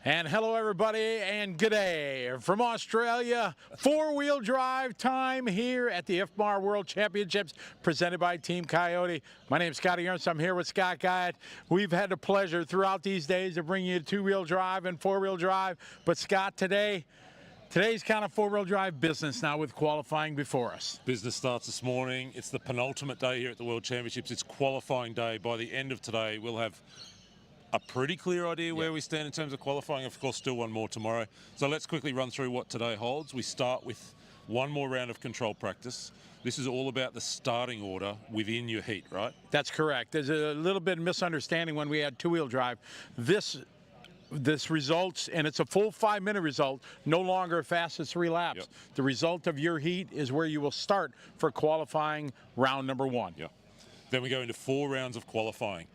And hello, everybody, and good day from Australia. Four-wheel drive time here at the IFMAR World Championships presented by Team Coyote. My name is Scotty Ernst. I'm here with Scott Guyot. We've had the pleasure throughout these days of bringing you two-wheel drive and four-wheel drive. But, Scott, today's kind of four-wheel drive business now with qualifying before us. Business starts this morning. It's the penultimate day here at the World Championships. It's qualifying day. By the end of today, we'll have a pretty clear idea where we stand in terms of qualifying. Of course, still one more tomorrow. So let's quickly run through what today holds. We start with one more round of control practice. This is all about the starting order within your heat, right? That's correct. There's a little bit of misunderstanding when we had two-wheel drive. This results, and it's a full 5-minute result, no longer fastest 3 laps. Yep. The result of your heat is where you will start for qualifying round number 1. Yeah. Then we go into 4 rounds of qualifying.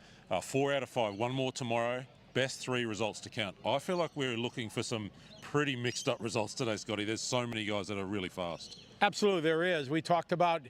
4 out of 5, one more tomorrow. Best 3 results to count. I feel like we're looking for some pretty mixed up results today, Scotty. There's so many guys that are really fast. Absolutely, there is. We talked about,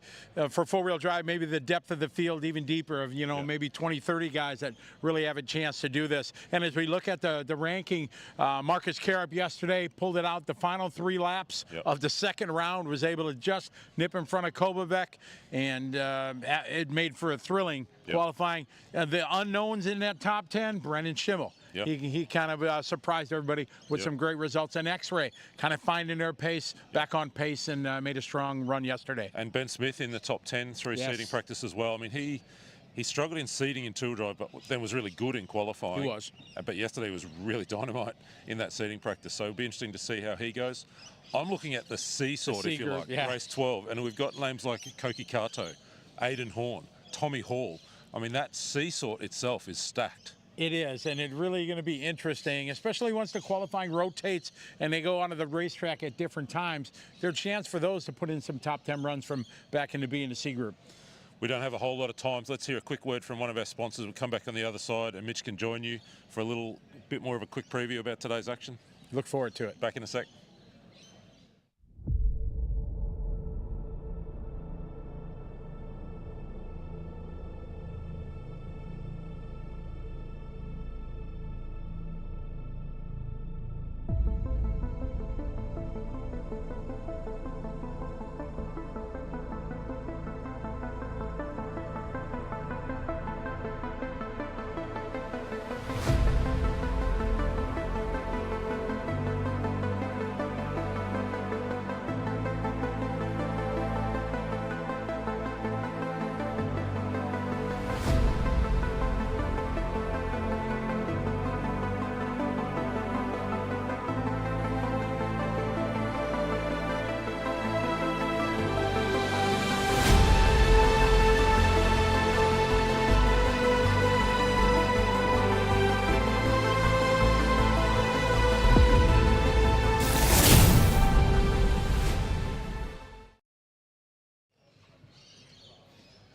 for four-wheel drive, maybe the depth of the field even deeper of, maybe 20, 30 guys that really have a chance to do this. And as we look at the ranking, Marcus Carup yesterday pulled it out. The final 3 laps of the second round was able to just nip in front of Kovacevic, and it made for a thrilling qualifying. The unknowns in that top 10, Brendan Schimmel. Yep. He kind of surprised everybody with some great results. And X-Ray kind of finding their pace, back on pace, and made a strong run yesterday. And Ben Smith in the top 10 through seeding practice as well. I mean, he struggled in seeding in two drive, but then was really good in qualifying. He was. But yesterday was really dynamite in that seeding practice. So it'll be interesting to see how he goes. I'm looking at the C sort, if you like, race 12. And we've got names like Koki Kato, Aidan Horn, Tommy Hall. I mean, that C sort itself is stacked. It is, and it's really going to be interesting, especially once the qualifying rotates and they go onto the racetrack at different times. There's a chance for those to put in some top 10 runs from back in the B and the C group. We don't have a whole lot of time, so let's hear a quick word from one of our sponsors. We'll come back on the other side, and Mitch can join you for a little bit more of a quick preview about today's action. Look forward to it. Back in a sec.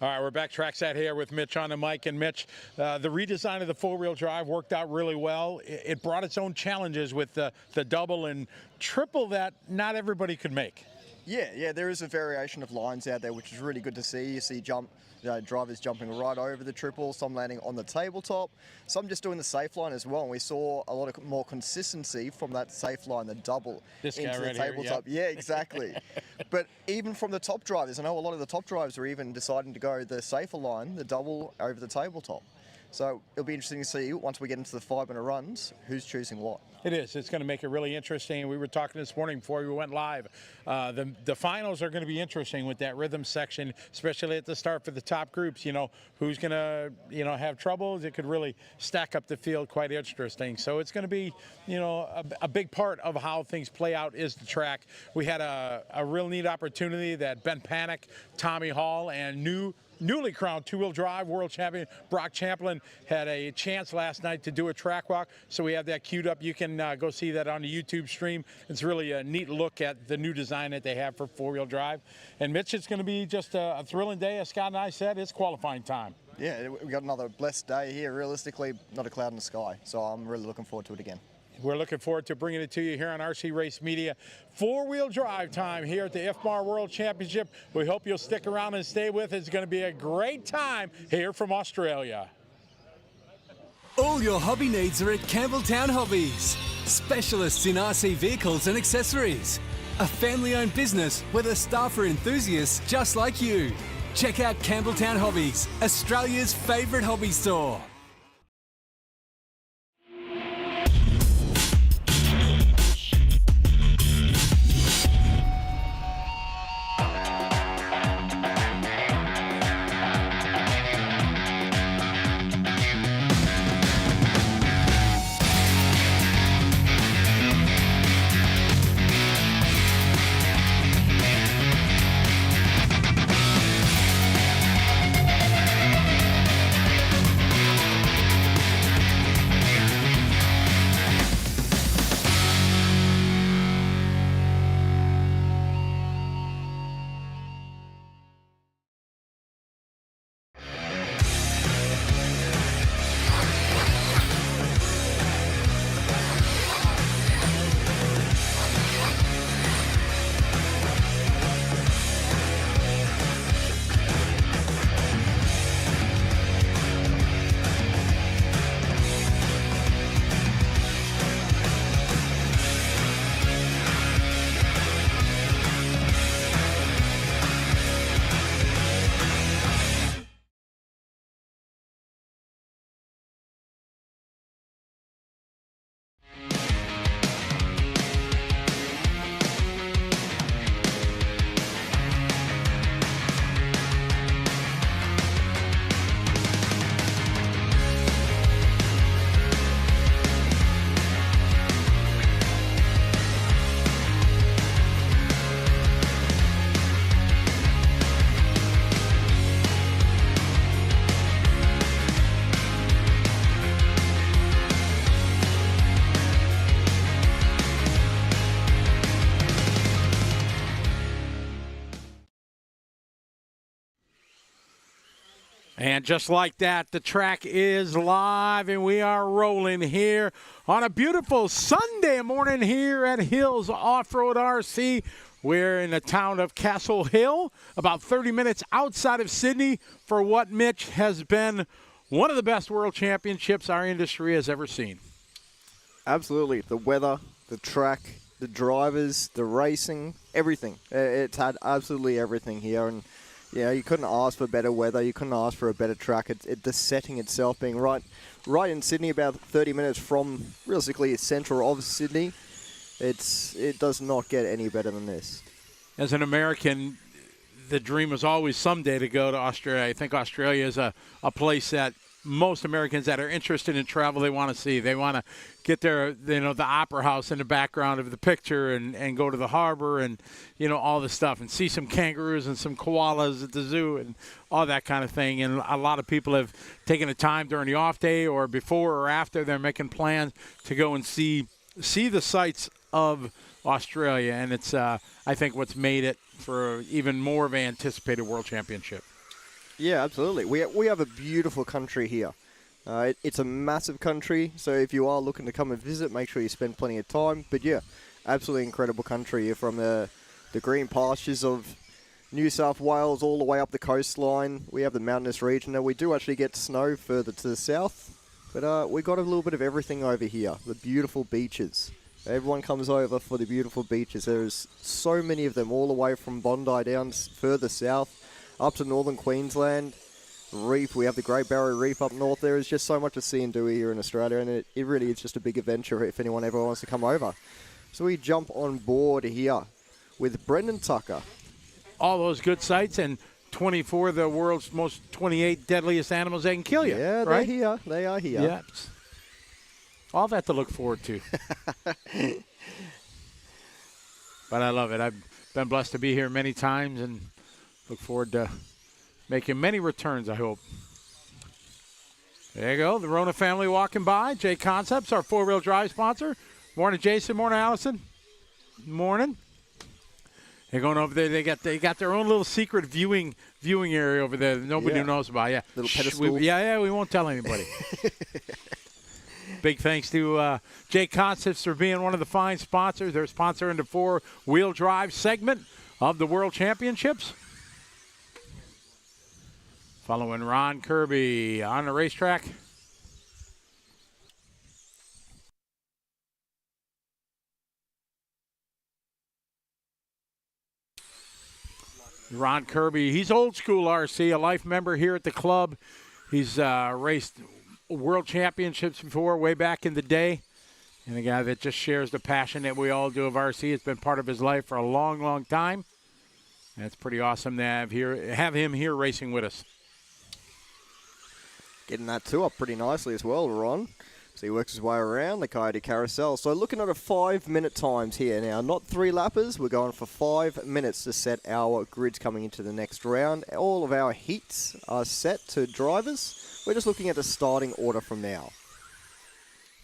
All right, we're back trackside here with Mitch on the mic. And Mitch, the redesign of the four-wheel drive worked out really well. It brought its own challenges with the double and triple that not everybody could make. Yeah, there is a variation of lines out there, which is really good to see. You see drivers jumping right over the triple, some landing on the tabletop, some just doing the safe line as well. And we saw a lot of more consistency from that safe line, the double this into the tabletop. Yeah, exactly. But even from the top drivers, I know a lot of the top drivers are even deciding to go the safer line, the double over the tabletop. So it'll be interesting to see, once we get into the 5-minute runs, who's choosing what. It is. It's going to make it really interesting. We were talking this morning before we went live. The finals are going to be interesting with that rhythm section, especially at the start for the top groups. Who's going to, have troubles. It could really stack up the field quite interesting. So it's going to be, a big part of how things play out is the track. We had a real neat opportunity that Ben Panic, Tommy Hall, and newly crowned two-wheel drive world champion Brock Champlin had a chance last night to do a track walk, so we have that queued up. You can go see that on the YouTube stream. It's really a neat look at the new design that they have for four-wheel drive. And Mitch, it's going to be just a thrilling day. As Scott and I said, it's qualifying time. Yeah, we got another blessed day here. Realistically, not a cloud in the sky, so I'm really looking forward to it again. We're looking forward to bringing it to you here on RC Race Media. Four-wheel drive time here at the IFMAR World Championship. We hope you'll stick around and stay with us. It's going to be a great time here from Australia. All your hobby needs are at Campbelltown Hobbies. specialists in RC vehicles and accessories. A family-owned business where the staff are enthusiasts just like you. Check out Campbelltown Hobbies, Australia's favourite hobby store. And just like that, the track is live, and we are rolling here on a beautiful Sunday morning here at Hills Off-Road RC. We're in the town of Castle Hill, about 30 minutes outside of Sydney, for what, Mitch, has been one of the best world championships our industry has ever seen. Absolutely. The weather, the track, the drivers, the racing, everything. It's had absolutely everything here. And yeah, you couldn't ask for better weather. You couldn't ask for a better track. The setting itself being right in Sydney, about 30 minutes from realistically central of Sydney. It does not get any better than this. As an American, the dream was always someday to go to Australia. I think Australia is a place that most Americans that are interested in travel, they want to see. They want to get their, the opera house in the background of the picture and go to the harbor and, all the stuff and see some kangaroos and some koalas at the zoo and all that kind of thing. And a lot of people have taken the time during the off day or before or after. They're making plans to go and see the sights of Australia. And it's, I think, what's made it for even more of an anticipated world championship. Yeah, absolutely. We have a beautiful country here. It's a massive country, so if you are looking to come and visit, make sure you spend plenty of time. But yeah, absolutely incredible country here, from the green pastures of New South Wales all the way up the coastline. We have the mountainous region. Now, we do actually get snow further to the south, but we got a little bit of everything over here. The beautiful beaches. Everyone comes over for the beautiful beaches. There's so many of them, all the way from Bondi down further south, up to northern Queensland. Reef, we have the Great Barrier Reef up north. There is just so much to see and do here in Australia, and it really is just a big adventure if anyone ever wants to come over. So we jump on board here with Brendan Tucker. All those good sights and 24 of the world's 28 deadliest animals that can kill you. Yeah, right? they're here. They are here. Yeah. All that to look forward to. But I love it. I've been blessed to be here many times and look forward to making many returns, I hope. There you go. The Rona family walking by. J Concepts, our four-wheel drive sponsor. Morning, Jason. Morning, Allison. Morning. They're going over there. They got their own little secret viewing area over there that nobody knows about. Yeah. Little pedestal. We won't tell anybody. Big thanks to J Concepts for being one of the fine sponsors. They're sponsoring the four-wheel drive segment of the World Championships. Following Ron Kirby on the racetrack. Ron Kirby, he's old school RC, a life member here at the club. He's raced world championships before, way back in the day. And a guy that just shares the passion that we all do of RC. It's been part of his life for a long, long time. And it's pretty awesome to have him here racing with us. Getting that two up pretty nicely as well, Ron. So he works his way around the Coyote Carousel. So looking at a 5-minute times here now. Not 3 lappers. We're going for 5 minutes to set our grids coming into the next round. All of our heats are set to drivers. We're just looking at the starting order from now.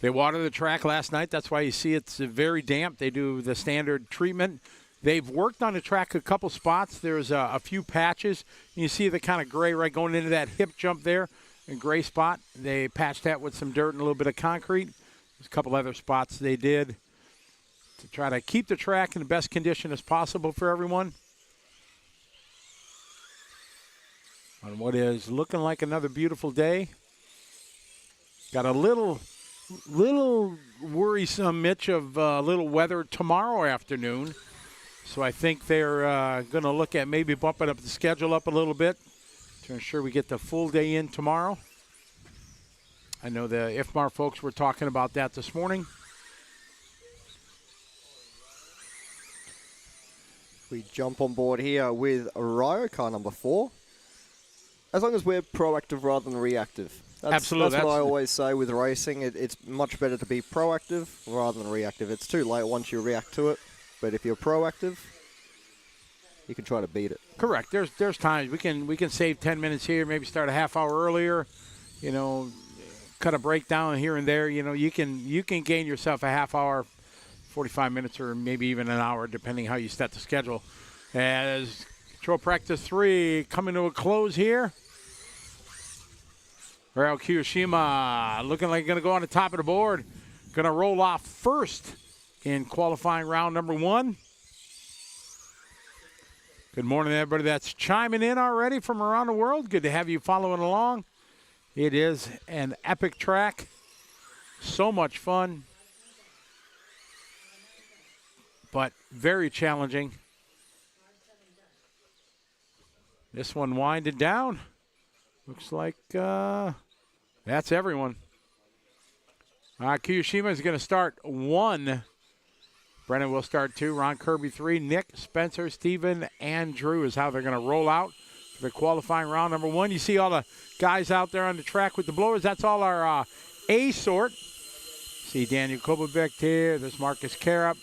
They watered the track last night. That's why you see it's very damp. They do the standard treatment. They've worked on the track a couple spots. There's a few patches. You see the kind of gray right going into that hip jump there. A gray spot. They patched that with some dirt and a little bit of concrete. There's a couple other spots they did to try to keep the track in the best condition as possible for everyone. On what is looking like another beautiful day. Got a little worrisome Mitch of little weather tomorrow afternoon. So I think they're going to look at maybe bumping up the schedule up a little bit to ensure we get the full day in tomorrow. I know the IFMAR folks were talking about that this morning. We jump on board here with Rio, car number 4. As long as we're proactive rather than reactive. Absolutely. That's what I always say with racing. It's much better to be proactive rather than reactive. It's too late once you react to it. But if you're proactive, you can try to beat it. Correct. There's times we can save 10 minutes here, maybe start a half hour earlier, cut a break down here and there. You can gain yourself a half hour, 45 minutes, or maybe even an hour, depending how you set the schedule. As control practice 3 coming to a close here. Raul Kiyoshima looking like going to go on the top of the board. Going to roll off first in qualifying round number 1. Good morning, everybody that's chiming in already from around the world. Good to have you following along. It is an epic track. So much fun, but very challenging. This one winded down. Looks like that's everyone. Kiyoshima is going to start 1. Brennan will start 2. Ron Kirby 3. Nick, Spencer, Steven, and Drew is how they're going to roll out for the qualifying round number 1. You see all the guys out there on the track with the blowers. That's all our A sort. See Daniel Kobovic here. There's Marcus Carup,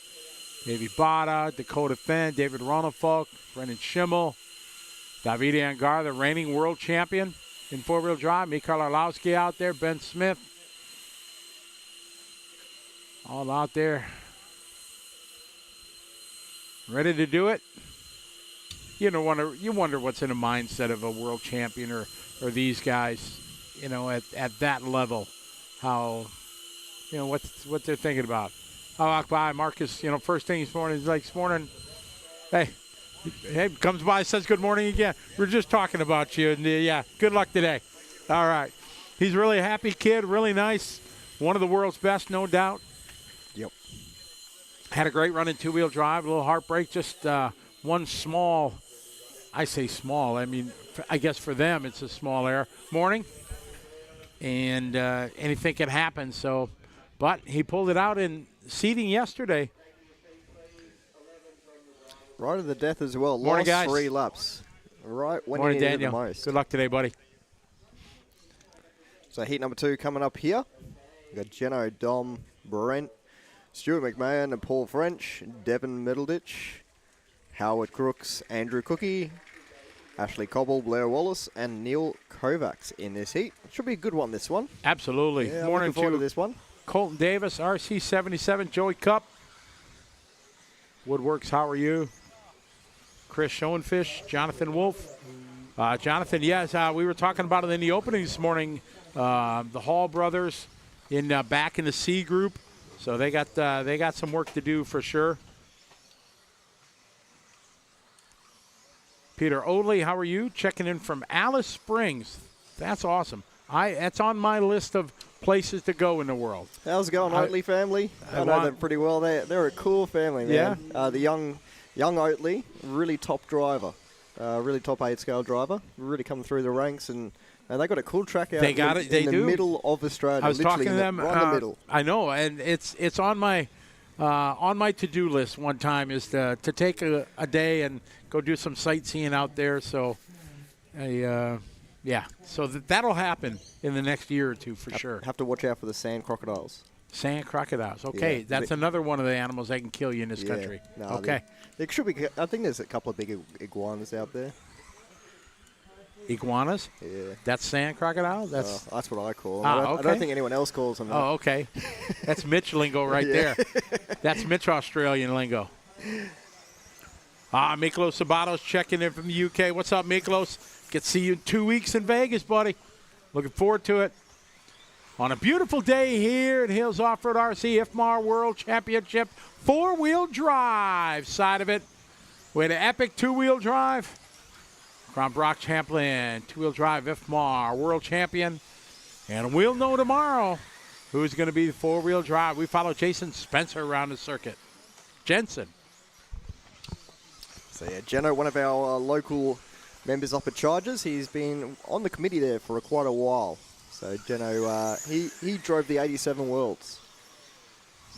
Davey Bada, Dakota Fenn, David Ronafalk, Brennan Schimmel, David Angar, the reigning world champion in 4-wheel drive. Mikhail Arlowski out there. Ben Smith. All out there. Ready to do it? You wonder what's in the mindset of a world champion or these guys, at that level. How, what they're thinking about. I'll walk by Marcus, first thing this morning, hey, comes by, says good morning again. We're just talking about you, and yeah, good luck today. All right. He's a really happy kid, really nice. One of the world's best, no doubt. Yep. Had a great run in 2-wheel drive, a little heartbreak, just one small, I say small, I guess for them it's a small error. Morning. And anything can happen, but he pulled it out in seating yesterday. Right to the death as well. Morning, Lost guys. 3 laps. Right when Morning, you needed Daniel. the most. Good luck today, buddy. So heat number 2 coming up here. We've got Jeno, Dom, Brent, Stuart McMahon and Paul French, Devin Middleditch, Howard Crooks, Andrew Cookie, Ashley Cobble, Blair Wallace, and Neil Kovacs in this heat. It should be a good one, this one. Absolutely. Yeah, Morning looking forward to to this one. Colton Davis, RC77, Joey Cup. Woodworks, how are you? Chris Schoenfish, Jonathan Wolf. Jonathan, yes, we were talking about it in the opening this morning. The Hall brothers back in the C group. So they got some work to do for sure. Peter Odley, how are you? Checking in from Alice Springs. That's awesome. That's on my list of places to go in the world. How's it going, Oatley family? I know them pretty well. They're a cool family, man. Yeah. The young Oatley, really top driver. really top 8 scale driver. Really coming through the ranks, and they got a cool track out They got it. They in the do. middle of Australia. I was literally talking to them. right in the middle. I know, and it's on my to-do list one time is to take a day and go do some sightseeing out there. So, so that'll happen in the next year or two for sure. Have to watch out for the sand crocodiles. Sand crocodiles. Okay, Yeah. that's another one of the animals that can kill you in this country. No, Okay. There should be. I think there's a couple of big iguanas out there. Iguanas? Yeah. That's sand crocodile? That's That's what I call them. Ah, I don't okay. think anyone else calls them that. Oh, okay. That's Mitch lingo right there. That's Mitch Australian lingo. Miklos Sabato's checking in from the UK. What's up, Miklos? Get to see you in 2 weeks in Vegas, buddy. Looking forward to it. On a beautiful day here at Hills Off-Road RC IFMAR World Championship, 4-wheel drive side of it. We had an epic 2-wheel drive. From Brock Champlin, 2-wheel drive IFMAR World Champion. And we'll know tomorrow who's going to be the 4-wheel drive. We follow Jason Spencer around the circuit. Jensen. So yeah, Jeno, one of our local members up at Chargers, he's been on the committee there for quite a while. So Jeno, he drove the 87 Worlds.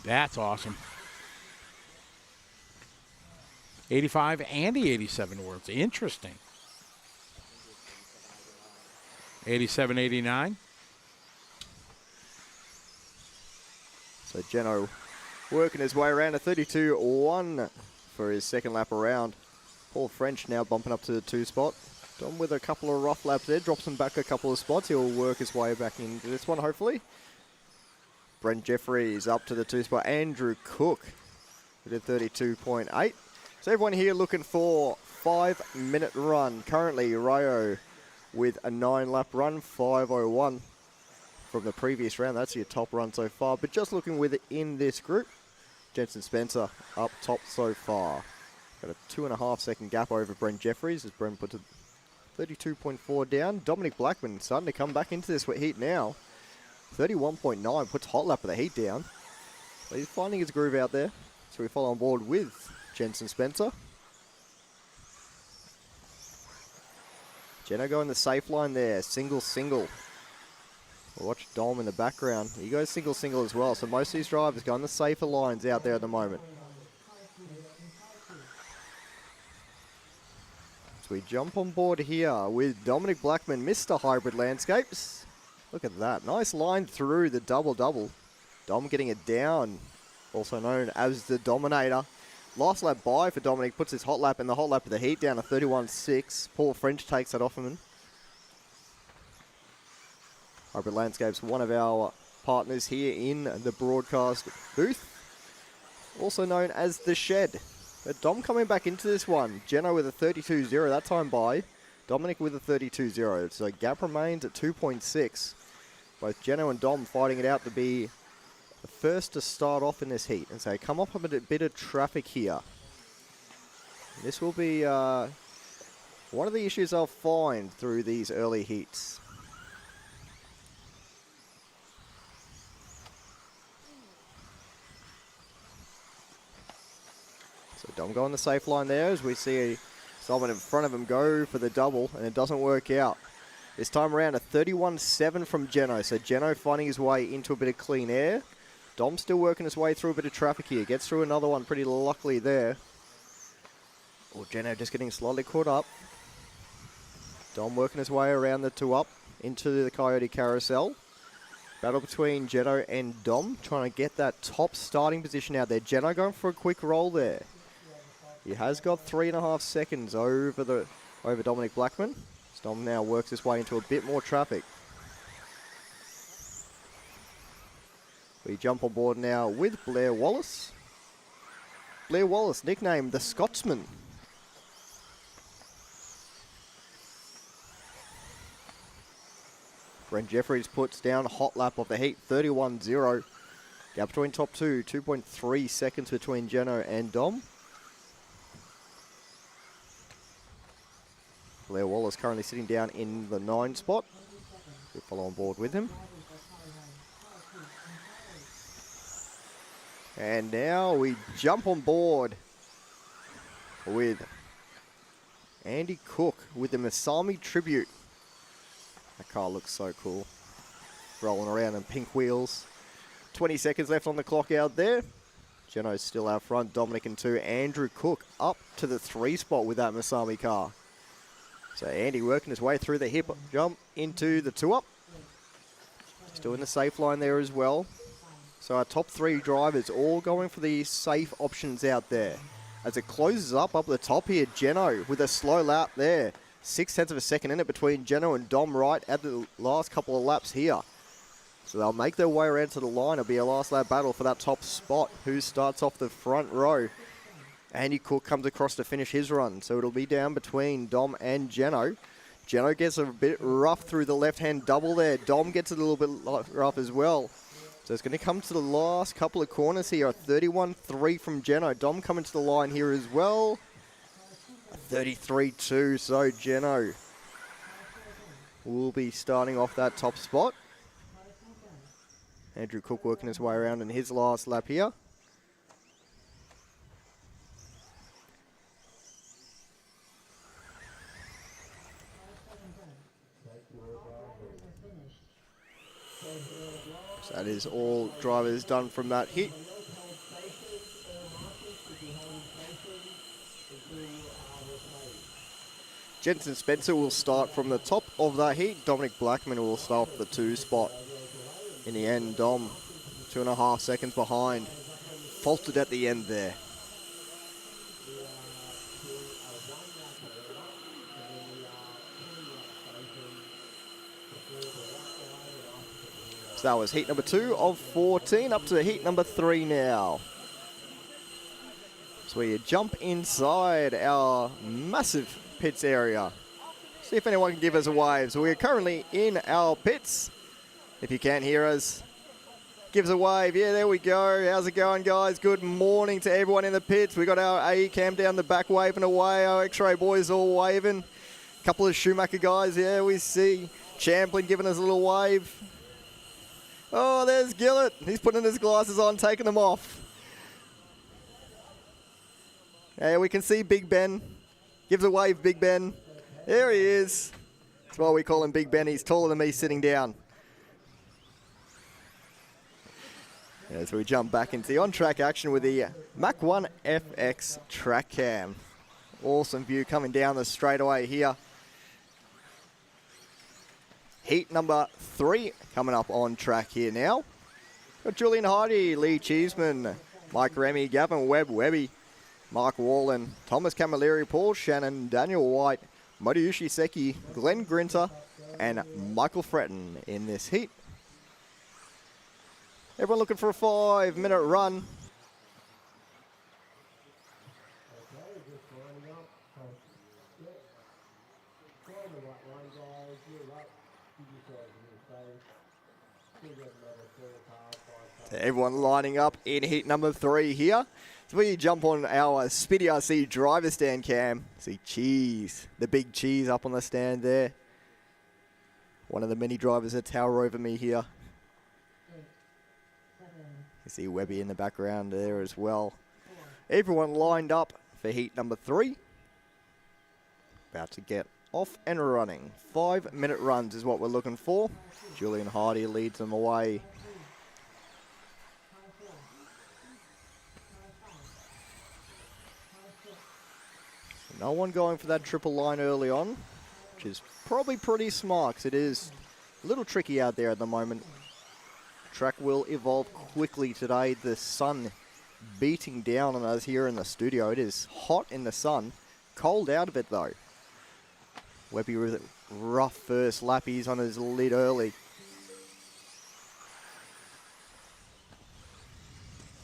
That's awesome. 85 and the 87 Worlds. Interesting. 87, 89. So Jeno working his way around a 32-1 for his second lap around. Paul French now bumping up to the 2 spot. Dom with a couple of rough laps there, drops him back a couple of spots. He'll work his way back into this one, hopefully. Brent Jeffries up to the 2 spot. Andrew Cook with a 32.8. So everyone here looking for 5-minute run. Currently, Rayo with a 9-lap run, 5:01 from the previous round. That's your top run so far. But just looking within this group, Jensen Spencer up top so far. Got a 2.5 second gap over Brent Jeffries as Brent puts a 32.4 down. Dominic Blackman starting to come back into this heat now. 31.9 puts hot lap of the heat down. But he's finding his groove out there. So we follow on board with Jensen Spencer. Jeno going the safe line there. Single. We'll watch Dom in the background. He goes single as well. So most of these drivers going the safer lines out there at the moment. So we jump on board here with Dominic Blackman, Mr. Hybrid Landscapes. Look at that. Nice line through the double-double. Dom getting it down. Also known as the Dominator. Last lap by for Dominic. Puts his hot lap in the hot lap of the heat down to 31.6. Paul French takes that off him. Hybrid Landscapes, one of our partners here in the broadcast booth. Also known as The Shed. But Dom coming back into this one. Jeno with a 32.0 that time by. Dominic with a 32.0. So gap remains at 2.6. Both Jeno and Dom fighting it out to be the first to start off in this heat. And so come up with a bit of traffic here. This will be one of the issues I'll find through these early heats. So Dom going the safe line there as we see someone in front of him go for the double, and it doesn't work out. This time around a 31.7 from Jeno. So Jeno finding his way into a bit of clean air. Dom still working his way through a bit of traffic here. Gets through another one pretty luckily there. Oh, Jeno just getting slightly caught up. Dom working his way around the 2 up into the Coyote Carousel. Battle between Jeno and Dom, trying to get that top starting position out there. Jeno going for a quick roll there. He has got 3.5 seconds over Dominic Blackman. Dom now works his way into a bit more traffic. We jump on board now with Blair Wallace. Blair Wallace, nicknamed the Scotsman. Brent Jeffries puts down hot lap of the heat, 31.0. Gap between top two, 2.3 seconds between Jeno and Dom. Blair Wallace currently sitting down in the 9 spot. We follow on board with him. And now we jump on board with Andy Cook with the Masami Tribute. That car looks so cool. Rolling around in pink wheels. 20 seconds left on the clock out there. Geno's still out front. Dominic in 2. Andrew Cook up to the 3 spot with that Masami car. So Andy working his way through the hip jump into the 2-up. Still in the safe line there as well. So our top 3 drivers all going for the safe options out there. As it closes up the top here, Geno with a slow lap there. 0.6 of a second in it between Geno and Dom Wright at the last couple of laps here. So they'll make their way around to the line. It'll be a last lap battle for that top spot. Who starts off the front row? Andy Cook comes across to finish his run. So it'll be down between Dom and Geno. Geno gets a bit rough through the left-hand double there. Dom gets a little bit rough as well. So it's going to come to the last couple of corners here. A 31.3 from Geno. Dom coming to the line here as well. A 33.2. So Geno will be starting off that top spot. Andrew Cook working his way around in his last lap here. So that is all drivers done from that hit. Jensen Spencer will start from the top of that heat. Dominic Blackman will start off the 2 spot. In the end, Dom 2.5 seconds behind. Faltered at the end there. So that was heat number 2 of 14, up to heat number 3 now. So we jump inside our massive pits area. See if anyone can give us a wave. So we're currently in our pits. If you can't hear us, give us a wave. Yeah, there we go. How's it going, guys? Good morning to everyone in the pits. We got our AE cam down the back waving away. Our X-ray boys all waving. Couple of Schumacher guys. Yeah, we see Champlin giving us a little wave. Oh, there's Gillett. He's putting his glasses on, taking them off. Yeah, we can see Big Ben. Gives a wave, Big Ben. There he is. That's why we call him Big Ben. He's taller than me sitting down. As we jump back into the on-track action with the Mach 1 FX track cam. Awesome view coming down the straightaway here. Heat number 3 coming up on track here now. Got Julian Hardy, Lee Cheeseman, Mike Remy, Gavin Webb, Webby, Mark Wallen, Thomas Camilleri, Paul Shannon, Daniel White, Modiushi Seki, Glenn Grinter, and Michael Fretton in this heat. Everyone looking for a 5-minute run. So everyone lining up in heat number 3 here. So we jump on our Spitty RC driver stand cam. See Cheese, the big Cheese up on the stand there. One of the many drivers that tower over me here. You see Webby in the background there as well. Everyone lined up for heat number 3. About to get off and running. 5-minute runs is what we're looking for. Julian Hardy leads them away. No one going for that triple line early on, which is probably pretty smart because it is a little tricky out there at the moment. Track will evolve quickly today. The sun beating down on us here in the studio. It is hot in the sun, cold out of it though. Webby with a rough first lap. He's on his lead early.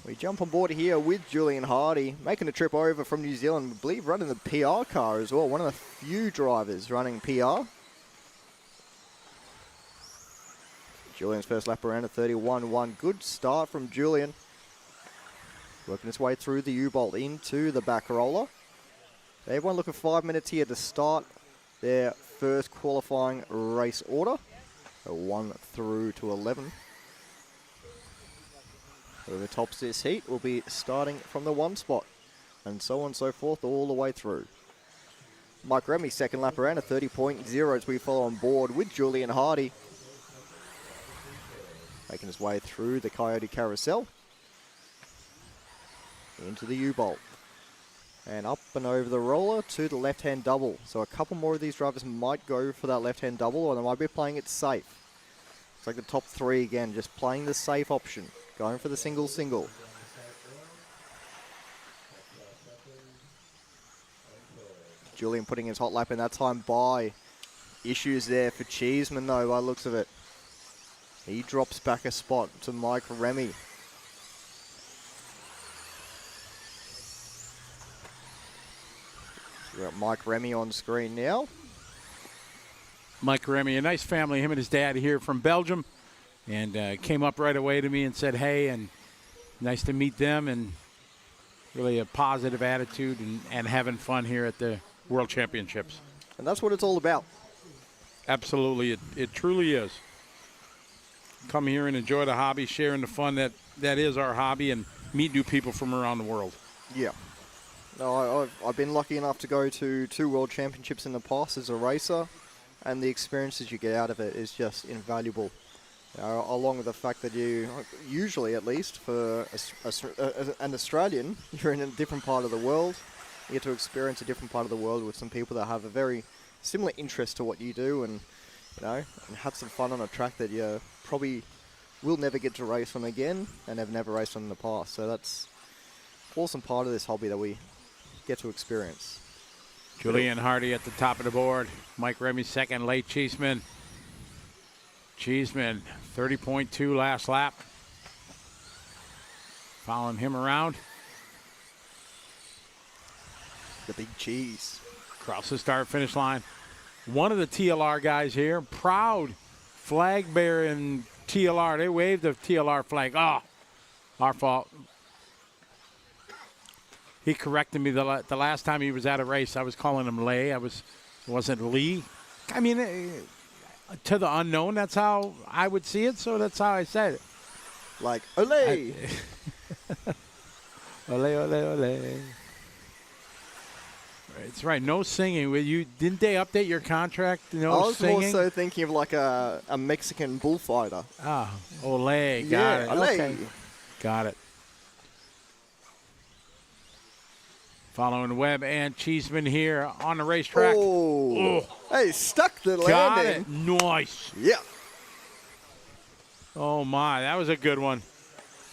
We jump on board here with Julian Hardy, making a trip over from New Zealand. I believe running the PR car as well. One of the few drivers running PR. Julian's first lap around at 31.1. Good start from Julian. Working his way through the U-bolt into the back roller. Everyone looking 5 minutes here to start their first qualifying race order. So 1 through to 11. Whoever tops this heat will be starting from the 1 spot. And so on and so forth all the way through. Mike Remy, second lap around, a 30.0 as we follow on board with Julian Hardy. Making his way through the Coyote Carousel. Into the U-Bolt. And up and over the roller to the left-hand double. So a couple more of these drivers might go for that left-hand double, or they might be playing it safe. It's like the top three again, just playing the safe option. Going for the single-single. Julian putting his hot lap in that time by. Issues there for Cheeseman though, by the looks of it. He drops back a spot to Mike Remy. We've got Mike Remy on screen now. Mike Remy, a nice family, him and his dad here from Belgium, and came up right away to me and said, hey, and nice to meet them, and really a positive attitude and having fun here at the World Championships. And that's what it's all about. Absolutely, it truly is. Come here and enjoy the hobby, sharing the fun that is our hobby, and meet new people from around the world. Yeah. No, I've been lucky enough to go to 2 World Championships in the past as a racer, and the experiences you get out of it is just invaluable. Along with the fact that you, usually at least, for an Australian, you're in a different part of the world. You get to experience a different part of the world with some people that have a very similar interest to what you do, and and have some fun on a track that you probably will never get to race on again, and have never raced on in the past. So that's awesome part of this hobby that we get to experience. Julian Hardy at the top of the board. Mike Remy second, late Cheeseman. Cheeseman, 30.2 last lap. Following him around. The big cheese. Across the start-finish line. One of the TLR guys here, proud flag bearer in TLR. They waved the TLR flag. Oh, our fault. He corrected me the last time he was at a race. I was calling him Lay. It wasn't Lee. I mean, to the unknown, that's how I would see it, so that's how I said it. Like, ole! Ole, ole, ole. It's right, no singing. Didn't they update your contract? No I was singing? more so thinking of like a Mexican bullfighter. Ah, ole, got Yeah, it. ole. Okay. Got it. Following Webb and Cheeseman here on the racetrack. Oh. Hey, stuck the Got landing. it. Nice. Yeah. Oh, my. That was a good one.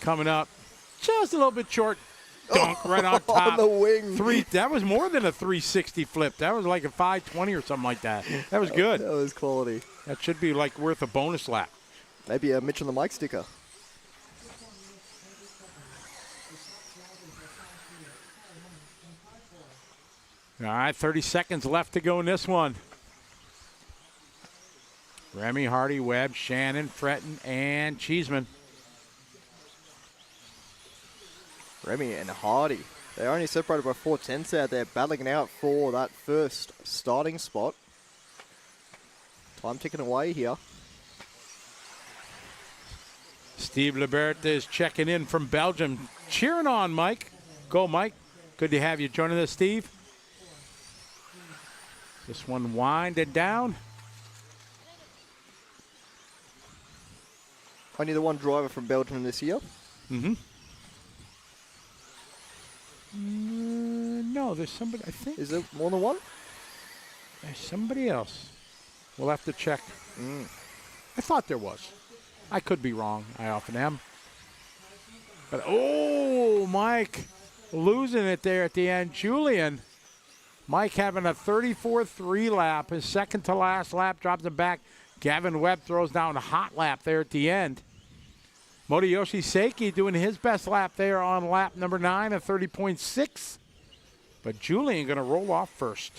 Coming up just a little bit short. Dunk right on top. On the wing. That was more than a 360 flip. That was like a 520 or something like that. That was good. That was quality. That should be like worth a bonus lap. Maybe a Mitch on the mic sticker. All right, 30 seconds left to go in this one. Remy, Hardy, Webb, Shannon, Fretton, and Cheeseman. Remy and Hardy. They're only separated by 4/10 out there, battling it out for that first starting spot. Time ticking away here. Steve Lebert is checking in from Belgium. Cheering on, Mike. Go, Mike. Good to have you joining us, Steve. This one winding down. Only the one driver from Belgium this year. Mm-hmm. No, there's somebody, I think. Is there more than one? There's somebody else. We'll have to check. I thought there was. I could be wrong. I often am. But, oh, Mike losing it there at the end. Julian. Mike having a 34-3 lap. His second to last lap drops him back. Gavin Webb throws down a hot lap there at the end. Motoyoshi Seiki doing his best lap there on lap number 9 at 30.6. But Julian going to roll off first.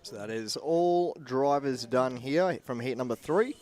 So that is all drivers done here from heat number 3.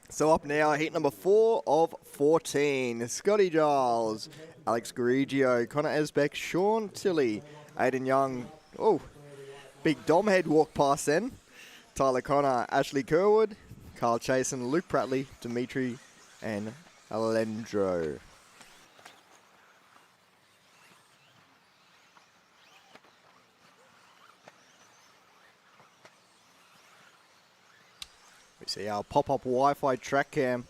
So up now, heat number 4 of 14. Scotty Giles, Alex Grigio, Connor Esbeck, Sean Tilley, Aiden Young. Oh, big Dom head walk past then. Tyler Connor, Ashley Kerwood, Carl Chasen, Luke Prattley, Dimitri, and Alendro. We see our pop-up Wi-Fi track cam.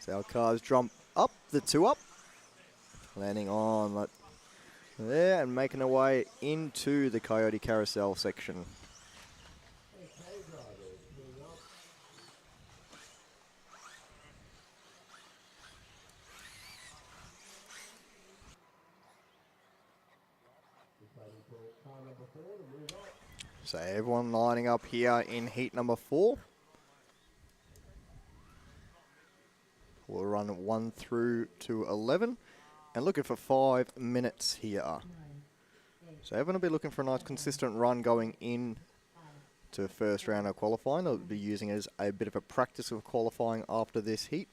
So our cars jump up, the 2 up, landing on there and making their way into the Coyote Carousel section. So everyone lining up here in heat number 4. We'll run 1 through to 11 and looking for 5 minutes here. So everyone will be looking for a nice consistent run going in to first round of qualifying. They'll be using it as a bit of a practice of qualifying after this heat.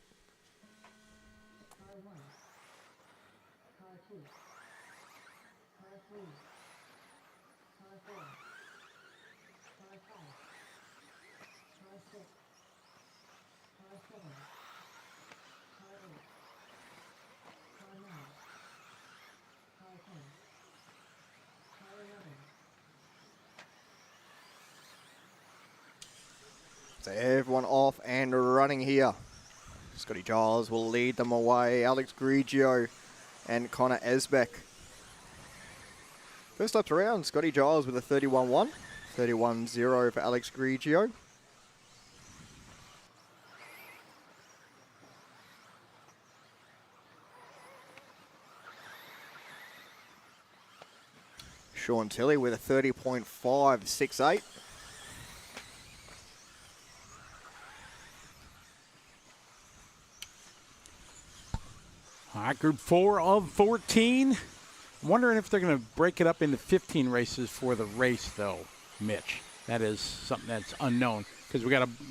So everyone off and running here. Scotty Giles will lead them away. Alex Grigio and Connor Esbeck. First laps around, Scotty Giles with a 31-1. 31-0 for Alex Grigio. Sean Tilley with a 30.568. All right, group 4 of 14. I'm wondering if they're going to break it up into 15 races for the race, though, Mitch. That is something that's unknown because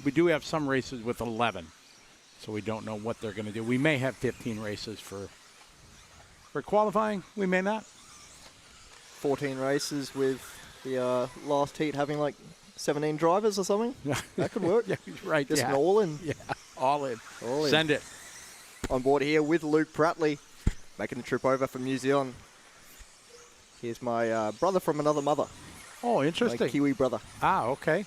we do have some races with 11, so we don't know what they're going to do. We may have 15 races for qualifying. We may not. 14 races with the last heat having like 17 drivers or something. That could work. Yeah, right. Just an all in. Yeah, all in. All in. Send it. On board here with Luke Prattley, making the trip over from New Zealand. Here's my brother from another mother. Oh, interesting. My Kiwi brother. Ah, okay.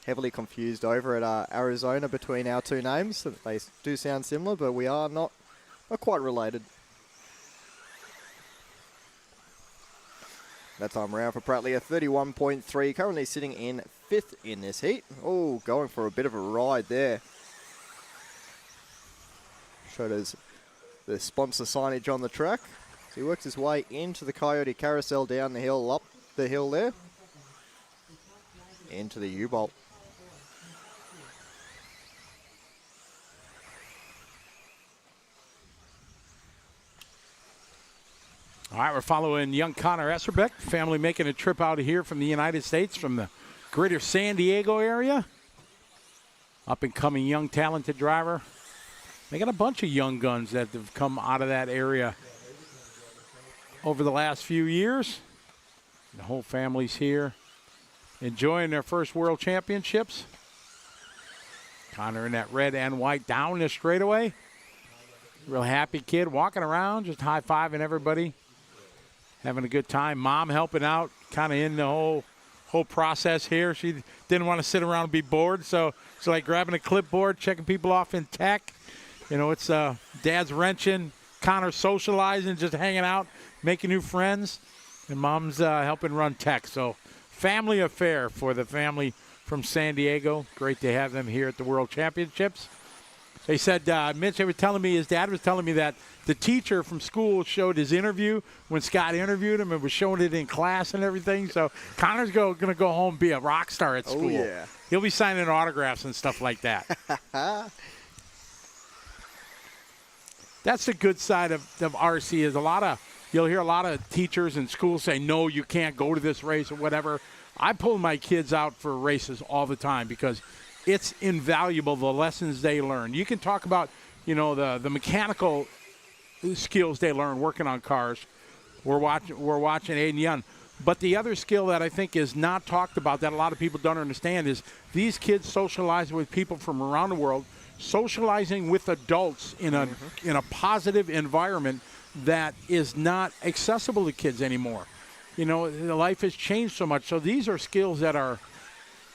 Heavily confused over at Arizona between our two names. They do sound similar, but we are not quite related. That time around for Prattley, a 31.3, currently sitting in 5th in this heat. Oh, going for a bit of a ride there. Showed us the sponsor signage on the track. So he works his way into the Coyote Carousel, down the hill, up the hill there, into the U-Bolt. All right, we're following young Connor Esserbeck, family making a trip out of here from the United States, from the greater San Diego area. Up-and-coming young talented driver. They got a bunch of young guns that have come out of that area over the last few years. The whole family's here enjoying their first World Championships. Connor in that red and white down the straightaway. Real happy kid walking around, just high-fiving everybody. Having a good time. Mom helping out, kind of in the whole process here. She didn't want to sit around and be bored, so it's like grabbing a clipboard, checking people off in tech. You know, it's Dad's wrenching, Connor socializing, just hanging out, making new friends, and Mom's helping run tech. So family affair for the family from San Diego. Great to have them here at the World Championships. They said, Mitch, they were telling me, his dad was telling me that the teacher from school showed his interview when Scott interviewed him and was showing it in class and everything. So Connor's going to go home and be a rock star at school. Oh, yeah. He'll be signing autographs and stuff like that. that's the good side of RC is you'll hear a lot of teachers in schools say, no, you can't go to this race or whatever. I pull my kids out for races all the time because it's invaluable, the lessons they learn. You can talk about, the mechanical skills they learn working on cars. We're watching Aiden Young. But the other skill that I think is not talked about that a lot of people don't understand is these kids socializing with people from around the world, socializing with adults in a positive environment that is not accessible to kids anymore. Life has changed so much. So these are skills that are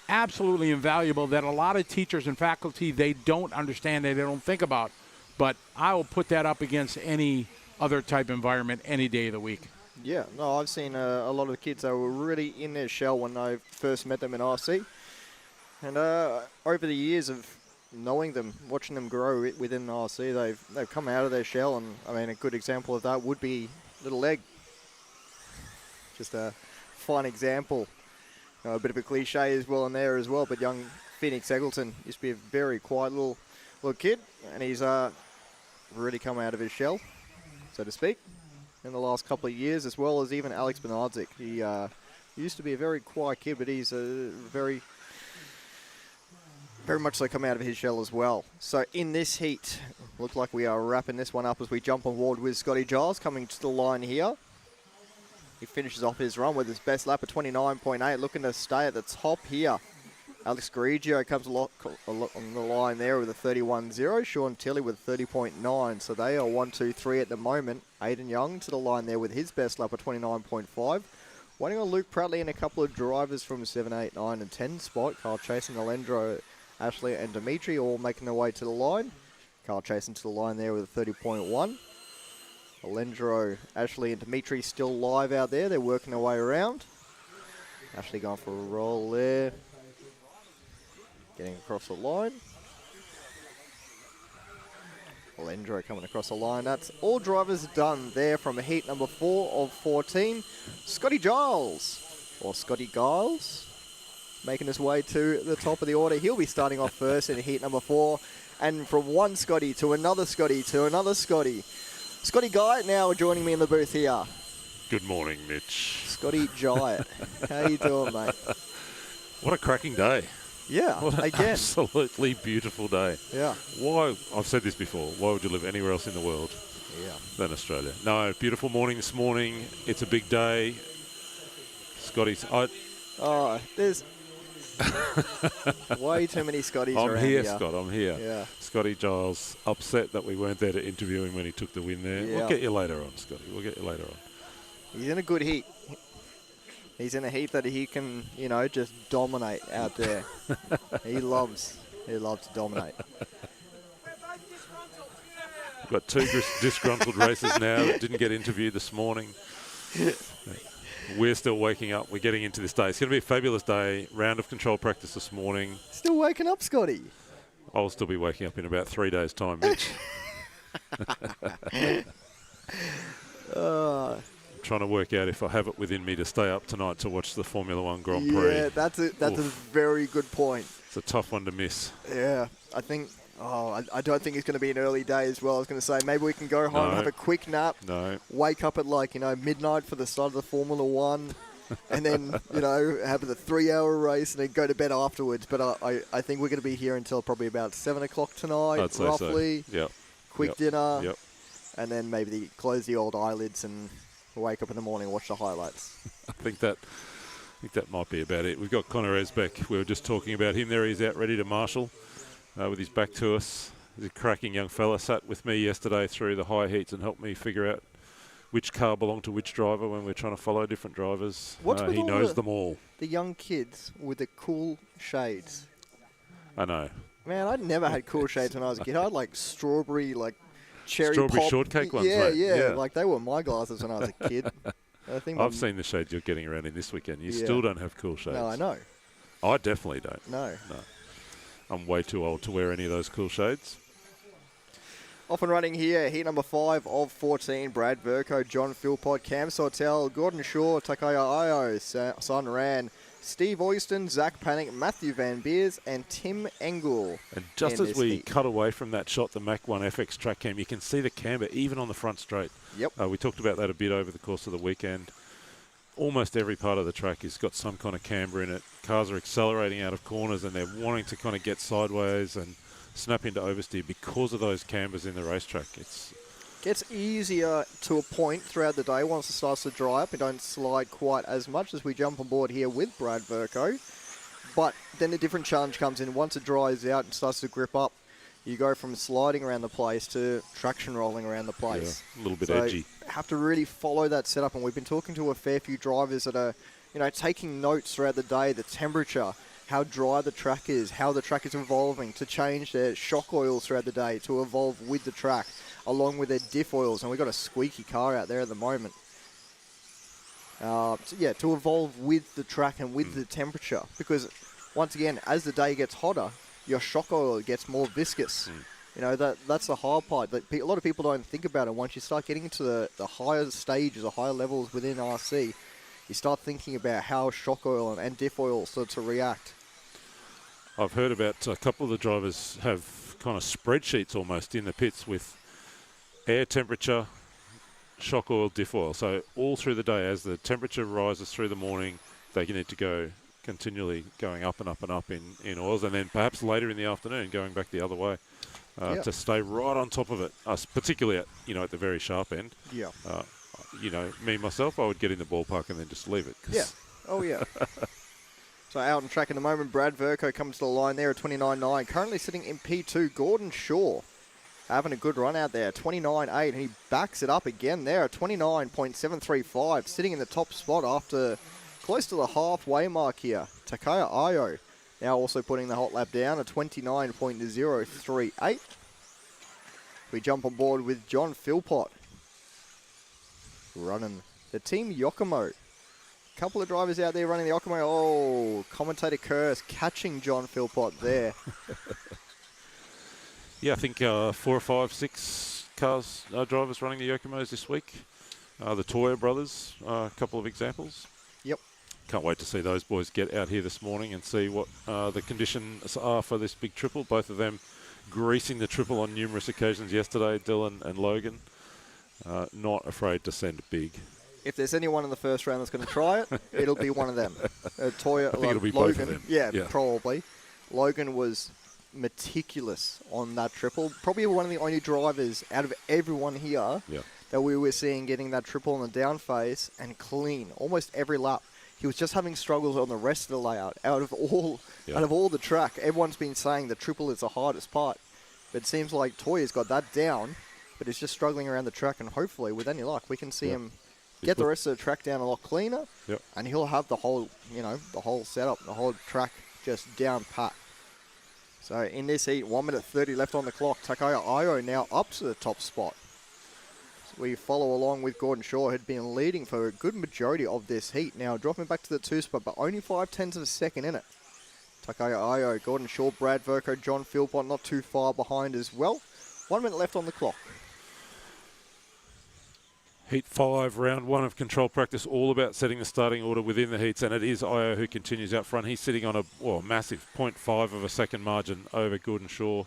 absolutely invaluable that a lot of teachers and faculty, they don't understand, they don't think about. But I will put that up against any other type environment any day of the week. Yeah, no, I've seen a lot of the kids that were really in their shell when I first met them in RC. And over the years of knowing them, watching them grow within RC, they've come out of their shell. And, I mean, a good example of that would be Little Egg. Just a fine example. A bit of a cliche as well in there as well, but young Phoenix Eggleton used to be a very quiet little kid, and he's really come out of his shell, so to speak, in the last couple of years, as well as even Alex Bernardzik. He used to be a very quiet kid, but he's a very much so come out of his shell as well. So in this heat, looks like we are wrapping this one up as we jump on board with Scotty Giles coming to the line here. He finishes off his run with his best lap of 29.8, looking to stay at the top here. Alex Grigio comes on the line there with a 31.0. Sean Tilley with 30.9. So they are 1, 2, 3 at the moment. Aiden Young to the line there with his best lap of 29.5. Waiting on Luke Pratley and a couple of drivers from 7, 8, 9 and 10 spot. Carl Chasen, Alendro, Ashley and Dimitri all making their way to the line. Carl Chasen to the line there with a 30.1. Alendro, Ashley and Dimitri still live out there. They're working their way around. Ashley going for a roll there. Getting across the line. Alendro coming across the line. That's all drivers done there from heat number 4 of 14. Scotty Giles, or Scotty Giles, making his way to the top of the order. He'll be starting off first in heat number 4. And from one Scotty to another Scotty to another Scotty. Scotty Guy now joining me in the booth here. Good morning, Mitch. Scotty Giant. How you doing, mate? What a cracking day. Yeah, What an again. absolutely beautiful day. Yeah. Why, I've said this before, why would you live anywhere else in the world than Australia? No, beautiful morning this morning. It's a big day. Scotty's... There's way too many Scotties I'm around here, Scott, I'm here. Yeah. Scotty Giles, upset that we weren't there to interview him when he took the win there. Yeah. We'll get you later on, Scotty. We'll get you later on. He's in a good heat. He's in a heat that he can, just dominate out there. He loves to dominate. We've got 2 disgruntled racers now that didn't get interviewed this morning. We're still waking up. We're getting into this day. It's going to be a fabulous day. Round of control practice this morning. Still waking up, Scotty. I'll still be waking up in about 3 days' time, Mitch. Trying to work out if I have it within me to stay up tonight to watch the Formula One Grand Prix. Yeah, that's a very good point. It's a tough one to miss. Yeah, I think... I don't think it's going to be an early day as well. I was going to say maybe we can go home, have a quick nap, wake up at midnight for the start of the Formula One, and then, have the 3-hour race and then go to bed afterwards. But I think we're going to be here until probably about 7 o'clock tonight, I'd say roughly. So. Yep. Quick dinner. Yep. And then maybe close the old eyelids and wake up in the morning and watch the highlights. I think that might be about it. We've got Connor Esbeck. We were just talking about him there. He's out ready to marshal. With his back to us. He's a cracking young fella. Sat with me yesterday through the high heats and helped me figure out which car belonged to which driver when we're trying to follow different drivers. He knows them all. The young kids with the cool shades. I know. Man, I never had cool shades when I was a kid. I had strawberry, cherry strawberry pop. Shortcake ones, yeah, mate. Yeah, they were my glasses when I was a kid. I've seen the shades you're getting around in this weekend. You still don't have cool shades. No, I know. I definitely don't. No. I'm way too old to wear any of those cool shades. Off and running here, heat number 5 of 14. Brad Verco, John Philpott, Cam Sautel, Gordon Shaw, Takaya Ayo, Son Ran, Steve Oyston, Zach Panic, Matthew Van Beers, and Tim Engel. And just in as this we heat. cut away from that shot, the Mach 1 FX track cam, you can see the camber even on the front straight. Yep. We talked about that a bit over the course of the weekend. Almost every part of the track has got some kind of camber in it. Cars are accelerating out of corners and they're wanting to kind of get sideways and snap into oversteer because of those cambers in the racetrack. It's Gets easier to a point throughout the day once it starts to dry up. We don't slide quite as much as we jump on board here with Brad Verco. But then a different challenge comes in. Once it dries out and starts to grip up, you go from sliding around the place to traction rolling around the place. a little bit So edgy. have to really follow that setup. And we've been talking to a fair few drivers that are, taking notes throughout the day, the temperature, how dry the track is, how the track is evolving, to change their shock oils throughout the day to evolve with the track, along with their diff oils. And we've got a squeaky car out there at the moment. To evolve with the track and with the temperature. Because, once again, as the day gets hotter, your shock oil gets more viscous. That's the hard part. That a lot of people don't think about it. Once you start getting into the higher stages, the higher levels within RC, you start thinking about how shock oil and diff oil start to react. I've heard about a couple of the drivers have kind of spreadsheets almost in the pits with air temperature, shock oil, diff oil. So all through the day, as the temperature rises through the morning, they need to go continually going up and up and up in oils, and then perhaps later in the afternoon going back the other way to stay right on top of it, particularly at the very sharp end. Yeah. Me, myself, I would get in the ballpark and then just leave it. Yeah. Oh, yeah. So out on track at the moment, Brad Verco comes to the line there at 29.9. Currently sitting in P2, Gordon Shaw having a good run out there, 29.8. And he backs it up again there at 29.735, sitting in the top spot after close to the halfway mark here. Takaya Ayo now also putting the hot lap down at 29.038. We jump on board with John Philpott running the Team Yokomo. Couple of drivers out there running the Yokomo. Oh, commentator Curse catching John Philpott there. Yeah, I think 4 or 5, 6 cars drivers running the Yokomos this week. The Toya brothers, a couple of examples. Yep. Can't wait to see those boys get out here this morning and see what the conditions are for this big triple. Both of them greasing the triple on numerous occasions yesterday, Dylan and Logan. Not afraid to send big. If there's anyone in the first round that's going to try it, it'll be one of them. Toya, I think it'll be Logan, both of them. Yeah, Yeah. probably. Logan was meticulous on that triple. Probably one of the only drivers out of everyone here that we were seeing getting that triple on the down phase and clean almost every lap. He was just having struggles on the rest of the layout. Out of all the track, everyone's been saying the triple is the hardest part. But it seems like Toya's got that down, but he's just struggling around the track. And hopefully, with any luck, we can see him get the rest of the track down a lot cleaner. Yep. And he'll have the whole, the whole setup, the whole track just down pat. So in this heat, 1 minute 30 left on the clock. Takaya Ayo now up to the top spot. So we follow along with Gordon Shaw, who'd been leading for a good majority of this heat. Now dropping back to the 2 spot, but only 0.5 of a second in it. Takaya Ayo, Gordon Shaw, Brad Verco, John Philpott not too far behind as well. 1 minute left on the clock. Heat 5, round 1 of control practice, all about setting the starting order within the heats, and it is Ayo who continues out front. He's sitting on a massive 0.5 of a second margin over Gordon Shaw.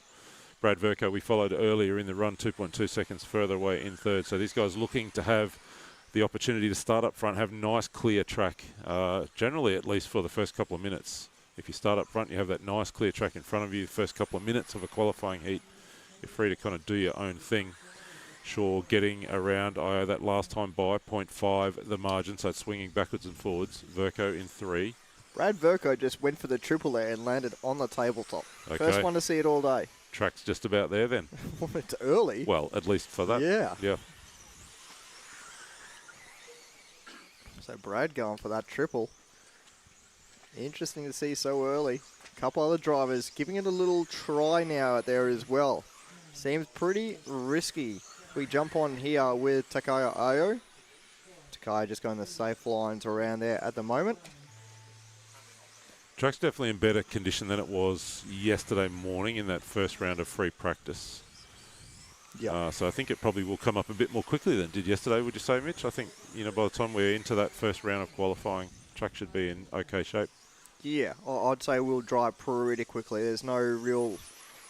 Brad Verco, we followed earlier in the run, 2.2 seconds further away in third. So these guys looking to have the opportunity to start up front, have nice clear track, generally at least for the first couple of minutes. If you start up front, you have that nice clear track in front of you the first couple of minutes of a qualifying heat. You're free to kind of do your own thing. Shaw getting around Ayo that last time by 0.5 the margin, so it's swinging backwards and forwards. Verco in 3. Brad Verco just went for the triple there and landed on the tabletop. Okay. First one to see it all day. Track's just about there then. It's early. Well, at least for that. Yeah. So Brad going for that triple. Interesting to see so early. A couple other drivers giving it a little try now out there as well. Seems pretty risky. We jump on here with Takaya Ayo. Takaya just going the safe lines around there at the moment. Track's definitely in better condition than it was yesterday morning in that first round of free practice. Yeah. So I think it probably will come up a bit more quickly than it did yesterday, would you say, Mitch? I think, by the time we're into that first round of qualifying, track should be in okay shape. Yeah, I'd say we'll dry pretty quickly. There's no real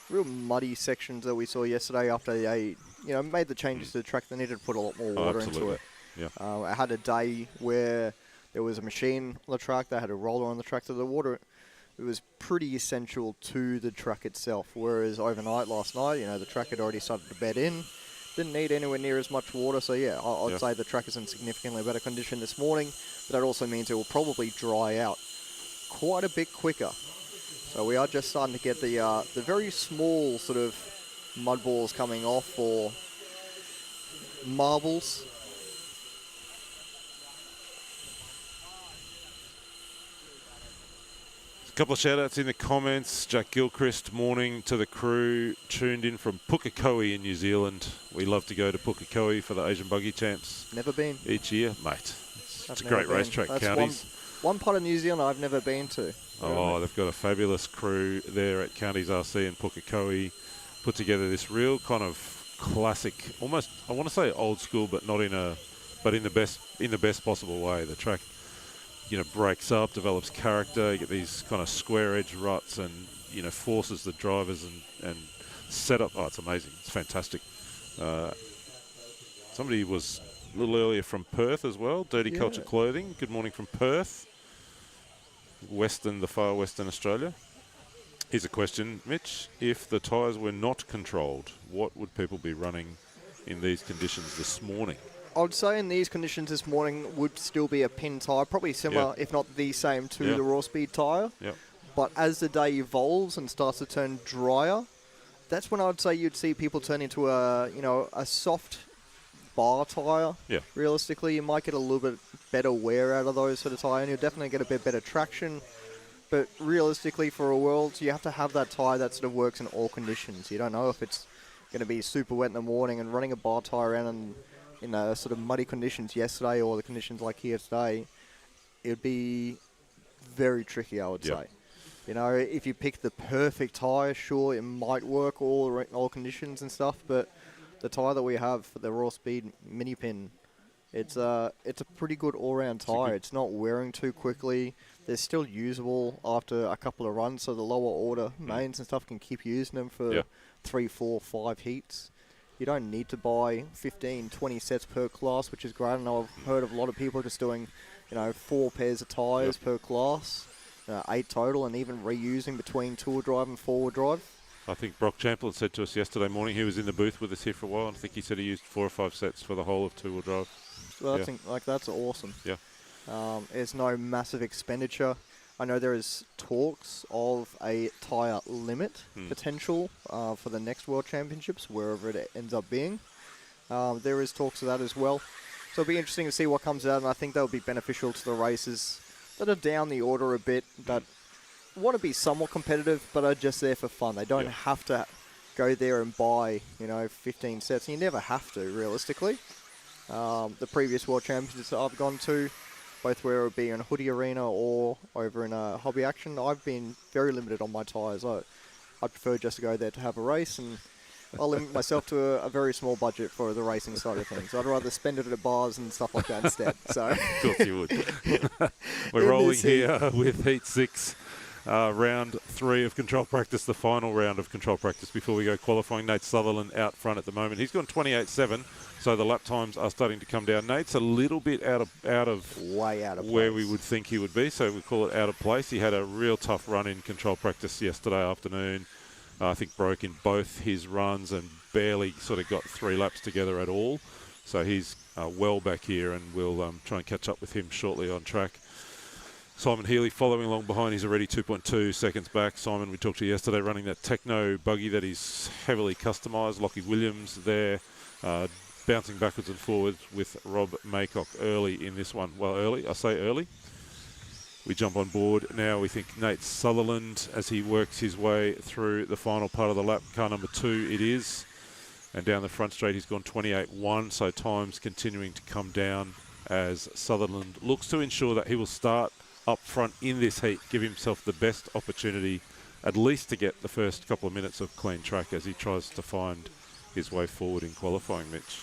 muddy sections that we saw yesterday after they made the changes to the track. They needed to put a lot more water into it. Yeah. I had a day where there was a machine on the track. They had a roller on the track, so the water, it was pretty essential to the track itself. Whereas overnight last night, the track had already started to bed in. Didn't need anywhere near as much water. So, yeah, I'd say the track is in significantly better condition this morning. But that also means it will probably dry out quite a bit quicker. So we are just starting to get the very small sort of mud balls coming off, or marbles. A couple of shout-outs in the comments. Jack Gilchrist, morning to the crew, tuned in from Pukekohe in New Zealand. We love to go to Pukekohe for the Asian Buggy Champs. Never been. Each year, mate. It's a great racetrack, That's Counties. one part of New Zealand I've never been to. Oh, they've got a fabulous crew there at Counties RC in Pukekohe. Put together this real kind of classic, almost, I want to say old school, but not in the best possible way. The track, breaks up, develops character. You get these kind of square edge ruts, and forces the drivers and set up. Oh, it's amazing. It's fantastic. Somebody was a little earlier from Perth as well. Dirty Culture Clothing. Good morning from Perth, the far western Australia. Here's a question, Mitch. If the tyres were not controlled, what would people be running in these conditions this morning? I'd say in these conditions this morning would still be a pin tyre, probably similar, if not the same, to the Raw Speed tyre. Yep. But as the day evolves and starts to turn drier, that's when I'd say you'd see people turn into a soft bar tyre. Yeah. Realistically, you might get a little bit better wear out of those sort of tyre, and you'll definitely get a bit better traction. But realistically, for a Worlds, you have to have that tyre that sort of works in all conditions. You don't know if it's going to be super wet in the morning, and running a bar tyre around in sort of muddy conditions yesterday, or the conditions like here today, it would be very tricky, I would say. If you pick the perfect tyre, sure, it might work all conditions and stuff, but the tyre that we have for the Raw Speed Mini Pin, it's a pretty good all-round tyre. It's not wearing too quickly. They're still usable after a couple of runs, so the lower order mains and stuff can keep using them for 3, 4, 5 heats. You don't need to buy 15, 20 sets per class, which is great. And I've heard of a lot of people just doing, 4 pairs of tyres per class, 8 total, and even reusing between two-wheel drive and four-wheel drive. I think Brock Champlin said to us yesterday morning, he was in the booth with us here for a while, and I think he said he used 4 or 5 sets for the whole of two-wheel drive. Well, I think that's awesome. Yeah. There's no massive expenditure. I know there is talks of a tyre limit potential for the next World Championships, wherever it ends up being. There is talks of that as well. So it'll be interesting to see what comes out, and I think that'll be beneficial to the races that are down the order a bit, that want to be somewhat competitive, but are just there for fun. They don't have to go there and buy, 15 sets. You never have to, realistically. The previous World Championships I've gone to, both where it would be in Hoodie Arena or over in Hobby Action, I've been very limited on my tyres. I prefer just to go there to have a race, and I'll limit myself to a very small budget for the racing side of things. I'd rather spend it at bars and stuff like that instead. So, Of course you would. We're rolling here with Heat 6. Round 3 of control practice, the final round of control practice before we go qualifying. Nate Sutherland out front at the moment. He's gone 28.7, so the lap times are starting to come down. Nate's a little bit out of way out of where place. we would think he would be, so we call it out of place. He had a real tough run in control practice yesterday afternoon. I think broke in both his runs and barely sort of got 3 laps together at all. So he's well back here, and we'll try and catch up with him shortly on track. Simon Healy following along behind. He's already 2.2 seconds back. Simon, we talked to yesterday, running that Techno buggy that is heavily customised. Lockie Williams there, bouncing backwards and forwards with Rob Maycock early in this one. Well, early, I say early. We jump on board now. We think Nate Sutherland as he works his way through the final part of the lap. Car number 2 it is. And down the front straight, he's gone 28.1, so time's continuing to come down as Sutherland looks to ensure that he will start up front in this heat, give himself the best opportunity at least to get the first couple of minutes of clean track as he tries to find his way forward in qualifying, Mitch.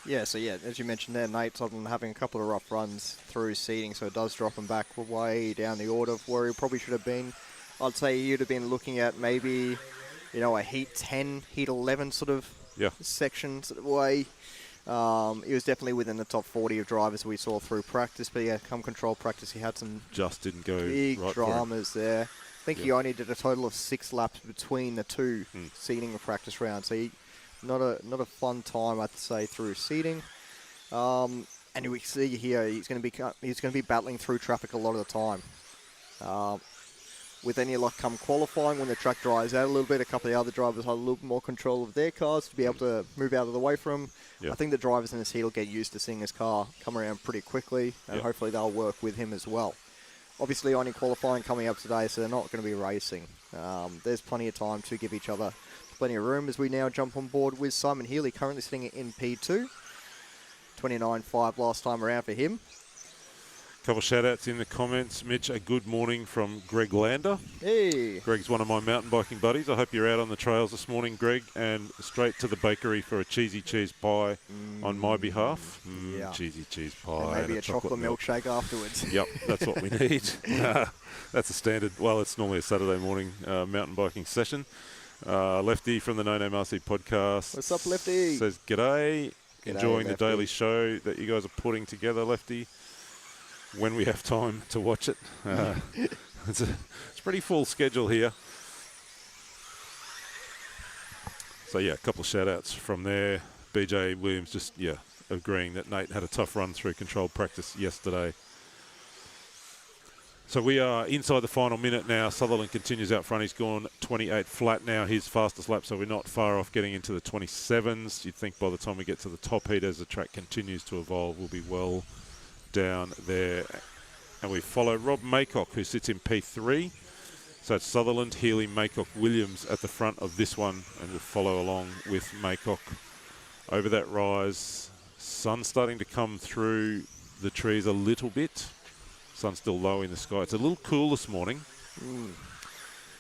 Yeah, so yeah, as you mentioned there, Nate's often having a couple of rough runs through seeding, so it does drop him back way down the order of where he probably should have been. I'd say you'd have been looking at maybe, a heat 10, heat 11 sort of section sort of way. He was definitely within the top 40 of drivers we saw through practice, but yeah, come control practice, he had some Just didn't go big right dramas there. I think he only did a total of 6 laps between the two seeding and practice rounds. So not a fun time, I'd say, through seeding. And we see here he's going to be battling through traffic a lot of the time. With any luck come qualifying, when the track dries out a little bit, a couple of the other drivers have a little bit more control of their cars to be able to move out of the way from him. Yep. I think the drivers in this heat will get used to seeing his car come around pretty quickly, and hopefully they'll work with him as well. Obviously, only qualifying coming up today, so they're not going to be racing. There's plenty of time to give each other plenty of room as we now jump on board with Simon Healy, currently sitting in P2. 29.5 last time around for him. Couple shout-outs in the comments. Mitch, a good morning from Greg Lander. Hey. Greg's one of my mountain biking buddies. I hope you're out on the trails this morning, Greg, and straight to the bakery for a cheesy cheese pie on my behalf. Yeah. Cheesy cheese pie. And maybe and a chocolate milkshake afterwards. Yep, that's what we need. That's a standard, well, it's normally a Saturday morning mountain biking session. Lefty from the No Name RC podcast. What's up, Lefty? Says, g'day. Enjoying Lefty. the daily show that you guys are putting together, Lefty. When we have time to watch it. It's a pretty full schedule here. So, yeah, a couple of shout-outs from there. BJ Williams just, agreeing that Nate had a tough run through controlled practice yesterday. So we are inside the final minute now. Sutherland continues out front. He's gone 28 flat now, his fastest lap, so we're not far off getting into the 27s. You'd think by the time we get to the top heat, as the track continues to evolve, we'll be well down there. And we follow Rob Maycock, who sits in P3. So it's Sutherland, Healy, Maycock, Williams at the front of this one, and we'll follow along with Maycock over that rise. Sun starting to come through the trees a little bit. Sun's still low in the sky. It's a little cool this morning.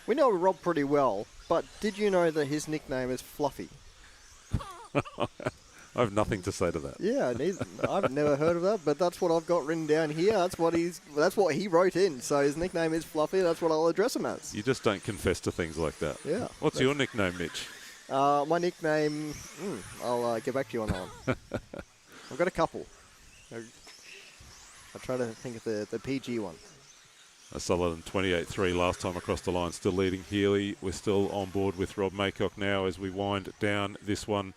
We know Rob pretty well, but did you know that his nickname is Fluffy? I have nothing to say to that. Yeah, I've never heard of that, but that's what I've got written down here. That's what he wrote in. So his nickname is Fluffy. That's what I'll address him as. You just don't confess to things like that. Yeah. What's your nickname, Mitch? My nickname, I'll get back to you on that one. I've got a couple. I'll try to think of the PG one. A Sutherland 28.3 last time across the line, still leading Healy. We're still on board with Rob Maycock now as we wind down this one.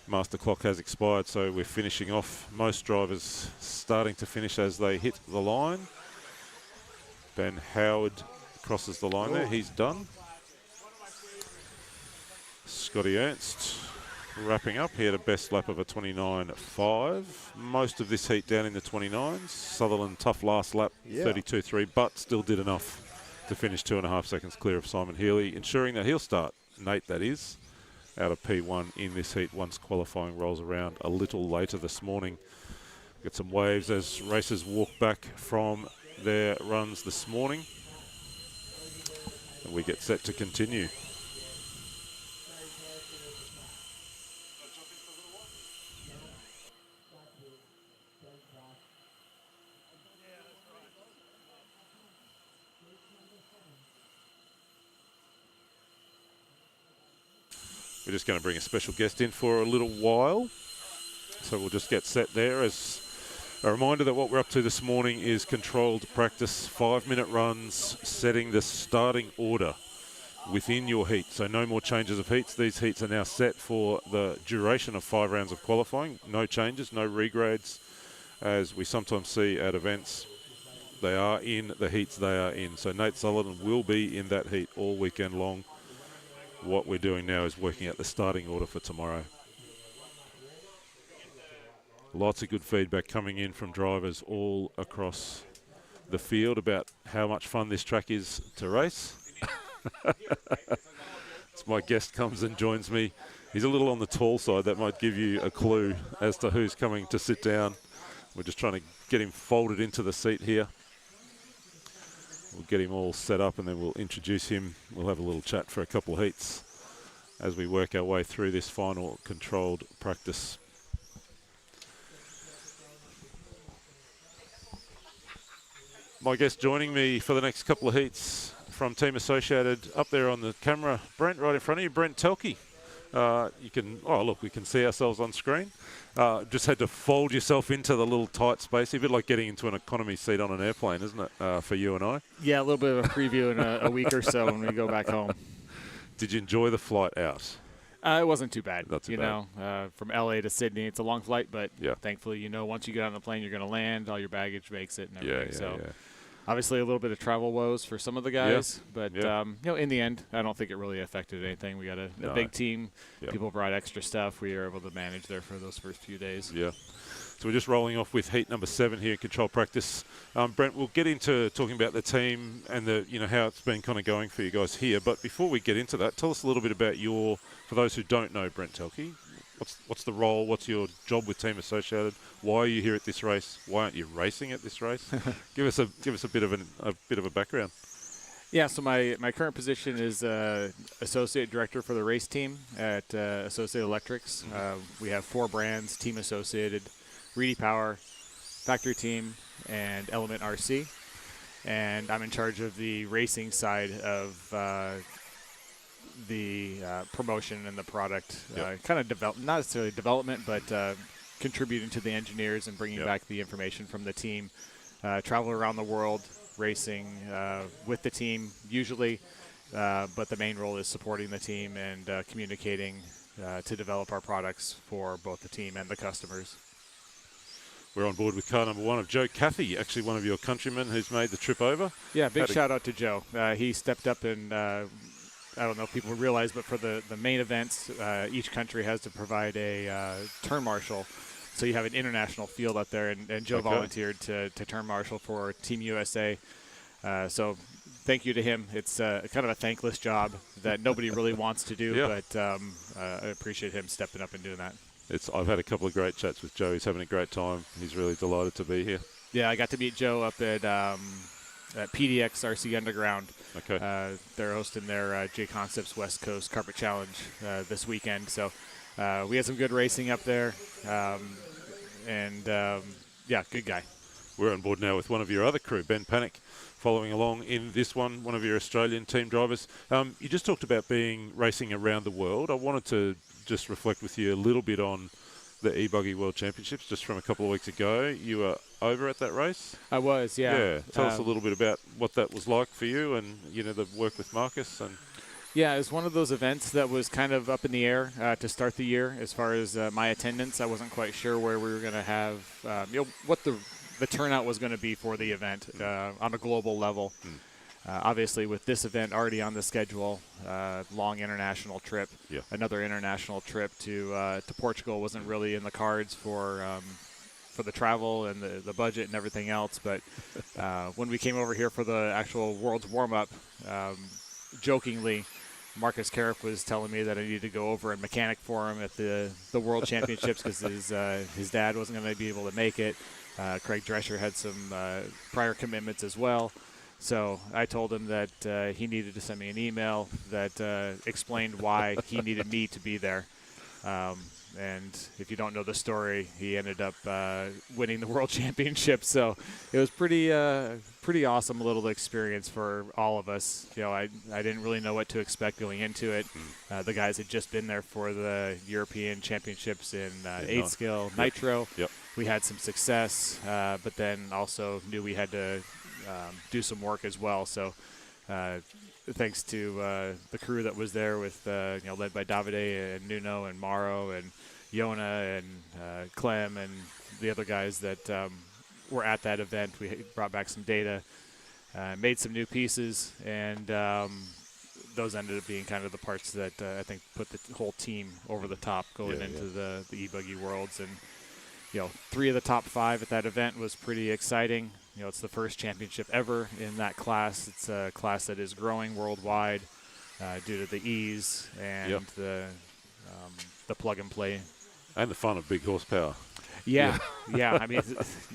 Master clock has expired, so we're finishing off. Most drivers starting to finish as they hit the line. Ben Howard crosses the line there. He's done. Scotty Ernst wrapping up. He had a best lap of a 29.5. Most of this heat down in the 29s. Sutherland, tough last lap, 32.3, but still did enough to finish 2.5 seconds clear of Simon Healy, ensuring that he'll start, Nate that is, out of P1 in this heat once qualifying rolls around a little later this morning. Get some waves as racers walk back from their runs this morning. And we get set to continue. We're just going to bring a special guest in for a little while. So we'll just get set there. As a reminder that what we're up to this morning is controlled practice, 5-minute runs, setting the starting order within your heat. So no more changes of heats. These heats are now set for the duration of 5 rounds of qualifying. No changes, no regrades, as we sometimes see at events. They are in the heats they are in. So Nate Sutherland will be in that heat all weekend long. What we're doing now is working out the starting order for tomorrow. Lots of good feedback coming in from drivers all across the field about how much fun this track is to race. As my guest comes and joins me, he's a little on the tall side. That might give you a clue as to who's coming to sit down. We're just trying to get him folded into the seat here. We'll get him all set up and then we'll introduce him. We'll have a little chat for a couple of heats as we work our way through this final controlled practice. My guest joining me for the next couple of heats from Team Associated, up there on the camera, Brent, right in front of you, Brent Telke. You can, oh look, we can see ourselves on screen. Just had to fold yourself into the little tight space, a bit like getting into an economy seat on an airplane, isn't it, for you and I? Yeah, a little bit of a preview in a week or so when we go back home. Did you enjoy the flight out? It wasn't too bad. Not too bad. From LA to Sydney, it's a long flight, but Yeah. thankfully, once you get on the plane, you're going to land, all your baggage makes it and everything. Yeah. Obviously, a little bit of travel woes for some of the guys, but Yeah. in the end, I don't think it really affected anything. We got a No. big team. Yeah. People brought extra stuff. We were able to manage there for those first few days. Yeah. So we're just rolling off with heat number 7 here in control practice. Brent, we'll get into talking about the team and how it's been kind of going for you guys here. But before we get into that, tell us a little bit about for those who don't know Brent Telke, what's the role? What's your job with Team Associated? Why are you here at this race? Why aren't you racing at this race? Give us a bit of a background. Yeah, so my current position is Associate Director for the race team at Associated Electrics. We have 4 brands, Team Associated, Reedy Power, Factory Team, and Element RC. And I'm in charge of the racing side of the promotion and the product. Yep. Kind of not necessarily development, but contributing to the engineers and bringing Yep. back the information from the team. Travel around the world, racing with the team usually, but the main role is supporting the team and communicating to develop our products for both the team and the customers. We're on board with car number 1 of Joe Cathy, actually one of your countrymen who's made the trip over. Yeah, big shout out to Joe. He stepped up and I don't know if people realize, but for the main events, each country has to provide a turn marshal. So you have an international field up there, and Joe volunteered to turn marshal for Team USA. So thank you to him. It's kind of a thankless job that nobody really wants to do, Yeah. but I appreciate him stepping up and doing that. I've had a couple of great chats with Joe. He's having a great time. He's really delighted to be here. Yeah, I got to meet Joe up at PDX RC Underground. Okay. They're hosting their J Concepts West Coast Carpet Challenge this weekend. So we had some good racing up there. Yeah, good guy. We're on board now with one of your other crew, Ben Panic, following along in this one of your Australian team drivers. You just talked about racing around the world. I wanted to just reflect with you a little bit on the e-buggy World Championships just from a couple of weeks ago. You were over at that race? I was, yeah. Tell us a little bit about what that was like for you and, the work with Marcus. And Yeah, it was one of those events that was kind of up in the air to start the year. As far as my attendance, I wasn't quite sure where we were going to have, what the turnout was going to be for the event on a global level. Obviously, with this event already on the schedule, long international trip, another international trip to Portugal wasn't really in the cards for the travel and the budget and everything else. But when we came over here for the actual World's warm-up, jokingly, Marcus Carrick was telling me that I needed to go over and mechanic for him at the World Championships because his dad wasn't going to be able to make it. Craig Drescher had some prior commitments as well. So I told him that he needed to send me an email that explained why he needed me to be there. And if you don't know the story, he ended up winning the World Championship. So it was pretty awesome little experience for all of us. I didn't really know what to expect going into it. The guys had just been there for the European Championships in 8-skill Nitro. Yep. We had some success, but then also knew we had to do some work as well. So thanks to the crew that was there with, led by Davide and Nuno and Mauro and Yona and Clem and the other guys that were at that event. We brought back some data, made some new pieces, and those ended up being kind of the parts that I think put the whole team over the top going into the e-buggy worlds. And 3 of the top 5 at that event was pretty exciting. It's the first championship ever in that class. It's a class that is growing worldwide due to the ease and the plug and play. And the fun of big horsepower. Yeah. I mean,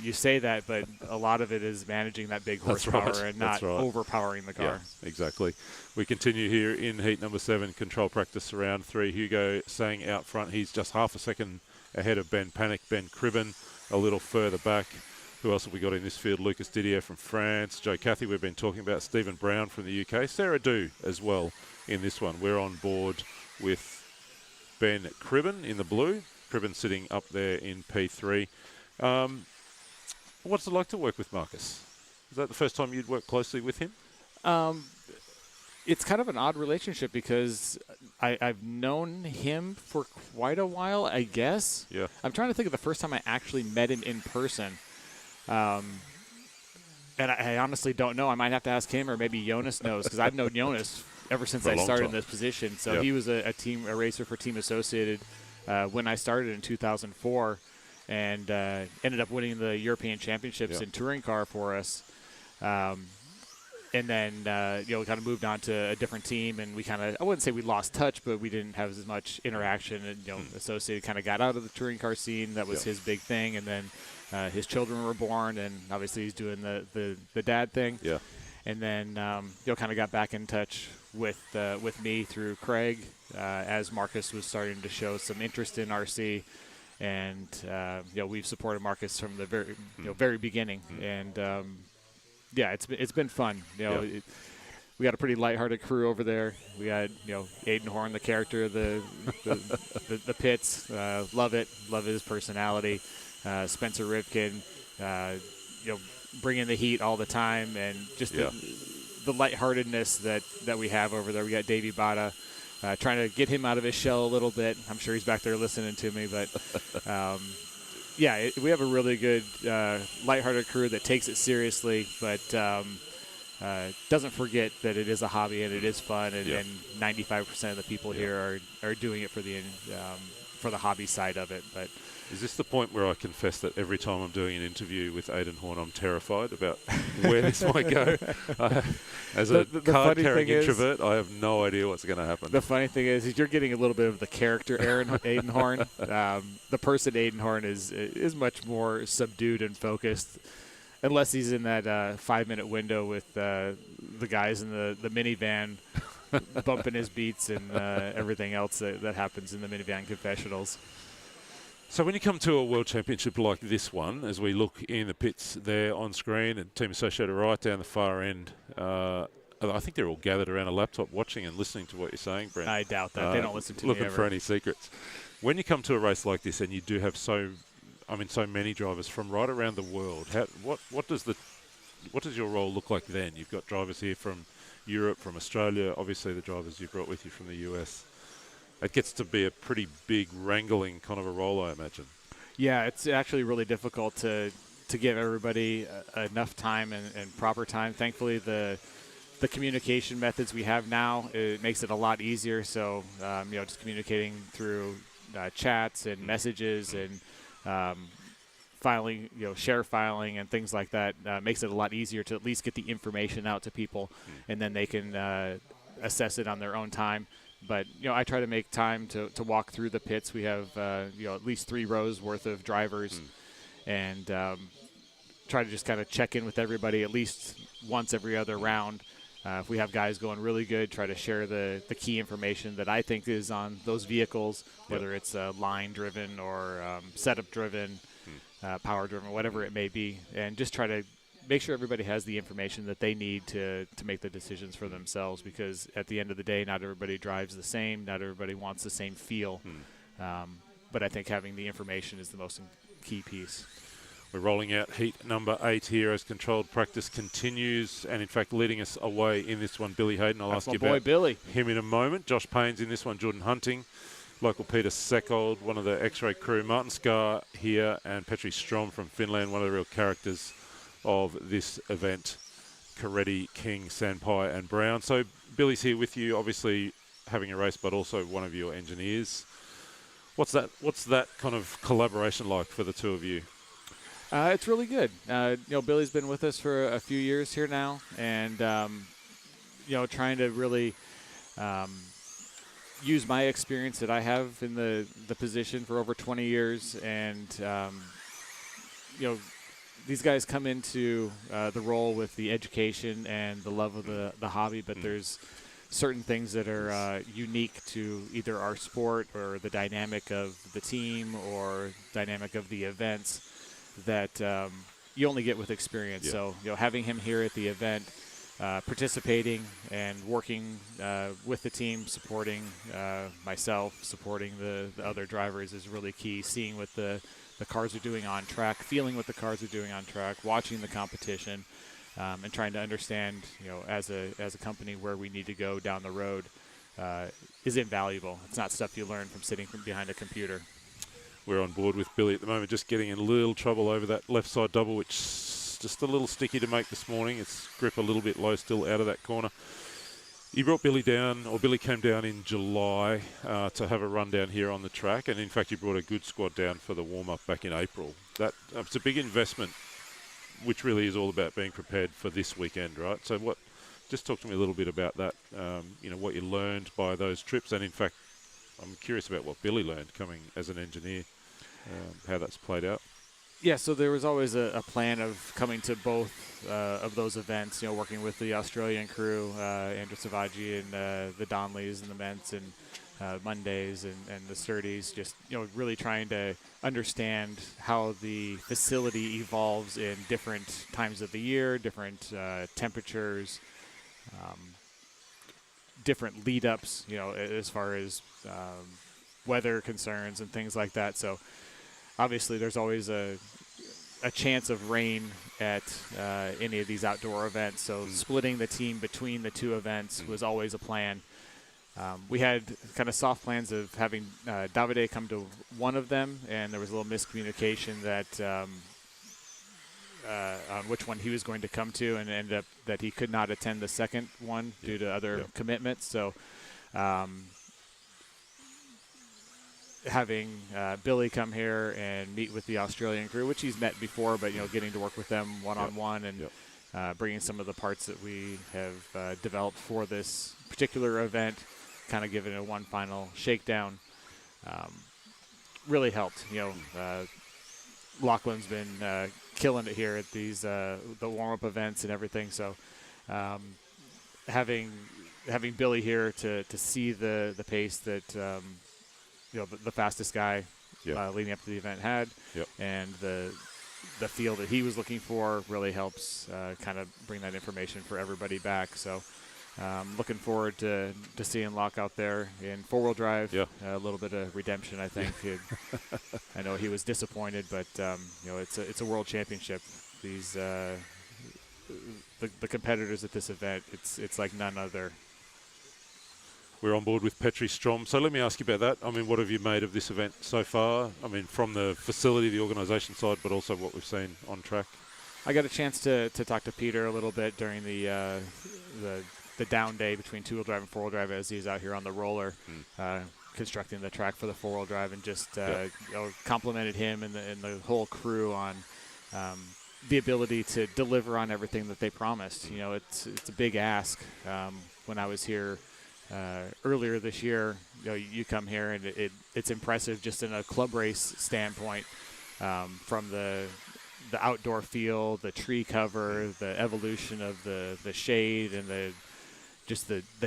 you say that, but a lot of it is managing that big horsepower and not overpowering the car. Yeah, exactly. We continue here in heat number 7, control practice round 3. Hugo saying out front he's just half a second ahead of Ben Panic. Ben Cribben a little further back. Who else have we got in this field? Lucas Didier from France, Joe Cathy we've been talking about, Stephen Brown from the UK, Sarah Du as well in this one. We're on board with Ben Cribben in the blue. Cribben sitting up there in P3. What's it like to work with Marcus? Is that the first time you'd worked closely with him? It's kind of an odd relationship because I've known him for quite a while, I guess. Yeah. I'm trying to think of the first time I actually met him in person. And I honestly don't know. I might have to ask him, or maybe Jonas knows, because I've known Jonas ever since For a I long started in time. this position. So Yep. he was a racer for Team Associated when I started in 2004, and ended up winning the European Championships Yep. in touring car for us. And then, we kind of moved on to a different team, and we kind of, I wouldn't say we lost touch, but we didn't have as much interaction. And, Associated kind of got out of the touring car scene. That was his big thing. And then his children were born, and obviously he's doing the dad thing. Yeah. And then, kind of got back in touch with me through Craig as Marcus was starting to show some interest in RC. And, we've supported Marcus from the very beginning. And, it's been fun. We got a pretty lighthearted crew over there. We got Aiden Horn, the character of the pits. Love it. Love his personality. Spencer Rivkin, bringing the heat all the time, and just the lightheartedness that we have over there. We got Davey Bada. Trying to get him out of his shell a little bit. I'm sure he's back there listening to me, but we have a really good lighthearted crew that takes it seriously, but doesn't forget that it is a hobby and it is fun, and 95% of the people here are doing it for the hobby side of it. But Is this the point where I confess that every time I'm doing an interview with Aiden Horn, I'm terrified about where this might go? As a card-carrying introvert, I have no idea what's going to happen. The funny thing is you're getting a little bit of the character Aiden Horn. The person Aiden Horn is much more subdued and focused, unless he's in that 5-minute window with the guys in the minivan bumping his beats and everything else that happens in the minivan confessionals. So when you come to a World Championship like this one, as we look in the pits there on screen, and Team Associated right down the far end, I think they're all gathered around a laptop watching and listening to what you're saying, Brent. I doubt that. They don't listen to looking me ever. for any secrets. When you come to a race like this and you do have so many drivers from right around the world, what does your role look like then? You've got drivers here from Europe, from Australia, obviously the drivers you brought with you from the US. It gets to be a pretty big wrangling kind of a role, I imagine. Yeah, it's actually really difficult to give everybody enough time and proper time. Thankfully, the communication methods we have now, it makes it a lot easier. So, just communicating through chats and messages and filing, share filing and things like that makes it a lot easier to at least get the information out to people, and then they can assess it on their own time. But, I try to make time to walk through the pits. We have, at least 3 rows worth of drivers, and try to just kind of check in with everybody at least once every other round. If we have guys going really good, try to share the key information that I think is on those vehicles, whether it's line-driven or setup-driven, power-driven, whatever it may be, and just try to make sure everybody has the information that they need to make the decisions for themselves, because at the end of the day, not everybody drives the same, not everybody wants the same feel, but I think having the information is the most key piece. We're rolling out heat number 8 here as controlled practice continues, and in fact leading us away in this one, Billy Hayden. I'll ask you about Billy. him in a moment. Josh Payne's in this one, Jordan Hunting, local Peter Seckold, one of the X-Ray crew, Martin Scar here, and Petri Strom from Finland, one of the real characters of this event, Caretti, King, Sanpai and Brown. So Billy's here with you, obviously having a race, but also one of your engineers. What's that kind of collaboration like for the two of you? It's really good. Billy's been with us for a few years here now, and trying to really use my experience that I have in the position for over 20 years, and these guys come into the role with the education and the love of the hobby, but there's certain things that are unique to either our sport or the dynamic of the team or dynamic of the events that you only get with experience. Yeah. So, having him here at the event, participating and working with the team, supporting myself, supporting the other drivers is really key. Seeing what the cars are doing on track, feeling what the cars are doing on track, watching the competition, and trying to understand, as a company where we need to go down the road is invaluable. It's not stuff you learn from sitting behind a computer. We're on board with Billy at the moment, just getting in a little trouble over that left side double, which is just a little sticky to make this morning. Its grip a little bit low still out of that corner. He brought Billy down, or Billy came down in July to have a run down here on the track, and in fact he brought a good squad down for the warm-up back in April. It's a big investment, which really is all about being prepared for this weekend, right? So just talk to me a little bit about that, what you learned by those trips, and in fact I'm curious about what Billy learned coming as an engineer, how that's played out. Yeah, so there was always a plan of coming to both of those events, working with the Australian crew, Andrew Savaggi and the Donleys and the Ments and Mondays and the Sturdies, just, really trying to understand how the facility evolves in different times of the year, different temperatures, different lead-ups, as far as weather concerns and things like that. So obviously there's always a chance of rain at any of these outdoor events. So splitting the team between the two events was always a plan. We had kind of soft plans of having Davide come to one of them, and there was a little miscommunication that on which one he was going to come to, and ended up that he could not attend the second one due to other commitments. So having Billy come here and meet with the Australian crew, which he's met before, but getting to work with them one-on-one and bringing some of the parts that we have developed for this particular event, kind of giving it one final shakedown, really helped. Lachlan's been killing it here at these the warm-up events and everything. So having Billy here to see the pace that the fastest guy leading up to the event had, and the feel that he was looking for really helps kind of bring that information for everybody back. So looking forward to seeing Locke out there in four-wheel drive. A little bit of redemption, I think. I know he was disappointed, but it's a world championship. These the competitors at this event, it's like none other. We're on board with Petri Strom. So let me ask you about that. I mean, what have you made of this event so far? I mean, from the facility, the organisation side, but also what we've seen on track. I got a chance to talk to Peter a little bit during the down day between two-wheel drive and four-wheel drive as he's out here on the roller, constructing the track for the four-wheel drive, and just complimented him and the whole crew on the ability to deliver on everything that they promised. It's a big ask. When I was here earlier this year, you come here and it's impressive just in a club race standpoint, from the outdoor feel, the tree cover, the evolution of the shade, and the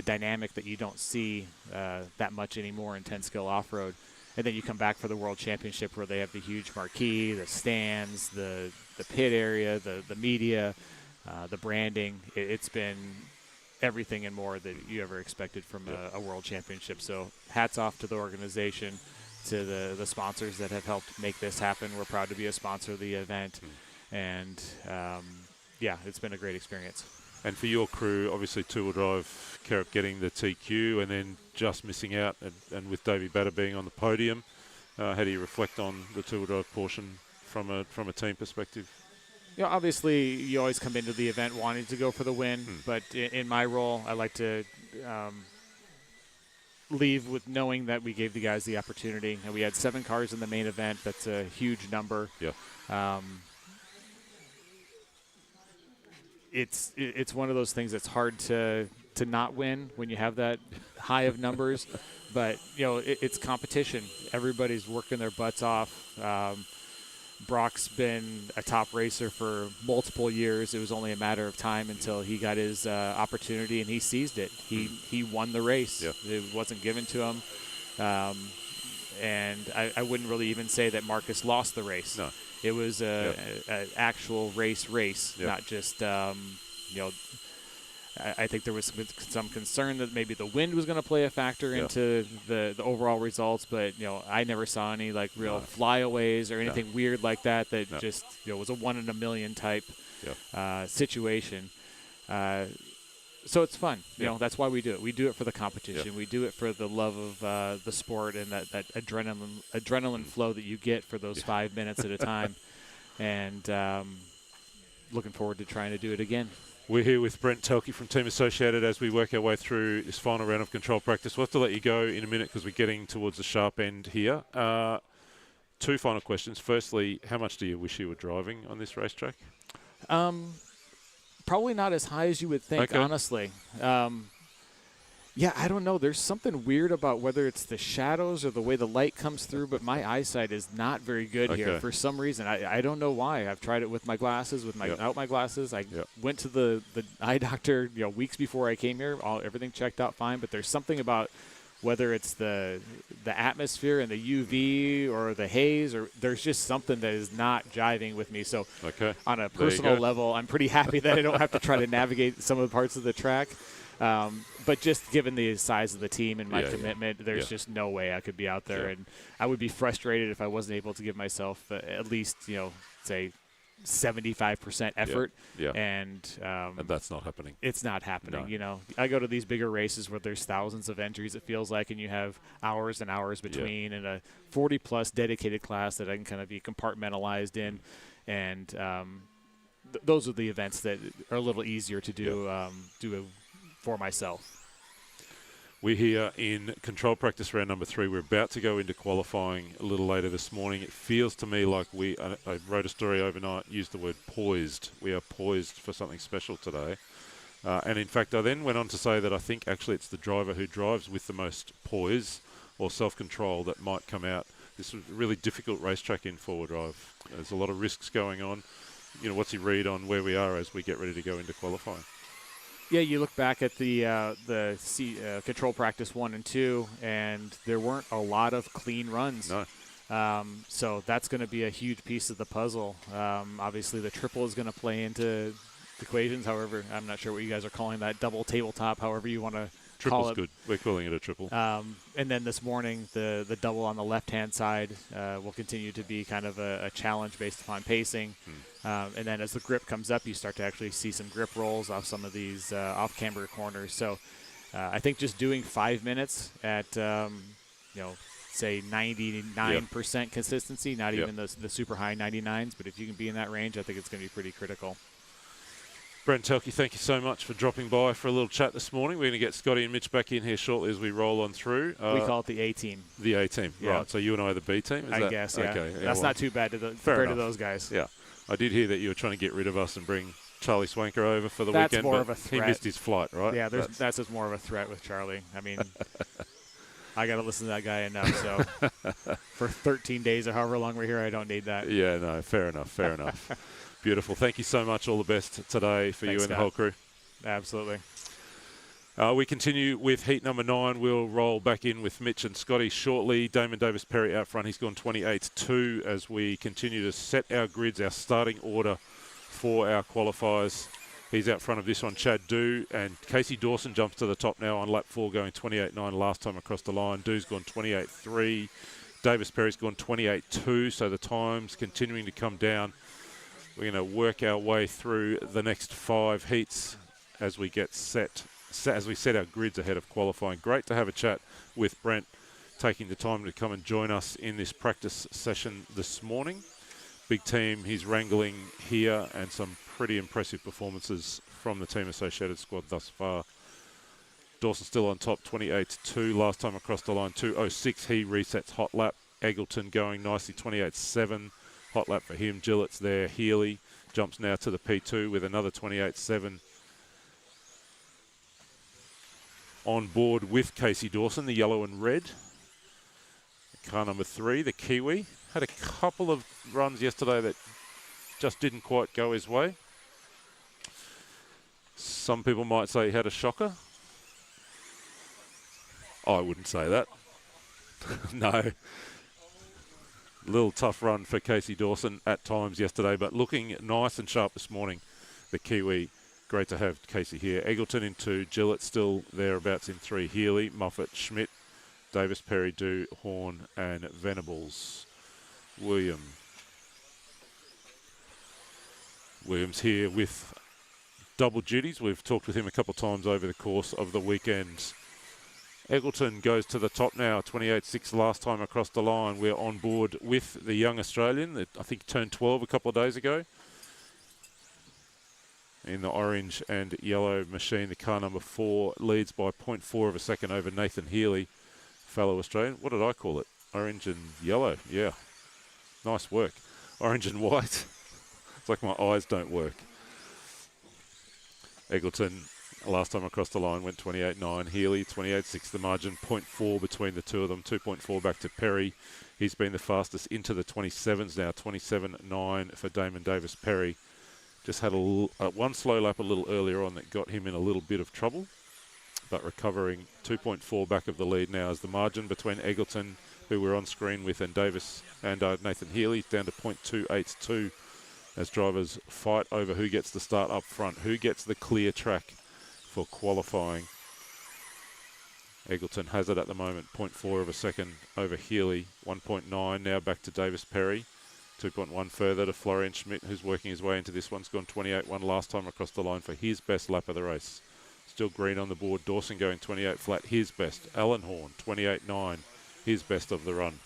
dynamic that you don't see that much anymore in 10-skill off-road. And then you come back for the World Championship where they have the huge marquee, the stands, the pit area, the media, the branding. It's been everything and more that you ever expected from a World Championship. So hats off to the organization, to the sponsors that have helped make this happen. We're proud to be a sponsor of the event. And it's been a great experience. And for your crew, obviously two-wheel drive, Carrick getting the TQ and then just missing out, and with Davey Batter being on the podium, how do you reflect on the two-wheel drive portion from a team perspective? Obviously you always come into the event wanting to go for the win, but in my role, I like to leave with knowing that we gave the guys the opportunity, and we had 7 cars in the main event. That's a huge number. It's one of those things that's hard to not win when you have that high of numbers, but it's competition. Everybody's working their butts off. Brock's been a top racer for multiple years. It was only a matter of time until he got his opportunity, and he seized it. He won the race. It wasn't given to him. and I wouldn't really even say that Marcus lost the race. No. It was a actual race, Yep. not just I think there was some concern that maybe the wind was going to play a factor into the overall results, but I never saw any like real flyaways or anything weird like that. Just was a 1 in a million type situation. So it's fun. That's why we do it. We do it for the competition. We do it for the love of the sport and that adrenaline flow that you get for those 5 minutes at a time. And looking forward to trying to do it again. We're here with Brent Telke from Team Associated as we work our way through this final round of control practice. We'll have to let you go in a minute because we're getting towards the sharp end here. 2 final questions. Firstly, how much do you wish you were driving on this racetrack? Probably not as high as you would think, honestly. I don't know. There's something weird about whether it's the shadows or the way the light comes through, but my eyesight is not very good here for some reason. I don't know why. I've tried it with my glasses, without my glasses. I went to the eye doctor weeks before I came here. Everything checked out fine, but there's something about whether it's the atmosphere and the UV or the haze, or there's just something that is not jiving with me. So on a personal level, I'm pretty happy that I don't have to try to navigate some of the parts of the track. But just given the size of the team and my commitment, there's just no way I could be out there. And I would be frustrated if I wasn't able to give myself at least, say 75% effort. And that's not happening. It's not happening. No. I go to these bigger races where there's thousands of entries, it feels like, and you have hours and hours between, and a 40-plus dedicated class that I can kind of be compartmentalized in. And those are the events that are a little easier to do for myself. We're here in control practice round number 3. We're about to go into qualifying a little later this morning. It feels to me like I wrote a story overnight, used the word poised. We are poised for something special today. And in fact, I then went on to say that I think actually it's the driver who drives with the most poise or self-control that might come out. This is a really difficult racetrack in four-wheel drive. There's a lot of risks going on. What's your read on where we are as we get ready to go into qualifying? Yeah, you look back at the control practice 1 and 2, and there weren't a lot of clean runs. No. So that's going to be a huge piece of the puzzle. Obviously, the triple is going to play into equations. However, I'm not sure what you guys are calling that, double tabletop, however you want to call it. Triple's good. We're calling it a triple. And then this morning, the double on the left-hand side will continue to be kind of a challenge based upon pacing. And then as the grip comes up, you start to actually see some grip rolls off some of these off-camber corners. So I think just doing 5 minutes at, say 99% consistency, not even the super high 99s, but if you can be in that range, I think it's going to be pretty critical. Brent Telke, thank you so much for dropping by for a little chat this morning. We're going to get Scotty and Mitch back in here shortly as we roll on through. We call it the A-team. The A-team, right. So you and I are the B-team? I guess, yeah. Okay. That's not too bad compared to those guys. Yeah. I did hear that you were trying to get rid of us and bring Charlie Swanker over for the that's weekend. More of a threat. He missed his flight, right? Yeah, that's just more of a threat with Charlie. I mean, I got to listen to that guy enough. So for 13 days or however long we're here, I don't need that. Yeah, no, fair enough. Beautiful. Thank you so much. All the best today for you and the whole crew. Absolutely. We continue with heat number 9. We'll roll back in with Mitch and Scotty shortly. Damon Davis-Perry out front. He's gone 28-2 as we continue to set our grids, our starting order for our qualifiers. He's out front of this one, Chad Dew, and Casey Dawson jumps to the top now on lap 4, going 28-9 last time across the line. Dew's gone 28-3. Davis-Perry's gone 28-2, so the time's continuing to come down. We're going to work our way through the next 5 heats as we get set our grids ahead of qualifying. Great to have a chat with Brent, taking the time to come and join us in this practice session this morning. Big team he's wrangling here, and some pretty impressive performances from the Team Associated squad thus far. Dawson still on top, 28-2. Last time across the line, 2:06. He resets hot lap. Eggleton going nicely, 28-7. Hot lap for him. Gillett's there. Healy jumps now to the P2 with another 28-7. On board with Casey Dawson, the yellow and red. Car number 3, the Kiwi. Had a couple of runs yesterday that just didn't quite go his way. Some people might say he had a shocker. I wouldn't say that. No. A little tough run for Casey Dawson at times yesterday, but looking nice and sharp this morning. The Kiwi, great to have Casey here. Eggleton in 2, Gillett still thereabouts in 3, Healy, Moffat, Schmidt, Davis, Perry, Dew, Horn and Venables. Williams here with double duties. We've talked with him a couple of times over the course of the weekend. Eggleton goes to the top now, 28.6 last time across the line. We're on board with the young Australian that I think turned 12 a couple of days ago. In the orange and yellow machine, the car number 4 leads by 0.4 of a second over Nathan Healy, fellow Australian. What did I call it? Orange and yellow, yeah. Nice work. Orange and white. It's like my eyes don't work. Eggleton, last time across the line, went 28.9. Healy, 28.6. The margin, 0.4 between the two of them. 2.4 back to Perry. He's been the fastest into the 27s now. 27.9 for Damon Davis Perry. Just had one slow lap a little earlier on that got him in a little bit of trouble. But recovering 2.4 back of the lead now as the margin between Eggleton, who we're on screen with, and Davis and Nathan Healy down to 0.282 as drivers fight over who gets the start up front, who gets the clear track for qualifying. Eggleton has it at the moment, 0.4 of a second over Healy, 1.9 now back to Davis Perry, 2.1 further to Florian Schmidt, who's working his way into this one. He's gone 28.1 last time across the line for his best lap of the race. Still green on the board. Dawson going 28 flat, his best. Alan Horn, 28.9, his best of the run.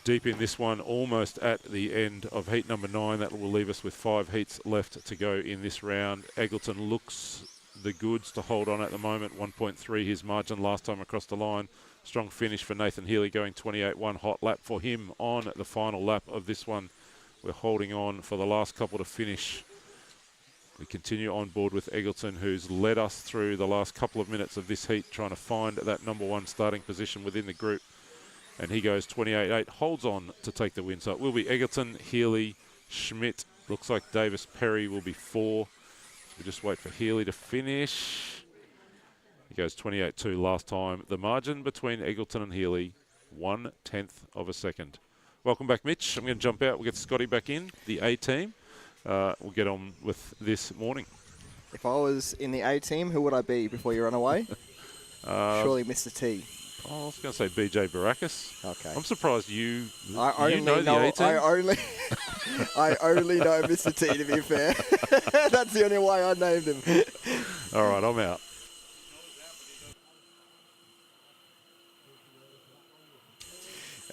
Deep in this one, almost at the end of heat number 9. That will leave us with 5 heats left to go in this round. Eggleton looks the goods to hold on at the moment. 1.3 his margin last time across the line. Strong finish for Nathan Healy, going 28.1. Hot lap for him on the final lap of this one. We're holding on for the last couple to finish. We continue on board with Eggleton, who's led us through the last couple of minutes of this heat, trying to find that number 1 starting position within the group. And he goes 28.8, holds on to take the win. So it will be Eggleton, Healy, Schmidt. Looks like Davis Perry will be 4. We just wait for Healy to finish. He goes 28.2 last time. The margin between Eggleton and Healy, 1/10 of a second. Welcome back, Mitch. I'm going to jump out. We'll get Scotty back in, the A team. We'll get on with this morning. If I was in the A team, who would I be before you run away? Surely Mr. T. Oh, I was going to say BJ Baracus. Okay. I'm surprised you know I the A team. I only know Mr. T, to be fair. That's the only way I named him. All right, I'm out.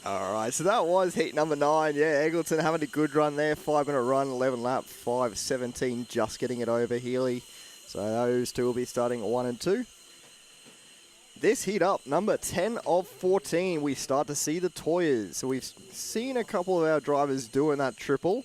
All right, so that was heat number 9. Yeah, Eggleton having a good run there. 5-minute run, 11 lap, 5:17, just getting it over Healy. So those two will be starting 1 and 2. This heat up, number 10 of 14, we start to see the Toyas. So we've seen a couple of our drivers doing that triple.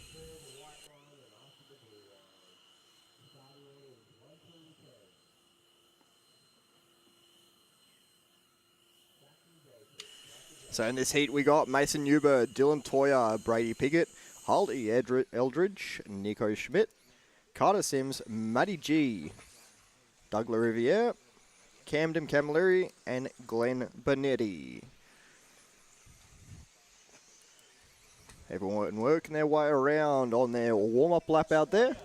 So in this heat, we got Mason Newberg, Dylan Toya, Brady Piggott, Harley Eldridge, Nico Schmidt, Carter Sims, Matty G, Doug LaRiviere, Camden Camilleri, and Glenn Bonetti. Everyone working their way around on their warm-up lap out there.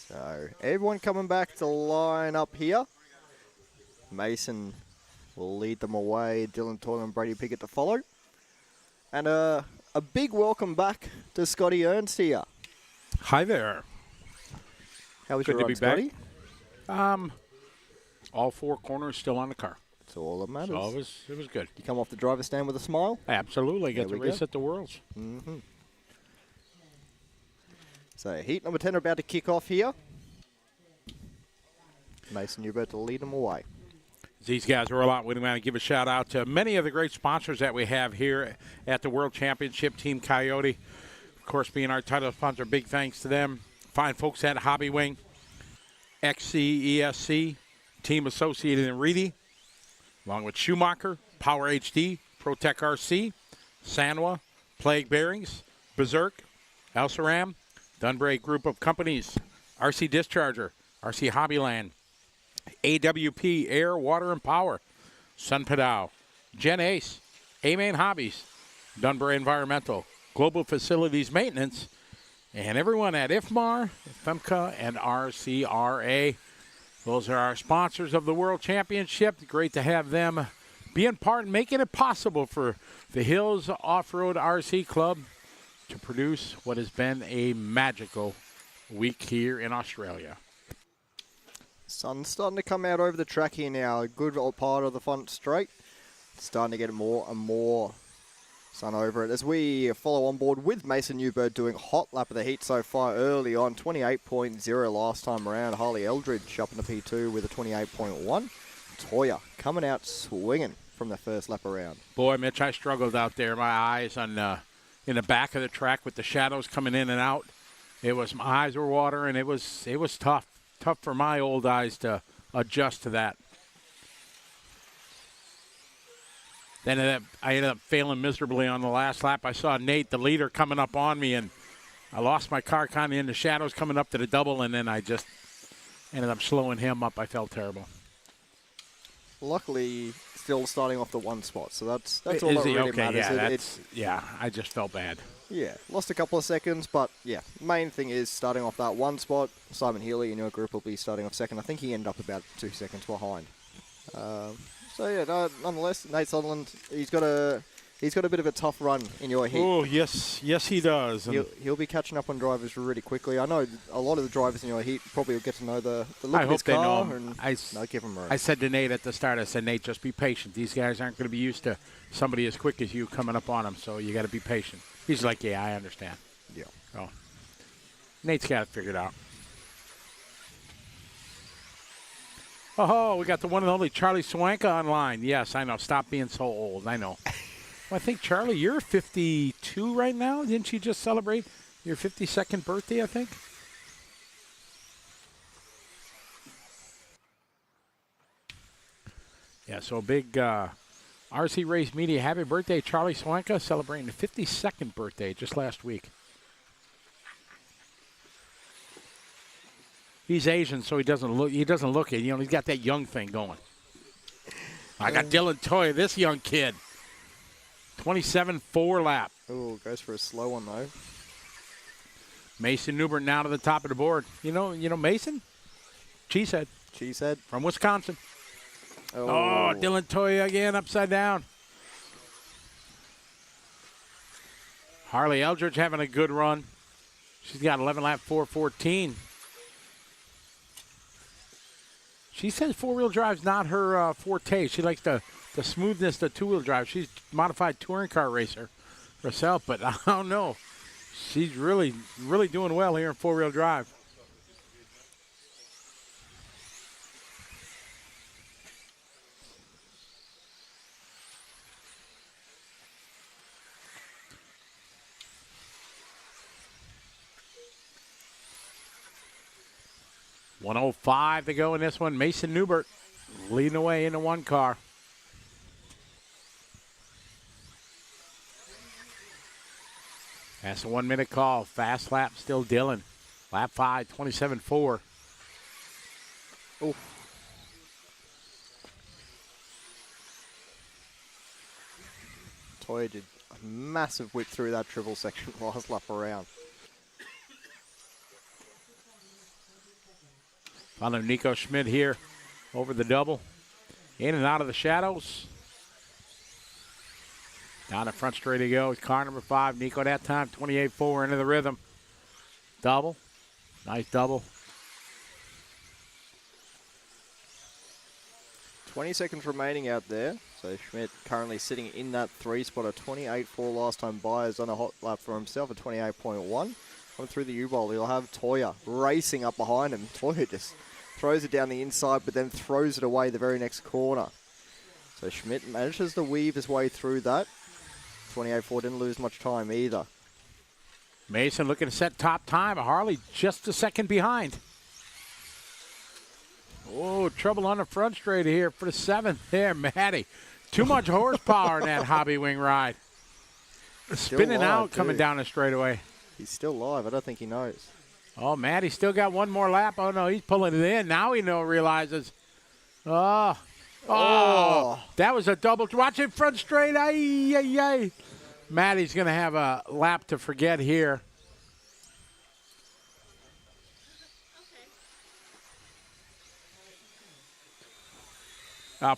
So everyone coming back to line up here. Mason will lead them away. Dylan Toyle and Brady Piggott to follow. And a big welcome back to Scotty Ernst here. Hi there. How was Good your to run, be Scotty? back. All 4 corners still on the car. That's all that matters. So it was good. You come off the driver's stand with a smile? Absolutely. Got There to we race go. at the Worlds. Mm-hmm. So heat number 10 are about to kick off here. Mason, you're about to lead them away. These guys are a lot. We want to give a shout out to many of the great sponsors that we have here at the World Championship. Team Coyote, of course, being our title sponsor. Big thanks to them. Fine folks at Hobby Wing, XCESC, Team Associated in Reedy, along with Schumacher, Power HD, ProTech RC, Sanwa, Plague Bearings, Berserk, Elsaram, Dunbury Group of Companies, RC Discharger, RC Hobbyland, AWP Air, Water and Power, Sun Padao, Gen Ace, A-Main Hobbies, Dunbury Environmental, Global Facilities Maintenance, and everyone at IFMAR, FEMCA, and RCRA. Those are our sponsors of the World Championship. Great to have them being part and making it possible for the Hills Off-Road RC Club to produce what has been a magical week here in Australia. Sun's starting to come out over the track here now. A good old part of the front straight. Starting to get more and more sun over it as we follow on board with Mason Newbird doing hot lap of the heat so far early on. 28.0 last time around. Harley Eldridge up in the P2 with a 28.1. Toya coming out swinging from the first lap around. Boy, Mitch, I struggled out there. My eyes on in the back of the track with the shadows coming in and out. It was, my eyes were watering. It was tough for my old eyes to adjust to that. Then I ended up failing miserably on the last lap. I saw Nate, the leader, coming up on me, and I lost my car kind of in the shadows coming up to the double, and then I just ended up slowing him up. I felt terrible. Luckily, still starting off the one spot, so that's all that really matters. Yeah, I just felt bad. Yeah, lost a couple of seconds, but yeah, main thing is starting off that one spot. Simon Healy in your group will be starting off second. I think he ended up about 2 seconds behind. So yeah, nonetheless, Nate Sutherland, he's got a bit of a tough run in your heat. Oh yes, he does. He'll be catching up on drivers really quickly. I know a lot of the drivers in your heat probably will get to know the look of his car. I hope they know him. And give him room. I said to Nate at the start, I said, Nate, just be patient. These guys aren't going to be used to somebody as quick as you coming up on them, so you got to be patient. He's like, yeah, I understand. Yeah. So Nate's got it figured out. Oh, we got the one and only Charlie Swanka online. Yes, I know. Stop being so old. I know. Well, I think, Charlie, you're 52 right now. Didn't you just celebrate your 52nd birthday, I think? Yeah, so big RC Race Media. Happy birthday, Charlie Swanka, celebrating the 52nd birthday just last week. He's Asian, so he doesn't look it. You know, he's got that young thing going. I got Dylan Toy, this young kid. 27.4 lap. Oh, goes for a slow one though. Mason Newbert now to the top of the board. You know Mason? Cheesehead. Cheesehead. From Wisconsin. Oh, Dylan Toy again, upside down. Harley Eldridge having a good run. She's got 11 lap 4:14. She says four-wheel drive's not her forte. She likes the smoothness, the two-wheel drive. She's a modified touring car racer herself, but I don't know. She's really, really doing well here in four-wheel drive. .105 to go in this one. Mason Newbert leading away into one car. That's a 1 minute call. Fast lap still Dylan. Lap 5, 27.4. Oh. Toya did a massive whip through that triple section last lap around. Follow Nico Schmidt here over the double. In and out of the shadows. Down the front straight he goes. Car number 5. Nico that time, 28.4 into the rhythm. Double. Nice double. 20 seconds remaining out there. So Schmidt currently sitting in that 3 spot, a 28.4 last time by. Has done a hot lap for himself, a 28.1. Coming through the U-Bowl, he'll have Toya racing up behind him. Toya just throws it down the inside, but then throws it away the very next corner. So Schmidt manages to weave his way through that. 28.4 didn't lose much time either. Mason looking to set top time. Harley just a second behind. Oh, trouble on the front straight here for the 7th there, Maddie. Too much horsepower in that Hobby Wing ride. spinning alive, out coming too. down the straightaway. He's still live. I don't think he knows. Oh, Maddie's still got one more lap. Oh, no, he's pulling it in. Now he realizes. Oh, that was a double. Watch it front straight. Ay, ay, ay. Maddie's going to have a lap to forget here.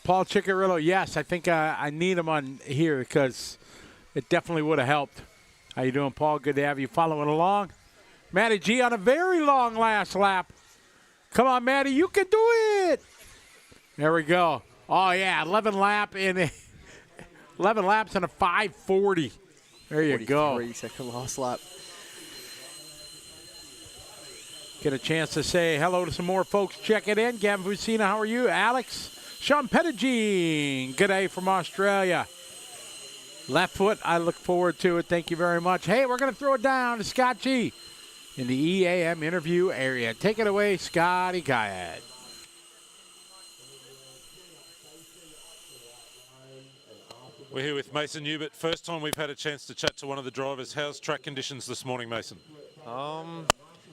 Paul Ciccarillo, yes, I think I need him on here because it definitely would have helped. How you doing, Paul? Good to have you following along. Matty G on a very long last lap. Come on, Matty, you can do it. There we go. Oh, yeah, 11 laps in a 5:40. There you go. 43-second last lap. Get a chance to say hello to some more folks checking in. Gavin Fusina, how are you? Alex. Sean Pettigene, good day from Australia. Left foot, I look forward to it. Thank you very much. Hey, we're going to throw it down to Scott G in the EAM interview area. Take it away, Scotty Kayad. We're here with Mason Hubert. First time we've had a chance to chat to one of the drivers. How's track conditions this morning, Mason?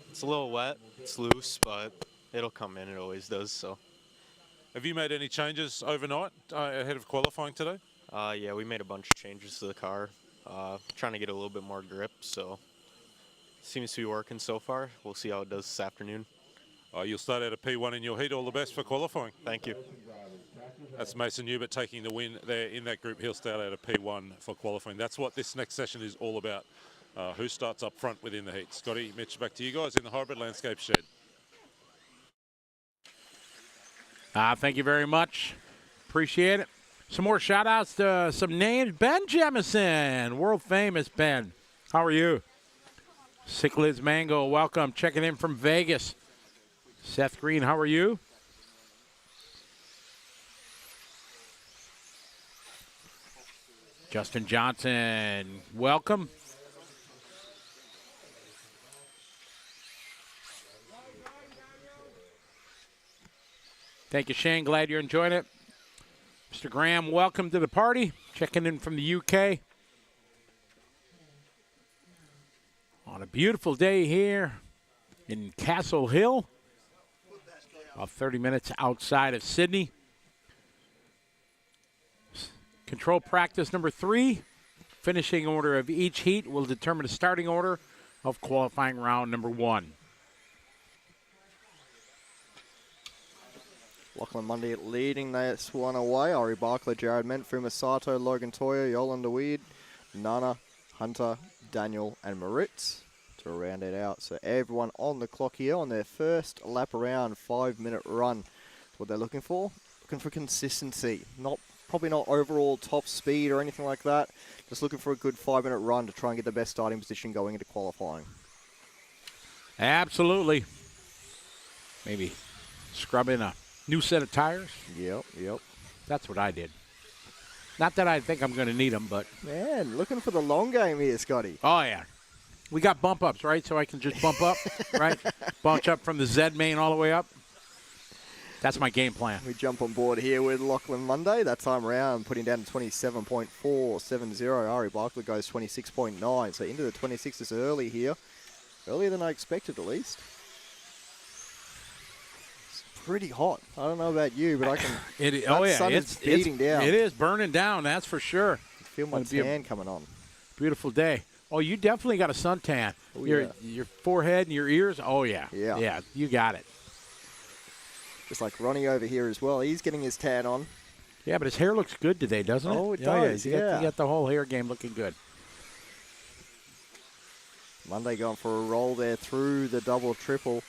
It's a little wet. It's loose, but it'll come in. It always does. So. Have you made any changes overnight ahead of qualifying today? Yeah, we made a bunch of changes to the car. Trying to get a little bit more grip. So seems to be working so far. We'll see how it does this afternoon. You'll start out at P1 in your heat. All the best for qualifying. Thank you. That's Mason Hubert taking the win there in that group. He'll start out at P1 for qualifying. That's what this next session is all about. Who starts up front within the heat. Scotty, Mitch, back to you guys in the Hybrid Landscape shed. Thank you very much. Appreciate it. Some more shout-outs to some names. Ben Jemison, world famous Ben. How are you? Sick Liz Mango, welcome. Checking in from Vegas. Seth Green, how are you? Justin Johnson, welcome. Thank you, Shane. Glad you're enjoying it. Mr. Graham, welcome to the party. Checking in from the UK. On a beautiful day here in Castle Hill. About 30 minutes outside of Sydney. Control practice number 3. Finishing order of each heat will determine the starting order of qualifying round number 1. Lachlan Mundy leading this one away. Ari Barkler, Jared Ment, Fumasato, Logan Toya, Yolanda Weed, Nana, Hunter, Daniel, and Moritz to round it out. So everyone on the clock here on their first lap around, 5-minute run. What they're looking for consistency. Probably not overall top speed or anything like that. Just looking for a good 5-minute run to try and get the best starting position going into qualifying. Absolutely. Maybe scrub in a new set of tires. Yep. That's what I did. Not that I think I'm going to need them, but. Man, looking for the long game here, Scotty. Oh, yeah. We got bump ups, right? So I can just bump up, right? Bunch up from the Z main all the way up. That's my game plan. We jump on board here with Lachlan Monday. That time around, putting down to 27.470. Ari Barkler goes 26.9. So into the 26s early here. Earlier than I expected, at least. It's pretty hot. I don't know about you, but I can. Sun is beating down. It is burning down. That's for sure. I feel my tan coming on. Beautiful day. Oh, you definitely got a suntan. Oh, your forehead and your ears. Oh yeah. Yeah. You got it. Just like Ronnie over here as well. He's getting his tan on. Yeah, but his hair looks good today, doesn't it? Oh, it does. You got the whole hair game looking good. Monday going for a roll there through the double triple.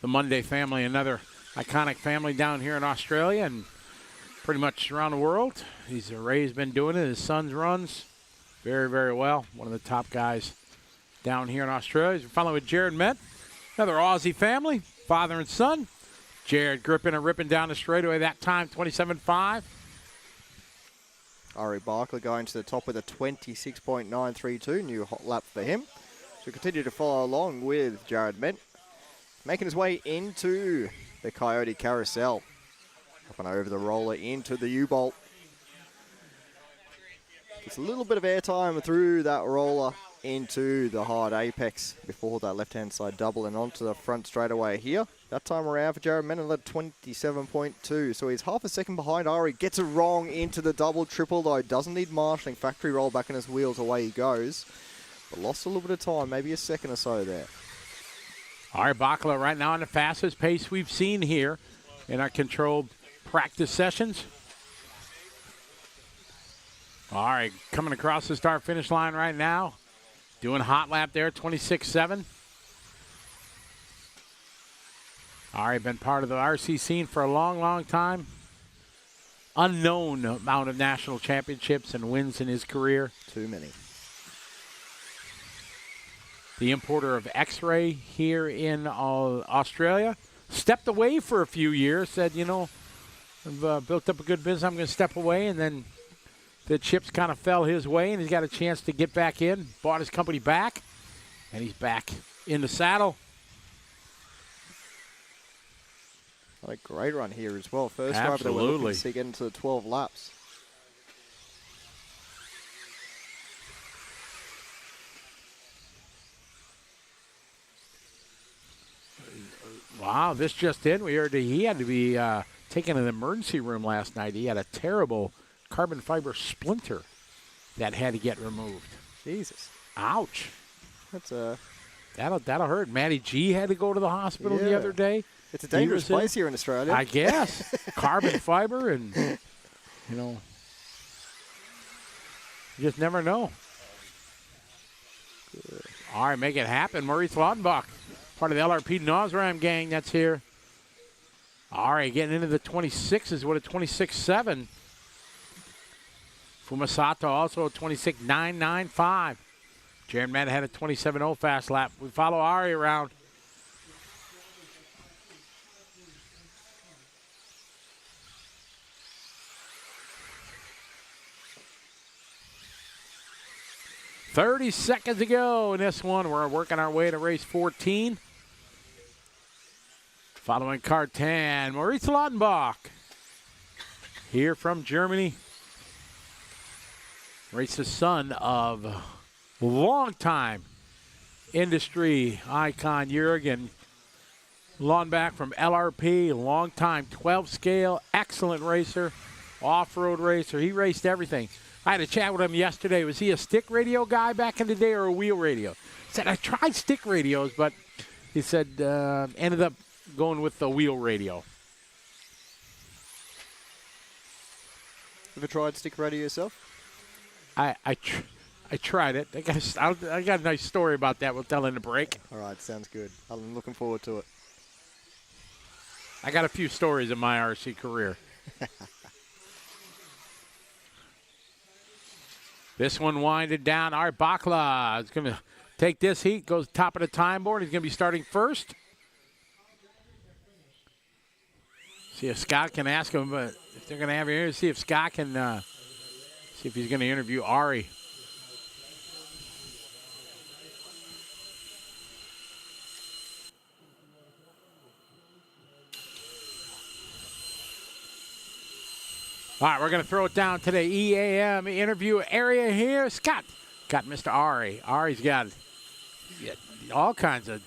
The Monday family, another iconic family down here in Australia and pretty much around the world. Ray's been doing it. His son runs very, very well. One of the top guys down here in Australia. He's following with Jared Ment, another Aussie family, father and son. Jared gripping and ripping down the straightaway. That time, 27.5. Ari Barkler going to the top with a 26.932. New hot lap for him. So continue to follow along with Jared Ment. Making his way into the Coyote Carousel. Up and over the roller into the U-Bolt. Gets a little bit of airtime through that roller into the hard apex before that left-hand side double and onto the front straightaway here. That time around for Jared Menon at 27.2, so he's half a second behind Ari. Gets it wrong into the double triple though. Doesn't need marshalling. Factory roll back in his wheels, away he goes. But lost a little bit of time, maybe a second or so there. Ari Bakala right now on the fastest pace we've seen here in our controlled practice sessions. All right, coming across the start finish line right now. Doing a hot lap there, 26.7. All right, been part of the RC scene for a long, long time. Unknown amount of national championships and wins in his career. Too many. The importer of X-Ray here in Australia. Stepped away for a few years, said, you know, I've built up a good business, I'm going to step away, and then the chips kind of fell his way, and he's got a chance to get back in, bought his company back, and he's back in the saddle. What a great run here as well. First driver that we're looking to see get into the 12 laps. Wow, this just in. We heard that he had to be taken to the emergency room last night. He had a terrible carbon fiber splinter that had to get removed. Jesus. Ouch. That's That'll hurt. Matty G had to go to the hospital the other day. It's a dangerous place here in Australia. I guess. Carbon fiber and, you know, you just never know. Good. All right, make it happen. Maurice Laudenbach, part of the LRP Nosram gang that's here. All right, getting into the 26s with a 26.7. Fumasato also a 26.995. Jaron Madden had a 27.0 fast lap. We follow Ari around. "30 seconds to go in this one. We're working our way to race 14. Following car 10, Maurice Laudenbach. Here from Germany. Race the son of longtime industry icon Jürgen Laudenbach from LRP, longtime 12 scale, excellent racer, off-road racer. He raced everything. I had a chat with him yesterday. Was he a stick radio guy back in the day or a wheel radio? He said, I tried stick radios, but he said ended up going with the wheel radio. Ever tried stick radio yourself? I tried it. I got a nice story about that we'll tell in the break. All right, sounds good. I'm looking forward to it. I got a few stories in my RC career. This one winded down. Art Bakla is going to take this heat, goes top of the time board. He's going to be starting first. See if Scott can ask him, but if they're going to have him here, see if Scott can see if he's going to interview Ari. All right, we're going to throw it down to the EAM interview area here. Scott got Mr. Ari. Ari's got all kinds of.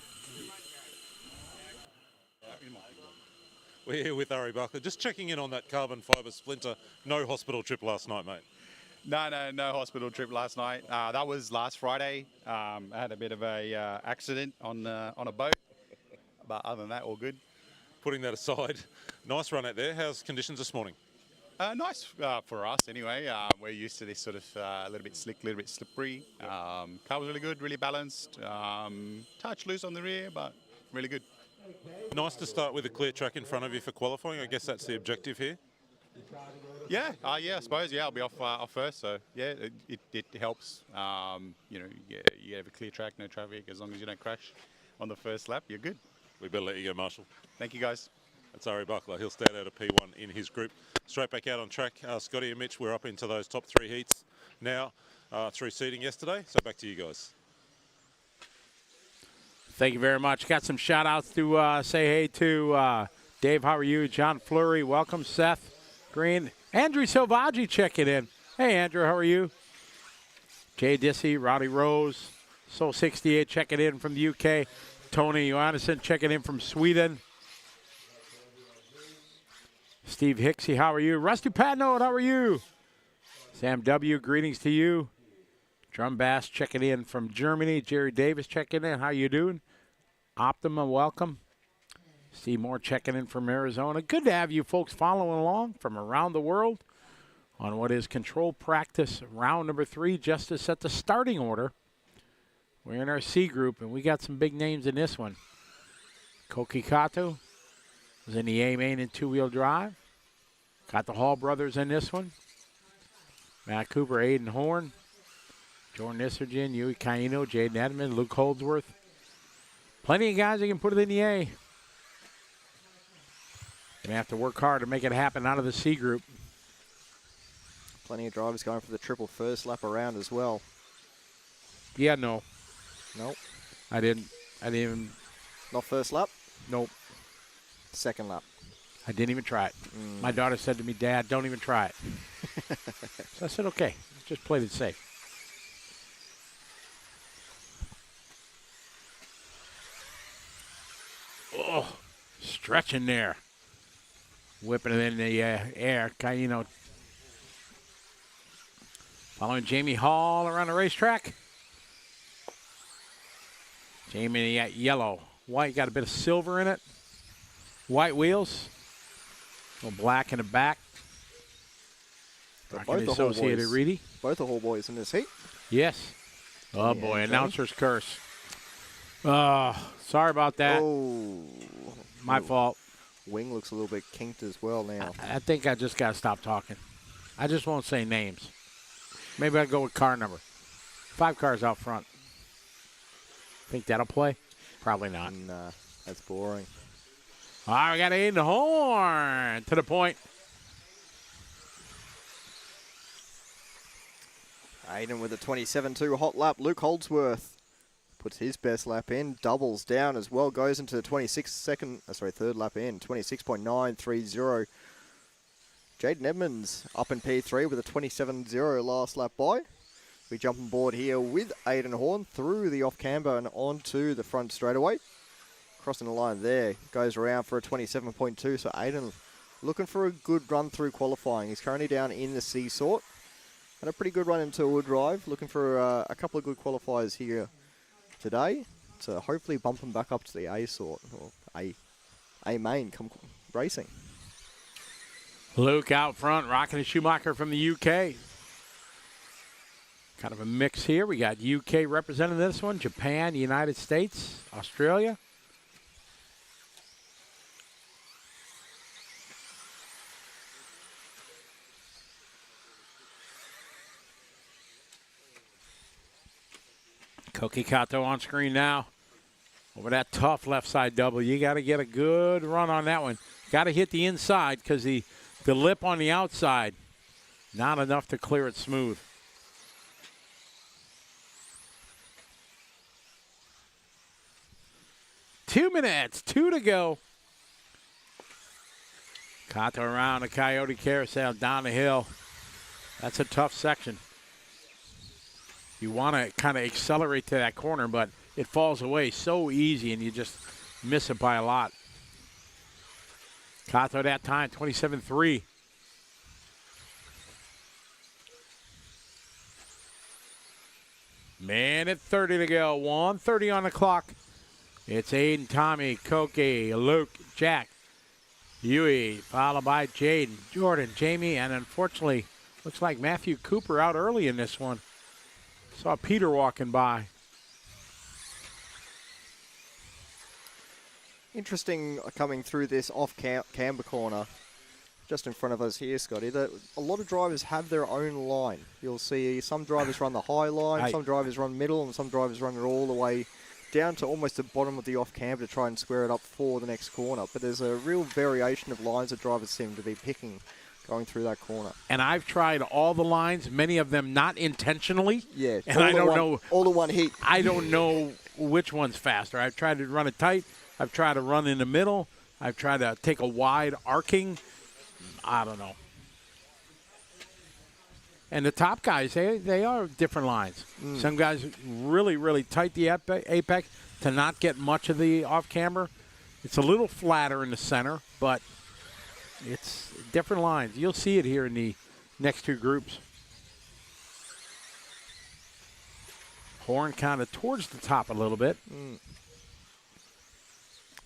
We're here with Ari Bakala. Just checking in on that carbon fiber splinter. No hospital trip last night, mate. No hospital trip last night. That was last Friday. I had a bit of a accident on a boat, but other than that, all good. Putting that aside, nice run out there. How's conditions this morning? Nice for us anyway. We're used to this sort of a little bit slick, a little bit slippery. Car was really good, really balanced. Touch loose on the rear, but really good. Nice to start with a clear track in front of you for qualifying. I guess that's the objective here. Yeah, I suppose. Yeah, I'll be off first, so yeah, it helps. You know, you have a clear track, no traffic. As long as you don't crash on the first lap, you're good. We better let you go, Marshall. Thank you, guys. That's Ari Bakala. He'll start out a P1 in his group. Straight back out on track. Scotty and Mitch, we're up into those top three heats now through seeding yesterday. So back to you guys. Thank you very much. Got some shout outs to say hey to Dave, how are you? John Fleury, welcome. Seth Green. Andrew Silvaggi checking in. Hey, Andrew, how are you? Jay Dissy, Rowdy Rose, Soul 68 checking in from the UK. Tony Johannesson checking in from Sweden. Steve Hicksey, how are you? Rusty Patnode, how are you? Sam W., greetings to you. Drum Bass checking in from Germany. Jerry Davis checking in. How you doing? Optima, welcome. Steve Moore checking in from Arizona. Good to have you folks following along from around the world on what is control practice round number 3, just to set the starting order. We're in our C group, and we got some big names in this one. Koki Kato was in the A main and two-wheel drive. Got the Hall brothers in this one. Matt Cooper, Aiden Horn, Jordan Issergen, Yui Kaino, Jaden Edmond, Luke Holdsworth. Plenty of guys that can put it in the A. Gonna have to work hard to make it happen out of the C group. Plenty of drivers going for the triple first lap around as well. Yeah, no. Nope. I didn't even. Not first lap? Nope. Second lap. I didn't even try it. My daughter said to me, Dad, don't even try it. So I said, okay, just played it safe. Oh, stretching there. Whipping it in the air. Kaino following Jamie Hall around the racetrack. Jamie yellow. White got a bit of silver in it. White wheels. A little black in the back. Both the Associated Hall boys. Reedy. Both the Hall boys in this heat. Yes. Oh, Yeah, boy. Johnny. Announcer's curse. Sorry about that. Oh. My fault. Wing looks a little bit kinked as well now. I think I just got to stop talking. I just won't say names. Maybe I'll go with car number. 5 cars out front. Think that'll play? Probably not. Nah, that's boring. All right, we got Aiden Horn to the point. Aiden with a 27.2 hot lap. Luke Holdsworth puts his best lap in. Doubles down as well. Goes into the third lap in. 26.930. Jaden Edmonds up in P3 with a 27.0 last lap by. We jump on board here with Aiden Horn through the off-camber and onto the front straightaway. Crossing the line there. Goes around for a 27.2. So Aiden looking for a good run through qualifying. He's currently down in the C sort. Had a pretty good run into Wood Drive. Looking for a couple of good qualifiers here today to hopefully bump him back up to the A sort or A main come racing. Luke out front, rocking a Schumacher from the UK. Kind of a mix here. We got UK representing this one, Japan, United States, Australia. Koki Kato on screen now. Over that tough left side double. You got to get a good run on that one. Got to hit the inside because the lip on the outside, not enough to clear it smooth. Two minutes, 2 to go. Kato around the Coyote Carousel down the hill. That's a tough section. You want to kind of accelerate to that corner, but it falls away so easy and you just miss it by a lot. Kato that time, 27.3. Minute 30 to go. 1:30 on the clock. It's Aiden, Tommy, Koki, Luke, Jack, Huey, followed by Jaden, Jordan, Jamie, and unfortunately, looks like Matthew Cooper out early in this one. Saw Peter walking by. Interesting coming through this off-camber corner, just in front of us here, Scotty, that a lot of drivers have their own line. You'll see some drivers run the high line, some drivers run middle, and some drivers run it all the way down to almost the bottom of the off-camber to try and square it up for the next corner. But there's a real variation of lines that drivers seem to be picking going through that corner. And I've tried all the lines, many of them not intentionally. Yeah, and I don't know. All in one heat. I don't know which one's faster. I've tried to run it tight. I've tried to run in the middle. I've tried to take a wide arcing. I don't know. And the top guys, they are different lines. Some guys really, really tight the apex to not get much of the off-camber. It's a little flatter in the center, but it's different lines. You'll see it here in the next two groups. Horn kind of towards the top a little bit.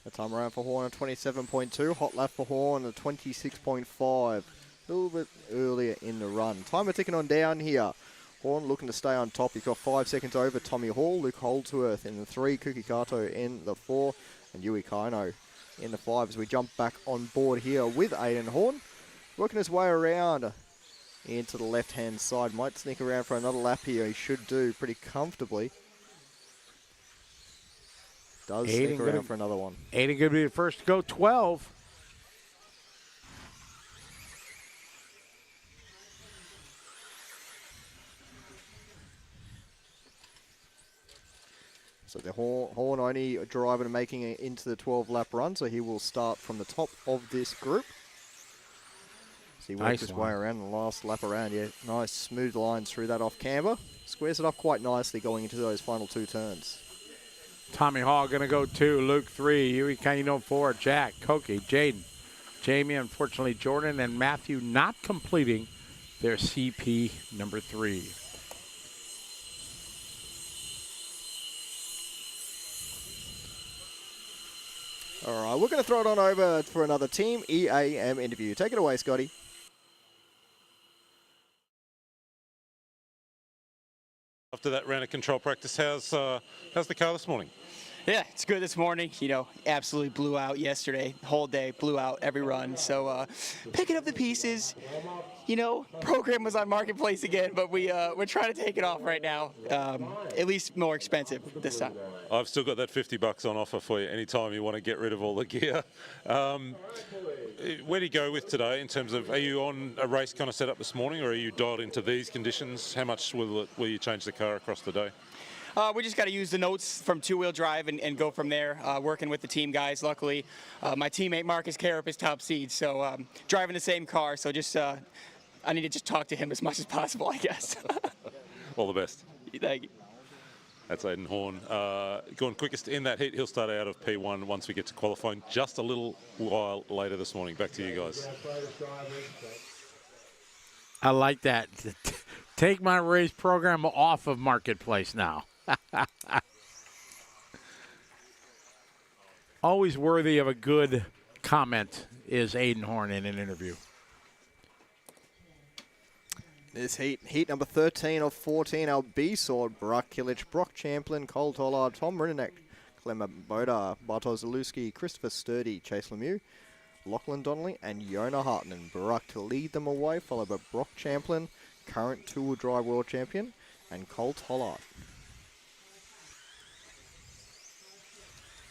The time around for Horn at 27.2. Hot lap for Horn at 26.5. A little bit earlier in the run. Timer ticking on down here. Horn looking to stay on top. He's got 5 seconds over Tommy Hall, Luke Holdsworth in the 3, Kuki Kato in the 4, and Yui Kaino in the 5 as we jump back on board here with Aiden Horn. Working his way around into the left-hand side. Might sneak around for another lap here. He should do pretty comfortably. Does sneak around for another one. Aiden going to be the first to go, 12. So the Horn only driving and making it into the 12-lap run, so he will start from the top of this group. So he works his way around the last lap around. Yeah, nice smooth lines through that off camber. Squares it up quite nicely going into those final 2 turns. Tommy Hall going to go 2, Luke 3, Yui Kaino 4, Jack, Koki, Jaden, Jamie, unfortunately Jordan, and Matthew not completing their CP number 3. All right, we're going to throw it on over for another Team EAM interview. Take it away, Scotty. After that round of control practice, how's the car this morning? Yeah, it's good this morning. You know, absolutely blew out yesterday. Whole day, blew out every run. So picking up the pieces. You know, program was on Marketplace again, but we're trying to take it off right now. At least more expensive this time. I've still got that $50 on offer for you anytime you want to get rid of all the gear. Where do you go with today in terms of, are you on a race kind of setup this morning, or are you dialed into these conditions? How much will you change the car across the day? We just got to use the notes from two-wheel drive and go from there, working with the team guys. Luckily, my teammate Marcus Carup is top seed, so driving the same car. So just I need to just talk to him as much as possible, I guess. All the best. Thank you. That's Aiden Horn. Going quickest in that heat. He'll start out of P1 once we get to qualifying just a little while later this morning. Back to you guys. I like that. Take my race program off of Marketplace now. Always worthy of a good comment is Aiden Horn in an interview. This heat number 13 of 14, our B-Sword, Brock Kilic, Brock Champlin, Cole Tollard, Tom Rinanek, Clement Boda, Bartosz Zaluski, Christopher Sturdy, Chase Lemieux, Lachlan Donnelly, and Yona Hartman. Brock to lead them away, followed by Brock Champlin, current two-wheel drive world champion, and Cole Tollard.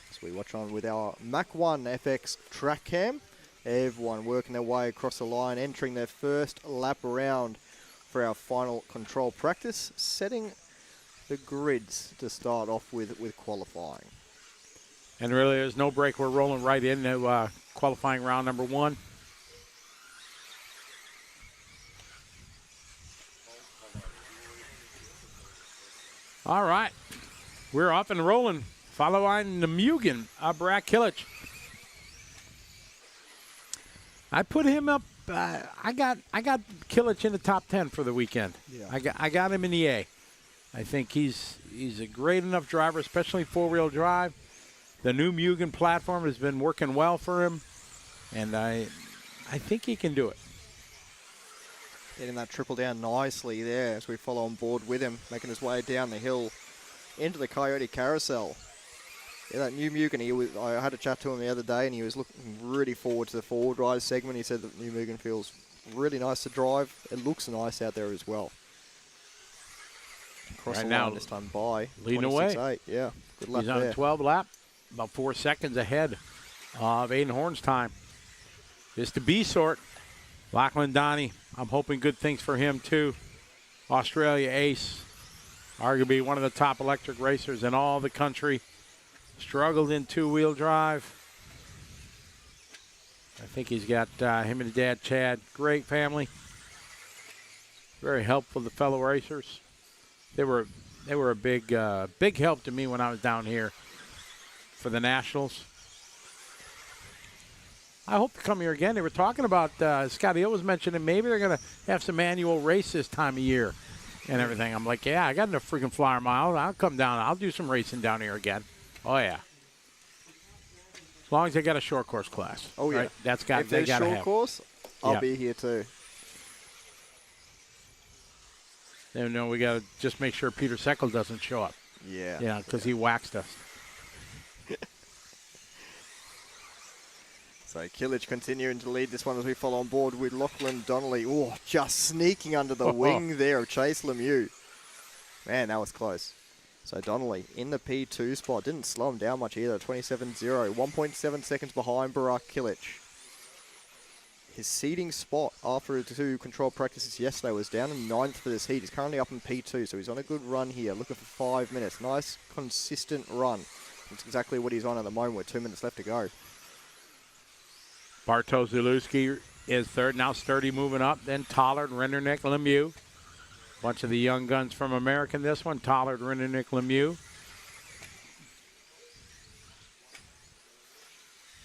So we watch on with our Mach 1 FX track cam. Everyone working their way across the line, entering their first lap around for our final control practice, setting the grids to start off with qualifying. And really, there's no break. We're rolling right into qualifying round number 1. All right, we're up and rolling. Following the Mugen, Brock Kilic. I put him up. I got Kilic in the top 10 for the weekend. Yeah. I got him in the A. I think he's a great enough driver, especially four-wheel drive. The new Mugen platform has been working well for him, and I think he can do it. Getting that triple down nicely there as we follow on board with him, making his way down the hill into the Coyote Carousel. Yeah, that new Mugen, I had a chat to him the other day, and he was looking really forward to the four-wheel drive segment. He said that the new Mugen feels really nice to drive. It looks nice out there as well. Across right the line this time by leading away. 26.8. Yeah, good lap He's on there. a 12 lap, about 4 seconds ahead of Aiden Horn's time. It's the B sort. Lachlan Donnie, I'm hoping good things for him too. Australia ace, arguably one of the top electric racers in all the country. Struggled in two-wheel drive. I think he's got him and his dad, Chad. Great family. very helpful to fellow racers. They were a big help to me when I was down here for the Nationals. I hope to come here again. They were talking about, Scotty Hill was mentioning maybe they're going to have some annual race this time of year and everything. I'm like, yeah, I got enough freaking flyer miles. I'll come down. I'll do some racing down here again. Oh, yeah. As long as they got a short course class. Oh, yeah. Right? That's If there's got to short have. course, I'll Yeah. be here too. And, we got to just make sure Peter Seckel doesn't show up. Yeah. Yeah, because he waxed us. So Killich continuing to lead this one as we follow on board with Lachlan Donnelly. Oh, just sneaking under the wing there of Chase Lemieux. Man, that was close. So Donnelly in the P2 spot. Didn't slow him down much either. 27.0. 1.7 seconds behind Barack Killich. His seeding spot after 2 control practices yesterday was down in 9th for this heat. He's currently up in P2, so he's on a good run here. Looking for 5 minutes. Nice, consistent run. That's exactly what he's on at the moment with 2 minutes left to go. Bartosz Zalewski is third. Now Sturdy moving up. Then Tollard, Rendernick, Lemieux. Bunch of the young guns from America in this one. Tollard, Rendernick, Lemieux.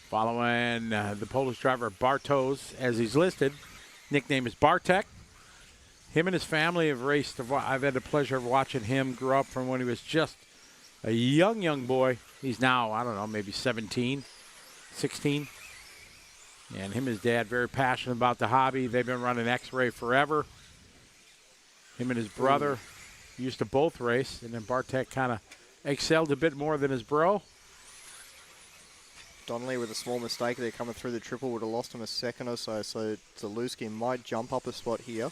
Following the Polish driver Bartosz, as he's listed. Nickname is Bartek. Him and his family have raced. I've had the pleasure of watching him grow up from when he was just a young boy. He's now, I don't know, maybe 17, 16. And him and his dad very passionate about the hobby. They've been running X-Ray forever. Him and his brother used to both race, and then Bartek kind of excelled a bit more than his bro. Donnelly with a small mistake there coming through the triple would have lost him a second or so. So Zalewski might jump up a spot here.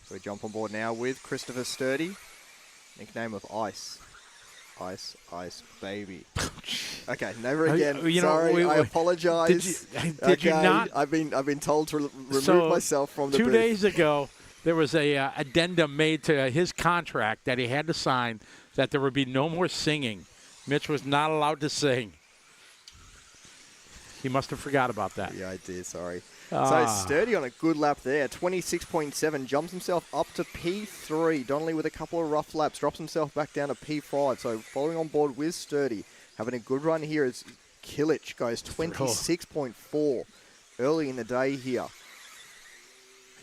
So we jump on board now with Christopher Sturdy, nickname of Ice. Ice, baby. Okay, never again. Sorry, I apologize. Did you not? I've been told to remove So, myself from the 2 booth. days ago, there was a addendum made to his contract that he had to sign that there would be no more singing. Mitch was not allowed to sing. He must have forgot about that. Yeah, I did. Sorry. So Sturdy on a good lap there. 26.7. Jumps himself up to P3. Donnelly with a couple of rough laps. Drops himself back down to P5. So following on board with Sturdy. Having a good run here as Killich goes 26.4 early in the day here.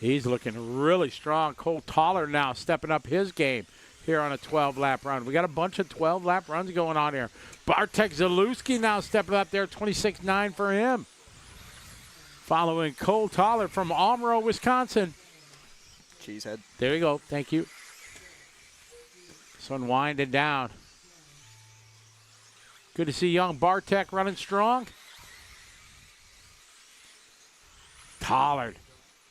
He's looking really strong. Cole Toller now stepping up his game here on a 12-lap run. We got a bunch of 12-lap runs going on here. Bartek Zalewski now stepping up there, 26.9 for him. Following Cole Toller from Almero, Wisconsin. Cheesehead. There we go. Thank you. This one winding down. Good to see young Bartek running strong. Tollard,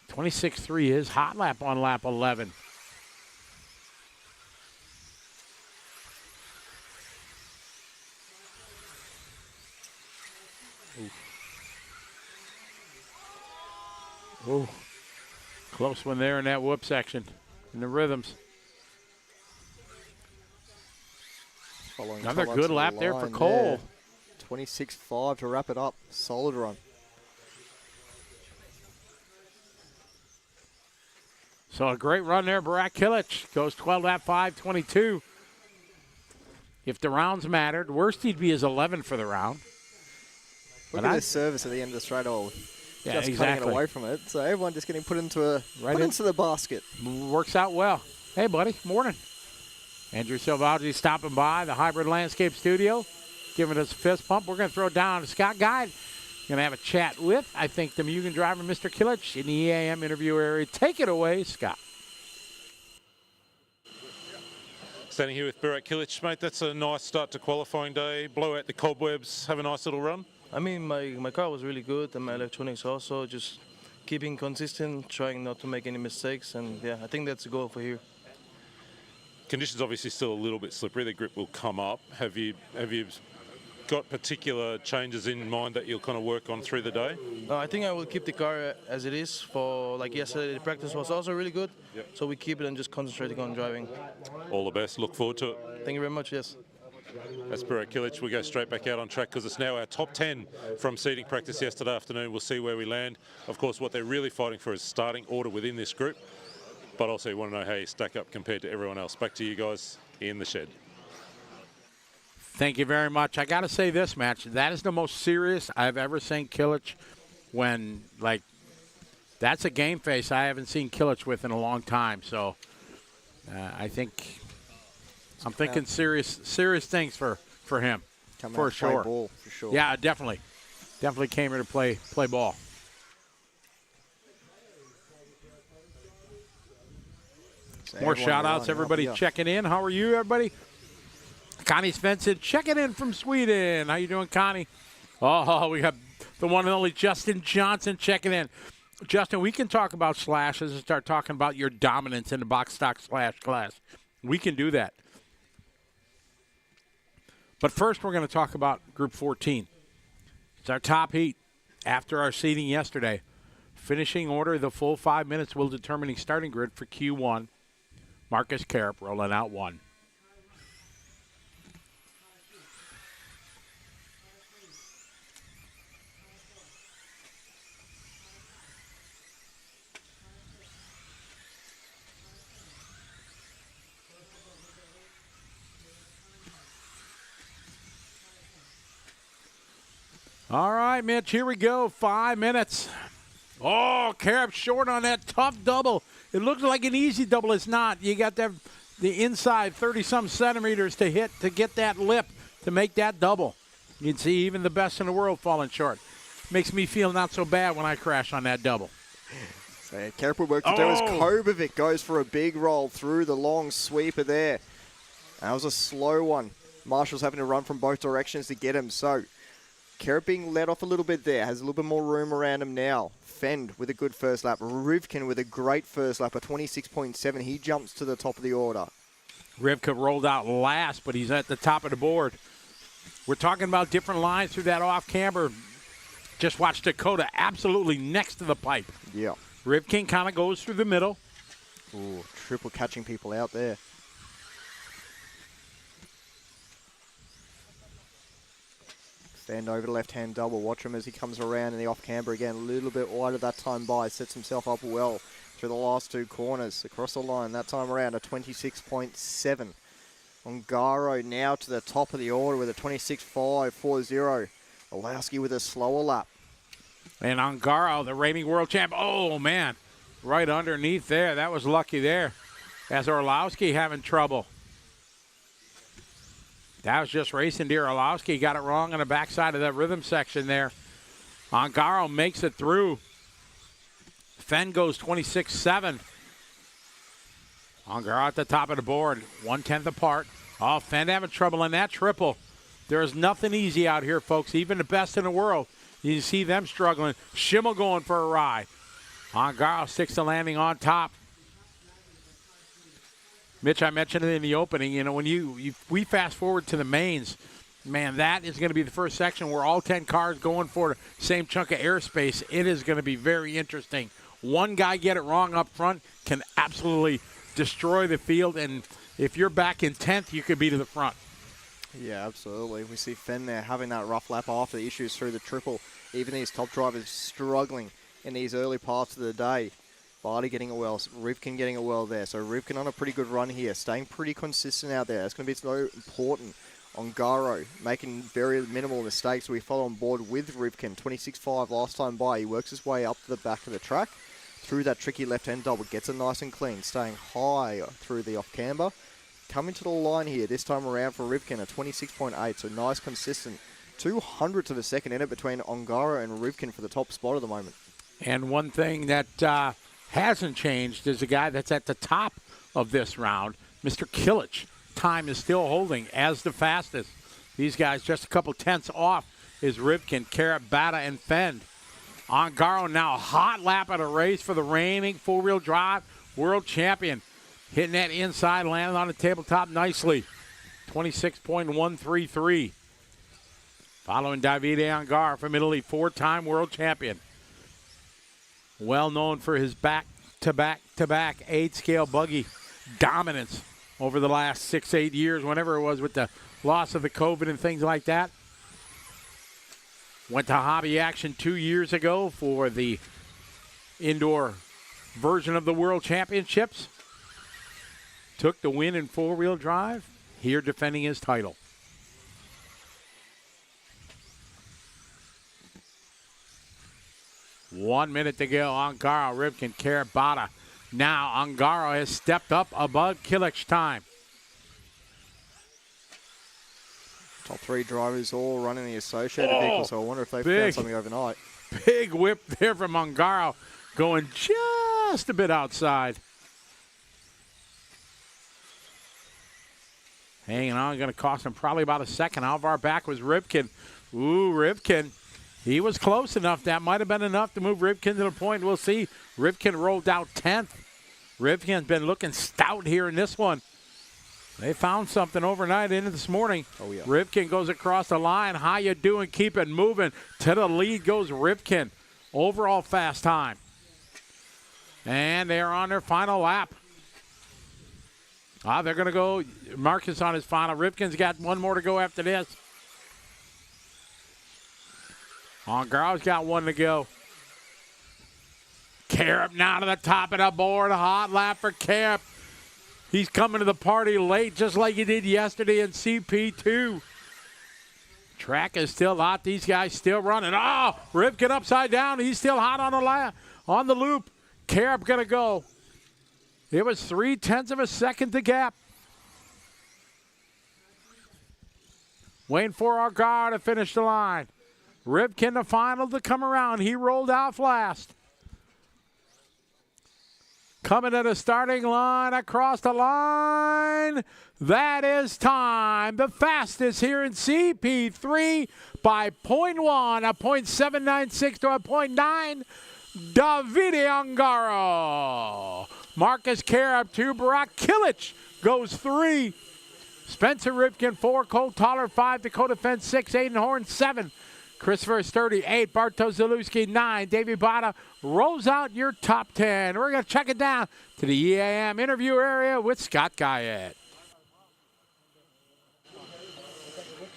26.3, his hot lap on lap 11. Ooh. Close one there in that whoop section, in the rhythms. Following Another Tollard good to the lap there for line Cole. 26.5 to wrap it up. Solid run. So a great run there, Barack Killich goes 12 lap 5:22. If the rounds mattered, worst he'd be is 11 for the round. Look But at this service at the end of the straight hole. Yeah, Just exactly. cutting it away from it. So everyone just getting put into in. into the basket. Works out well. Hey, buddy, morning. Andrew Silvaggi stopping by the Hybrid Landscape Studio, giving us a fist pump. We're going to throw it down to Scott Guide. Going to have a chat with, I think, the Mugen driver, Mr. Killich, in the EAM interview area. Take it away, Scott. Standing here with Barack Killich, mate. That's a nice start to qualifying day. Blow out the cobwebs, have a nice little run. I mean, my car was really good, and my electronics also. Just keeping consistent, trying not to make any mistakes, and yeah, I think that's the goal for here. Conditions obviously still a little bit slippery. The grip will come up. Have you got particular changes in mind that you'll kind of work on through the day? I think I will keep the car as it is. For like yesterday, the practice was also really good. Yep. So we keep it and just concentrating on driving. All the best. Look forward to it. Thank you very much. Yes. Spiro Kilic, we go straight back out on track because it's now our top 10 from seeding practice yesterday afternoon. We'll see where we land. Of course, what they're really fighting for is starting order within this group, but also you want to know how you stack up compared to everyone else. Back to you guys in the shed. Thank you very much. I got to say this match, that is the most serious I've ever seen Kilic when, like, that's a game face I haven't seen Kilic with in a long time. So I'm thinking serious things for him, Come for out to play sure. ball, for sure. Yeah, definitely came here to play ball. So More everyone shout outs, lining up everybody here. checking in. How are you, everybody? Connie Svensson checking in from Sweden. How you doing, Connie? Oh, we got the one and only Justin Johnson checking in. Justin, we can talk about slashes and start talking about your dominance in the box stock slash class. We can do that. But first, we're going to talk about Group 14. It's our top heat after our seeding yesterday. Finishing order, the full 5 minutes will determine starting grid for Q1. Marcus Carup rolling out 1. All right, Mitch, here we go. 5 minutes. Oh, Carup short on that tough double. It looks like an easy double. It's not. You got the inside 30-some centimeters to hit to get that lip to make that double. You can see even the best in the world falling short. Makes me feel not so bad when I crash on that double. So Carup work to do as Kobovic goes for a big roll through the long sweeper there. That was a slow one. Marshall's having to run from both directions to get him. So Carup being let off a little bit there. Has a little bit more room around him now. Fend with a good first lap. Rivkin with a great first lap, a 26.7. He jumps to the top of the order. Rivka rolled out last, but he's at the top of the board. We're talking about different lines through that off-camber. Just watch Dakota absolutely next to the pipe. Yeah. Rivkin kind of goes through the middle. Ooh, triple catching people out there. Fend over the left-hand double. Watch him as he comes around in the off-camber again. A little bit wider that time by. Sets himself up well through the last two corners. Across the line that time around, a 26.7. Ongaro now to the top of the order with a 26.540. Olowski with a slower lap. And Ongaro, the reigning world champ. Oh, man. Right underneath there. That was lucky there. As Orlowski having trouble. That was just racing dear. Orlowski got it wrong on the backside of that rhythm section there. Ongaro makes it through. Fenn goes 26.7. Ongaro at the top of the board. 1/10 apart. Oh, Fenn having trouble in that triple. There is nothing easy out here, folks. Even the best in the world. You see them struggling. Schimmel going for a ride. Ongaro sticks the landing on top. Mitch, I mentioned it in the opening. You know, when we fast forward to the mains, man, that is going to be the first section where all 10 cars going for the same chunk of airspace. It is going to be very interesting. One guy get it wrong up front can absolutely destroy the field, and if you're back in 10th, you could be to the front. Yeah, absolutely. We see Fenn there having that rough lap after the issues through the triple. Even these top drivers struggling in these early parts of the day. Barty getting it well, Rivkin getting it well there. So Rivkin on a pretty good run here, staying pretty consistent out there. That's going to be so important. Ongaro making very minimal mistakes. We follow on board with Rivkin, 26.5 last time by. He works his way up to the back of the track through that tricky left-hand double, gets it nice and clean, staying high through the off-camber. Coming to the line here this time around for Rivkin, a 26.8, so nice, consistent. 200 to the second in it between Ongaro and Rivkin for the top spot at the moment. And one thing that hasn't changed is the guy that's at the top of this round, Mr. Kilic. Time is still holding as the fastest. These guys just a couple tenths off is Rivkin, Carup, Bata, and Fend. Ongaro now a hot lap at a race for the reigning four-wheel drive world champion. Hitting that inside, landing on the tabletop nicely. 26.133. Following Davide Ongaro from Italy, four-time world champion. Well known for his back-to-back 8-scale buggy dominance over the last 6-8 years, whenever it was with the loss of the COVID and things like that. Went to Hobby Action 2 years ago for the indoor version of the World Championships. Took the win in four-wheel drive. Here defending his title. One minute to go. Ongaro, Rivkin, Carabata. Now Ongaro has stepped up above Killick's time. Top three drivers all running the associated vehicles, so I wonder if they found something overnight. Big whip there from Ongaro, going just a bit outside. Hanging on, going to cost him probably about a second. How far back was Rivkin? Ooh, Rivkin. He was close enough. That might have been enough to move Rivkin to the point. We'll see. Rivkin rolled out 10th. Rivkin's been looking stout here in this one. They found something overnight into this morning. Oh, yeah. Rivkin goes across the line. How you doing? Keep it moving. To the lead goes Rivkin. Overall fast time. And they're on their final lap. They're going to go. Marcus on his final. Rivkin's got one more to go after this. Ongaro's got one to go. Carup now to the top of the board. A hot lap for Carup. He's coming to the party late, just like he did yesterday in CP2. Track is still hot. These guys still running. Oh, Rivkin upside down. He's still hot on the loop. Carup going to go. It was 0.3 of a second to gap. Waiting for our guard to finish the line. Rivkin the final to come around. He rolled out last. Coming to the starting line, across the line. That is time. The fastest here in CP3 by 0.1, a 0.796 to a 0.9. Davide Ongaro. Marcus Carup 2. Barak Kilic goes 3. Spencer Rivkin 4. Cole Toller 5. Dakota Fence 6. Aiden Horn 7. Christopher Sturdy 8. Bartosz Zalewski 9. Davey Bada rolls out your top 10. We're going to check it down to the EAM interview area with Scott Guyette.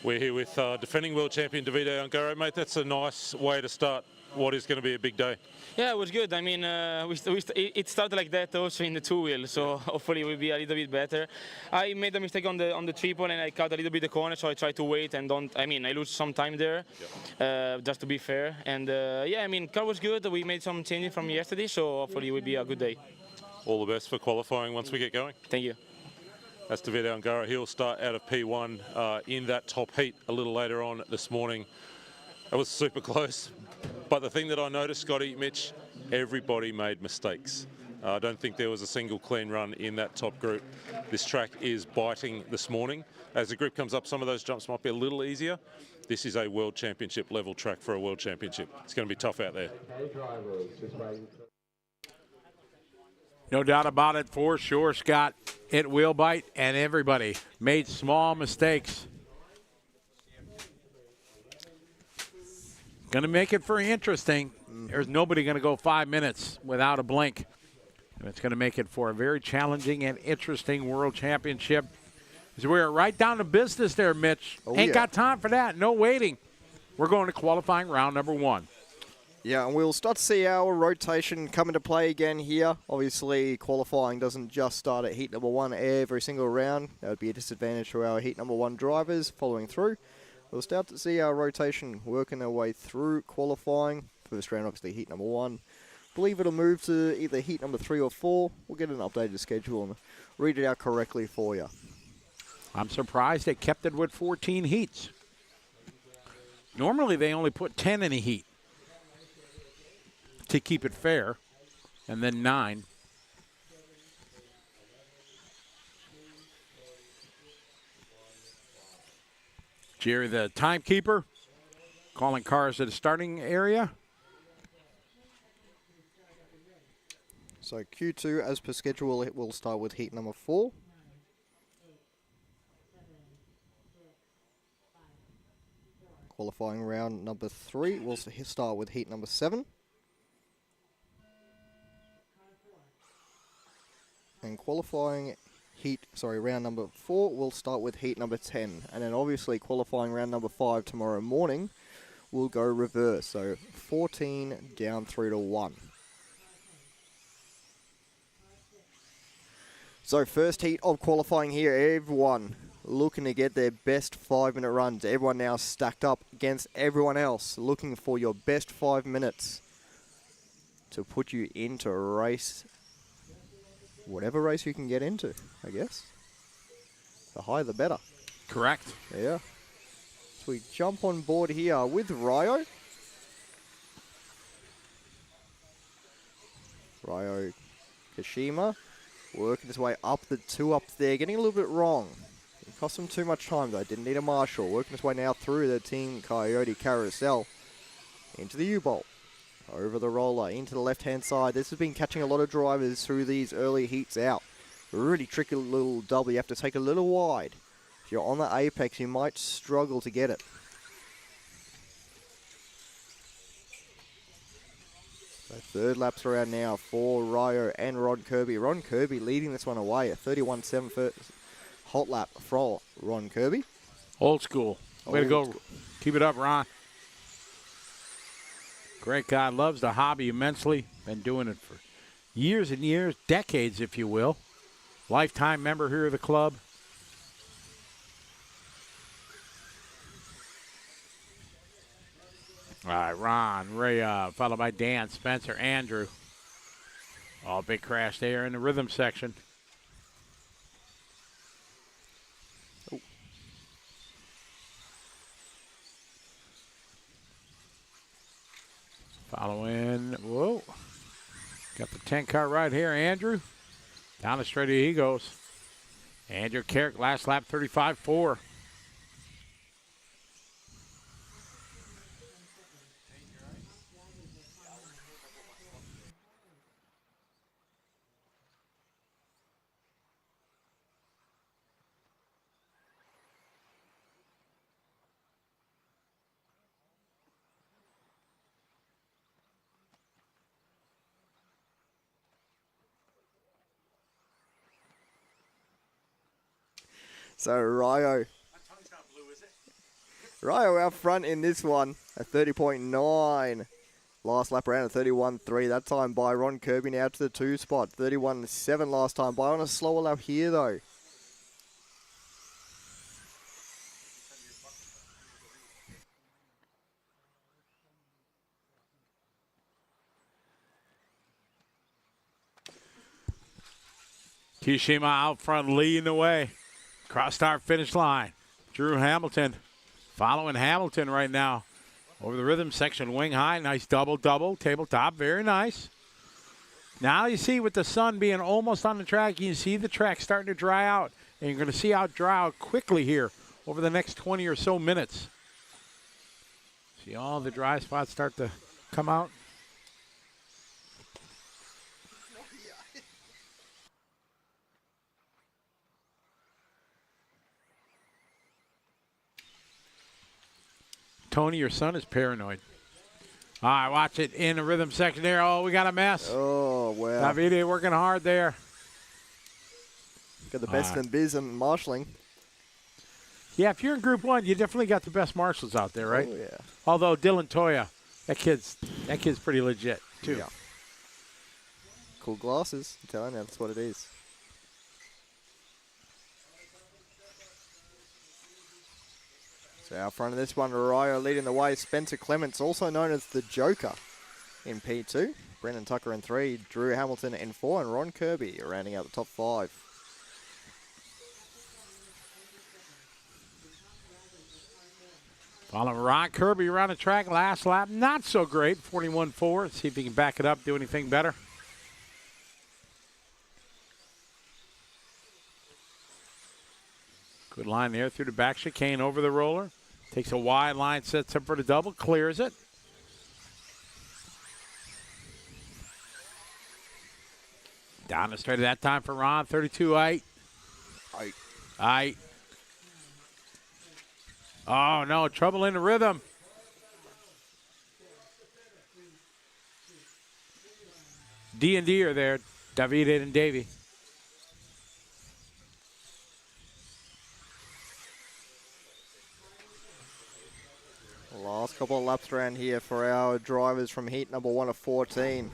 We're here with defending world champion Davide Ongaro. Mate, that's a nice way to start what is going to be a big day. Yeah, it was good. I mean, it started like that also in the two-wheel, so hopefully it will be a little bit better. I made a mistake on the triple and I cut a little bit the corner, so I tried to wait and I lose some time there, just to be fair. And yeah, I mean, car was good. We made some changes from yesterday, so hopefully it will be a good day. All the best for qualifying once we get going. Thank you. That's Davide Ongaro. He'll start out of P1 in that top heat a little later on this morning. It was super close. But the thing that I noticed, Scotty, Mitch, everybody made mistakes. I don't think there was a single clean run in that top group. This track is biting this morning. As the group comes up, some of those jumps might be a little easier. This is a world championship level track for a world championship. It's going to be tough out there. No doubt about it, for sure, Scott. It will bite, and everybody made small mistakes. Going to make it very interesting. There's nobody going to go 5 minutes without a blink. And it's going to make it for a very challenging and interesting World Championship. So we're right down to business there, Mitch. Ain't got time for that. No waiting. We're going to qualifying round number 1. Yeah, and we'll start to see our rotation come into play again here. Obviously, qualifying doesn't just start at heat number 1 every single round. That would be a disadvantage for our heat number 1 drivers following through. We'll start to see our rotation working their way through qualifying. First round, obviously, heat number 1. Believe it'll move to either heat number 3 or 4. We'll get an updated schedule and read it out correctly for you. I'm surprised they kept it with 14 heats. Normally, they only put 10 in a heat to keep it fair, and then 9. Jerry, the timekeeper, calling cars to the starting area. So Q2, as per schedule, it will start with heat number 4. Qualifying round number 3 will start with heat number 7. And qualifying round number 4. We'll start with heat number 10. And then obviously qualifying round number 5 tomorrow morning will go reverse. So 14 down 3 to 1. So first heat of qualifying here, everyone looking to get their best 5-minute runs. Everyone now stacked up against everyone else, looking for your best 5 minutes to put you into a race, whatever race you can get into, I guess. The higher the better. Correct. Yeah. So we jump on board here with Ryo. Ryo Kashima working his way up the 2 up there, getting a little bit wrong. It cost him too much time though, didn't need a marshal. Working his way now through the Team Coyote Carousel into the U-Bolt. Over the roller, into the left-hand side. This has been catching a lot of drivers through these early heats out. Really tricky little double. You have to take a little wide. If you're on the apex, you might struggle to get it. So third laps around now for Ryo and Ron Kirby. Ron Kirby leading this one away. A 31.7 first hot lap for Ron Kirby. Old school. Way to go. Keep it up, Ron. Great guy. Loves the hobby immensely. Been doing it for years and years, decades, if you will. Lifetime member here of the club. All right, Ron, Ray, followed by Dan, Spencer, Andrew. Oh, big crash there in the rhythm section. Oh. Following, whoa. Got the 10 car right here, Andrew. Down the straight he goes. Andrew Carrick, last lap, 35.4. So Ryo. Ryo out front in this one at 30.9. Last lap around at 31.3. That time by Ron Kirby now to the 2 spot. 31.7 last time by on a slower lap here though. Kishima out front leading the way. Cross start finish line. Drew Hamilton following Hamilton right now. Over the rhythm section, wing high. Nice double, tabletop. Very nice. Now you see with the sun being almost on the track, you see the track starting to dry out. And you're going to see how it dry out quickly here over the next 20 or so minutes. See all the dry spots start to come out. Tony, your son is paranoid. All right, watch it in the rhythm section there. Oh, we got a mess. Oh, wow. Davide working hard there. Got the best in biz and marshalling. Yeah, if you're in Group 1, you definitely got the best marshals out there, right? Oh, yeah. Although Dylan Toya, that kid's pretty legit, too. Yeah. Cool glasses. I'm telling you, that's what it is. So out front of this one, Ryo leading the way. Spencer Clements, also known as the Joker in P2. Brendan Tucker in 3. Drew Hamilton in 4. And Ron Kirby rounding out the top 5. Following Ron Kirby around the track. Last lap, not so great. 41.4. See if he can back it up, do anything better. Good line there through the back chicane over the roller. Takes a wide line, sets up for the double, clears it. Down the straight at that time for Ron, 32.8. Aight. Oh, no, trouble in the rhythm. D&D are there, David and Davey. Couple of laps around here for our drivers from heat number 1 of 14.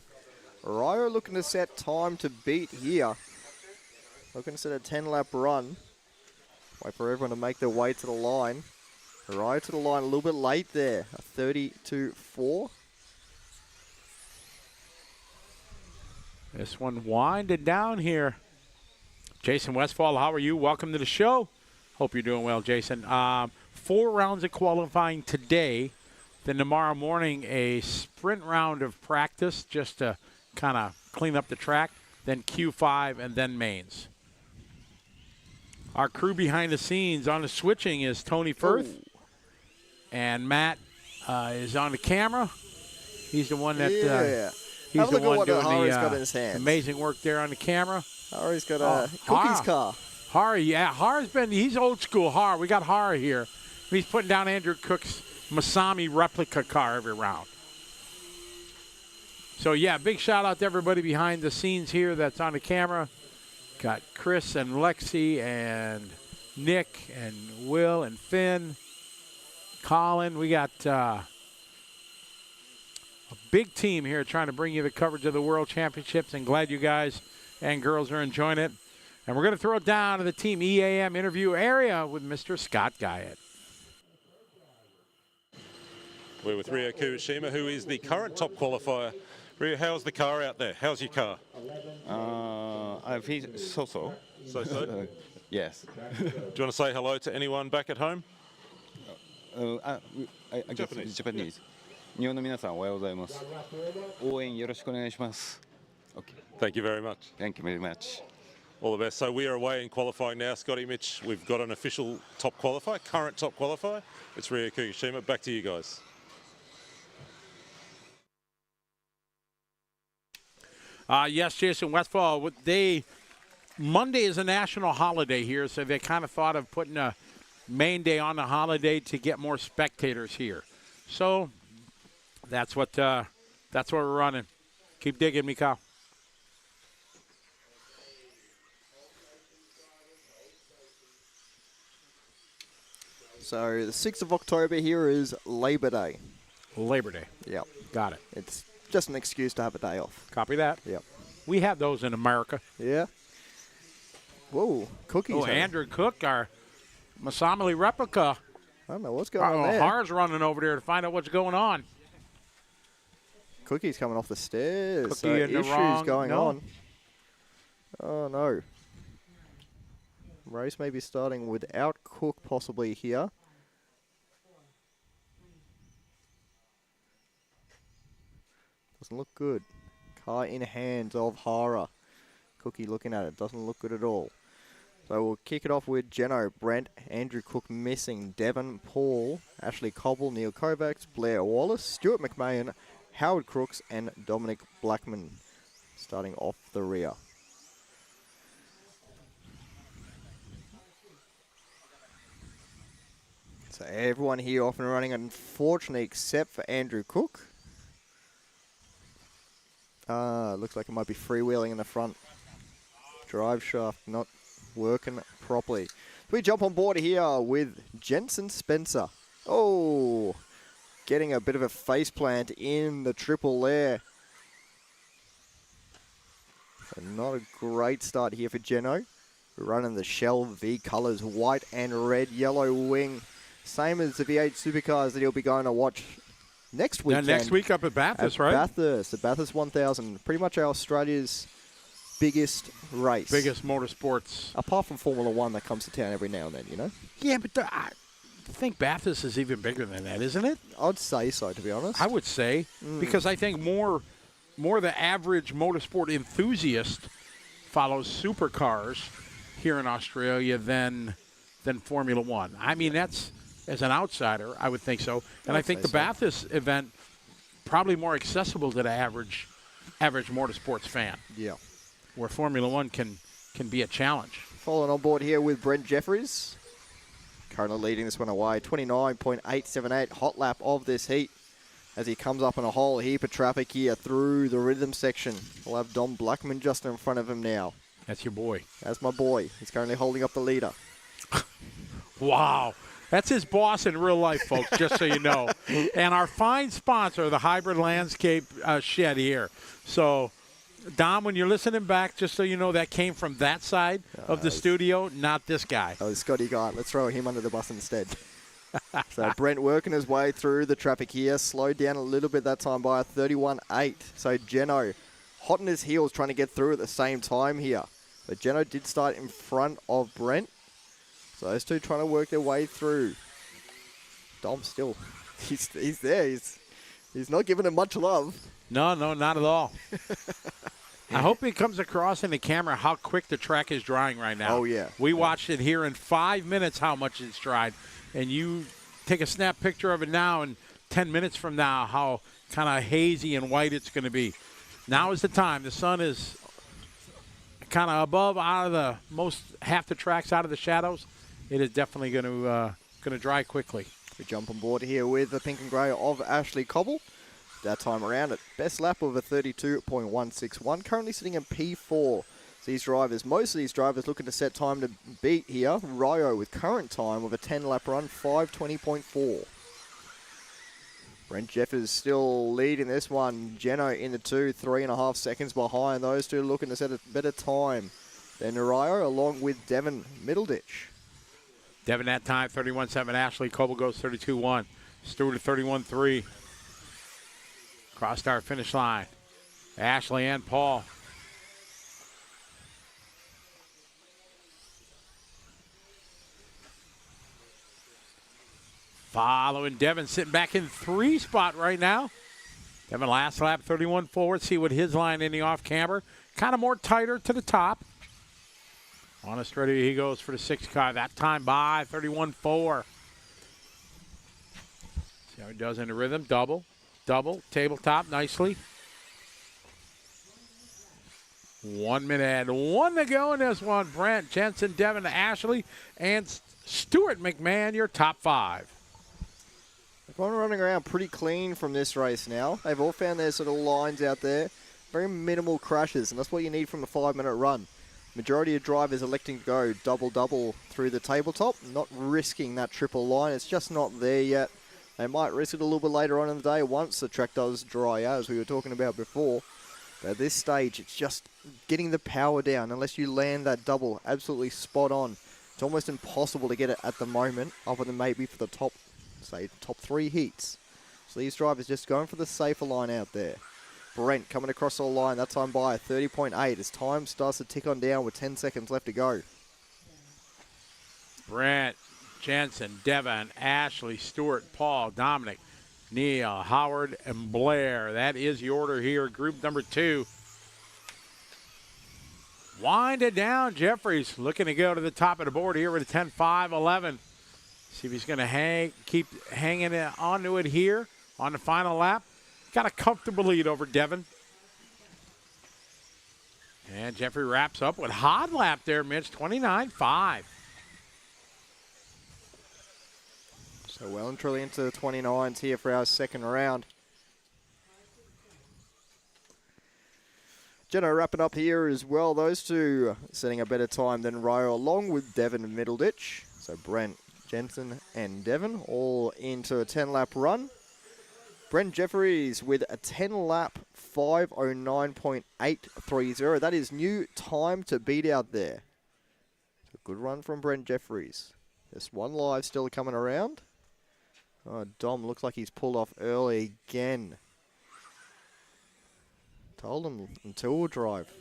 Ryo looking to set time to beat here. Looking to set a 10-lap run. Wait for everyone to make their way to the line. Ryo to the line a little bit late there. A 32.4. This one winding down here. Jason Westfall, how are you? Welcome to the show. Hope you're doing well, Jason. 4 rounds of qualifying today. Then tomorrow morning, a sprint round of practice just to kind of clean up the track. Then Q5 and then mains. Our crew behind the scenes on the switching is Tony Firth. And Matt is on the camera. He's the one that he's the one doing the amazing work there on the camera. Hari's got a Cookie's car. Hari, yeah. He's old school. We got Hari here. He's putting down Andrew Cook's Masami replica car every round. So, yeah, big shout out to everybody behind the scenes here that's on the camera. Got Chris and Lexi and Nick and Will and Finn, Colin. We got a big team here trying to bring you the coverage of the World Championships, and glad you guys and girls are enjoying it. And we're going to throw it down to the Team EAM interview area with Mr. Scott Guyett. We're with Ryo Kuwashima, who is the current top qualifier. Ryo, how's the car out there? How's your car? I feel so-so. So-so? Yes. Do you want to say hello to anyone back at home? I guess Japanese. 日本の皆さんおはようございます。応援よろしくお願いします。Okay. Thank you very much. Thank you very much. All the best. So we are away in qualifying now, Scotty, Mitch. We've got an official top qualifier, current top qualifier. It's Ryo Kuwashima. Back to you guys. Yes, Jason Westfall. Monday is a national holiday here, so they kind of thought of putting a main day on the holiday to get more spectators here. So that's what we're running. Keep digging, Mikal. So the 6th of October here is Labor Day. Labor Day. Yep. Got it. It's just an excuse to have a day off. Copy that. Yep. We have those in America. Yeah. Whoa, Cookies. Oh, Andrew Cook, our Masami replica. I don't know what's going on there. Har's running over there to find out what's going on. Cookie's coming off the stairs. Cookie So in the issues wrong. going No. on. Oh, no. Race may be starting without Cook possibly here. Doesn't look good. Car in hands of Hara. Cookie looking at it. Doesn't look good at all. So we'll kick it off with Jeno, Brent, Andrew Cook missing, Devon, Paul, Ashley Cobble, Neil Kovacs, Blair Wallace, Stuart McMahon, Howard Crooks, and Dominic Blackman starting off the rear. So everyone here off and running, unfortunately, except for Andrew Cook. Looks like it might be freewheeling in the front. Drive shaft not working properly. We jump on board here with Jensen Spencer. Oh, getting a bit of a face plant in the triple there. So not a great start here for Jeno. We're running the Shell V colours, white and red, yellow wing. Same as the V8 supercars that he'll be going to watch next weekend. Next week up at Bathurst, right? Bathurst, the Bathurst 1000. Pretty much Australia's biggest race. Biggest motorsports. Apart from Formula One that comes to town every now and then, you know? Yeah, but I think Bathurst is even bigger than that, isn't it? I'd say so, to be honest. I would say, because I think more the average motorsport enthusiast follows supercars here in Australia than Formula One. I mean, that's, as an outsider, I would think so. And I think the Bathurst event probably more accessible to the average motorsports fan. Yeah. Where Formula One can be a challenge. Following on board here with Brent Jeffries. Currently leading this one away. 29.878 hot lap of this heat. As he comes up in a whole heap of traffic here through the rhythm section. We'll have Dom Blackman just in front of him now. That's your boy. That's my boy. He's currently holding up the leader. Wow. That's his boss in real life, folks, just so you know. And our fine sponsor, the Hybrid Landscape Shed here. So, Dom, when you're listening back, just so you know, that came from that side of the studio, not this guy. Oh, Scotty Gart. Let's throw him under the bus instead. So Brent working his way through the traffic here. Slowed down a little bit that time by a 31.8. So Geno hot on his heels trying to get through at the same time here. But Geno did start in front of Brent. So those two trying to work their way through. Dom still, he's there. He's not giving him much love. No, not at all. I hope it comes across in the camera how quick the track is drying right now. Oh, yeah. We watched it here in 5 minutes how much it's dried. And you take a snap picture of it now, and 10 minutes from now, how kind of hazy and white it's going to be. Now is the time. The sun is kind of above, out of the half the track's out of the shadows. It is definitely going to dry quickly. We jump on board here with the pink and grey of Ashley Cobble. That time around at best lap of a 32.161. Currently sitting in P4. Most of these drivers looking to set time to beat here. Ryo with current time of a 10-lap run, 5:20.4. Brent Jeffers still leading this one. Geno in the 2, 3.5 seconds behind. Those two looking to set a better time than Ryo, along with Devin Middleditch. Devin that time, 31.7. Ashley Coble goes 32.1. Stewart at 31.3. Crossed our finish line. Ashley and Paul. Following Devin, sitting back in 3 spot right now. Devin last lap, 31.4. See what his line in the off-camber. Kind of more tighter to the top. On a straightaway, he goes for the 6 car. That time by 31.4. See how he does in the rhythm. Double, tabletop nicely. 1 minute, 1 to go in this one. Brent, Jensen, Devin, Ashley, and Stuart McMahon, your top 5. Everyone running around pretty clean from this race now. They've all found their sort of lines out there. Very minimal crashes, and that's what you need from a 5-minute run. Majority of drivers electing to go double through the tabletop, not risking that triple line. It's just not there yet. They might risk it a little bit later on in the day once the track does dry out, as we were talking about before. But at this stage, it's just getting the power down. Unless you land that double absolutely spot on, it's almost impossible to get it at the moment, other than maybe for the top 3 heats. So these drivers just going for the safer line out there. Brent coming across the line, that time by 30.8 as time starts to tick on down with 10 seconds left to go. Brent, Jensen, Devin, Ashley, Stewart, Paul, Dominic, Neil, Howard, and Blair. That is the order here. Group number 2. Wind it down. Jeffries looking to go to the top of the board here with a 10.5.11. See if he's going to keep hanging onto it here on the final lap. Got a comfortable lead over Devin. And Jeffrey wraps up with hot lap there, Mitch, 29.5. So well and truly into the 29s here for our second round. Geno wrapping up here as well. Those two setting a better time than Ryo, along with Devin and Middleditch. So Brent, Jensen, and Devin all into a 10-lap run. Brent Jeffries with a 10-lap 5:09.830. That is new time to beat out there. A good run from Brent Jeffries. Just one live still coming around. Oh, Dom looks like he's pulled off early again. Told him until drive.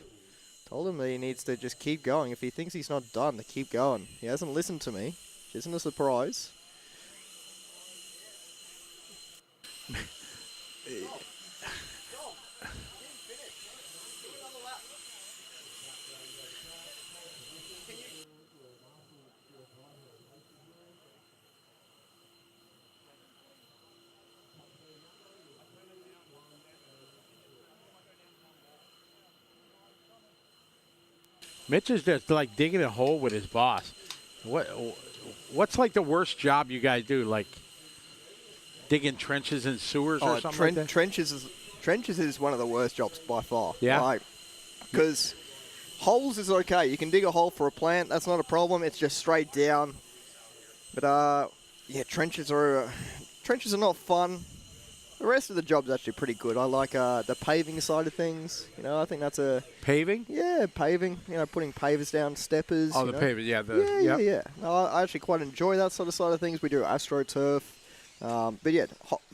Told him that he needs to just keep going. If he thinks he's not done, to keep going. He hasn't listened to me. Which isn't a surprise. Mitch is just like digging a hole with his boss. What's like the worst job you guys do? Like digging trenches and sewers or something like that? Trenches is one of the worst jobs by far. Yeah. Because holes is okay. You can dig a hole for a plant. That's not a problem. It's just straight down. But Yeah, trenches are not fun. The rest of the job's actually pretty good. I like the paving side of things. You know, I think that's a Paving? yeah, paving. You know, putting pavers down, steppers. Oh, you the know. paving, yeah. Yeah. No, I actually quite enjoy that sort of side of things. We do AstroTurf. But yeah,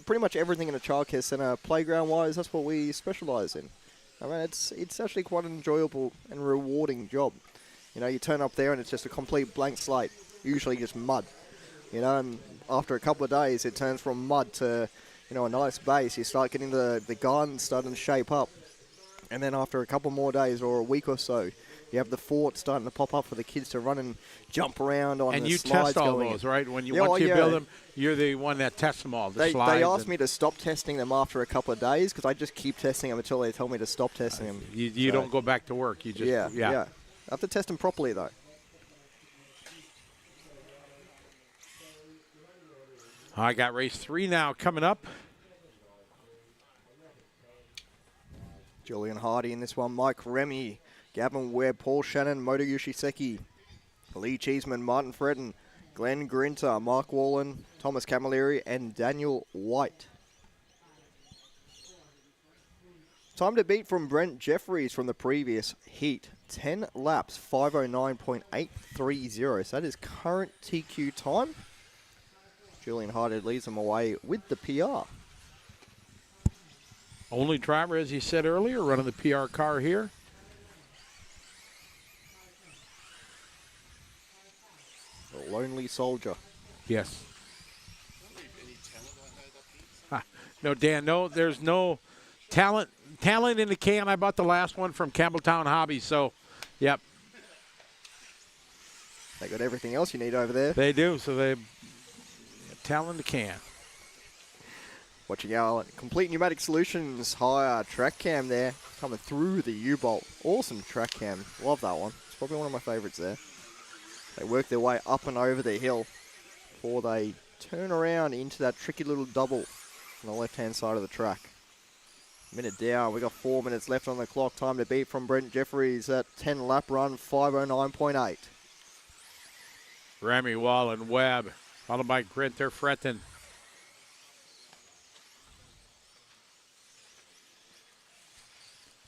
pretty much everything in a childcare centre, playground-wise, that's what we specialise in. I mean, it's actually quite an enjoyable and rewarding job. You know, you turn up there and it's just a complete blank slate, usually just mud. You know, and after a couple of days, it turns from mud to, you know, a nice base. You start getting the garden starting to shape up. And then after a couple more days or a week or so, you have the fort starting to pop up for the kids to run and jump around on And the you slides test all going those, in. right? When you Yeah, once you yeah. build them, you're the one that tests them all. The They slides asked and- me to stop testing them after a couple of days because I just keep testing them until they tell me to stop testing them. You So, don't go back to work. You just yeah. I have to test them properly though. I got race 3 now coming up. Julian Hardy in this one, Mike Remy, Gavin Webb, Paul Shannon, Moto Yoshiseki, Lee Cheeseman, Martin Fredden, Glenn Grinter, Mark Wallen, Thomas Camilleri, and Daniel White. Time to beat from Brent Jeffries from the previous heat. 10 laps, 5:09.830. So that is current TQ time. Julian Hardy leads them away with the PR. Only driver, as you said earlier, running the PR car here. The Lonely Soldier. Yes. No, Dan, no, there's no talent in the can. I bought the last one from Campbelltown Hobby, so, yep. They got everything else you need over there. They do, so they talent in the can. Watching our Complete Pneumatic Solutions higher track cam there, coming through the U-Bolt. Awesome track cam. Love that one. It's probably one of my favorites there. They work their way up and over the hill before they turn around into that tricky little double on the left-hand side of the track. Minute down. We got 4 minutes left on the clock. Time to beat from Brent Jeffries at 10-lap run, 5:09.8. Remy, Wallen, Webb, followed by Grinter, Fretton.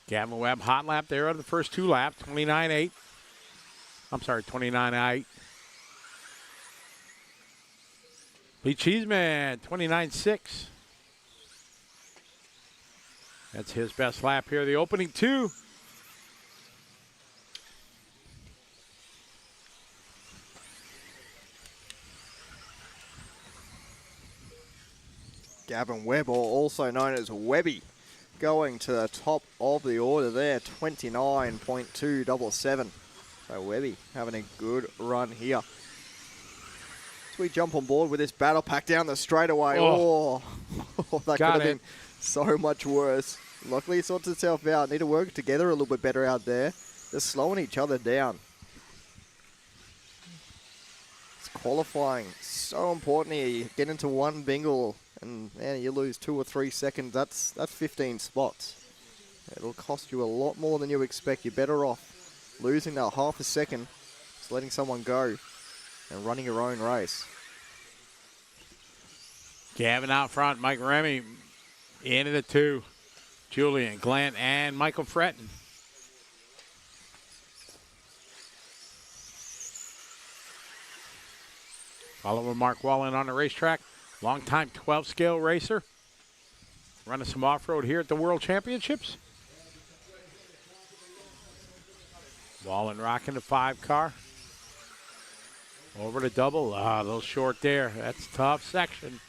Gavin Webb, hot lap there on the first 2 laps, 29.8. I'm sorry, 29.8. Lee Cheeseman, 29.6. That's his best lap here, the opening 2. Gavin Webb, or also known as Webby, going to the top of the order there, 29.277. So Webby having a good run here. As we jump on board with this battle pack down the straightaway. Oh, that could have been so much worse. Luckily it sorts itself out. Need to work together a little bit better out there. They're slowing each other down. It's qualifying. So important here. You get into one bingle and man, you lose 2 or 3 seconds. That's 15 spots. It'll cost you a lot more than you expect. You're better off losing that half a second, just letting someone go and running your own race. Gavin out front, Mike Remy into the 2. Julian, Glenn, and Michael Fretton. Following Mark Wallen on the racetrack. Long-time 12-scale racer. Running some off-road here at the World Championships. Wallen rocking the 5 car. Over the double. A little short there. That's a tough section.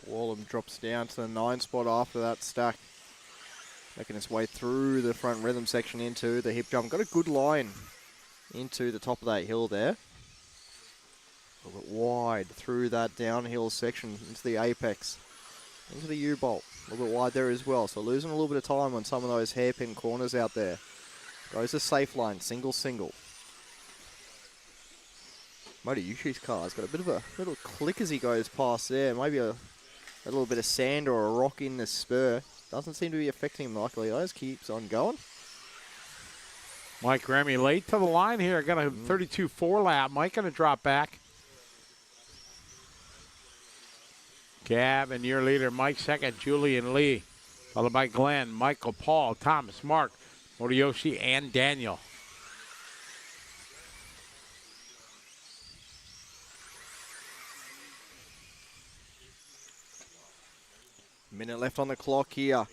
Wallen drops down to the 9 spot after that stack. Making its way through the front rhythm section into the hip jump. Got a good line into the top of that hill there. A little bit wide through that downhill section into the apex. Into the U-bolt. A little bit wide there as well. So losing a little bit of time on some of those hairpin corners out there. Goes to safe line. Single. Moto Yushi's car's got a bit of a little click as he goes past there. Maybe a little bit of sand or a rock in the spur. Doesn't seem to be affecting him luckily. He just keeps on going. Mike Remy late to the line here. Got a 32.4 lap. Mike going to drop back. Gavin, your leader. Mike second. Julian Lee. Followed by Glenn, Michael, Paul, Thomas, Mark, Moriyoshi, and Daniel. Minute left on the clock here.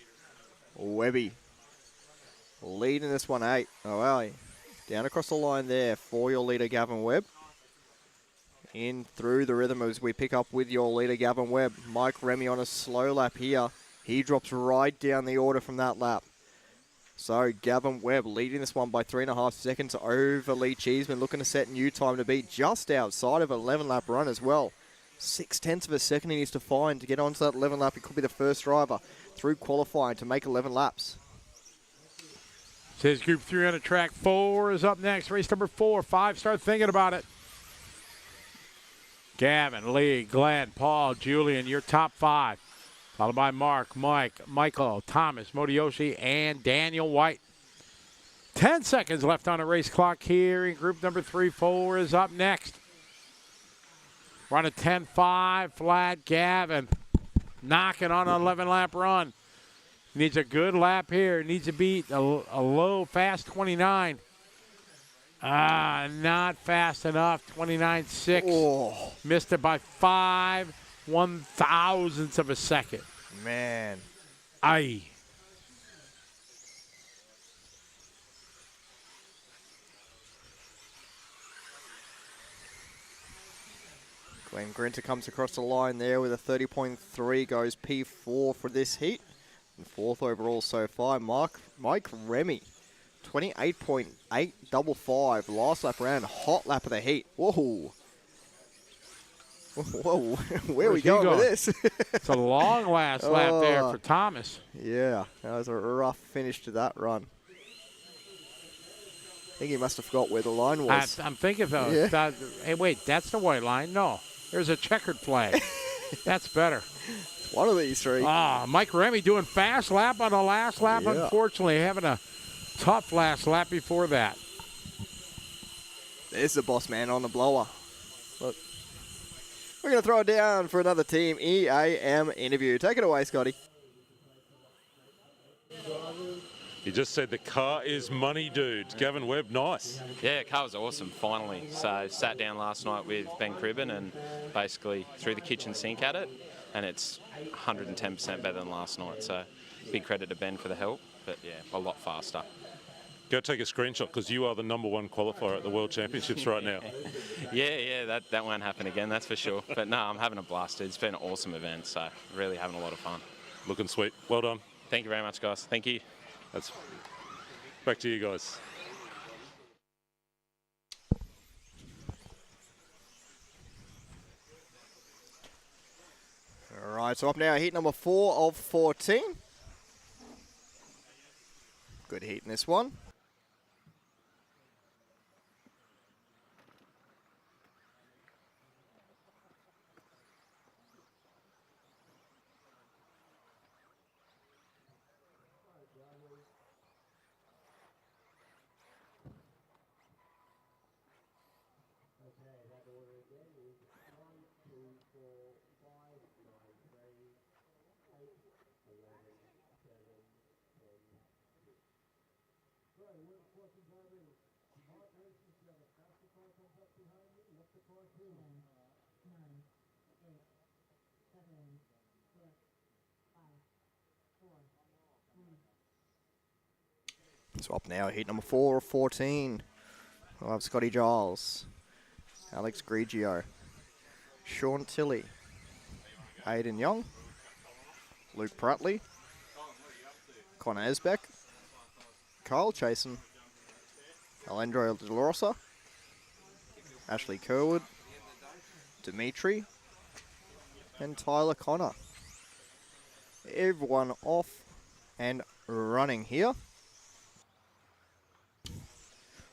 Webby leading this one 8. Oh, well, down across the line there for your leader, Gavin Webb. In through the rhythm as we pick up with your leader, Gavin Webb. Mike Remy on a slow lap here. He drops right down the order from that lap. So Gavin Webb leading this one by 3.5 seconds over Lee Cheeseman, looking to set new time to beat just outside of an 11-lap run as well. 0.6 of a second he needs to find to get onto that 11 lap. He could be the first driver through qualifying to make 11 laps. Says Group 3 on the track. 4 is up next. Race number 4. 5, start thinking about it. Gavin, Lee, Glenn, Paul, Julian, your top 5. Followed by Mark, Mike, Michael, Thomas, Moriyoshi, and Daniel White. 10 seconds left on the race clock here in Group number 3. 4 is up next. We're on a 10-5 flat. Gavin knocking on an 11-lap run. Needs a good lap here. Needs to beat a low, fast 29. Not fast enough. 29.6. Oh. Missed it by 5/1000ths of a second. Man. Aye. Glenn Grinter comes across the line there with a 30.3, goes P4 for this heat. And 4th overall so far. Mike Remy, 28.855. Last lap around, hot lap of the heat. Whoa. Whoa, where are we going with this? It's a long last lap there for Thomas. Yeah, that was a rough finish to that run. I think he must have forgot where the line was. I'm thinking, though. Yeah. Hey, wait, that's the white line? No, there's a checkered flag. That's better. One of these three. Mike Remy doing fast lap on the last lap. Yeah. Unfortunately, having a tough last lap before that. There's the boss man on the blower. Look. We're going to throw it down for another Team EAM interview. Take it away, Scotty. You just said the car is money, dude. Gavin Webb, nice. Yeah, car was awesome, finally. So sat down last night with Ben Cribben and basically threw the kitchen sink at it, and it's 110% better than last night. So big credit to Ben for the help, but yeah, a lot faster. Go take a screenshot because you are the #1 qualifier at the World Championships right now. Yeah, that won't happen again, that's for sure. But no, I'm having a blast. It's been an awesome event, so really having a lot of fun. Looking sweet. Well done. Thank you very much, guys. Thank you. That's back to you guys. All right, so up now, heat number 4 of 14. Good heat in this one. So up now, heat number 4 of 14. We'll have Scotty Giles, Alex Grigio, Sean Tilley, Aidan Young, Luke Prattley, Connor Esbeck, Kyle Chasen, Alendro De La Rosa, Ashley Kerwood, Dimitri, and Tyler Connor. Everyone off and running here.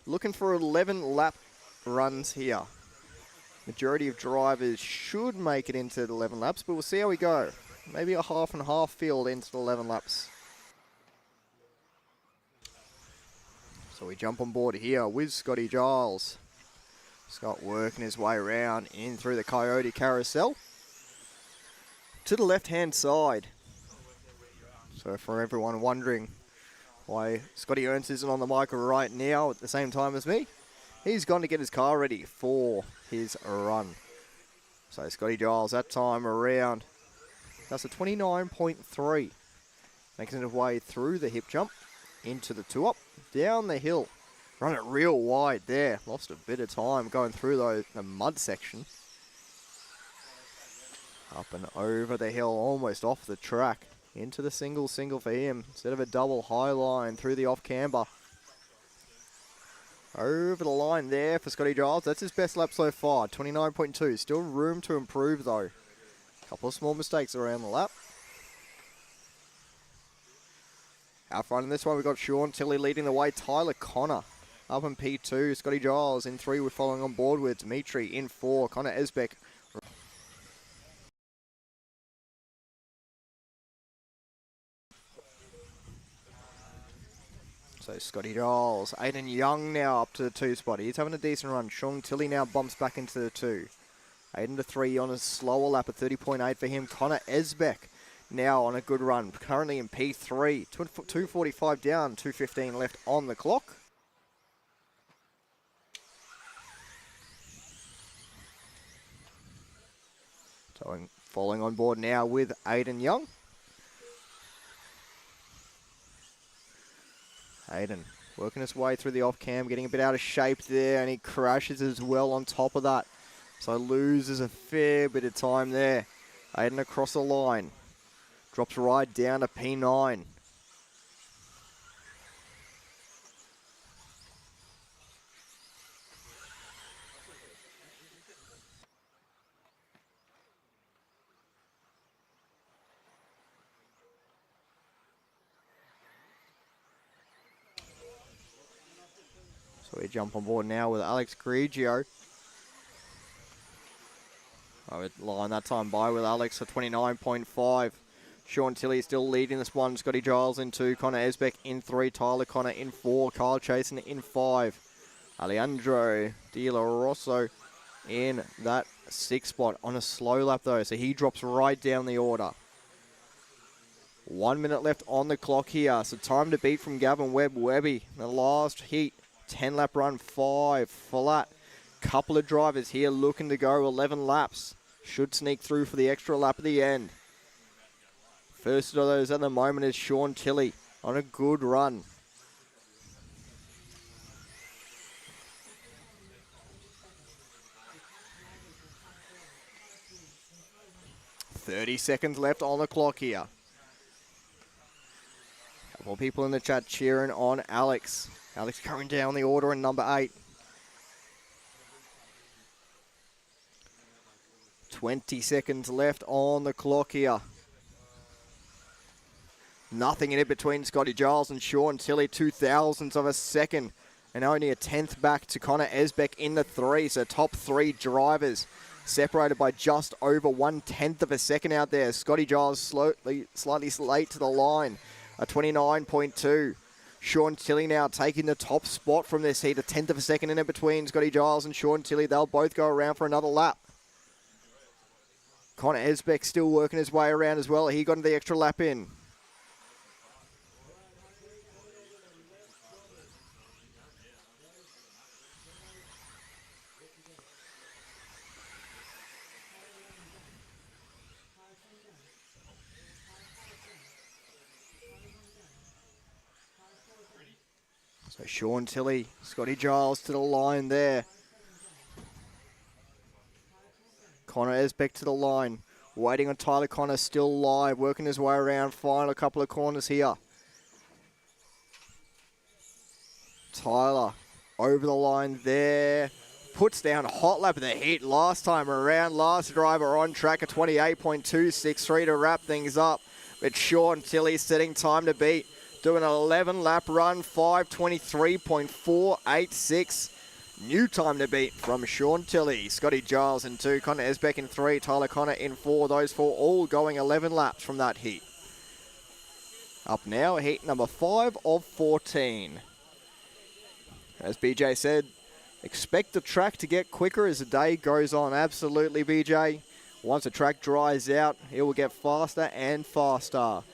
Looking for 11 lap runs here. Majority of drivers should make it into the 11 laps, but we'll see how we go. Maybe a half and half field into the 11 laps. So we jump on board here with Scotty Giles. Scott working his way around in through the Coyote Carousel to the left-hand side. So for everyone wondering why Scotty Ernst isn't on the mic right now at the same time as me, he's gone to get his car ready for his run. So Scotty Giles that time around, that's a 29.3. Making his way through the hip jump, into the two-up, down the hill. Run it real wide there. Lost a bit of time going through the mud section. Up and over the hill, almost off the track. Into the single for him. Instead of a double high line through the off-camber. Over the line there for Scotty Giles. That's his best lap so far, 29.2. Still room to improve though. Couple of small mistakes around the lap. Out front in this one, we've got Sean Tilley leading the way. Tyler Connor up in P2. Scotty Giles in 3. We're following on board with Dimitri in 4. Connor Esbeck. So Scotty Giles. Aiden Young now up to the 2 spot. He's having a decent run. Sean Tilley now bumps back into the 2. Aiden to 3 on a slower lap, a 30.8 for him. Connor Esbeck now on a good run, currently in P3. 2:45 down, 2:15 left on the clock. So following on board now with Aiden Young. Aiden working his way through the off-cam, getting a bit out of shape there, and he crashes as well on top of that. So loses a fair bit of time there. Aiden across the line. Drops right down to P9. So we jump on board now with Alex Grigio. I would line that time by with Alex for 29.5. Sean Tilley still leading this one. Scotty Giles in 2. Connor Esbeck in 3. Tyler Connor in 4. Kyle Chasen in 5. Alejandro De La Rosso in that 6th spot on a slow lap though. So he drops right down the order. 1 minute left on the clock here. So time to beat from Gavin Webby. The last heat. 10 lap run, 5 flat. Couple of drivers here looking to go 11 laps. Should sneak through for the extra lap at the end. First of those at the moment is Sean Tilley on a good run. $30 left on the clock here. Couple of people in the chat cheering on Alex. Alex going down the order in number 8. 20 seconds left on the clock here. Nothing in it between Scotty Giles and Sean Tilley. 0.02 of a second. And only a 10th back to Connor Esbeck in the 3. So top 3 drivers separated by just over 1/10 of a second out there. Scotty Giles slightly late to the line. A 29.2. Sean Tilley now taking the top spot from this heat. A 10th of a second in it between Scotty Giles and Sean Tilley. They'll both go around for another lap. Connor Esbeck still working his way around as well. He got the extra lap in. So Sean Tilley, Scotty Giles to the line there. Connor Esbeck to the line. Waiting on Tyler Connor, still live, working his way around, final couple of corners here. Tyler over the line there. Puts down a hot lap of the heat last time around. Last driver on track, a 28.263 to wrap things up. But Sean Tilley setting time to beat. Doing an 11 lap run, 5:23.486. New time to beat from Sean Tilley. Scotty Giles in 2, Connor Esbeck in 3, Tyler Connor in 4. Those 4 all going 11 laps from that heat. Up now, heat number 5 of 14. As BJ said, expect the track to get quicker as the day goes on. Absolutely, BJ. Once the track dries out, it will get faster and faster. All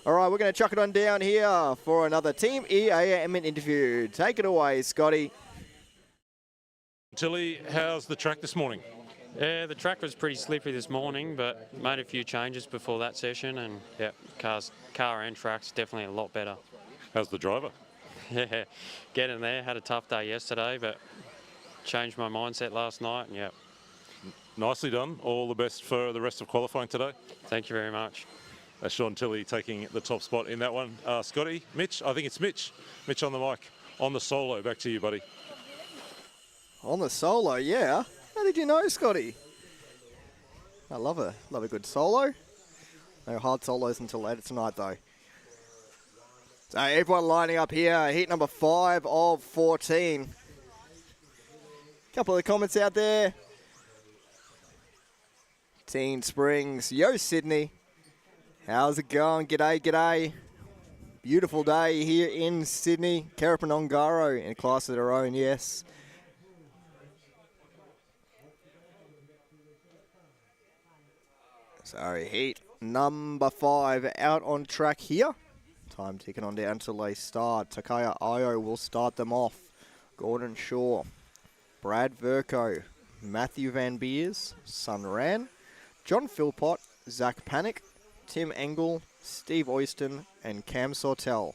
right, we're going to chuck it on down here for another Team EAM interview. Take it away, Scotty. Tilly, how's the track this morning? Yeah, the track was pretty slippery this morning, but made a few changes before that session, and yeah, car and track's definitely a lot better. How's the driver? Yeah, getting there. Had a tough day yesterday, but changed my mindset last night, and yeah. Nicely done. All the best for the rest of qualifying today. Thank you very much. Sean Tilley taking the top spot in that one. Scotty, Mitch, I think it's Mitch. Mitch on the mic, on the solo. Back to you, buddy. On the solo, yeah. How did you know, Scotty? I love a good solo. No hard solos until later tonight, though. So everyone lining up here, heat number 5 of 14. Couple of comments out there. Teen Springs, yo Sydney. How's it going? G'day, g'day. Beautiful day here in Sydney. Karapanongaro in a class of their own, yes. So heat number 5 out on track here. Time ticking on down until they start. Takaya Ayo will start them off. Gordon Shaw, Brad Verco, Matthew Van Beers, Sun Ran, John Philpott, Zach Panic, Tim Engel, Steve Oyston, and Cam Sortel.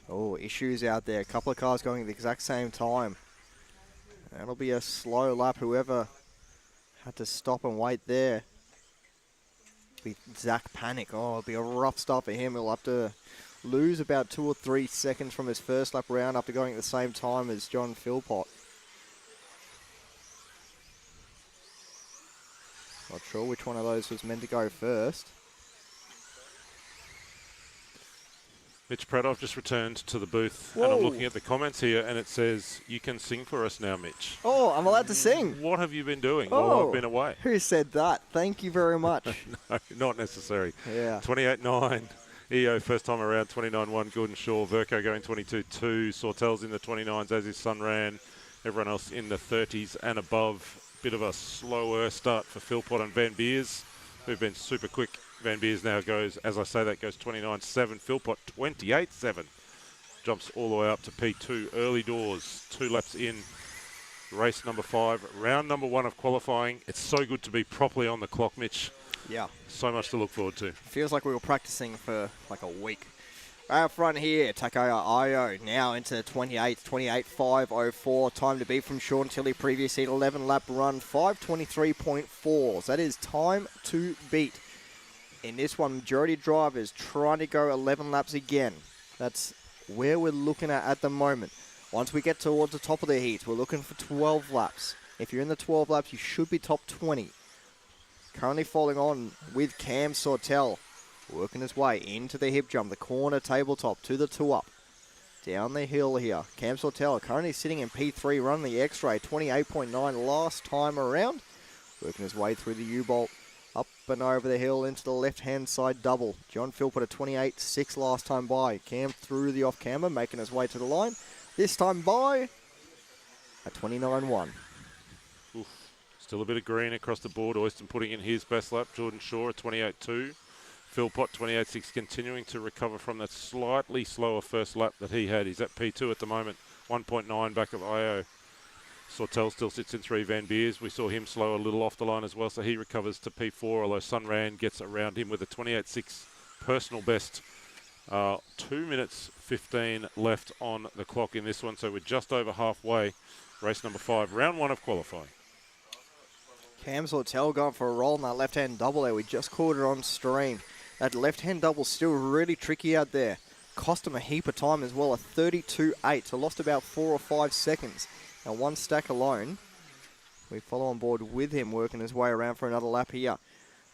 Oh, issues out there. A couple of cars going at the exact same time. That'll be a slow lap. Whoever had to stop and wait there. Be Zach Panic. Oh, it'll be a rough start for him. He'll have to lose about 2 or 3 seconds from his first lap round after going at the same time as John Philpott. Not sure which one of those was meant to go first. Mitch Pradov just returned to the booth, Whoa. and I'm looking at the comments here, and it says, you can sing for us now, Mitch. Oh, I'm allowed to sing. What have you been doing while I've been away? Who said that? Thank you very much. No, not necessary. Yeah. 28.9. EO first time around, 29.1. Gordon Shaw. Verco going 22.2. Sortel's in the 29s, as is Sunran. Everyone else in the 30s and above. Bit of a slower start for Philpott and Van Beers, who've been super quick. Van Beers now goes, as I say, that goes 29.7. Philpott 28.7. Jumps all the way up to P2. Early doors, 2 laps in. Race number 5, round number 1 of qualifying. It's so good to be properly on the clock, Mitch. Yeah. So much to look forward to. Feels like we were practicing for like a week. Out front here, Takaya Ayo now into 28th, 28.504. Time to beat from Sean Tilley, previous heat 11 lap run, 5:23.4. So that is time to beat. In this one, majority drivers trying to go 11 laps again. That's where we're looking at the moment. Once we get towards the top of the heat, we're looking for 12 laps. If you're in the 12 laps, you should be top 20. Currently falling on with Cam Sortel, working his way into the hip jump, the corner tabletop to the 2-up. Down the hill here, Cam Sortel currently sitting in P3, running the X-Ray, 28.9 last time around. Working his way through the U-bolt, up and over the hill into the left-hand side double. John Philpott at 28.6 last time by. Cam through the off-camber, making his way to the line. This time by at 29.1. Still a bit of green across the board. Oyston putting in his best lap. Jordan Shaw at 28.2. Philpott 28.6, continuing to recover from that slightly slower first lap that he had. He's at P2 at the moment. 1.9 back of Io. Sortel still sits in 3. Van Beers, we saw him slow a little off the line as well, so he recovers to P4, although Sunran gets around him with a 28.6 personal best. 2 minutes 15 left on the clock in this one, so we're just over halfway. Race number 5, round 1 of qualifying. Cam Sortel going for a roll in that left-hand double there. We just caught it on stream. That left-hand double still really tricky out there. Cost him a heap of time as well, a 32.8, so lost about 4 or 5 seconds. And one stack alone, we follow on board with him, working his way around for another lap here.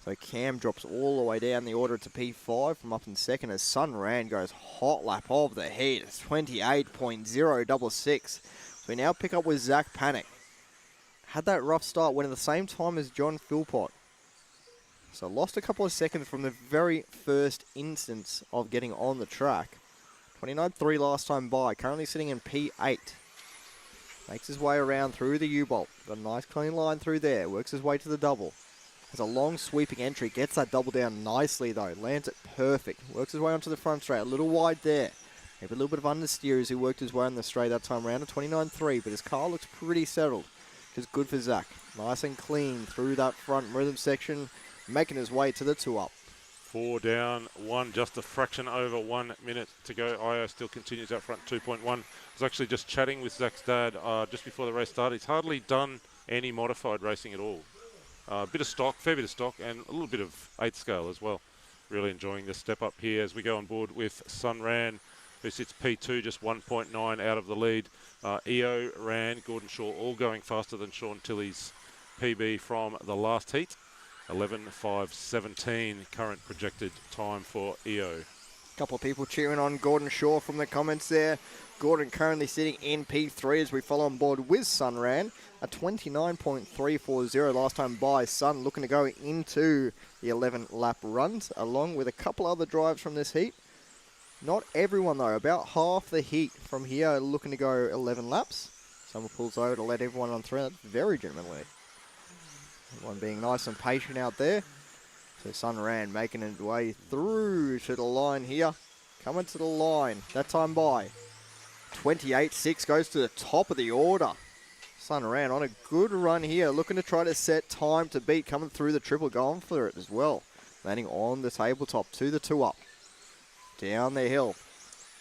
So Cam drops all the way down the order to P5 from up in second as Sunran goes hot lap of the heat. It's 28.066. So we now pick up with Zach Panic. Had that rough start, went at the same time as John Philpott. So lost a couple of seconds from the very first instance of getting on the track. 29.3 last time by, currently sitting in P8. Makes his way around through the U-bolt. Got a nice clean line through there. Works his way to the double. Has a long sweeping entry. Gets that double down nicely though. Lands it perfect. Works his way onto the front straight. A little wide there. Maybe a little bit of understeer as he worked his way on the straight that time around. A 29.3, but his car looks pretty settled. Which is good for Zach. Nice and clean through that front rhythm section. Making his way to the 2-up. 4 down, 1, just a fraction over 1 minute to go. Io still continues out front, 2.1. I was actually just chatting with Zach's dad just before the race started. He's hardly done any modified racing at all. A bit of stock, fair bit of stock, and a little bit of 8 scale as well. Really enjoying the step up here as we go on board with Sunran, who sits P2, just 1.9 out of the lead. EO, Ran, Gordon Shaw, all going faster than Sean Tilley's PB from the last heat. 11.5.17 current projected time for EO. Couple of people cheering on Gordon Shaw from the comments there. Gordon currently sitting in P3 as we follow on board with Sunran. A 29.340 last time by Sun, looking to go into the 11 lap runs along with a couple other drives from this heat. Not everyone though, about half the heat from here looking to go 11 laps. Someone pulls over to let everyone on through. That's very gentlemanly. Everyone being nice and patient out there. So Sunran making his way through to the line here. Coming to the line, that time by 28.6 goes to the top of the order. Sunran on a good run here, looking to try to set time to beat, coming through the triple, going for it as well. Landing on the tabletop to the 2-up. Down the hill.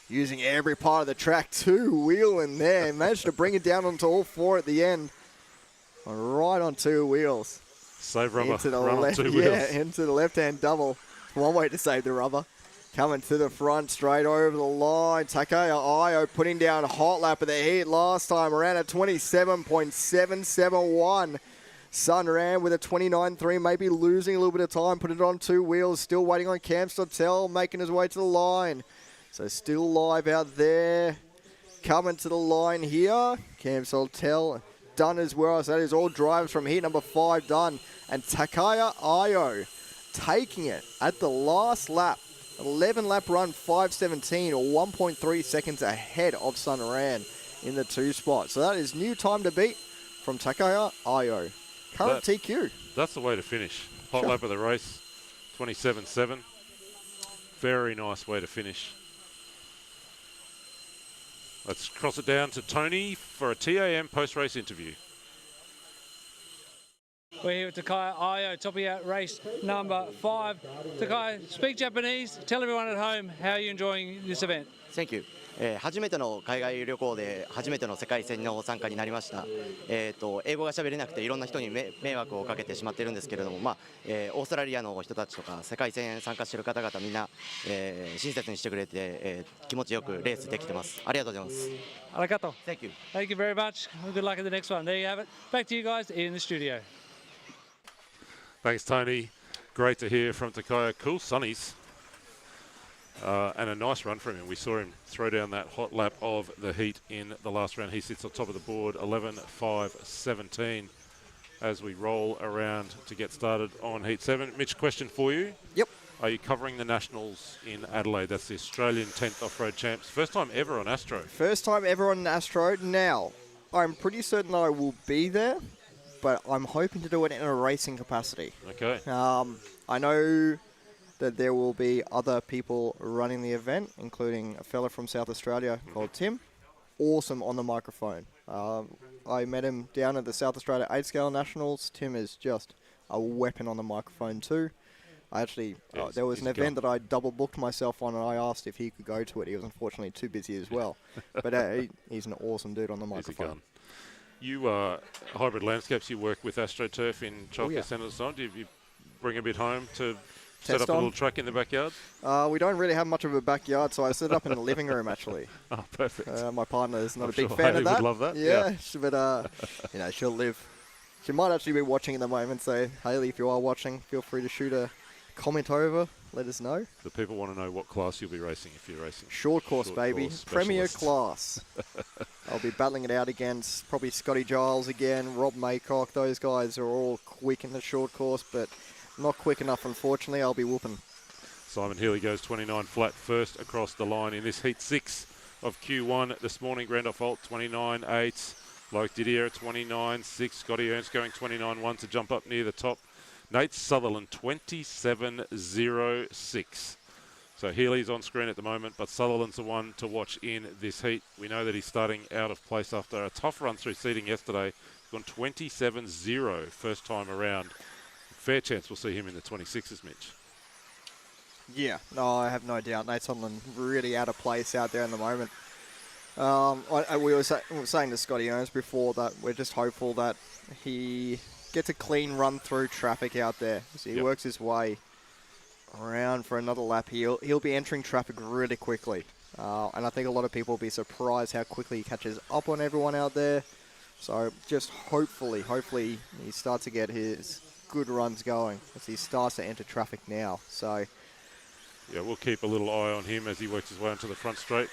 Using every part of the track to wheel in there. Managed to bring it down onto all 4 at the end. Right on 2 wheels. Save rubber, Into the run left, on 2 wheels. yeah, into the left-hand double. One way to save the rubber. Coming to the front, straight over the line. Takaya Io putting down a hot lap of the heat last time around at 27.771. Sunran with a 29.3, maybe losing a little bit of time, putting it on 2 wheels, still waiting on Cam Stottel, making his way to the line. So still live out there. Coming to the line here. Cam Stottel done as well. So that is all drives from heat number 5 done. And Takaya Io taking it at the last lap. 11 lap run, 5.17 or 1.3 seconds ahead of Sunran in the 2 spot. So that is new time to beat from Takaya Io. Current TQ. That's the way to finish. Hot lap of the race, 27.7. Very nice way to finish. Let's cross it down to Tony for a TAM post-race interview. We're here with Takaya Io, topping out race number 5. Takaya, speak Japanese. Tell everyone at home how you're enjoying this event. Thank you. 初めての海外旅行で初めての世界戦の参加になりました。英語が喋れなくていろんな人に迷惑をかけてしまってるんですけれども、オーストラリアの人たちとか世界戦参加している方々みんな、親切にしてくれて、気持ちよくレースできてます。ありがとうございます。Arigato. Thank you. Thank you very much. Good luck in the next one. There you have it. Back to you guys in the studio. Thanks, Tony. Great to hear from Takaya. Cool sunnies. And a nice run from him. We saw him throw down that hot lap of the heat in the last round. He sits on top of the board, 11.5.17 as we roll around to get started on Heat 7. Mitch, question for you. Yep. Are you covering the Nationals in Adelaide? That's the Australian 10th Off-Road Champs. First time ever on Astro. First time ever on Astro. Now, I'm pretty certain that I will be there, but I'm hoping to do it in a racing capacity. Okay. I know that there will be other people running the event, including a fella from South Australia called Tim. Awesome on the microphone. I met him down at the South Australia 8-Scale Nationals. Tim is just a weapon on the microphone too. I actually, there was an event that I double booked myself on, and I asked if he could go to it. He was unfortunately too busy as well. But he's an awesome dude on the microphone. You Hybrid Landscapes, you work with AstroTurf in Childcare Centre design. Do you bring a bit home to set up a little track in the backyard? We don't really have much of a backyard, so I set it up in the living room, actually. Oh, perfect. My partner is not I'm a big sure fan Hayley of that. would love that. Yeah, but, you know, she'll live. She might actually be watching at the moment, so, Hayley, if you are watching, feel free to shoot a comment over. Let us know. The people want to know what class you'll be racing if you're racing. Short course, baby. Premier class. I'll be battling it out against probably Scotty Giles again, Rob Maycock. Those guys are all quick in the short course, but not quick enough, unfortunately. I'll be whooping. Simon Healy goes 29 flat first across the line in this Heat 6 of Q1 this morning. Randolph Holt 29.8. Loic Didier at 29.6. Scotty Ernst going 29.1 to jump up near the top. Nate Sutherland 27.06. So Healy's on screen at the moment, but Sutherland's the one to watch in this heat. We know that he's starting out of place after a tough run through seeding yesterday. He's gone 27.0 first time around. Fair chance we'll see him in the 26s, Mitch. Yeah, no, I have no doubt. Nate Sutherland really out of place out there in the moment. We were saying to Scotty Ernst before that we're just hopeful that he gets a clean run through traffic out there. So he works his way around for another lap. He'll be entering traffic really quickly. And I think a lot of people will be surprised how quickly he catches up on everyone out there. So just hopefully he starts to get his good runs going as he starts to enter traffic now. So yeah, we'll keep a little eye on him as he works his way onto the front straight.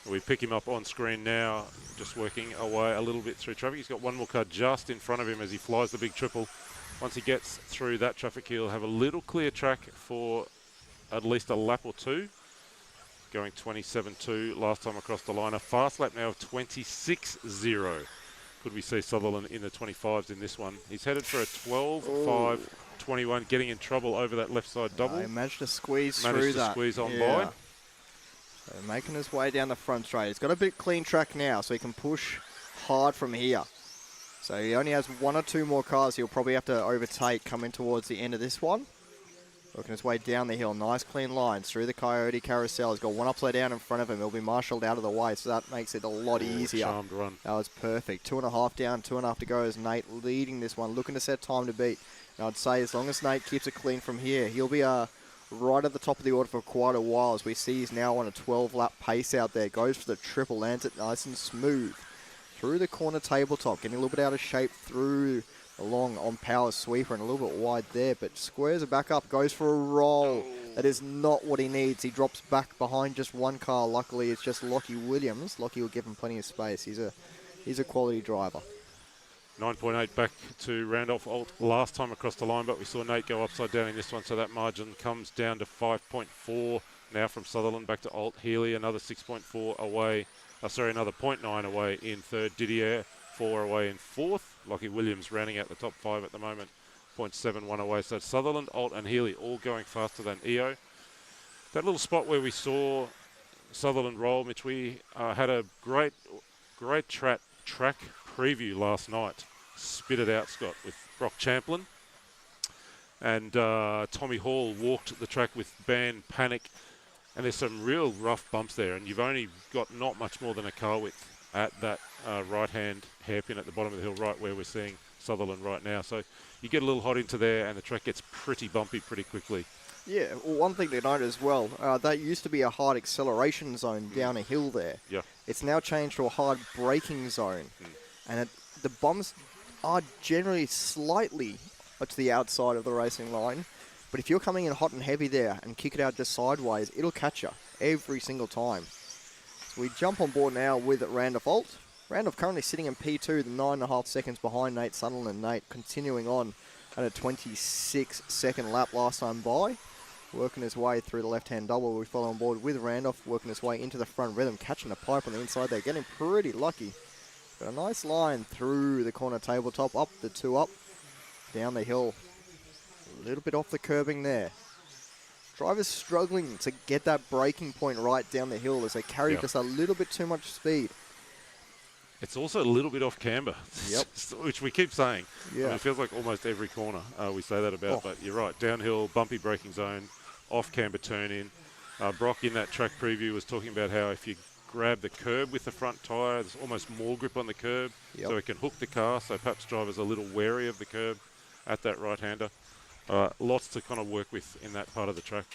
We pick him up on screen now, just working away a little bit through traffic. He's got one more car just in front of him as he flies the big triple. Once he gets through that traffic, he'll have a little clear track for at least a lap or two. Going 27.2 last time across the line. A fast lap now of 26.0. Could we see Sutherland in the 25s in this one? He's headed for a 12.5.21, getting in trouble over that left side double. He managed to squeeze through that. Managed to squeeze on by. So making his way down the front straight. He's got a bit clean track now, so he can push hard from here. So he only has one or two more cars he'll probably have to overtake coming towards the end of this one. Working his way down the hill. Nice clean lines through the Coyote Carousel. He's got one upside down in front of him. He'll be marshaled out of the way, so that makes it a lot easier. Charmed run. That was perfect. 2.5 down, 2.5 to go as Nate leading this one, looking to set time to beat. And I'd say as long as Nate keeps it clean from here, he'll be right at the top of the order for quite a while, as we see he's now on a 12-lap pace out there. Goes for the triple, lands it nice and smooth. Through the corner tabletop, getting a little bit out of shape through along on power sweeper and a little bit wide there, but squares it back up, goes for a roll. That is not what he needs. He drops back behind just one car. Luckily, it's just Lockie Williams. Lockie will give him plenty of space. He's a quality driver. 9.8 back to Randolph Alt last time across the line, but we saw Nate go upside down in this one, so that margin comes down to 5.4 now from Sutherland back to Alt. Healy, another 6.4 away. Another 0.9 away in third. Didier, 4 away in fourth. Lockie Williams rounding out the top 5 at the moment, 0.71 away. So Sutherland, Alt and Healy all going faster than EO. That little spot where we saw Sutherland roll, Mitch, we had a great track preview last night. Spit it out, Scott, with Brock Champlin. And Tommy Hall walked the track with Ban Panic. And there's some real rough bumps there. And you've only got not much more than a car width at that right-hand hairpin at the bottom of the hill, right where we're seeing Sutherland right now. So you get a little hot into there and the track gets pretty bumpy pretty quickly. Yeah, well, one thing to note as well, that used to be a hard acceleration zone down a hill there. Yeah. It's now changed to a hard braking zone. And the bumps are generally slightly to the outside of the racing line. But if you're coming in hot and heavy there and kick it out just sideways, it'll catch you every single time. So we jump on board now with Randolph Alt. Randolph currently sitting in P2, the 9.5 seconds behind Nate Sutherland. Nate continuing on at a 26-second lap last time by. Working his way through the left-hand double. We follow on board with Randolph, working his way into the front rhythm, catching a pipe on the inside there, getting pretty lucky. Got a nice line through the corner tabletop, up the 2 up, down the hill. A little bit off the curbing there. Drivers struggling to get that braking point right down the hill as they carry just a little bit too much speed. It's also a little bit off camber, which we keep saying. Yeah. I mean, it feels like almost every corner we say that about, but you're right. Downhill, bumpy braking zone, off camber turn in. Brock in that track preview was talking about how if you grab the curb with the front tyre, there's almost more grip on the curb, so it can hook the car, so perhaps drivers are a little wary of the curb at that right-hander. Lots to kind of work with in that part of the track.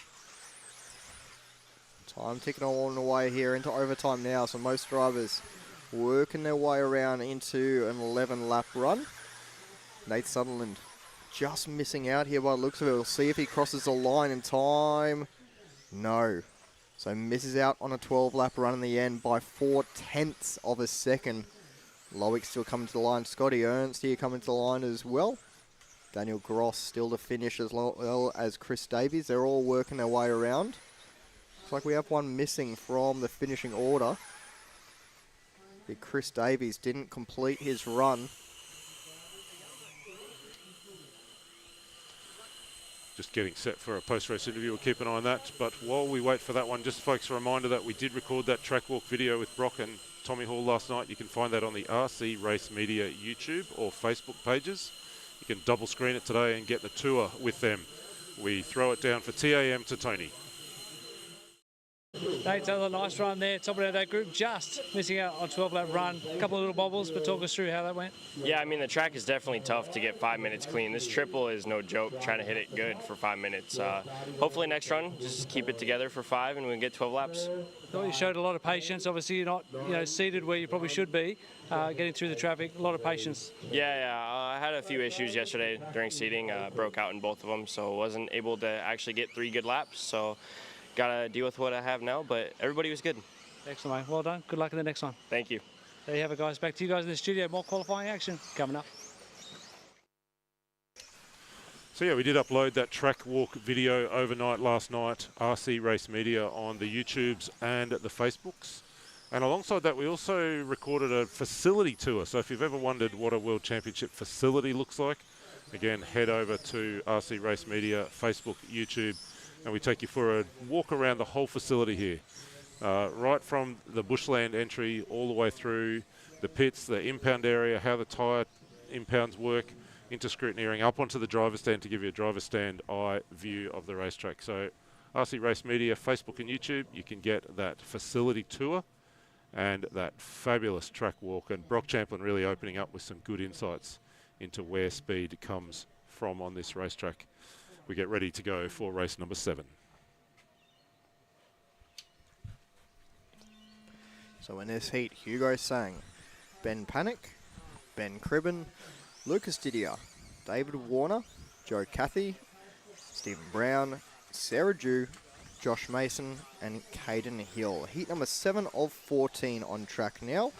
Time ticking on the way here into overtime now, so most drivers working their way around into an 11-lap run. Nate Sutherland just missing out here by the looks of it. We'll see if he crosses the line in time. No. So misses out on a 12-lap run in the end by 0.4 of a second. Loic still coming to the line. Scotty Ernst here coming to the line as well. Daniel Gross still to finish as well as Chris Davies. They're all working their way around. Looks like we have one missing from the finishing order. Big Chris Davies didn't complete his run. Just getting set for a post-race interview. We'll keep an eye on that. But while we wait for that one, just folks, a reminder that we did record that track walk video with Brock and Tommy Hall last night. You can find that on the RC Race Media YouTube or Facebook pages. You can double screen it today and get the tour with them. We throw it down for TAM to Tony. Nate, another nice run there. Top of that group, just missing out on 12-lap run. A couple of little bobbles, but talk us through how that went. Yeah, I mean, the track is definitely tough to get 5 minutes clean. This triple is no joke, trying to hit it good for 5 minutes. Hopefully next run, just keep it together for 5 and we can get 12 laps. I thought you showed a lot of patience. Obviously, you're not seated where you probably should be, getting through the traffic. A lot of patience. Yeah. I had a few issues yesterday during seating. Broke out in both of them, so wasn't able to actually get 3 good laps. So got to deal with what I have now, but everybody was good. Excellent, mate. Well done. Good luck in the next one. Thank you. There you have it, guys. Back to you guys in the studio. More qualifying action coming up. So yeah, we did upload that track walk video overnight last night, RC Race Media on the YouTubes and the Facebooks. And alongside that, we also recorded a facility tour. So if you've ever wondered what a World Championship facility looks like, again, head over to RC Race Media, Facebook, YouTube, and we take you for a walk around the whole facility here. Right from the bushland entry all the way through the pits, the impound area, how the tyre impounds work, into scrutineering, up onto the driver's stand to give you a driver's stand eye view of the racetrack. So RC Race Media, Facebook and YouTube, you can get that facility tour and that fabulous track walk. And Brock Champlin really opening up with some good insights into where speed comes from on this racetrack. We get ready to go for race number 7. So in this heat, Hugo Sang, Ben Panic, Ben Cribben, Lucas Didier, David Warner, Joe Cathy, Stephen Brown, Sarah Dew, Josh Mason, and Caden Hill. Heat number 7 of 14 on track now.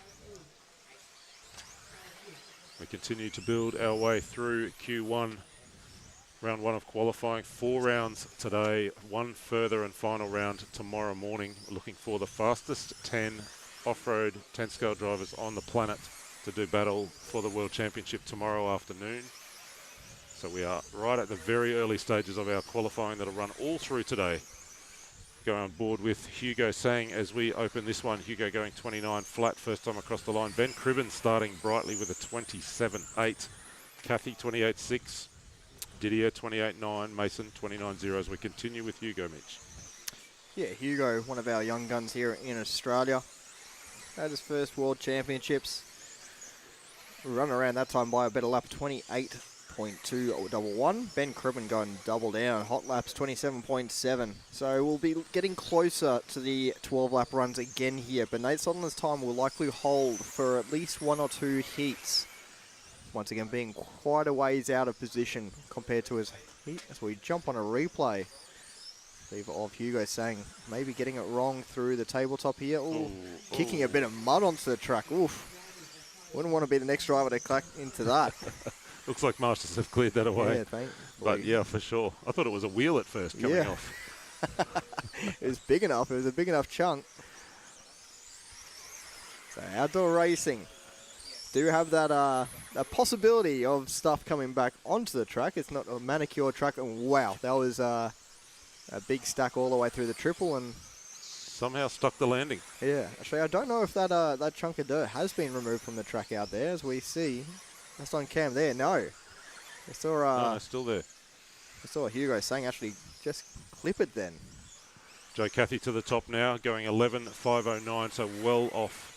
We continue to build our way through Q1. Round 1 of qualifying, 4 rounds today, 1 further and final round tomorrow morning. We're looking for the fastest 10 off-road 10-scale drivers on the planet to do battle for the World Championship tomorrow afternoon. So we are right at the very early stages of our qualifying that'll run all through today. Go on board with Hugo Sang as we open this one. Hugo going 29 flat, first time across the line. Ben Cribben starting brightly with a 27.8. Cathy 28.6. Didier 28.9, Mason 29.0 as we continue with Hugo, Mitch. Yeah, Hugo, one of our young guns here in Australia. Had his first World Championships. Run around that time by a better lap, 28.211. Ben Cribben going double down, hot laps 27.7. So we'll be getting closer to the 12-lap runs again here, but Nate Sutherland's time will likely hold for at least 1 or 2 heats. Once again, being quite a ways out of position compared to his heat as we jump on a replay. Of Hugo Sang maybe getting it wrong through the tabletop here. Ooh, kicking a bit of mud onto the track. Oof. Wouldn't want to be the next driver to clack into that. Looks like Masters have cleared that away. Yeah, thanks. But yeah, for sure. I thought it was a wheel at first coming off. It was big enough. It was a big enough chunk. So outdoor racing do have that a possibility of stuff coming back onto the track. It's not a manicure track. And wow, that was a big stack all the way through the triple and somehow stuck the landing. Yeah, actually, I don't know if that chunk of dirt has been removed from the track out there, as we see. That's on cam there. No, I saw. No, it's still there. I saw Hugo Sang actually just clip it then. Joe Cathy to the top now, going 11.509, so well off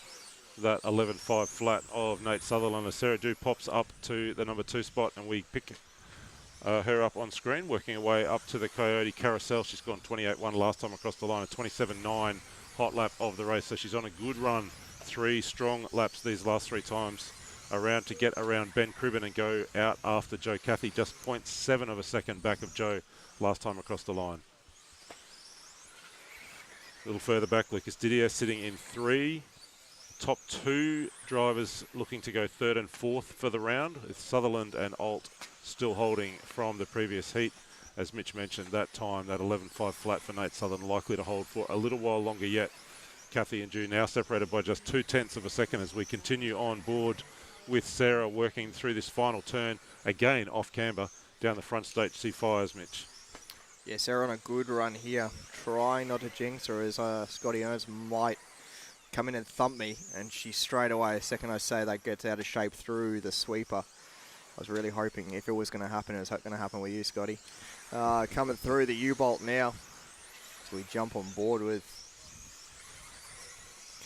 that 11.5 flat of Nate Sutherland. As Sarah Dew pops up to the number 2 spot, and we pick her up on screen, working her way up to the Coyote Carousel. She's gone 28.1 last time across the line, a 27.9 hot lap of the race. So she's on a good run. 3 strong laps these last 3 times around to get around Ben Cribben and go out after Joe Cathy. Just 0.7 of a second back of Joe last time across the line. A little further back, Lucas Didier sitting in 3. Top 2 drivers looking to go 3rd and 4th for the round, with Sutherland and Alt still holding from the previous heat. As Mitch mentioned, that time, that 11.5 flat for Nate Sutherland, likely to hold for a little while longer yet Kathy and Ju now separated by just 0.2 of a second as we continue on board with Sarah working through this final turn, again off camber, down the front straight. She fires, Mitch. Yeah, Sarah on a good run here, trying not to jinx her as Scotty Ernst might come in and thump me, and she straight away, the second I say that, gets out of shape through the sweeper. I was really hoping if it was going to happen, it was going to happen with you, Scotty. Coming through the U-Bolt now. So we jump on board with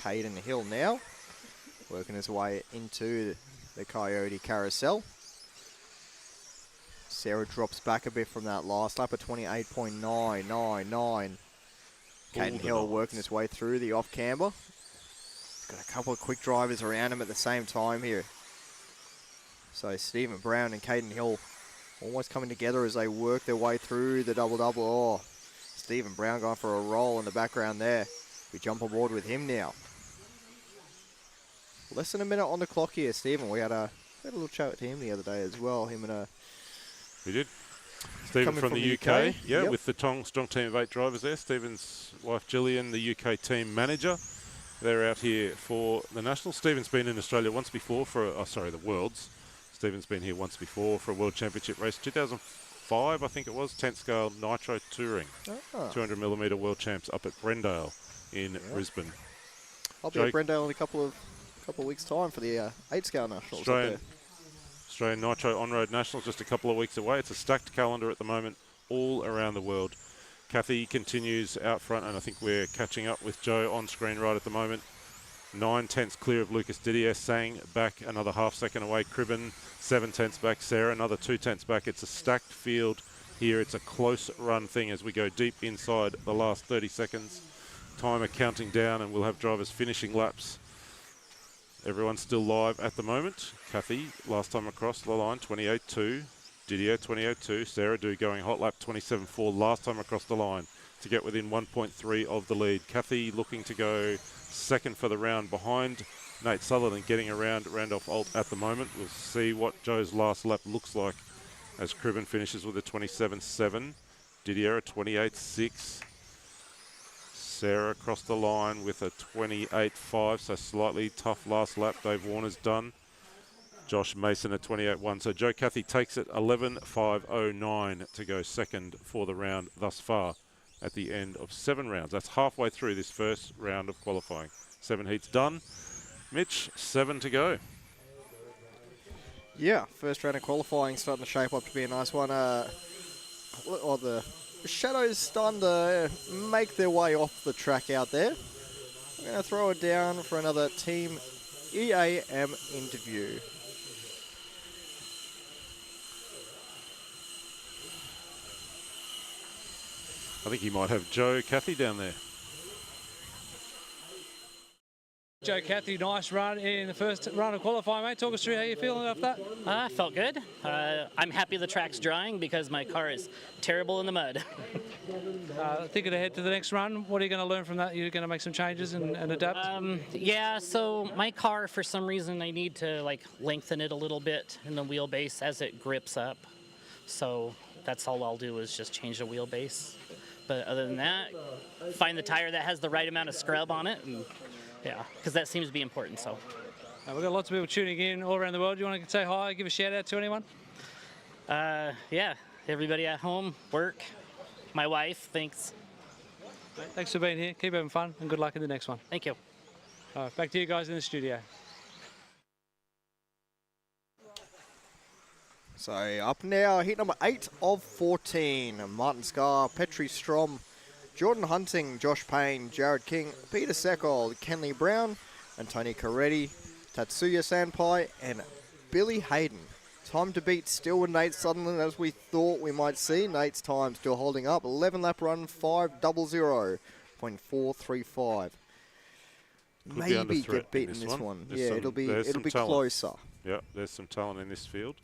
Caden Hill now, working his way into the Coyote Carousel. Sarah drops back a bit from that last lap at 28.999. Caden Hill working his way through the off camber. Got a couple of quick drivers around him at the same time here. So Stephen Brown and Caden Hill almost coming together as they work their way through the double-double. Oh, Stephen Brown going for a roll in the background there. We jump on board with him now. Less than a minute on the clock here, Stephen. We had a little chat with him the other day as well. Him and We did. Stephen from the UK. Yeah, yep. with the strong team of 8 drivers there. Stephen's wife Gillian, the UK team manager. They're out here for the Nationals. Stephen's been in Australia once before for, the Worlds. Stephen's been here once before for a World Championship race. 2005, I think it was, 10th scale Nitro Touring. 200mm World Champs up at Brendale in Brisbane. I'll be at Brendale in a couple of weeks' time for the 8-scale Nationals. Australian Nitro On-Road Nationals just a couple of weeks away. It's a stacked calendar at the moment all around the world. Kathy continues out front, and I think we're catching up with Joe on screen right at the moment. 9/10 clear of Lucas Didier. Sang back another half second away. Cribben 7/10 back. Sarah another 2/10 back. It's a stacked field here. It's a close run thing as we go deep inside the last 30 seconds. Timer counting down, and we'll have drivers finishing laps. Everyone's still live at the moment. Kathy, last time across the line, 28.2. Didier, 28.2. Sarah Do going hot lap, 27.4. Last time across the line to get within 1.3 of the lead. Kathy looking to go second for the round behind Nate Sutherland, getting around Randolph Alt at the moment. We'll see what Joe's last lap looks like as Cribben finishes with a 27.7. Didier, a 28.6. Sarah across the line with a 28.5, so slightly tough last lap. Dave Warner's done. Josh Mason at 28.1. So Joe Cathy takes it 11.509 to go second for the round thus far at the end of 7 rounds. That's halfway through this first round of qualifying. 7 heats done. Mitch, 7 to go. Yeah, first round of qualifying starting to shape up to be a nice one. The Shadows starting to make their way off the track out there. I'm going to throw it down for another Team EAM interview. I think you might have Joe Cathy down there. Joe Cathy, nice run in the first run of qualifying, mate. Talk us through how you're feeling after that. I felt good. I'm happy the track's drying because my car is terrible in the mud. Thinking ahead to the next run, what are you going to learn from that? You're going to make some changes and adapt? Yeah, so my car, for some reason, I need to lengthen it a little bit in the wheelbase as it grips up. So that's all I'll do is just change the wheelbase. But other than that, find the tire that has the right amount of scrub on it. And yeah, because that seems to be important. So we've got lots of people tuning in all around the world. Do you want to say hi, give a shout out to anyone? Yeah, everybody at home, work, my wife, thanks. Thanks for being here. Keep having fun and good luck in the next one. Thank you. All right, back to you guys in the studio. So up now, heat number 8 of 14. Martin Scar, Petri Strom, Jordan Hunting, Josh Payne, Jared King, Peter Seckold, Kenley Brown, and Tony Coretti, Tatsuya Sanpai, and Billy Hayden. Time to beat still with Nate Sutherland as we thought we might see. Nate's time still holding up. 11 lap run, 5:00.435. Maybe get beaten in this one. Yeah, it'll be closer. Yeah, there's some talent in this field.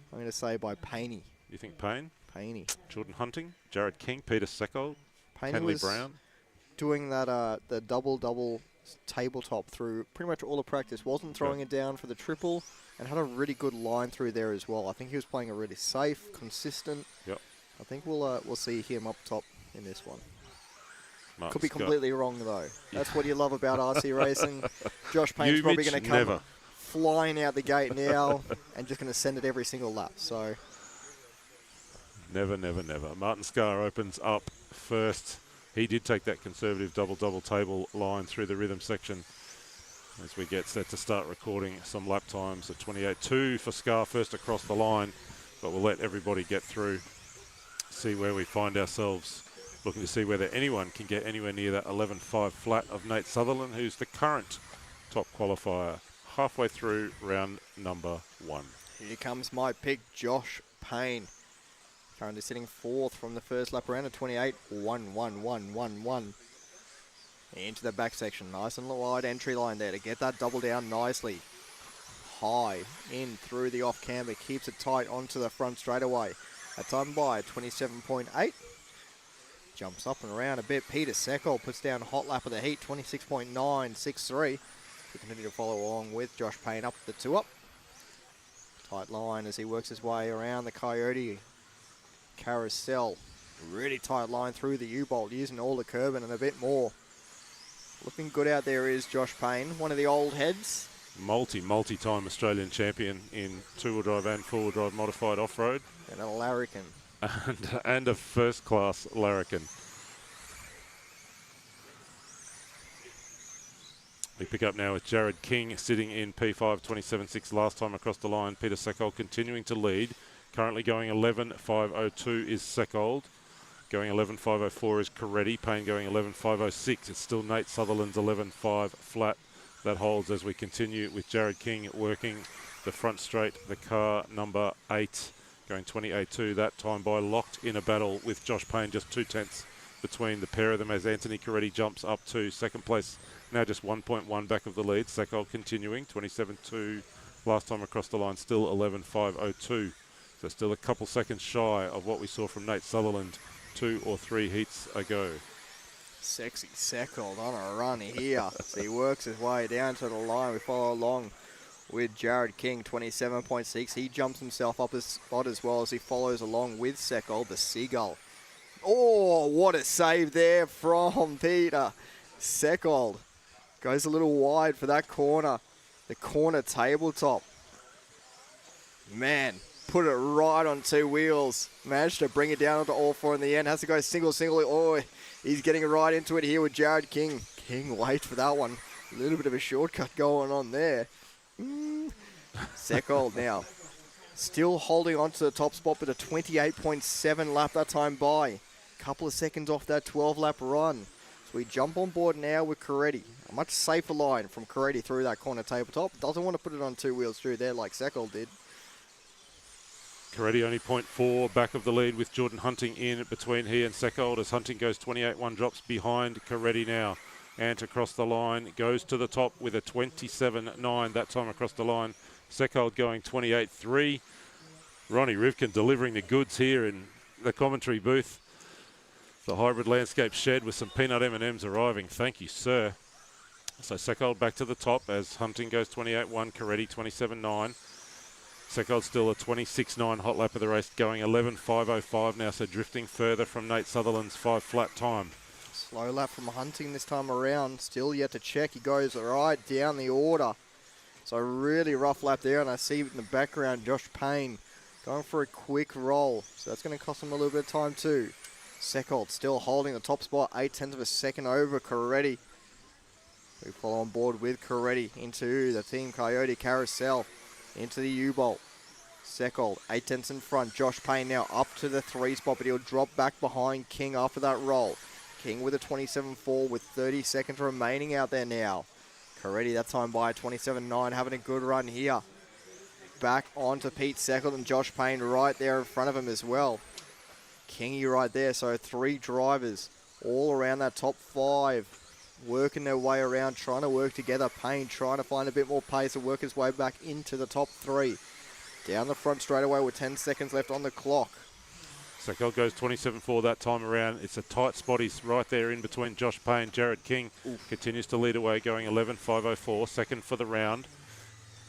I'm going to say by Payne. You think Payne? Payne. Jordan Hunting, Jared King, Peter Seckold, Kenley Brown. Doing that the double tabletop through pretty much all the practice. Wasn't throwing it down for the triple and had a really good line through there as well. I think he was playing a really safe, consistent. Yep. I think we'll see him up top in this one. Martin Could be Scott. completely wrong, though. That's what you love about RC racing. Josh Payne's You, probably Mitch, going to come never. flying out the gate now and just going to send it every single lap. So Never, never, never. Martin Scar opens up first. He did take that conservative double-double table line through the rhythm section as we get set to start recording some lap times at 28.2 for Scar first across the line, but we'll let everybody get through, see where we find ourselves, looking to see whether anyone can get anywhere near that 11.5 flat of Nate Sutherland, who's the current top qualifier halfway through round number 1. here comes my pick, Josh Payne. Currently sitting 4th from the first lap around at 28.11111. Into the back section, nice and wide entry line there to get that double down nicely. High in through the off camber, keeps it tight onto the front straightaway. That time by 27.8. Jumps up and around a bit. Peter Seckel puts down hot lap of the heat, 26.963. We continue to follow along with Josh Payne up the 2 up. Tight line as he works his way around the Coyote Carousel. Really tight line through the U-Bolt, using all the curbing and a bit more. Looking good out there is Josh Payne, one of the old heads. Multi-time Australian champion in two-wheel drive and four-wheel drive modified off-road. And a larrikin. And a first-class larrikin. We pick up now with Jared King sitting in P5 27.6 last time across the line. Peter Seckold continuing to lead. Currently going 11.502 is Seckold. Going 11.504 is Coretti. Payne going 11.506. It's still Nate Sutherland's 11.5 flat. That holds as we continue with Jared King working the front straight. The car number 8 going 28.2. That time by locked in a battle with Josh Payne. Just 2/10 between the pair of them as Anthony Coretti jumps up to second place. Now just 1.1 back of the lead. Seckold continuing 27.2 last time across the line. Still 11.502. So still a couple seconds shy of what we saw from Nate Sutherland 2 or 3 heats ago. Sexy Seckold on a run here. So he works his way down to the line. We follow along with Jared King, 27.6. He jumps himself up a spot as well as he follows along with Seckold, the Seagull. Oh, what a save there from Peter Seckold. Goes a little wide for that corner. The corner tabletop. Man, put it right on 2 wheels. Managed to bring it down onto all 4 in the end. Has to go single. Oh, he's getting right into it here with Jared King. King waits for that one. A little bit of a shortcut going on there. Seckold now. Still holding on to the top spot with a 28.7 lap that time by. Couple of seconds off that 12-lap run. So we jump on board now with Coretti. A much safer line from Coretti through that corner tabletop. Doesn't want to put it on 2 wheels through there like Seckold did. Coretti only 0.4 back of the lead with Jordan Hunting in between he and Seckold as Hunting goes 28.1, drops behind Coretti now. Ant across the line, goes to the top with a 27.9 that time across the line. Seckold going 28.3. Ronnie Rivkin delivering the goods here in the commentary booth. The hybrid landscape shed with some peanut M&Ms arriving. Thank you, sir. So Seckold back to the top as Hunting goes 28.1, Coretti 27.9. Seckold still a 26.9 hot lap of the race, going 11.505 now, so drifting further from Nate Sutherland's 5 flat time. Slow lap from Hunting this time around. Still yet to check. He goes right down the order. So really rough lap there, and I see in the background Josh Payne going for a quick roll. So that's going to cost him a little bit of time too. Seckold still holding the top spot, 0.8 of a second over Coretti. We follow on board with Coretti into the Team Coyote Carousel, into the U-Bolt. Seckold, 0.8 in front. Josh Payne now up to the 3 spot, but he'll drop back behind King after that roll. King with a 27.4 with 30 seconds remaining out there now. Coretti that time by 27.9, having a good run here. Back onto Pete Seckold and Josh Payne right there in front of him as well. Kingy right there, so 3 drivers all around that top 5. Working their way around, trying to work together. Payne trying to find a bit more pace and work his way back into the top 3. Down the front straight away with 10 seconds left on the clock. Seckold goes 27.4 that time around. It's a tight spot. He's right there in between Josh Payne. Jared King continues to lead away, going 11.504, second for the round.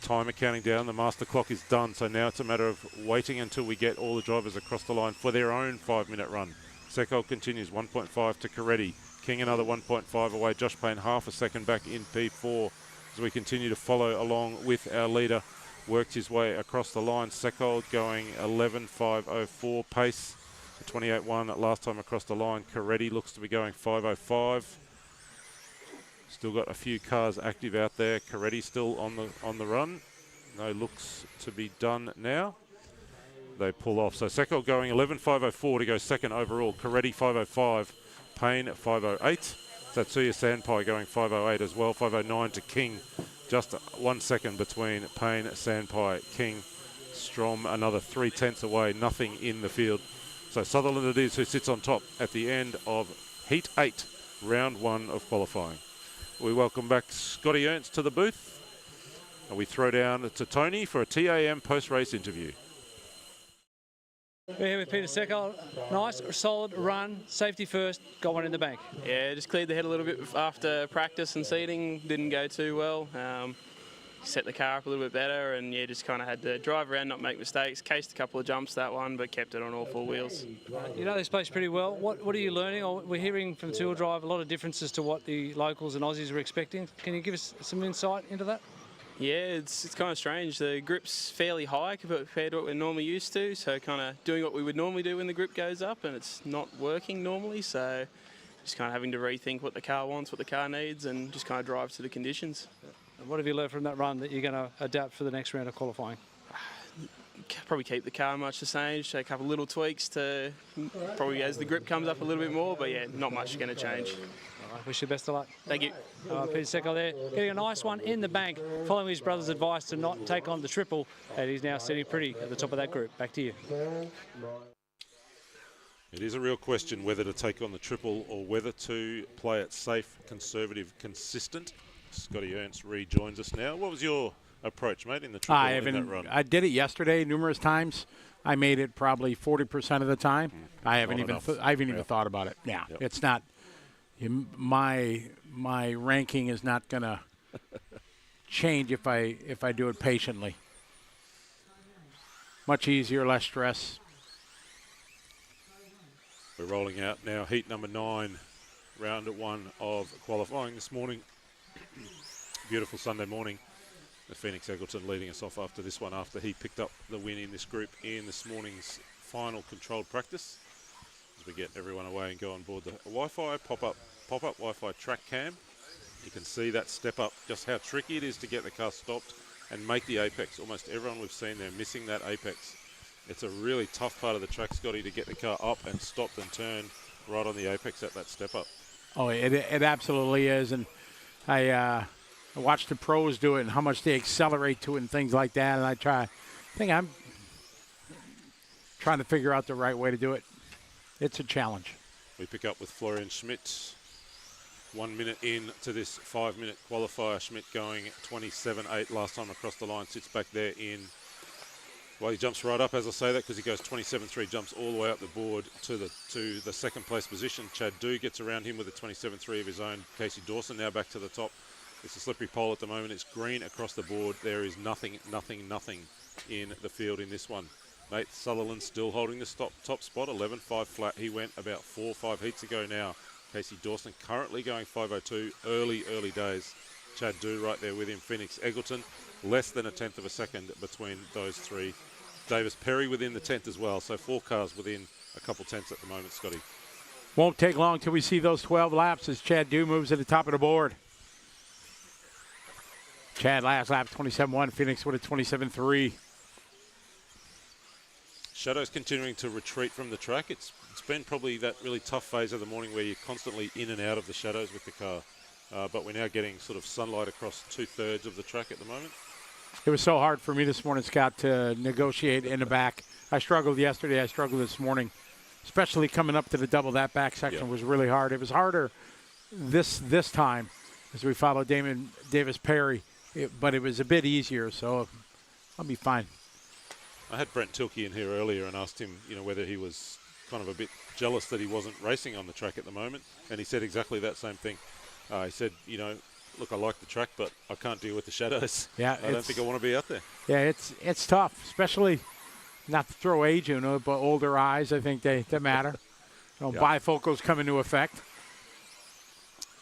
Timer counting down. The master clock is done, so now it's a matter of waiting until we get all the drivers across the line for their own 5-minute run. Seckold continues 1.5 to Coretti. King another 1.5 away. Josh Payne half a second back in P4 as we continue to follow along with our leader. Worked his way across the line. Seckold going 11.504 pace. 28.1 last time across the line. Coretti looks to be going 5.05. Still got a few cars active out there. Coretti still on the run. No looks to be done now. They pull off. So Seckold going 11.504 to go second overall. Coretti 5.05. Payne 5.08. Tatsuya Sandpai going 5.08 as well. 5.09 to King. Just 1 second between Payne, Sandpai, King. Strom another 3/10 away. Nothing in the field. So Sutherland it is who sits on top at the end of Heat 8, round 1 of qualifying. We welcome back Scotty Ernst to the booth. And we throw down to Tony for a TAM post-race interview. We're here with Peter Seckold. Nice, solid run, safety first, got one in the bank. Yeah, just cleared the head a little bit after practice and seating. Didn't go too well. Set the car up a little bit better and yeah, just kind of had to drive around, not make mistakes. Cased a couple of jumps that one, but kept it on all four wheels. You know this place pretty well. What are you learning? We're hearing from Two Wheel Drive a lot of differences to what the locals and Aussies were expecting. Can you give us some insight into that? Yeah, it's kind of strange. The grip's fairly high compared to what we're normally used to, so kind of doing what we would normally do when the grip goes up, and it's not working normally, so just kind of having to rethink what the car wants, what the car needs, and just kind of drive to the conditions. What have you learned from that run that you're going to adapt for the next round of qualifying? Probably keep the car much the same, just a couple of little tweaks to probably as the grip comes up a little bit more, but yeah, not much going to change. All right, wish you best of luck. Thank you. Peter Seckold there, getting a nice one in the bank, following his brother's advice to not take on the triple, and he's now sitting pretty at the top of that group. Back to you. It is a real question whether to take on the triple or whether to play it safe, conservative, consistent. Scotty Ernst rejoins us now. What was your approach, mate, in the triple in that run? I did it yesterday numerous times. I made it probably 40% of the time. I haven't even thought about it. Yeah, it's not. My ranking is not going to change if I do it patiently. Much easier, less stress. We're rolling out now heat number 9, round 1 of qualifying this morning. Beautiful Sunday morning. The Phoenix Eggleton leading us off after this one, after he picked up the win in this group in this morning's final controlled practice. As we get everyone away and go on board the Wi-Fi, pop-up Wi-Fi track cam. You can see that step up, just how tricky it is to get the car stopped and make the apex. Almost everyone we've seen there missing that apex. It's a really tough part of the track, Scotty, to get the car up and stopped and turned right on the apex at that step up. Oh, it absolutely is. And I watch the pros do it and how much they accelerate to it and things like that. And I think I'm trying to figure out the right way to do it. It's a challenge. We pick up with Florian Schmidt. 1 minute in to this 5-minute qualifier. Schmidt going 27.8 last time across the line. Sits back there in. Well, he jumps right up as I say that because he goes 27.3, jumps all the way up the board to the second place position. Chad Dew gets around him with a 27.3 of his own. Casey Dawson now back to the top. It's a slippery pole at the moment. It's green across the board. There is nothing in the field in this one. Nate Sutherland still holding the top spot, 11.5 flat. He went about 4 or 5 heats ago now. Casey Dawson currently going 5.02, early days. Chad Dew right there with him. Phoenix Eggleton, less than a tenth of a second between those three. Davis Perry within the 10th as well, so 4 cars within a couple tenths at the moment, Scotty. Won't take long till we see those 12 laps as Chad Dew moves to the top of the board. Chad last lap 27.1, Phoenix with a 27.3. Shadows continuing to retreat from the track. It's been probably that really tough phase of the morning where you're constantly in and out of the shadows with the car. But we're now getting sort of sunlight across 2/3 of the track at the moment. It was so hard for me this morning, Scott, to negotiate in the back. I struggled yesterday. I struggled this morning, especially coming up to the double. That back section was really hard. It was harder this time as we followed Davis Perry, but it was a bit easier, so I'll be fine. I had Brent Tilke in here earlier and asked him, whether he was kind of a bit jealous that he wasn't racing on the track at the moment, and he said exactly that same thing. He said, look, I like the track, but I can't deal with the shadows. Yeah, I don't think I want to be out there. Yeah, it's tough, especially not to throw age in it, but older eyes. I think they matter. Bifocals come into effect.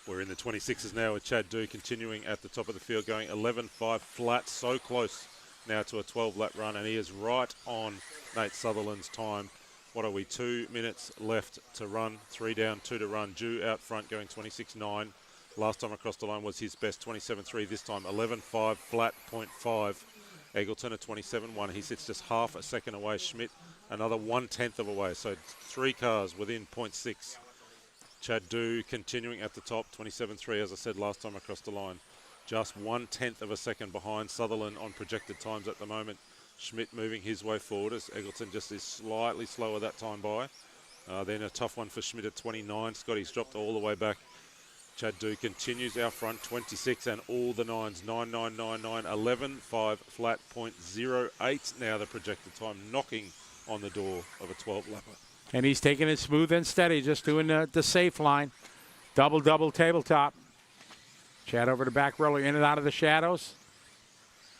We're in the 26s now with Chad Dew continuing at the top of the field, going 11.5 flat, so close now to a 12-lap run, and he is right on Nate Sutherland's time. What are we, 2 minutes left to run, 3 down, 2 to run. Dew out front going 26.9. Last time across the line was his best, 27.3 this time, 11.5 flat, 0.5. Eggleton at 27.1. He sits just half a second away. Schmidt another 1/10 of away, so 3 cars within 0.6. Chad Dew continuing at the top, 27.3 as I said last time across the line. Just 1/10 of a second behind Sutherland on projected times at the moment. Schmidt moving his way forward as Eggleton just is slightly slower that time by. Then a tough one for Schmidt at 29. Scotty's dropped all the way back. Chad Dew continues out front, 26 and all the 9s, 9.999, 11.5 flat, 0.08 now the projected time, knocking on the door of a 12-lapper. And he's taking it smooth and steady, just doing the safe line. Double tabletop. Chad over to back roller, in and out of the shadows.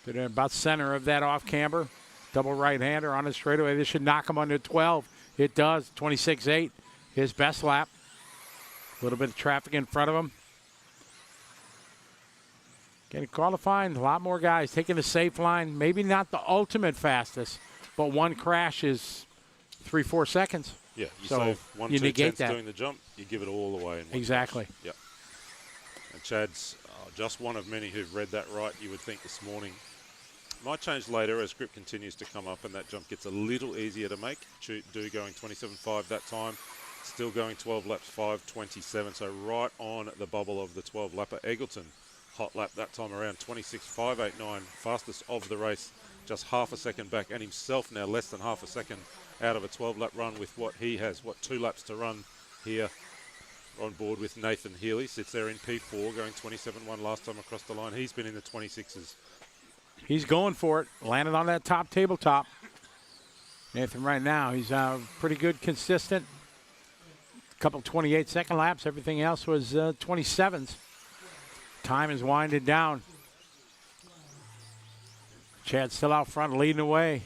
To about center of that off camber. Double right-hander on his straightaway. This should knock him under 12. It does, 26.8, his best lap. A little bit of traffic in front of him. Getting qualifying, a lot more guys taking the safe line. Maybe not the ultimate fastest, but one crash is 3-4 seconds. Yeah, you so save 1-2 you negate tenths that. doing the jump, you give it all away. In one Exactly. crash. Yep. And Chad's just one of many who've read that right, you would think, this morning. Might change later as grip continues to come up and that jump gets a little easier to make. Dew going 27.5 that time. Still going 12 laps, 5.27, so right on the bubble of the 12-lapper. Eggleton, hot lap that time around, 26.589, fastest of the race, just half a second back, and himself now less than half a second out of a 12-lap run with what he has, 2 laps to run here on board with Nathan Healy. Sits there in P4, going 27.1 last time across the line. He's been in the 26s. He's going for it, landed on that top tabletop. Nathan right now, he's pretty good, consistent. Couple 28-second laps. Everything else was 27s. Time is winding down. Chad still out front, leading away.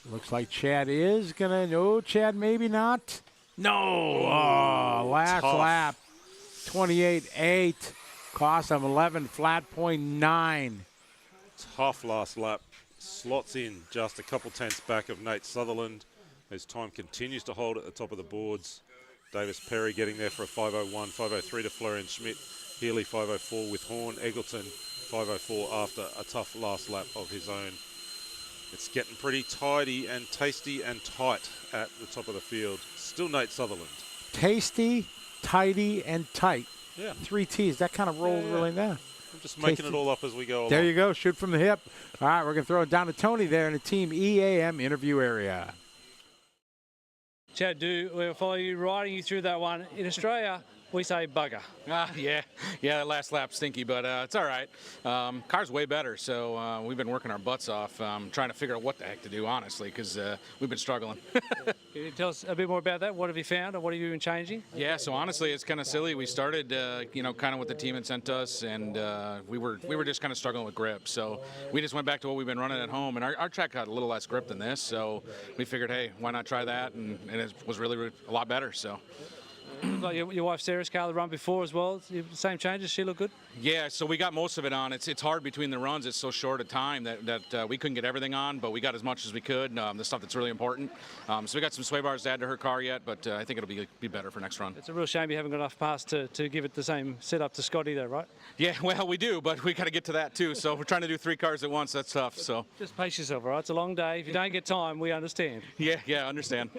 Looks like Chad is gonna. No, Chad maybe not. No. Oh, last tough. lap. 28.8. Cost him 11 flat, 0.9. Tough last lap. Slots in just a couple tenths back of Nate Sutherland. His time continues to hold at the top of the boards. Davis Perry getting there for a 5.01, 5.03 to Florian Schmidt. Healy 5.04 with Horn. Eggleton 5.04 after a tough last lap of his own. It's getting pretty tidy and tasty and tight at the top of the field. Still Nate Sutherland. Tasty, tidy, and tight. Yeah. 3 T's. That kind of rolls really now. I'm just making it all up as we go along. There you go. Shoot from the hip. All right, we're going to throw it down to Tony there in the Team EAM interview area. Chad Dew, we'll follow you, riding you through that one. In Australia, we say bugger. Yeah, that last lap stinky, but it's all right. Car's way better, so we've been working our butts off trying to figure out what the heck to do, honestly, because we've been struggling. Can you tell us a bit more about that? What have you found, and what have you been changing? Yeah, so honestly, it's kind of silly. We started, kind of what the team had sent us, and we were just kind of struggling with grip. So we just went back to what we've been running at home, and our track had a little less grip than this. So we figured, hey, why not try that? And it was really a lot better. So. Like your wife Sarah's car, the run before as well. Same changes. She look good. Yeah, so we got most of it on. It's hard between the runs. It's so short a time that we couldn't get everything on, but we got as much as we could. The stuff that's really important. So we got some sway bars to add to her car yet, but I think it'll be better for next run. It's a real shame you haven't got enough parts to give it the same setup to Scotty, though, right? Yeah, well, we do, but we got to get to that too. So we're trying to do 3 cars at once. That's tough. So just pace yourself, all right? It's a long day. If you don't get time, we understand. Yeah, I understand.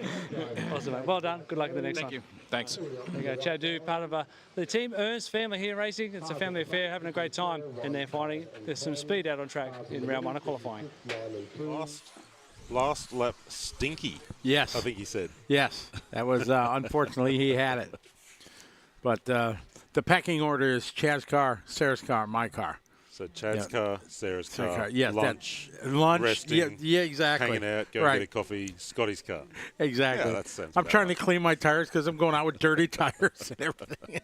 Awesome, mate. Well done. Good luck in the next one. Thank you. Thanks. There you go, Chad Dew, part of the team Ernst family here racing. It's a family affair, having a great time, and they're finding there's some speed out on track in round 1 of qualifying. Last lap stinky. Yes. I think he said. Yes. That was, unfortunately, he had it. But the pecking order is Chad's car, Sarah's car, my car. So Chad's car, Sarah's car, yes, lunch, resting, yeah, exactly. Hanging out, go get a coffee, Scotty's car. Exactly. Yeah, that sounds I'm about trying right. to clean my tires because I'm going out with dirty tires and everything.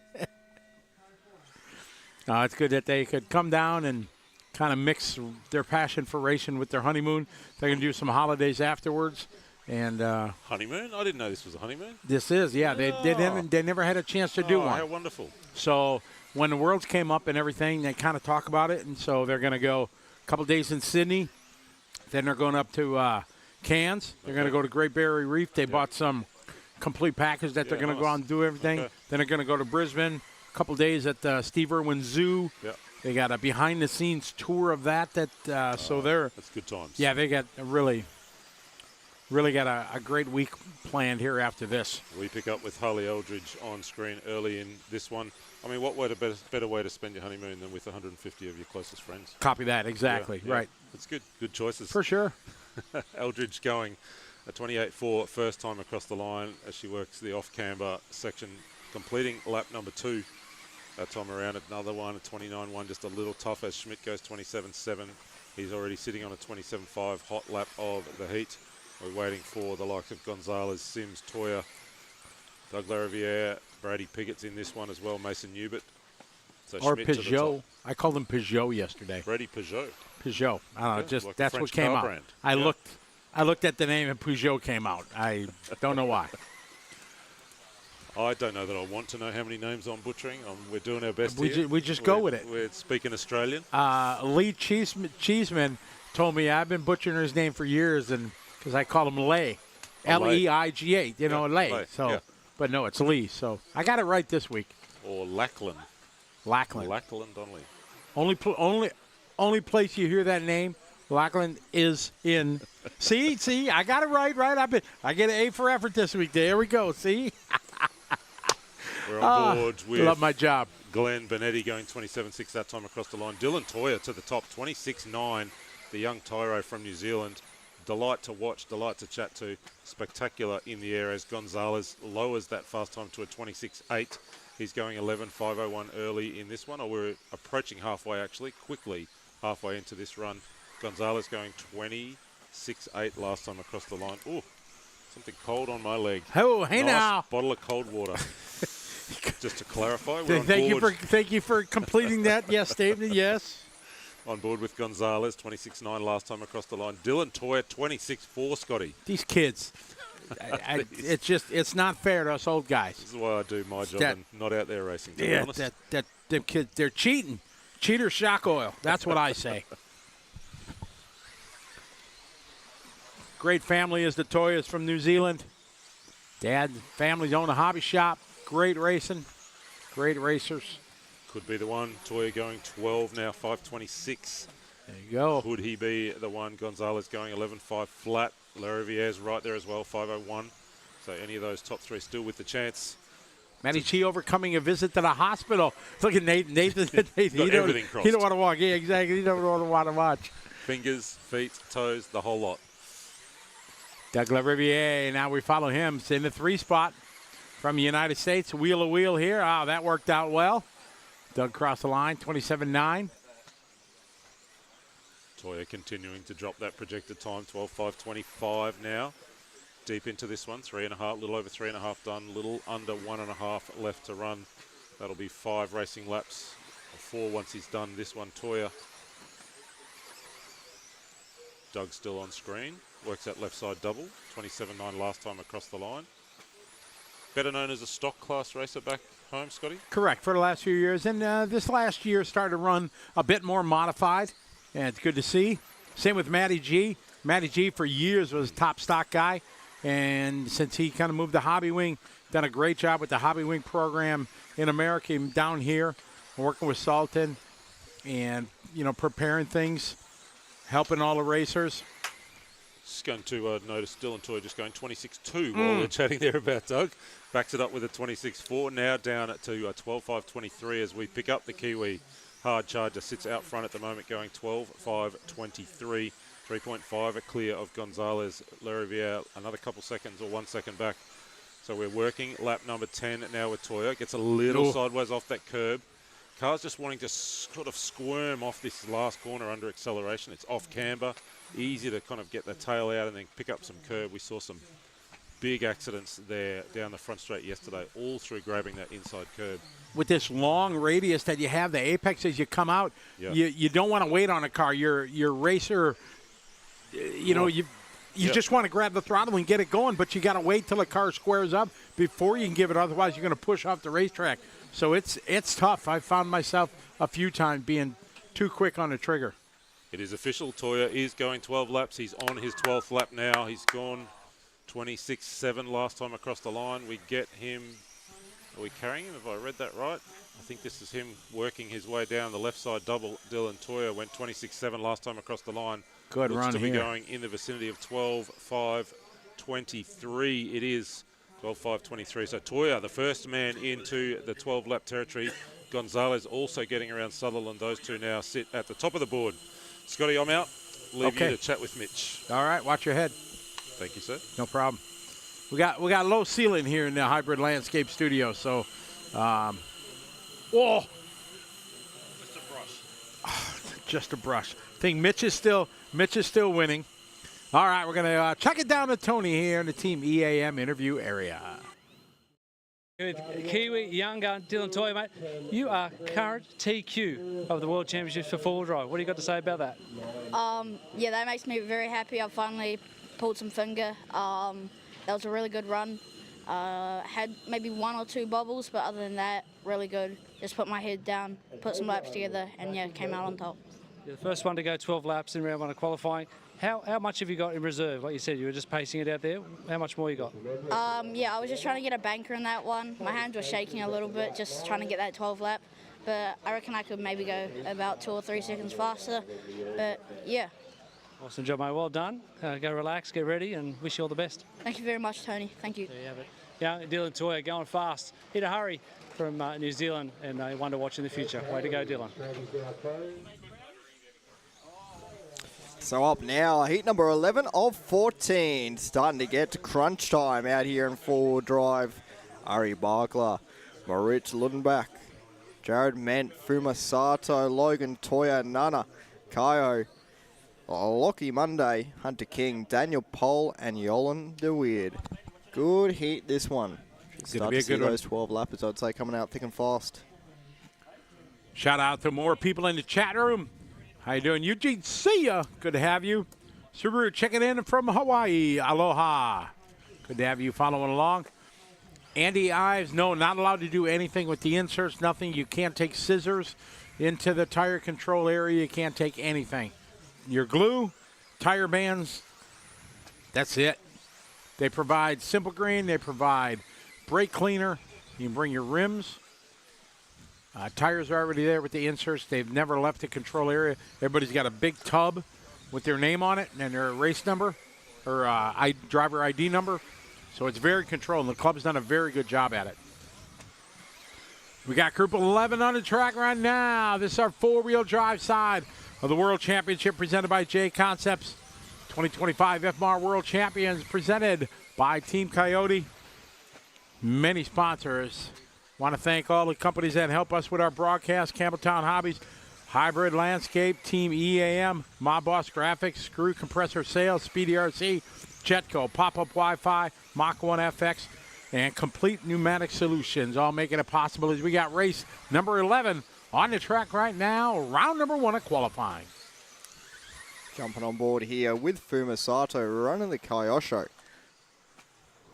It's good that they could come down and kind of mix their passion for racing with their honeymoon. They're going to do some holidays afterwards. And honeymoon? I didn't know this was a honeymoon. This is, yeah. They never had a chance to do one. How wonderful. So when the Worlds came up and everything, they kind of talk about it. And so they're going to go a couple days in Sydney. Then they're going up to Cairns. They're going to go to Great Barrier Reef. They bought some complete package that they're going to go out and do everything. Okay. Then they're going to go to Brisbane. A couple days at Steve Irwin Zoo. Yep. They got a behind-the-scenes tour of that. So they're that's good times. Yeah, they got a really got a great week planned here after this. We pick up with Harley Eldridge on screen early in this one. I mean, what better way to spend your honeymoon than with 150 of your closest friends? Copy that, exactly, Yeah. right. It's good choices. For sure. Eldridge going a 28.4 first time across the line as she works the off-camber section, completing lap number 2. That time around another one, a 29.1, just a little tough as Schmidt goes 27.7. He's already sitting on a 27.5 hot lap of the heat. We're waiting for the likes of Gonzalez, Sims, Toya, Doug Lariviere, Brady Piggott's in this one as well, Mason Newbert. So Or Schmidt to the Peugeot. top. I called him Peugeot yesterday. Brady Peugeot. Peugeot. I don't know. Yeah, Just like a that's French what came car out. brand. I Yeah. looked at the name and Peugeot came out. I don't know why. I don't know that I want to know how many names I'm butchering. We're doing our best We here. ju- we just go with it. We're speaking Australian. Lee Cheeseman told me I've been butchering his name for years, and because I call him Lay, Leiga. You know, Lay. Lay, So, yeah. but no, it's Lee. So I got it right this week. Or Lachlan. Lachlan. Donnelly. Only place you hear that name, Lachlan, is in. see, I got it right. I get an A for effort this week. There we go. See. We're on board with love my job. Glenn Benetti going 27.6 that time across the line. Dylan Toya to the top, 26.9. The young Tyro from New Zealand. Delight to watch, delight to chat to. Spectacular in the air as Gonzalez lowers that fast time to a 26.8. He's going 11.501 early in this one, or we're approaching halfway actually, quickly halfway into this run. Gonzalez going 26.8 last time across the line. Ooh, something cold on my leg. Oh, hey nice now. Bottle of cold water. Just to clarify, we're on Thank you for completing that. Yes, David. Yes. On board with Gonzalez, 26.9 last time across the line. Dylan Toya, 26.4, Scotty. These kids. It's not fair to us old guys. This is why I do my job and not out there racing, to be honest. Them kids, they're cheating. Cheater shock oil. That's what I say. Great family is the Toyas from New Zealand. Dad, families own a hobby shop. Great racing. Great racers. Could be the one. Toya going 12 now, 5.26. There you go. Could he be the one? Gonzalez going 11.5 flat. Lariviere's right there as well, 5.01. So any of those top three still with the chance. Matty G overcoming a visit to the hospital. Look at Nathan. Got everything crossed. He don't want to walk. Yeah, exactly. He don't want to watch. Fingers, feet, toes, the whole lot. Doug Lariviere. Now we follow him. It's in the 3 spot from the United States. Wheel to wheel here. Oh, that worked out well. Doug crossed the line, 27.9. Toya continuing to drop that projected time, 12.525 now. Deep into this one, 3.5, little over 3.5 done, little under 1.5 left to run. That'll be 5 racing laps, or 4 once he's done this one. Toya. Doug still on screen, works that left side double, 27.9 last time across the line. Better known as a stock class racer back home, Scotty? Correct, for the last few years. And this last year started to run a bit more modified, and it's good to see. Same with Matty G. Matty G for years was a top stock guy, and since he kind of moved to Hobby Wing, done a great job with the Hobby Wing program in America, down here, working with Sultan and, preparing things, helping all the racers. Just going to notice Dylan Toya just going 26.2 while we're chatting there about Doug. Backs it up with a 26.4. Now down to 12.523 as we pick up the Kiwi. Hard Charger sits out front at the moment going 12.523. 3.5 a clear of Gonzalez. Lariviere another couple seconds or 1 second back. So we're working lap number 10 now with Toya. Gets a little sideways off that curb. Car's just wanting to sort of squirm off this last corner under acceleration. It's off camber. Easy to kind of get the tail out and then pick up some curb. We saw some big accidents there down the front straight yesterday, all through grabbing that inside curb. With this long radius that you have, the apex as you come out, Yeah. you don't want to wait on a car. Your racer, you just want to grab the throttle and get it going, but you got to wait till the car squares up before you can give it. Otherwise, you're going to push off the racetrack. So it's tough. I found myself a few times being too quick on the trigger. It is official. Toya is going 12 laps. He's on his 12th lap now. He's gone 26.7 last time across the line. We get him. Are we carrying him? Have I read that right? I think this is him working his way down the left side double. Dylan Toya went 26.7 last time across the line. Good Looks run to be here. going in the vicinity of 12.5.23. It is 12.5.23. So Toya, the first man into the 12-lap territory. Gonzalez also getting around Sutherland. Those two now sit at the top of the board. Scotty, I'm out. Leave you to chat with Mitch. All right, watch your head. Thank you, sir. No problem. We got low ceiling here in the Hybrid Landscape Studio, so whoa. Just a brush. I think Mitch is still winning. All right, we're gonna check it down to Tony here in the Team EAM interview area. With Kiwi younger Dylan Toya, mate, you are current TQ of the World Championships for four-wheel drive. What do you got to say about that? Yeah, that makes me very happy. I finally pulled some finger. That was a really good run. Had maybe one or two bobbles, but other than that, really good. Just put my head down, put some laps together, and yeah, came out on top. You're the first one to go 12 laps in round one of qualifying. How much have you got in reserve? Like you said, you were just pacing it out there. How much more you got? Yeah, I was just trying to get a banker in that one. My hands were shaking a little bit, just trying to get that 12 lap. But I reckon I could maybe go about 2 or 3 seconds faster. But yeah. Awesome job, mate. Well done. Go relax, get ready, and wish you all the best. Thank you very much, Tony. Thank you. There you have it. Yeah, Dylan Toya going fast. Hit a hurry from New Zealand, and one to watch in the future. Way to go, Dylan. So up now, heat number 11 of 14. Starting to get to crunch time out here in four-wheel drive. Ari Barkla, Moritz Ludenbach, Jared Ment, Fuma Sato, Logan Toya, Nana, Kaio, Lockie Monday, Hunter King, Daniel Pohl, and Yolan DeWeird. Good heat this one. Start be a to see good one. those 12 lappers, I'd say, coming out thick and fast. Shout out to more people in the chat room. How you doing, Eugene? See ya. Good to have you. Subaru checking in from Hawaii. Aloha. Good to have you following along. Andy Ives, no, not allowed to do anything with the inserts, nothing. You can't take scissors into the tire control area. You can't take anything. Your glue, tire bands, that's it. They provide Simple Green. They provide brake cleaner. You can bring your rims. Tires are already there with the inserts. They've never left the control area. Everybody's got a big tub with their name on it and their race number or driver ID number. So it's very controlled. The club's done a very good job at it. We got Group 11 on the track right now. This is our four-wheel drive side of the World Championship presented by J Concepts. 2025 FMAR World Champions presented by Team Coyote. Many sponsors. Want to thank all the companies that help us with our broadcast. Campbelltown Hobbies, Hybrid Landscape, Team EAM, My Boss Graphics, Screw Compressor Sales, Speedy RC, Jetco, Pop-Up Wi-Fi, Mach 1 FX, and Complete Pneumatic Solutions, all making it possible as we got race number 11 on the track right now, round number 1 of qualifying. Jumping on board here with Fuma Sato running the Kyosho.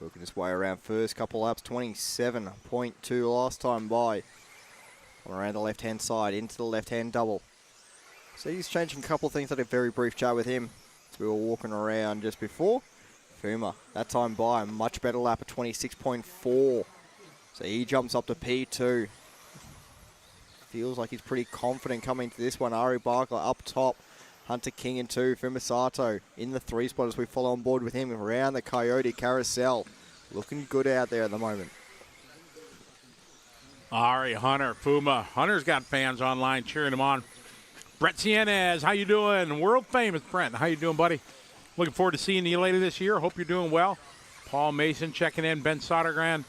Working his way around first couple laps, 27.2 last time by. Around the left-hand side into the left-hand double. So he's changing a couple of things. I had a very brief chat with him as we were walking around just before. Fuma, that time by, a much better lap of 26.4. So he jumps up to P2. Feels like he's pretty confident coming to this one. Ari Barkla up top. Hunter King in 2, Fuma Sato in the 3 spot as we follow on board with him around the Coyote Carousel. Looking good out there at the moment. Ari, Hunter, Fuma. Hunter's got fans online cheering him on. Brett Cienez, how you doing? World famous Brent, how you doing, buddy? Looking forward to seeing you later this year. Hope you're doing well. Paul Mason checking in. Ben Sodergran.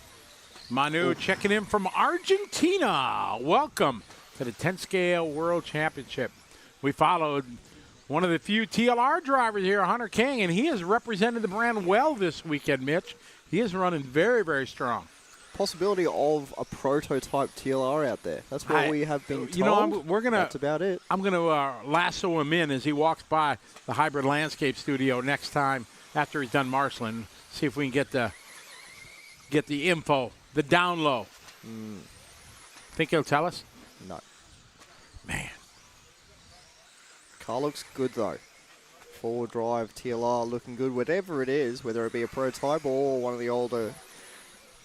Manu checking in from Argentina. Welcome to the 10 Scale World Championship. We followed one of the few TLR drivers here, Hunter King, and he has represented the brand well this weekend, Mitch. He is running very, very strong. Possibility of a prototype TLR out there. That's what we have been told. You know, That's about it. I'm going to lasso him in as he walks by the Hybrid Landscape Studio next time after he's done marshalling. See if we can get the info, the down low. Think he'll tell us? No. Man. Car looks good though. Four-wheel drive TLR looking good. Whatever it is, whether it be a prototype or one of the older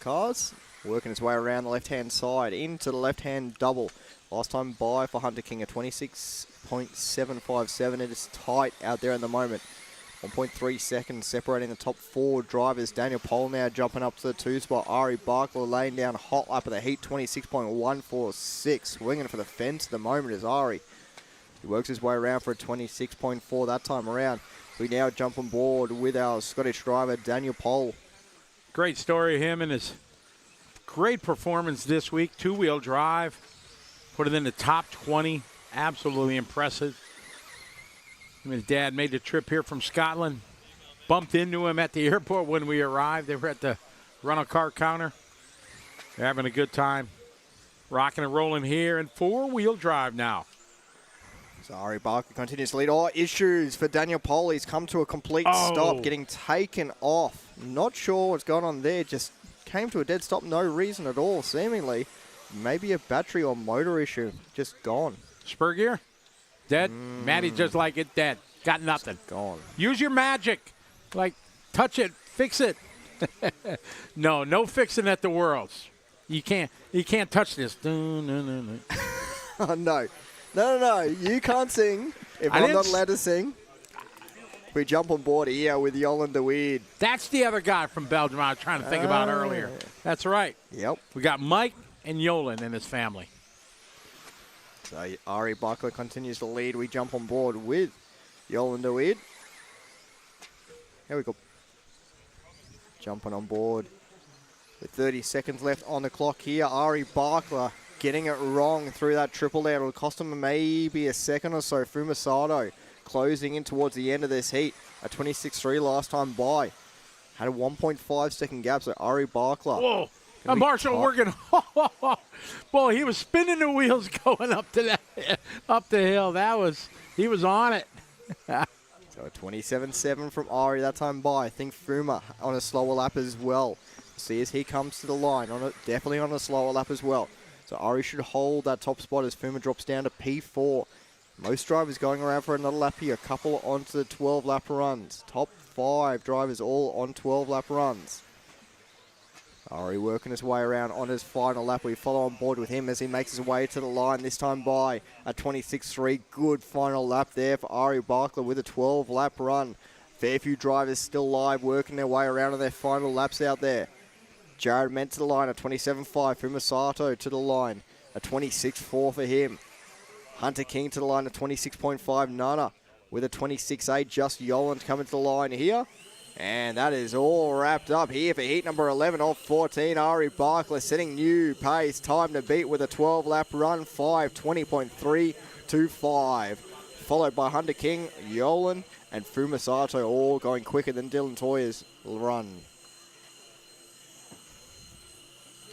cars, working its way around the left-hand side into the left-hand double. Last time by for Hunter King, a 26.757. It is tight out there at the moment. 1.3 seconds separating the top four drivers. Daniel Pohl now jumping up to the 2 spot. Ari Barkler laying down hot lap of the heat, 26.146. Swinging for the fence at the moment is Ari. He works his way around for a 26.4 that time around. We now jump on board with our Scottish driver, Daniel Pohl. Great story of him and his great performance this week. Two-wheel drive. Put it in the top 20. Absolutely impressive. Him and his dad made the trip here from Scotland. Bumped into him at the airport when we arrived. They were at the rental car counter. They're having a good time. Rocking and rolling here in four-wheel drive now. So Ari Barker continues to lead. Oh, issues for Daniel Pohl. He's come to a complete stop, getting taken off. Not sure what's going on there. Just came to a dead stop. No reason at all, seemingly. Maybe a battery or motor issue. Just gone. Spur gear? Dead? Matty just like it dead. Got nothing. Just gone. Use your magic. Like, touch it. Fix it. No fixing at the Worlds. You can't touch this. No. Oh, no. No. You can't sing if I'm not allowed to sing. We jump on board here with Yolan de Weerd. That's the other guy from Belgium I was trying to think about earlier. That's right. Yep. We got Mike and Yolan and his family. So Ari Barkler continues to lead. We jump on board with Yolan de Weerd. Here we go. Jumping on board with 30 seconds left on the clock here. Ari Barkler getting it wrong through that triple there. It'll cost him maybe a second or so. Fumasato closing in towards the end of this heat. A 26.3 last time by. Had a 1.5 second gap, so Ari Barkler. Whoa. Marshall working. Boy, he was spinning the wheels going up the hill. He was on it. So a 27.7 from Ari that time by. I think Fuma on a slower lap as well. See as he comes to the line. Definitely on a slower lap as well. So Ari should hold that top spot as Fuma drops down to P4. Most drivers going around for another lap here. A couple onto the 12-lap runs. Top 5 drivers all on 12-lap runs. Ari working his way around on his final lap. We follow on board with him as he makes his way to the line, this time by a 26.3. Good final lap there for Ari Barkler with a 12-lap run. Fair few drivers still live, working their way around on their final laps out there. Jared Ment to the line, a 27.5. Fumasato to the line, a 26.4 for him. Hunter King to the line, a 26.5. Nana with a 26.8. Just Yolan coming to the line here. And that is all wrapped up here for heat number 11 of 14. Ari Barkler setting new pace. Time to beat with a 12-lap run. 5:20.325. Followed by Hunter King, Yolan, and Fumasato, all going quicker than Dylan Toya's run.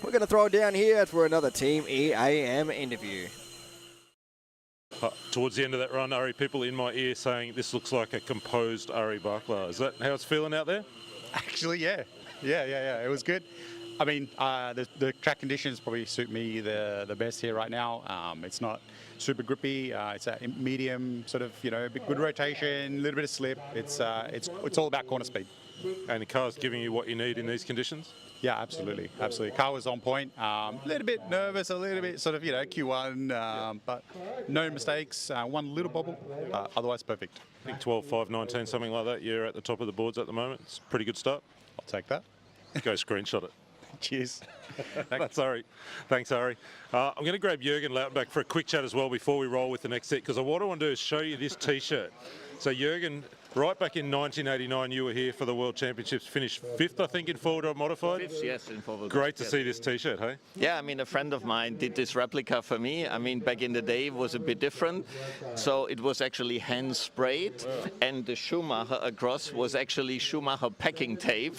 We're going to throw it down here for another Team EAM interview. Towards the end of that run, Ari, people in my ear saying this looks like a composed Ari Barkler. Is that how it's feeling out there? Actually, yeah. It was good. I mean, the track conditions probably suit me the best here right now. It's not super grippy. It's a medium sort of, a bit good rotation, a little bit of slip. It's all about corner speed. And the car's giving you what you need in these conditions? Yeah, absolutely. Car was on point. A little bit nervous, a little bit sort of, Q1, but no mistakes. One little bobble, otherwise perfect. I think 12.5.19, something like that. You're at the top of the boards at the moment. It's a pretty good start. I'll take that. Go screenshot it. Cheers. That's Ari. Thanks, Ari. I'm going to grab Jürgen Lautenbach for a quick chat as well before we roll with the next set, because what I want to do is show you this T-shirt. So Jürgen, right back in 1989, you were here for the World Championships, finished 5th, I think, in four-wheel modified. 5th, yes, in four-wheel. Great to yes. see this T-shirt, hey? Yeah, I mean, a friend of mine did this replica for me. I mean, back in the day, it was a bit different. So it was actually hand sprayed, and the Schumacher across was actually Schumacher packing tape,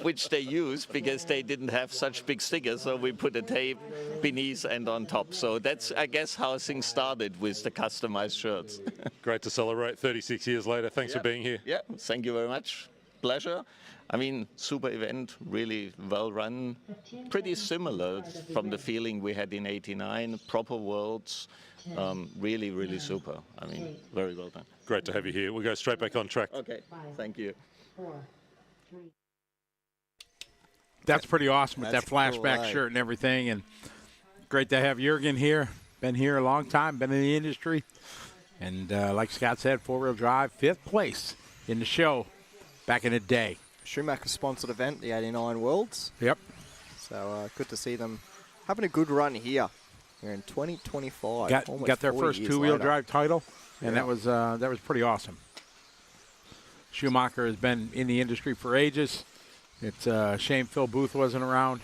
which they used because they didn't have such big stickers. So we put a tape beneath and on top. So that's, I guess, how things started with the customized shirts. Great to celebrate 36 years later. Thanks for being here. Yeah, thank you very much. Pleasure. I mean, super event, really well run. Pretty similar from the feeling we had in '89. Proper worlds. Really, really super. I mean, very well done. Great to have you here. We'll go straight back on track. Okay, thank you. That's pretty awesome with that That's cool, flashback right? shirt and everything. And great to have Jürgen here. Been here a long time, been in the industry. And like Scott said, four-wheel drive, 5th place in the show back in the day. Schumacher-sponsored event, the '89 Worlds. Yep. So good to see them having a good run here. We're in 2025. Got their first two-wheel drive title, and Yeah. that was pretty awesome. Schumacher has been in the industry for ages. It's a shame Phil Booth wasn't around,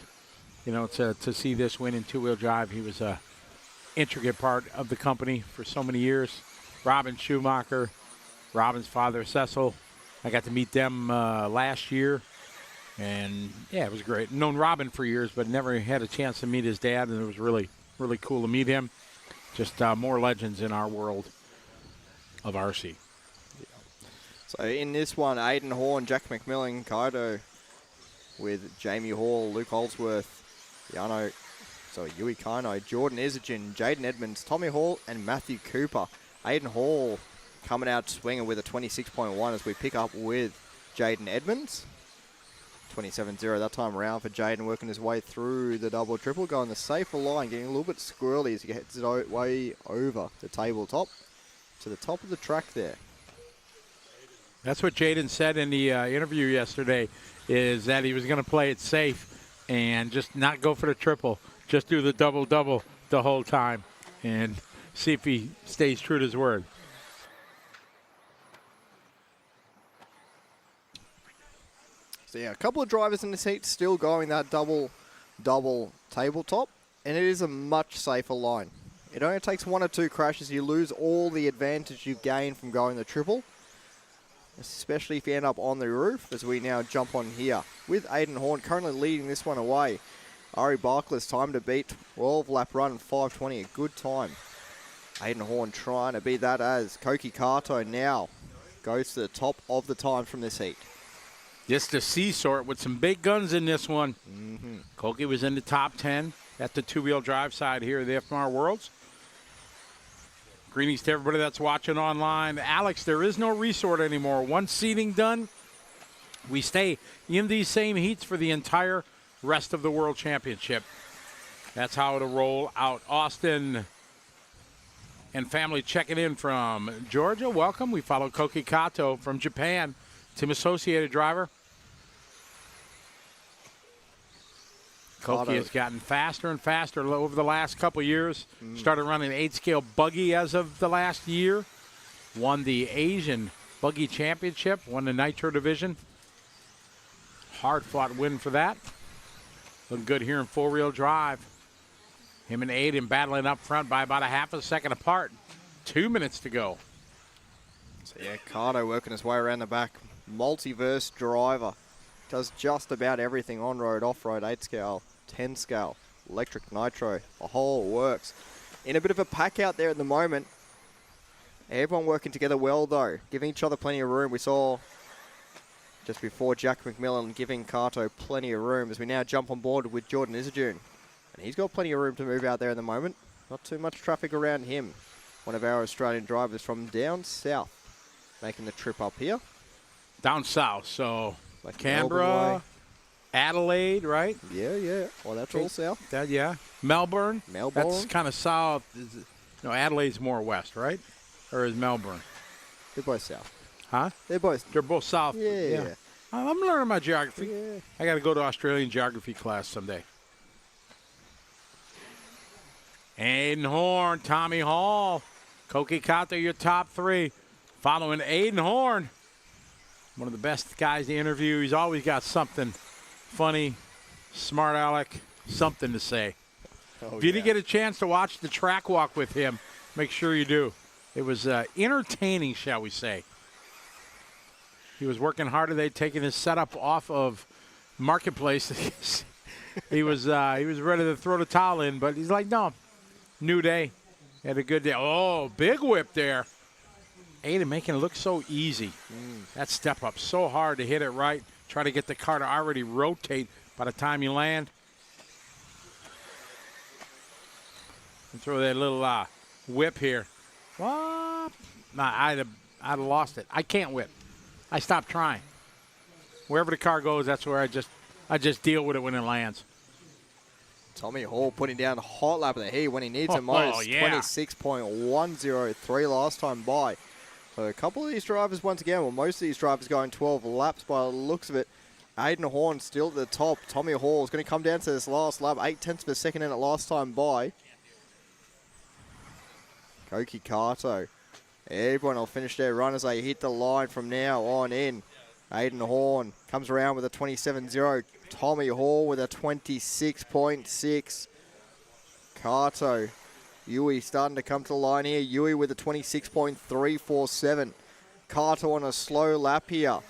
to see this win in two-wheel drive. He was a intricate part of the company for so many years. Robin Schumacher, Robin's father Cecil. I got to meet them last year, and yeah, it was great. Known Robin for years, but never had a chance to meet his dad, and it was really, really cool to meet him. Just more legends in our world of RC. So in this one, Aidan Horn, Jack McMillan, Kaido with Jamie Hall, Luke Holdsworth, Yui Kano, Jordan Isagen, Jaden Edmonds, Tommy Hall, and Matthew Cooper. Aidan Hall coming out swinging with a 26.1 as we pick up with Jaden Edmonds. 27-0 that time around for Jaden, working his way through the double-triple, going the safer line, getting a little bit squirrely as he gets his way over the tabletop to the top of the track there. That's what Jaden said in the interview yesterday, is that he was going to play it safe and just not go for the triple, just do the double-double the whole time and see if he stays true to his word. So yeah, a couple of drivers in this heat still going that double tabletop, and it is a much safer line. It only takes 1 or 2 crashes, you lose all the advantage you gain from going the triple, especially if you end up on the roof, as we now jump on here with Aidan Horn currently leading this one away. Ari Barkler's time to beat, 12-lap run, 5:20, a good time. Aidan Horn trying to beat that as Koki Kato now goes to the top of the times from this heat. Just the C sort with some big guns in this one. Mm-hmm. Koki was in the top 10 at the two-wheel drive side here at the FMR Worlds. Greetings to everybody that's watching online. Alex, there is no resort anymore. Once seating done, we stay in these same heats for the entire rest of the World Championship. That's how it'll roll out. Austin and family checking in from Georgia. Welcome. We follow Koki Kato from Japan. Team Associated driver. Koki has gotten faster and faster over the last couple years. Started running an 8-scale buggy as of the last year. Won the Asian Buggy Championship. Won the Nitro Division. Hard-fought win for that. Looking good here in four-wheel drive. Him and Aiden battling up front by about a half a second apart. 2 minutes to go. So yeah, Kato working his way around the back. Multiverse driver. Does just about everything on-road, off-road, 8-scale, 10-scale, electric nitro. The whole works. In a bit of a pack out there at the moment. Everyone working together well, though. Giving each other plenty of room. We saw just before Jack McMillan giving Kato plenty of room as we now jump on board with Jordan Isagen. And he's got plenty of room to move out there at the moment. Not too much traffic around him. One of our Australian drivers from down south making the trip up here. Down south, so Like Canberra, Adelaide, right? Yeah. Well, that's all south. Yeah. Melbourne. That's Melbourne. kind of south. No, Adelaide's more west, right? Or is Melbourne? They're both south. Huh? They're both south. Yeah. I'm learning my geography. Yeah. I got to go to Australian geography class someday. Aidan Horn, Tommy Hall, Koki Kato, your top three. Following Aiden Horn, one of the best guys to interview. He's always got something funny, smart aleck, something to say. Oh, If you didn't get a chance to watch the track walk with him, make sure you do. It was entertaining, shall we say. He was working hard today, taking his setup off of Marketplace. he was ready to throw the towel in, but he's like, no, new day. Had a good day. Oh, big whip there. Aiden making it look so easy. That step up so hard to hit it right. Try to get the car to already rotate by the time you land. And throw that little whip here. What? Nah, I'd have lost it. I can't whip. I stopped trying. Wherever the car goes, that's where I just deal with it when it lands. Tommy Hall putting down a hot lap of the heat when he needs it most. Yeah. 26.103 last time by. So a couple of these drivers, once again, well, most of these drivers going 12 laps by the looks of it. Aiden Horn still at the top. Tommy Hall is going to come down to this last lap. 0.8 of a second in it last time by. Koki Kato. Everyone will finish their run as they hit the line from now on in. Aiden Horn comes around with a 27.0. Tommy Hall with a 26.6. Kato. Yui starting to come to the line here. Yui with a 26.347. Kato on a slow lap here.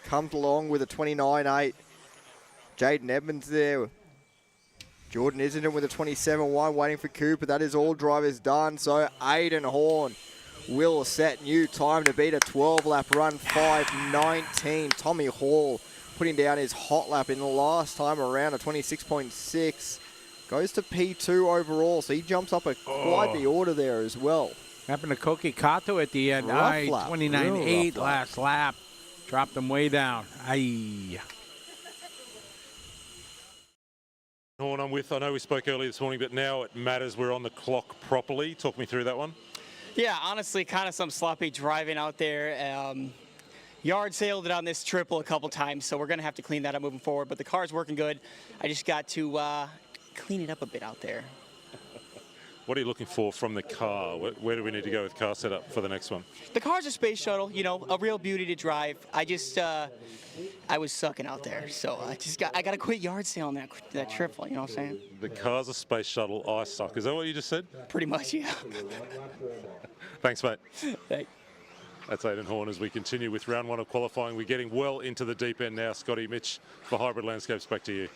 Comes along with a 29.8. Jaden Edmonds there. Jordan Isington with a 27.1 waiting for Cooper. That is all drivers done. So Aiden Horn will set new time to beat a 12-lap run, 5.19. Tommy Hall putting down his hot lap in the last time around, a 26.6. Goes to P2 overall, so he jumps up quite the order there as well. Happened to Koki Kato at the end. Rough lap. 29.8 last lap. Dropped them way down. Aye. Horn I'm with. I know we spoke earlier this morning, but now it matters. We're on the clock properly. Talk me through that one. Yeah, honestly, kind of some sloppy driving out there. Yard sailed it on this triple a couple times, so we're going to have to clean that up moving forward. But the car's working good. I just got to clean it up a bit out there. What are you looking for from the car? Where do we need to go with car setup for the next one? The car's a space shuttle, you know, a real beauty to drive. I just, I was sucking out there, so I got to quit yard sailing that triple, you know what I'm saying? The car's a space shuttle, I suck. Is that what you just said? Pretty much, yeah. Thanks, mate. Thanks. That's Aiden Horn as we continue with round one of qualifying. We're getting well into the deep end now. Scotty, Mitch, for Hybrid Landscapes, back to you.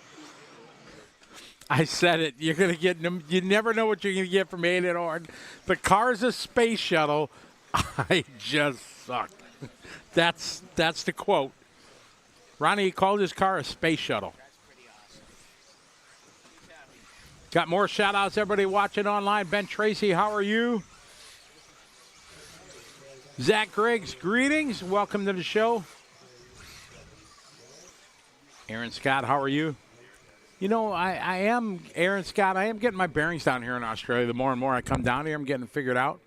I said it. You're going to get them. You never know what you're going to get from Aiden Horn. The car's a space shuttle. I just suck. That's the quote. Ronnie called his car a space shuttle. Got more shout-outs. Everybody watching online. Ben Tracy, how are you? Zach Griggs, greetings. Welcome to the show. Aaron Scott, how are you? You know, I am, Aaron Scott, I am getting my bearings down here in Australia. The more and more I come down here, I'm getting it figured out.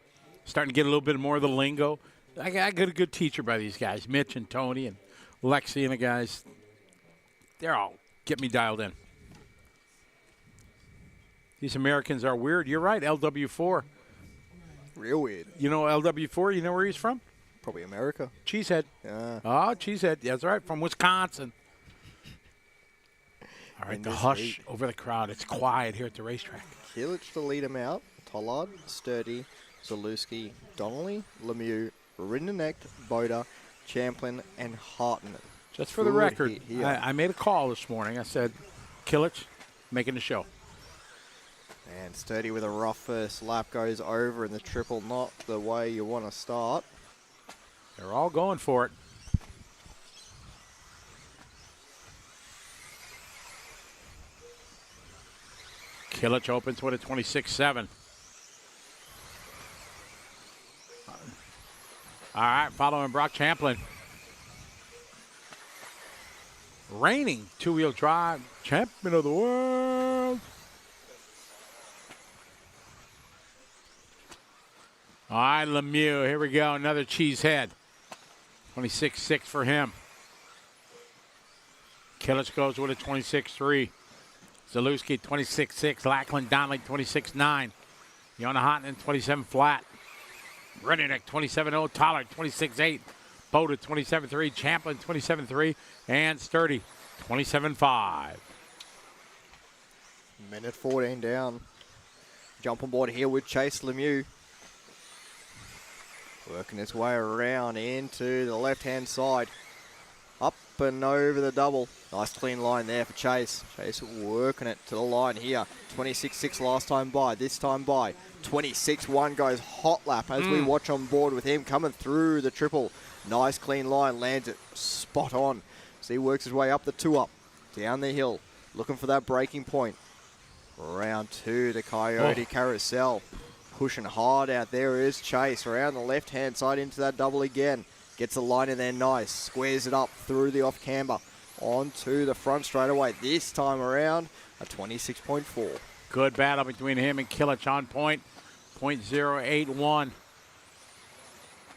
Starting to get a little bit more of the lingo. I got a good teacher by these guys, Mitch and Tony and Lexi and the guys. They're all get me dialed in. These Americans are weird. You're right, LW4. Real weird. You know LW4, you know where he's from? Probably America. Cheesehead. Yeah. Oh, Cheesehead. That's right, from Wisconsin. All right, the hush over the crowd. It's quiet here at the racetrack. Kilich to lead him out. Tollard, Sturdy, Zalewski, Donnelly, Lemieux, Rindenecht, Boda, Champlin, and Hartman. Just for the record, I made a call this morning. I said, Kilich, making the show. And Sturdy with a rough first lap goes over in the triple, not the way you want to start. They're all going for it. Kilich opens with a 26.7. All right, following Brock Champlin. Reigning two-wheel drive champion of the world. All right, Lemieux, here we go, another cheesehead. 26.6 for him. Kilich goes with a 26.3. Zalewski, 26.6. Lachlan Donnelly, 26.9. Yona Hotton, 27 flat. Rennerneck 27-0, Tollard 26-8, Boda 27-3, Champlin 27-3, and Sturdy 27-5. Minute 14 down. Jump on board here with Chase Lemieux. Working his way around into the left-hand side. Up and over the double. Nice clean line there for Chase. Chase working it to the line here. 26-6 last time by. This time by. 26-1 goes hot lap as we watch on board with him coming through the triple. Nice clean line. Lands it spot on. So he works his way up the 2-up. Down the hill. Looking for that breaking point. Round 2, the Coyote Carousel. Pushing hard out there is Chase. Around the left-hand side into that double again. Gets the line in there nice. Squares it up through the off camber. Onto the front straightaway. This time around, a 26.4. Good battle between him and Kilich on point. 0.081.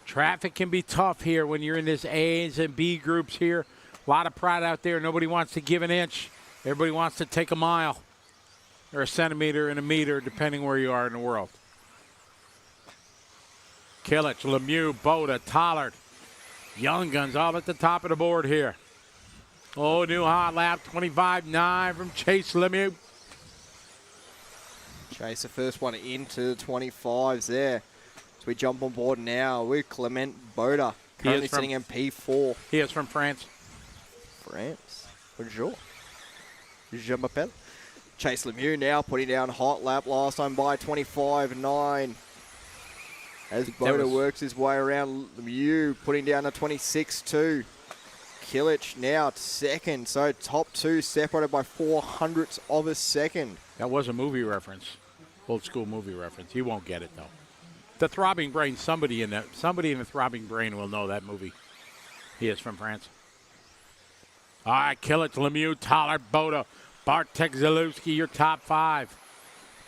Traffic can be tough here when you're in this A's and B groups here. A lot of pride out there. Nobody wants to give an inch. Everybody wants to take a mile or a centimeter and a meter, depending where you are in the world. Kilich, Lemieux, Boda, Tollard. Young Guns all at the top of the board here. Oh, new hot lap, 25-9 from Chase Lemieux. Chase the first one into the 25s there. So we jump on board now with Clement Boda. Currently sitting in P4. He is from France. France? Bonjour. Je m'appelle. Chase Lemieux now putting down hot lap last time by 25-9. As Boda works his way around, Lemieux putting down a 26-2. Kilich now second, so top two separated by 0.04 of a second. That was a movie reference, old school movie reference. You won't get it though. The Throbbing Brain, somebody in the Throbbing Brain will know that movie. He is from France. All right, Kilich, Lemieux, Tollard, Boda, Bartek, Zalewski, your top 5.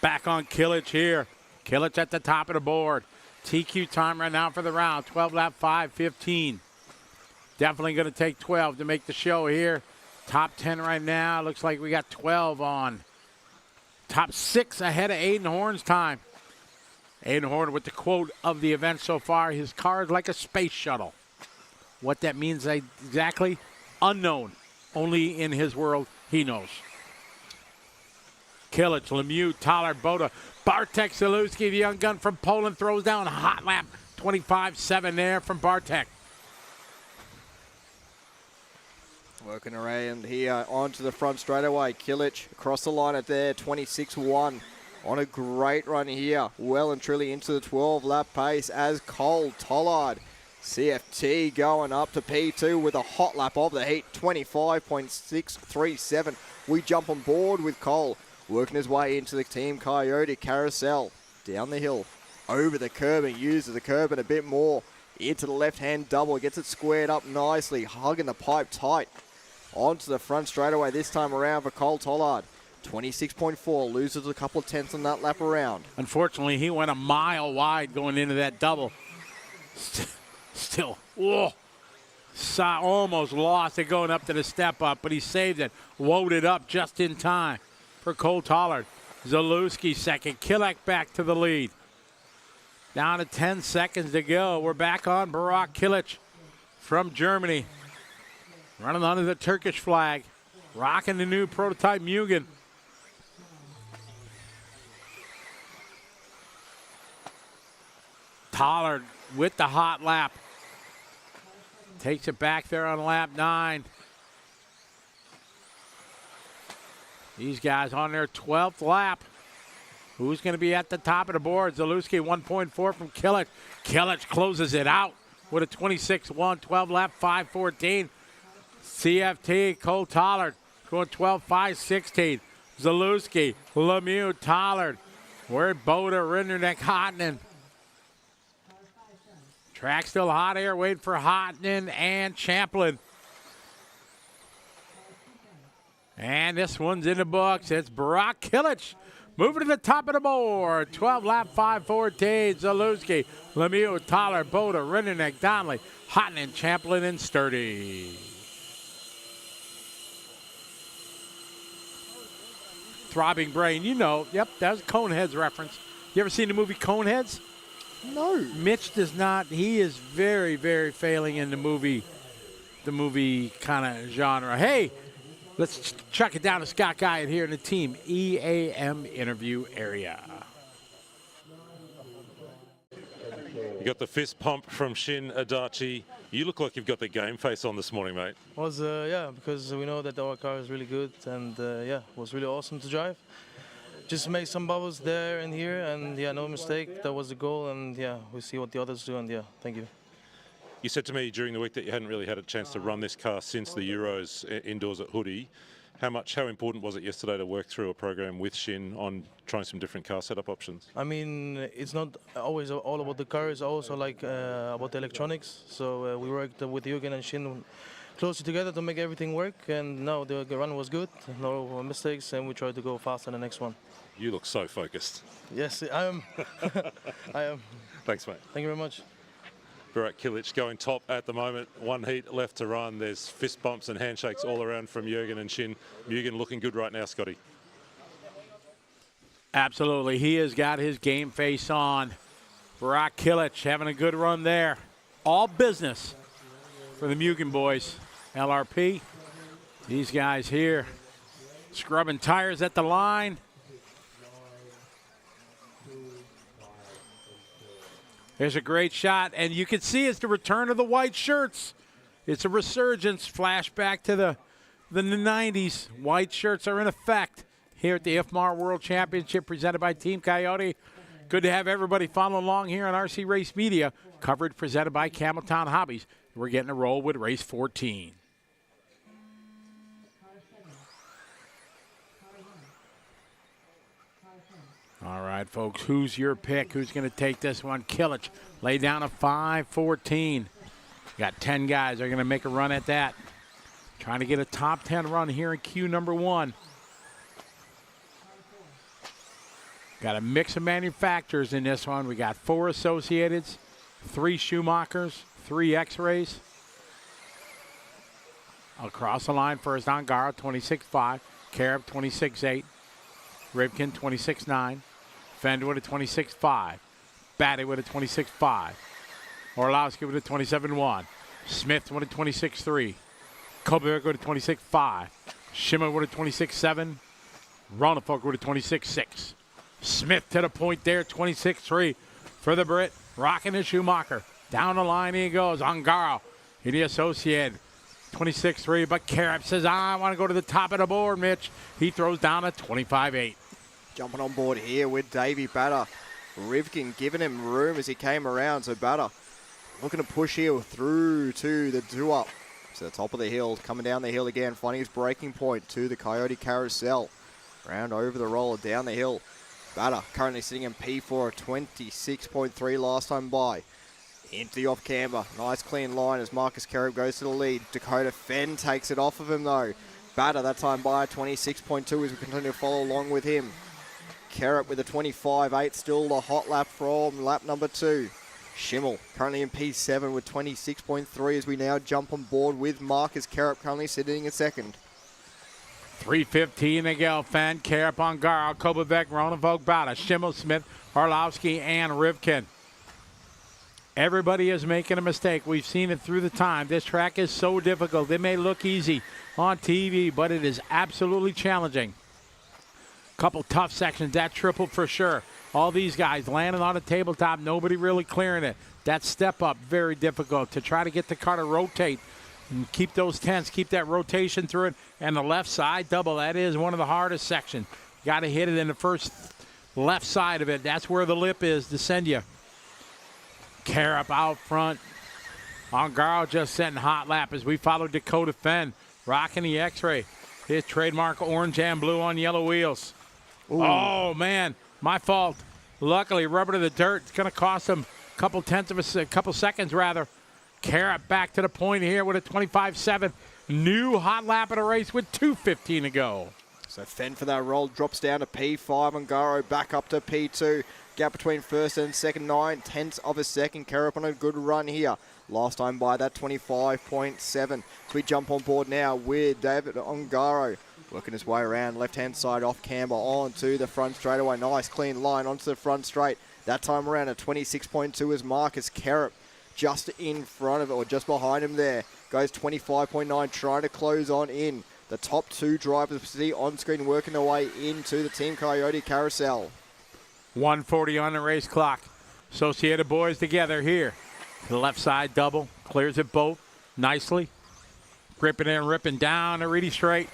Back on Kilich here. Kilich at the top of the board. TQ time right now for the round. 12 lap 5:15. Definitely going to take 12 to make the show here. Top 10 right now. Looks like we got 12 on. Top 6 ahead of Aiden Horn's time. Aiden Horn with the quote of the event so far. His car is like a space shuttle. What that means exactly, unknown. Only in his world, he knows. Kilich, Lemieux, Tollard, Boda, Bartek Zalewski, the young gun from Poland, throws down a hot lap. 25-7 there from Bartek. Working around here onto the front straightaway. Kilich across the line at there, 26-1. On a great run here. Well and truly into the 12-lap pace as Cole Tollard. CFT going up to P2 with a hot lap of the heat, 25.637. We jump on board with Cole. Working his way into the Team Coyote Carousel. Down the hill. Over the curb and uses the curb and a bit more. Into the left-hand double. Gets it squared up nicely. Hugging the pipe tight. Onto the front straightaway this time around for Cole Tollard. 26.4. Loses a couple of tenths on that lap around. Unfortunately, he went a mile wide going into that double. Still, almost lost it going up to the step up, but he saved it. Woed it up just in time for Cole Tollard. Zalewski second. Kilich back to the lead. Down to 10 seconds to go. We're back on Burak Kilich from Germany. Running under the Turkish flag. Rocking the new prototype Mugen. Tollard with the hot lap. Takes it back there on lap 9. These guys on their 12th lap. Who's going to be at the top of the board? Zalewski 1.4 from Kilich. Kilich closes it out with a 26-1, 12 lap 5:14. CFT, Cole Tollard going 12-5-16. Zalewski, Lemieux, Tollard. We're Boda, Rinderneck, Hotnen. Track still hot here, waiting for Hotnen and Champlin. And this one's in the books. It's Burak Kilich moving to the top of the board. 12 lap 5:14. Zalewski, Lemieux, Tollard, Boda, Rinderneck, Donnelly, Hotnen, Champlin, and Sturdy. Throbbing Brain, you know. Yep, that was a Coneheads reference. You ever seen the movie Coneheads? No. Mitch does not. He is very, very failing in the movie kind of genre. Hey, let's chuck it down to Scott Guyot here in the team EAM interview area. You got the fist pump from Shin Adachi. You look like you've got the game face on this morning, mate. Was yeah, because we know that our car is really good, and yeah, it was really awesome to drive. Just make some bubbles there and here, and yeah, no mistake. That was the goal, and yeah, we'll see what the others do, and yeah, thank you. You said to me during the week that you hadn't really had a chance to run this car since the Euros indoors at Hoodie. How important was it yesterday to work through a program with Shin on trying some different car setup options? I mean, it's not always all about the car. It's also like about the electronics. So we worked with Jürgen and Shin closely together to make everything work. And now the run was good, no mistakes, and we tried to go fast on the next one. You look so focused. Yes, I am. I am. Thanks, mate. Thank you very much. Burak Kilic going top at the moment. One heat left to run. There's fist bumps and handshakes all around from Jürgen and Shin. Jürgen looking good right now, Scotty. Absolutely. He has got his game face on. Burak Kilic having a good run there. All business for the Mugen boys. LRP. These guys here scrubbing tires at the line. There's a great shot, and you can see it's the return of the white shirts. It's a resurgence, flashback to the 90s. White shirts are in effect here at the IFMAR World Championship presented by Team Coyote. Good to have everybody follow along here on RC Race Media. Coverage presented by Cameltown Hobbies. We're getting a roll with race 14. All right, folks, who's your pick? Who's going to take this one? Kilic lay down a 5:14. Got 10 guys. They're going to make a run at that. Trying to get a top 10 run here in Q number 1. Got a mix of manufacturers in this one. We got 4 Associateds, 3 Schumachers, 3 X-Rays. Across the line first, Ongaro, 26.5. Karab, 26.8. Rivkin, 26.9. Fender with a 26.5. Batty with a 26.5. Orlowski with a 27.1. Smith with a 26.3. Koberg with a 26.5. Schimmer with a 26.7. Ronnefolk with a 26.6. Smith to the point there, 26.3 for the Brit. Rocking the Schumacher. Down the line he goes. Ongaro in the Associated. 26.3, but Karab says, I want to go to the top of the board, Mitch. He throws down a 25.8. Jumping on board here with Davey Batter. Rivkin giving him room as he came around. So Batter looking to push here through to the two-up. To the top of the hill, coming down the hill again, finding his breaking point to the Coyote Carousel. Round over the roller, down the hill. Batter currently sitting in P4, 26.3 last time by. Into the off-camber. Nice clean line as Marcus Karab goes to the lead. Dakota Fenn takes it off of him though. Batter that time by 26.2 as we continue to follow along with him. Karab with a 25.8, still the hot lap from lap number 2. Schimmel currently in P7 with 26.3 as we now jump on board with Marcus Karab currently sitting in second. 3:15 to go. Fenn, Karab, Ongaro, Kobebeck, Ronnefolk, Batter, Schimmel, Smith, Orlowski, and Rivkin. Everybody is making a mistake. We've seen it through the time. This track is so difficult. It may look easy on TV, but it is absolutely challenging. Couple tough sections. That triple for sure. All these guys landing on the tabletop. Nobody really clearing it. That step up, very difficult to try to get the car to rotate and keep those tenths, keep that rotation through it. And the left side double, that is one of the hardest sections. Got to hit it in the first left side of it. That's where the lip is to send you. Karab out front. Ongaro just setting hot lap as we follow Dakota Fenn. Rocking the X-Ray. His trademark orange and blue on yellow wheels. Ooh. Oh, man. My fault. Luckily, rubber to the dirt. It's going to cost him a couple seconds, rather. Karab back to the point here with a 25.7. New hot lap of the race with 2:15 to go. So Fenn for that roll drops down to P5. Ongaro back up to P2. Gap between first and second, 9/10 of a second. Karab on a good run here. Last time by that 25.7. So we jump on board now with David Ongaro. Working his way around, left-hand side off camber onto the front straightaway. Nice clean line onto the front straight. That time around at 26.2 is Marcus Kerrup just in front of it, or just behind him there. Goes 25.9, trying to close on in. The top two drivers we see on screen working their way into the Team Coyote carousel. 1:40 on the race clock. Associated boys together here. To the left side double. Clears it both nicely. Ripping and ripping down the Reedy straight.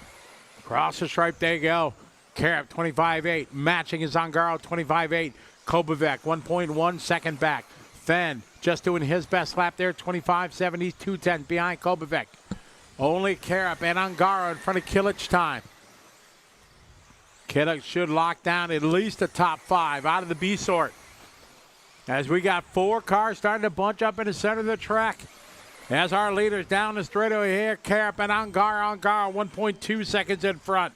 Across the stripe, there you go. Kerrup 25.8. Matching is Ongaro 25.8. Kobovic 1.1 second back. Fenn just doing his best lap there. 25.70. 2:10 behind Kobovic. Only Kerrup and Ongaro in front of Kilich time. Kilich should lock down at least the top 5 out of the B sort. As we got 4 cars starting to bunch up in the center of the track. As our leaders down the straightaway here, Kerrup and Ongaro 1.2 seconds in front.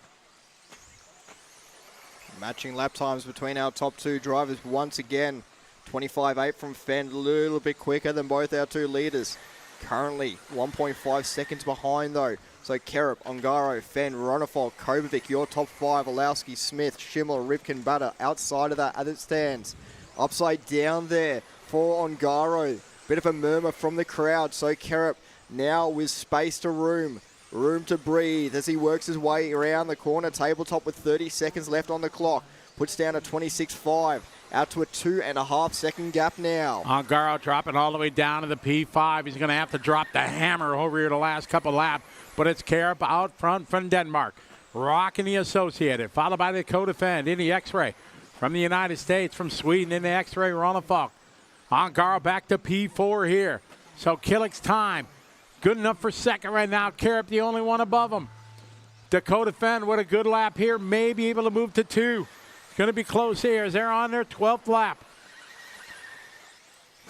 Matching lap times between our top 2 drivers once again. 25.8 from Fenn, a little bit quicker than both our 2 leaders. Currently 1.5 seconds behind though. So Kerrup, Ongaro, Fenn, Ronnefalk, Kobovic, your top 5, Olowski, Smith, Schimmel, Ripken, Butter. Outside of that as it stands. Upside down there for Ongaro. Bit of a murmur from the crowd. So Kerrup now with space to room to breathe as he works his way around the corner. Tabletop with 30 seconds left on the clock. Puts down a 26.5. Out to a 2.5 second gap now. Ongaro dropping all the way down to the P5. He's going to have to drop the hammer over here the last couple laps. But it's Kerrup out front from Denmark. Rocking the Associated. Followed by the co-defend in the X-Ray. From the United States, from Sweden in the X-Ray, Ronnefalk. Ongaro back to P4 here. So Kilich's time. Good enough for second right now. Kerrup the only one above him. Dakota Fenn with a good lap here. May be able to move to 2. Going to be close here as they're on their 12th lap.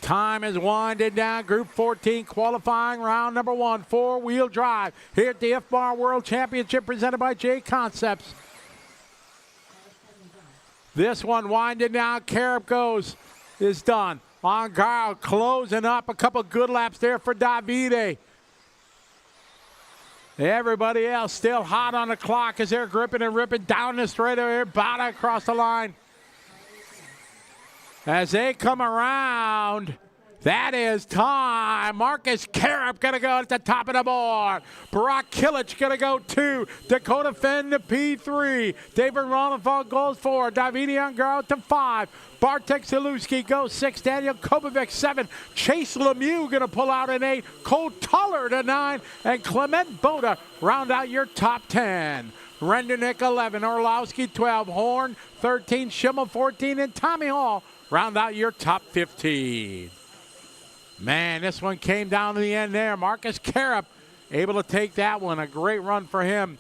Time is winding down. Group 14 qualifying round number 1. 4-wheel drive here at the F-Bar World Championship presented by J Concepts. This one winding down. Kerrup is done. Ongaro closing up. A couple good laps there for Davide. Everybody else still hot on the clock as they're gripping and ripping down the straightaway. Bada across the line. As they come around, that is time. Marcus Kerrup going to go at the top of the board. Brock Kilich going to go 2. Dakota Fenn to P3. David Ronnefalk goes 4. Davide Ongaro to 5. Bartek Zalewski goes 6. Daniel Kobovic 7. Chase Lemieux going to pull out an 8. Cole Tuller to 9. And Clement Boda round out your top 10. Rendernick 11. Orlowski 12. Horn 13. Schimmel 14. And Tommy Hall round out your top 15. Man, this one came down to the end there. Marcus Kerrup able to take that one. A great run for him.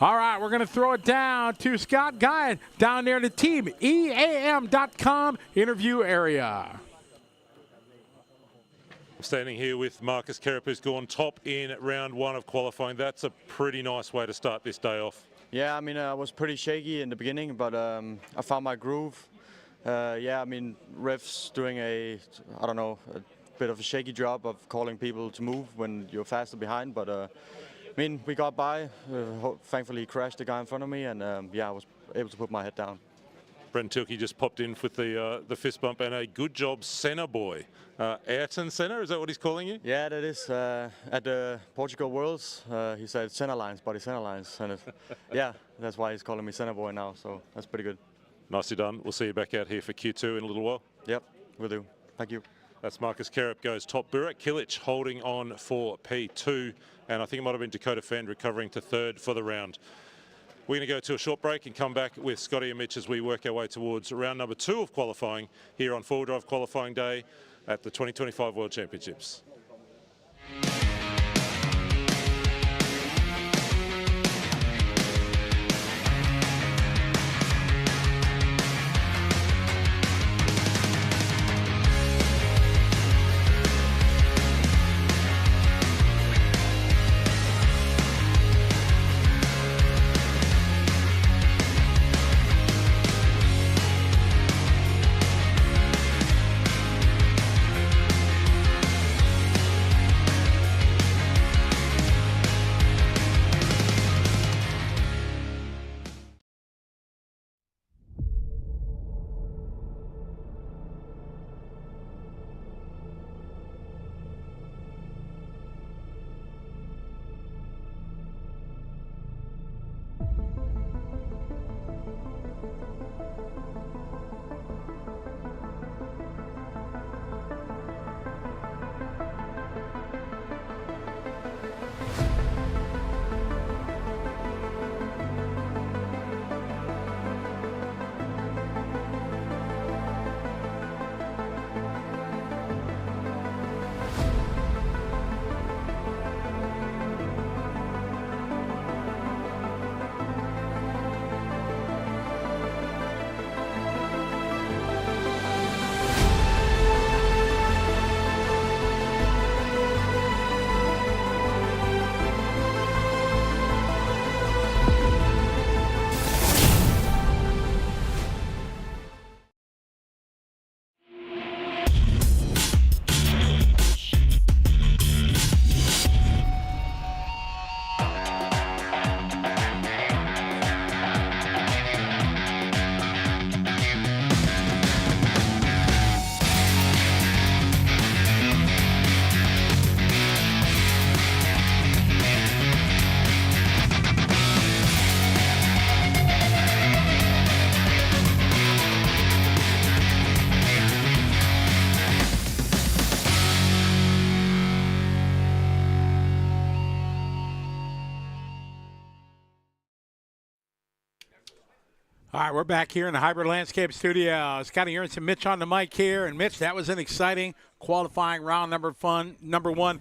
All right, we're going to throw it down to Scott Guyan down there in the Team EAM.com interview area. Standing here with Marcus Kerrup, who's gone top in round 1 of qualifying. That's a pretty nice way to start this day off. Yeah, I mean, I was pretty shaky in the beginning, but I found my groove. Yeah, I mean, refs doing a bit of a shaky job of calling people to move when you're faster behind, but I mean, we got by. Thankfully, he crashed the guy in front of me, and yeah, I was able to put my head down. Brent Tilke just popped in with the fist bump, and a good job, Senna boy. Ayrton Senna, is that what he's calling you? Yeah, that is. At the Portugal Worlds, he said Senna lines, buddy, Senna lines. And yeah, that's why he's calling me Senna boy now, so that's pretty good. Nicely done. We'll see you back out here for Q2 in a little while. Yep, we'll do. Thank you. That's Marcus Kerrup goes top. Burak Kilich holding on for P2. And I think it might have been Dakota Fenn recovering to 3rd for the round. We're going to go to a short break and come back with Scotty and Mitch as we work our way towards round number 2 of qualifying here on 4-wheel drive qualifying day at the 2025 World Championships. All right, we're back here in the Hybrid Landscape Studio. Scotty Ernst and Mitch on the mic here. And, Mitch, that was an exciting qualifying round number one.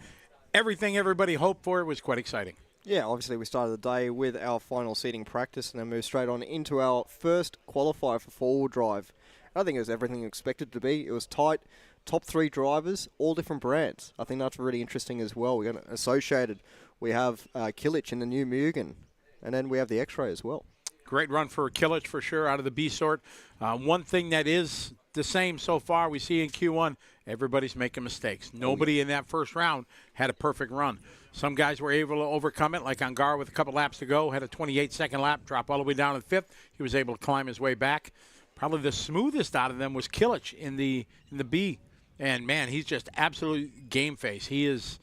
Everything everybody hoped for was quite exciting. Yeah, obviously we started the day with our final seating practice and then moved straight on into our first qualifier for four-wheel drive. I think it was everything expected to be. It was tight. Top three drivers, all different brands. I think that's really interesting as well. We got Associated. We have Kilich in the new Mugen. And then we have the X-Ray as well. Great run for Kilich for sure out of the B sort. One thing that is the same so far we see in Q1, everybody's making mistakes. Nobody in that first round had a perfect run. Some guys were able to overcome it, like Angar with a couple laps to go, had a 28-second lap, drop all the way down to the fifth. He was able to climb his way back. Probably the smoothest out of them was Kilich in the B. And, man, he's just absolute game face. He is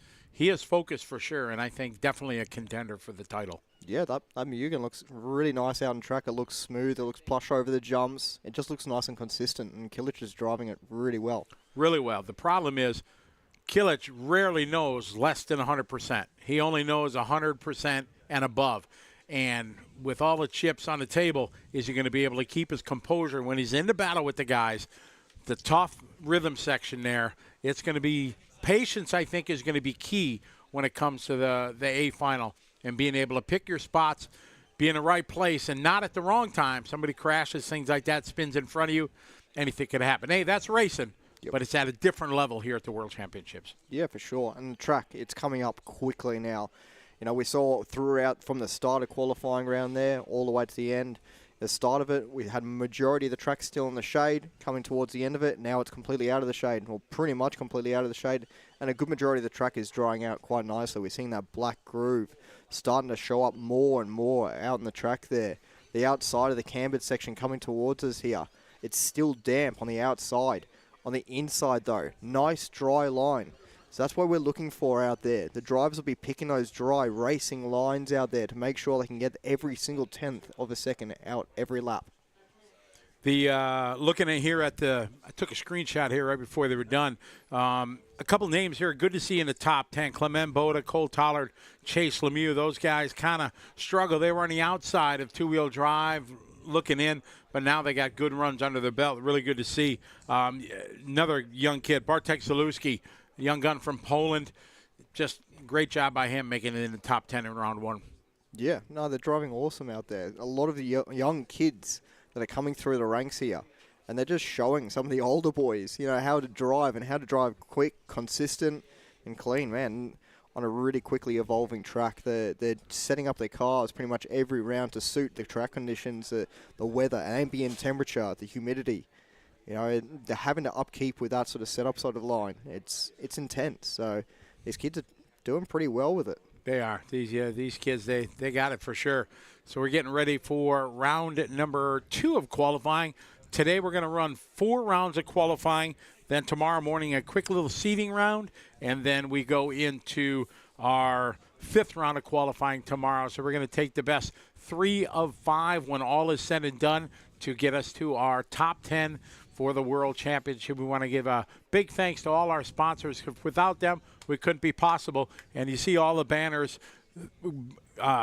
focused for sure, and I think definitely a contender for the title. Yeah, that Mugen looks really nice out on track. It looks smooth. It looks plush over the jumps. It just looks nice and consistent, and Kilich is driving it really well. Really well. The problem is Kilich rarely knows less than 100%. He only knows 100% and above. And with all the chips on the table, is he going to be able to keep his composure when he's in the battle with the guys? The tough rhythm section there, it's going to be patience, I think, is going to be key when it comes to the A final. And being able to pick your spots, be in the right place, and not at the wrong time. Somebody crashes, things like that, spins in front of you, anything could happen. Hey, that's racing, but it's at a different level here at the World Championships. Yeah, for sure. And the track, it's coming up quickly now. You know, we saw throughout from the start of qualifying round there all the way to the end. The start of it, we had majority of the track still in the shade. Coming towards the end of it, now it's completely out of the shade, well, pretty much completely out of the shade. And a good majority of the track is drying out quite nicely. We're seeing that black groove starting to show up more and more out in the track there. The outside of the cambered section coming towards us here, it's still damp on the outside. On the inside, though, nice dry line. So that's what we're looking for out there. The drivers will be picking those dry racing lines out there to make sure they can get every single tenth of a second out every lap. Looking at here at I took a screenshot here right before they were done. A couple names here, good to see in the top 10. Clement Boda, Cole Tollard, Chase Lemieux. Those guys kind of struggle. They were on the outside of two-wheel drive looking in, but now they got good runs under their belt. Really good to see. Another young kid, Bartek Zalewski, young gun from Poland. Just great job by him making it in the top 10 in round one. Yeah, no, they're driving awesome out there. A lot of the young kids that are coming through the ranks here, and they're just showing some of the older boys, you know, how to drive and how to drive quick, consistent, and clean, man. On a really quickly evolving track, they're setting up their cars pretty much every round to suit the track conditions, the weather, ambient temperature, the humidity. You know, they're having to upkeep with that sort of setup sort of line. It's intense. So these kids are doing pretty well with it. They are. These kids, they got it for sure. So we're getting ready for round number 2 of qualifying. Today we're going to run 4 rounds of qualifying. Then tomorrow morning a quick little seeding round. And then we go into our 5th round of qualifying tomorrow. So we're going to take the best 3 of 5 when all is said and done to get us to our top 10 for the World Championship. We want to give a big thanks to all our sponsors. Without them, we couldn't be possible. And you see all the banners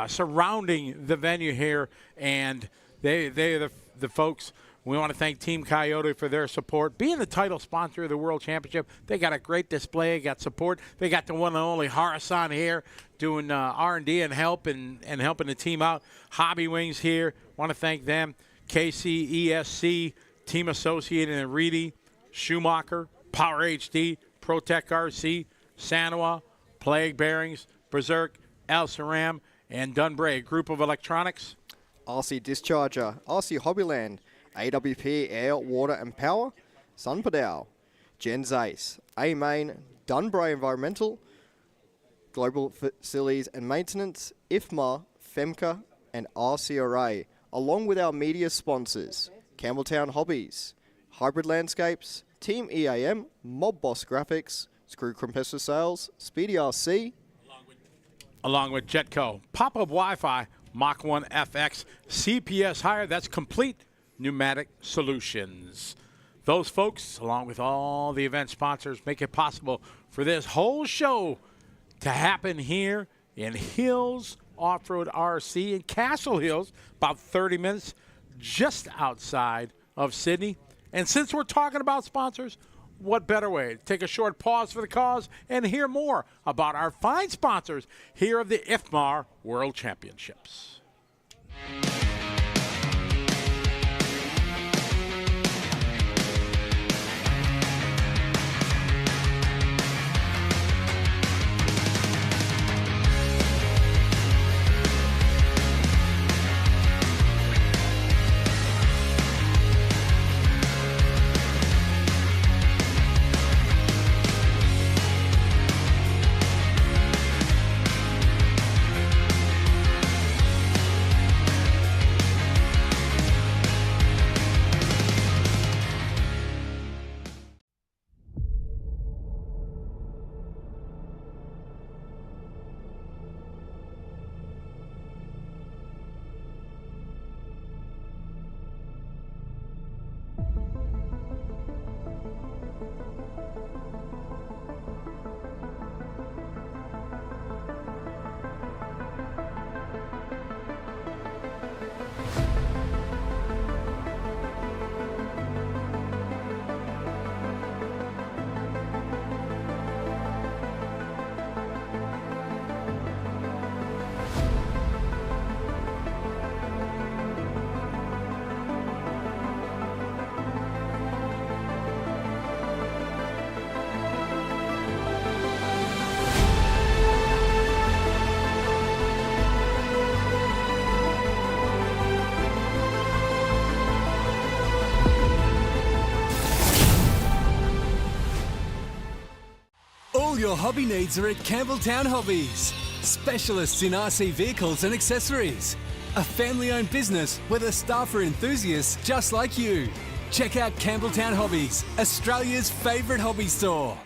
surrounding the venue here, and they're the folks. We want to thank Team Coyote for their support. Being the title sponsor of the World Championship, they got a great display, got support. They got the one and only Harasan here doing R&D and helping the team out. Hobby Wings here. Want to thank them. KCESC, Team Associated and Reedy, Schumacher, Power HD, ProTech RC, Sanwa, Plague Bearings, Berserk, El Saram, and Dunbray. Group of electronics. RC Discharger, RC Hobbyland, AWP Air, Water and Power, Sunpadao, Gens Ace, A-Main, Dunbray Environmental, Global Facilities and Maintenance, IFMA, FEMCA, and RCRA, along with our media sponsors, Campbelltown Hobbies, Hybrid Landscapes, Team EAM, Mob Boss Graphics, Screw Compressor Sales, Speedy RC, along with Jetco, Pop-Up Wi-Fi, Mach 1 FX, CPS Hire, that's Complete Pneumatic Solutions. Those folks, along with all the event sponsors, make it possible for this whole show to happen here in Hills Off-Road RC in Castle Hills, about 30 minutes just outside of Sydney. And since we're talking about sponsors, what better way to take a short pause for the cause and hear more about our fine sponsors here of the IFMAR World Championships. All your hobby needs are at Campbelltown Hobbies. Specialists in RC vehicles and accessories. A family-owned business where the staff are enthusiasts just like you. Check out Campbelltown Hobbies, Australia's favourite hobby store.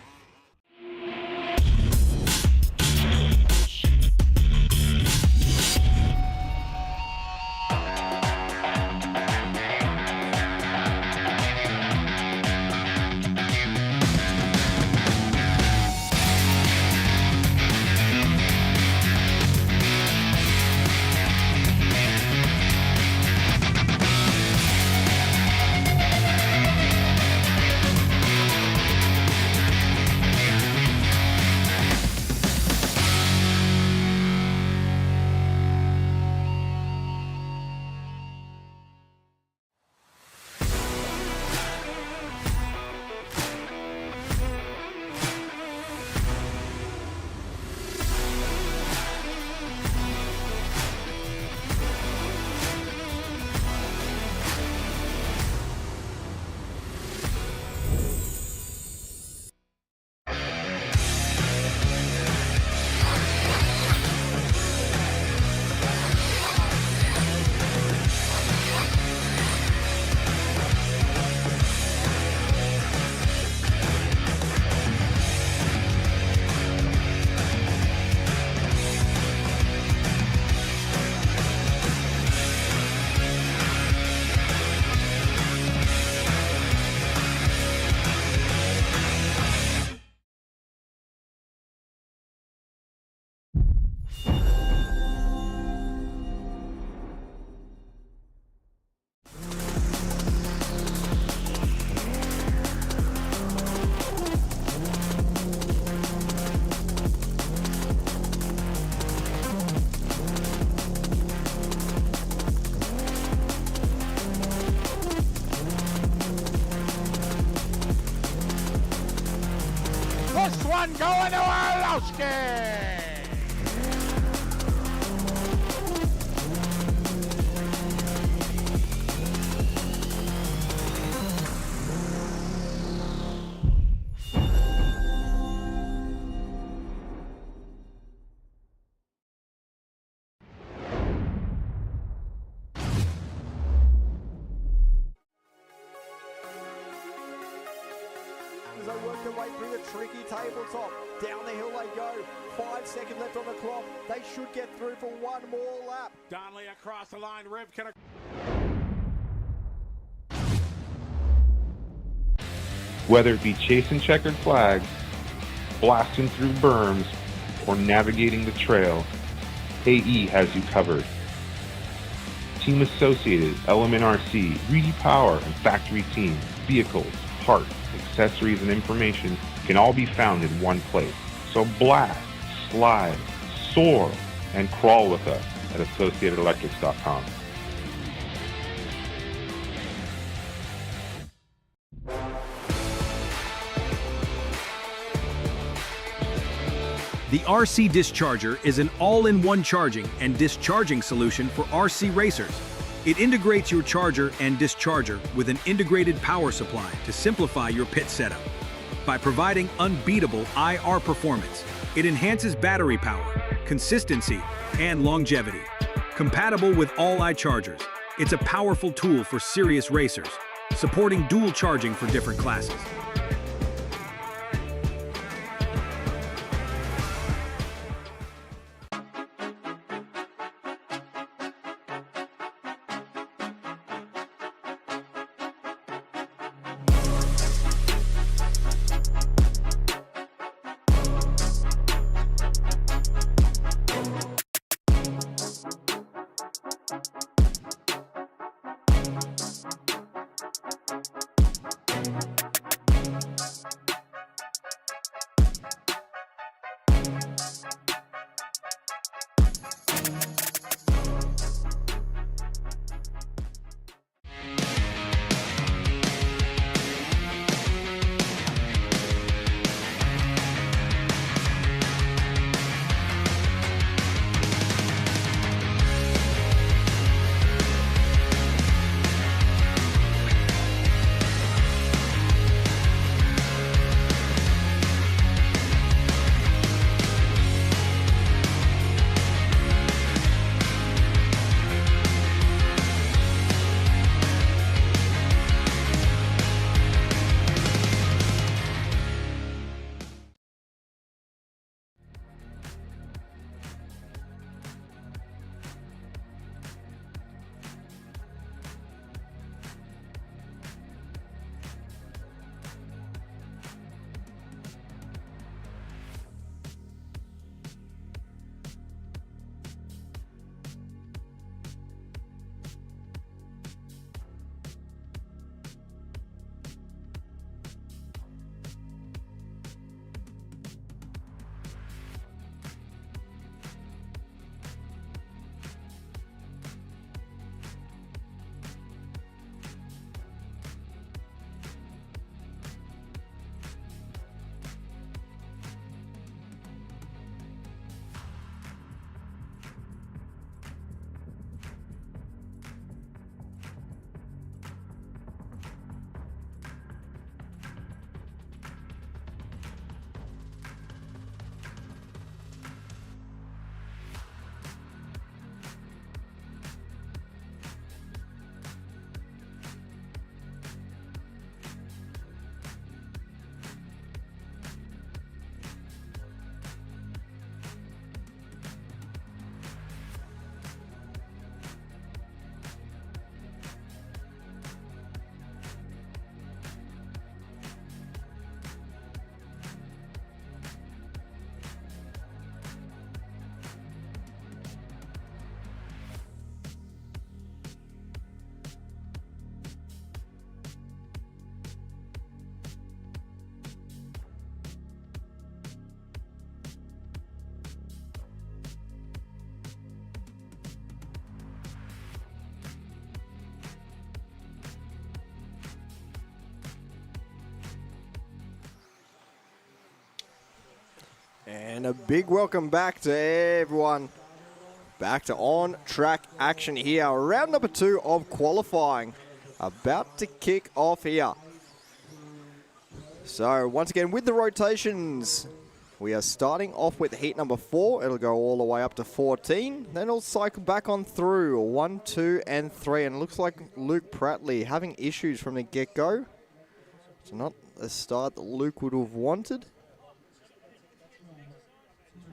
This one going to Arlowski. As they work their way through the tricky tabletop. Down the hill they go. 5 seconds left on the clock. They should get through for one more lap. Donnelly across the line. Rivkin. Whether it be chasing checkered flags, blasting through berms, or navigating the trail, AE has you covered. Team Associated, Element RC, Reedy Power, and Factory Team, vehicles, parts, accessories, and information can all be found in one place. So blast, slide, soar, and crawl with us at AssociatedElectrics.com. The RC Discharger is an all-in-one charging and discharging solution for RC racers. It integrates your charger and discharger with an integrated power supply to simplify your pit setup. By providing unbeatable IR performance, it enhances battery power, consistency, and longevity. Compatible with all iChargers, it's a powerful tool for serious racers, supporting dual charging for different classes. And a big welcome back to everyone. Back to on-track action here. Round number 2 of qualifying about to kick off here. So once again with the rotations, we are starting off with heat number 4. It'll go all the way up to 14. Then it'll cycle back on through 1, 2, and 3. And it looks like Luke Prattley having issues from the get-go. It's not the start that Luke would have wanted.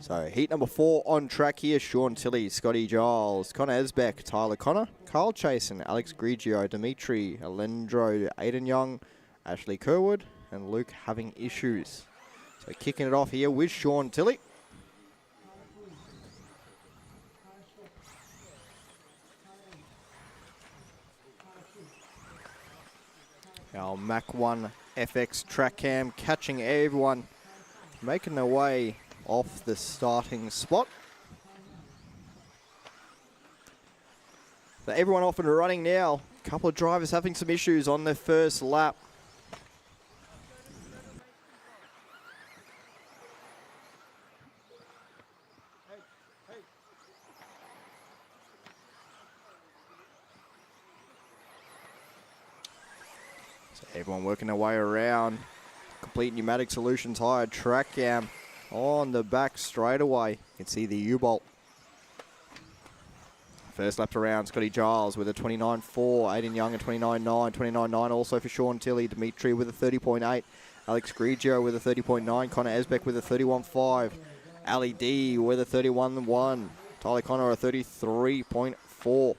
So heat number 4 on track here. Sean Tilley, Scotty Giles, Connor Esbeck, Tyler Connor, Carl Chasen, Alex Grigio, Dimitri, Alendro, Aiden Young, Ashley Kerwood, and Luke having issues. So kicking it off here with Sean Tilley. Our Mach 1 FX track cam catching everyone, making their way off the starting spot. So everyone off and running now. A couple of drivers having some issues on their first lap. So everyone working their way around. Complete Pneumatic Solutions hired track cam on the back straightaway. You can see the U-bolt. First lap around, Scotty Giles with a 29.4, Aiden Young a 29.9, 29.9 also for Sean Tilley, Dimitri with a 30.8, Alex Grigio with a 30.9, Connor Esbeck with a 31.5, Ali D with a 31.1, Tyler Connor a 33.4.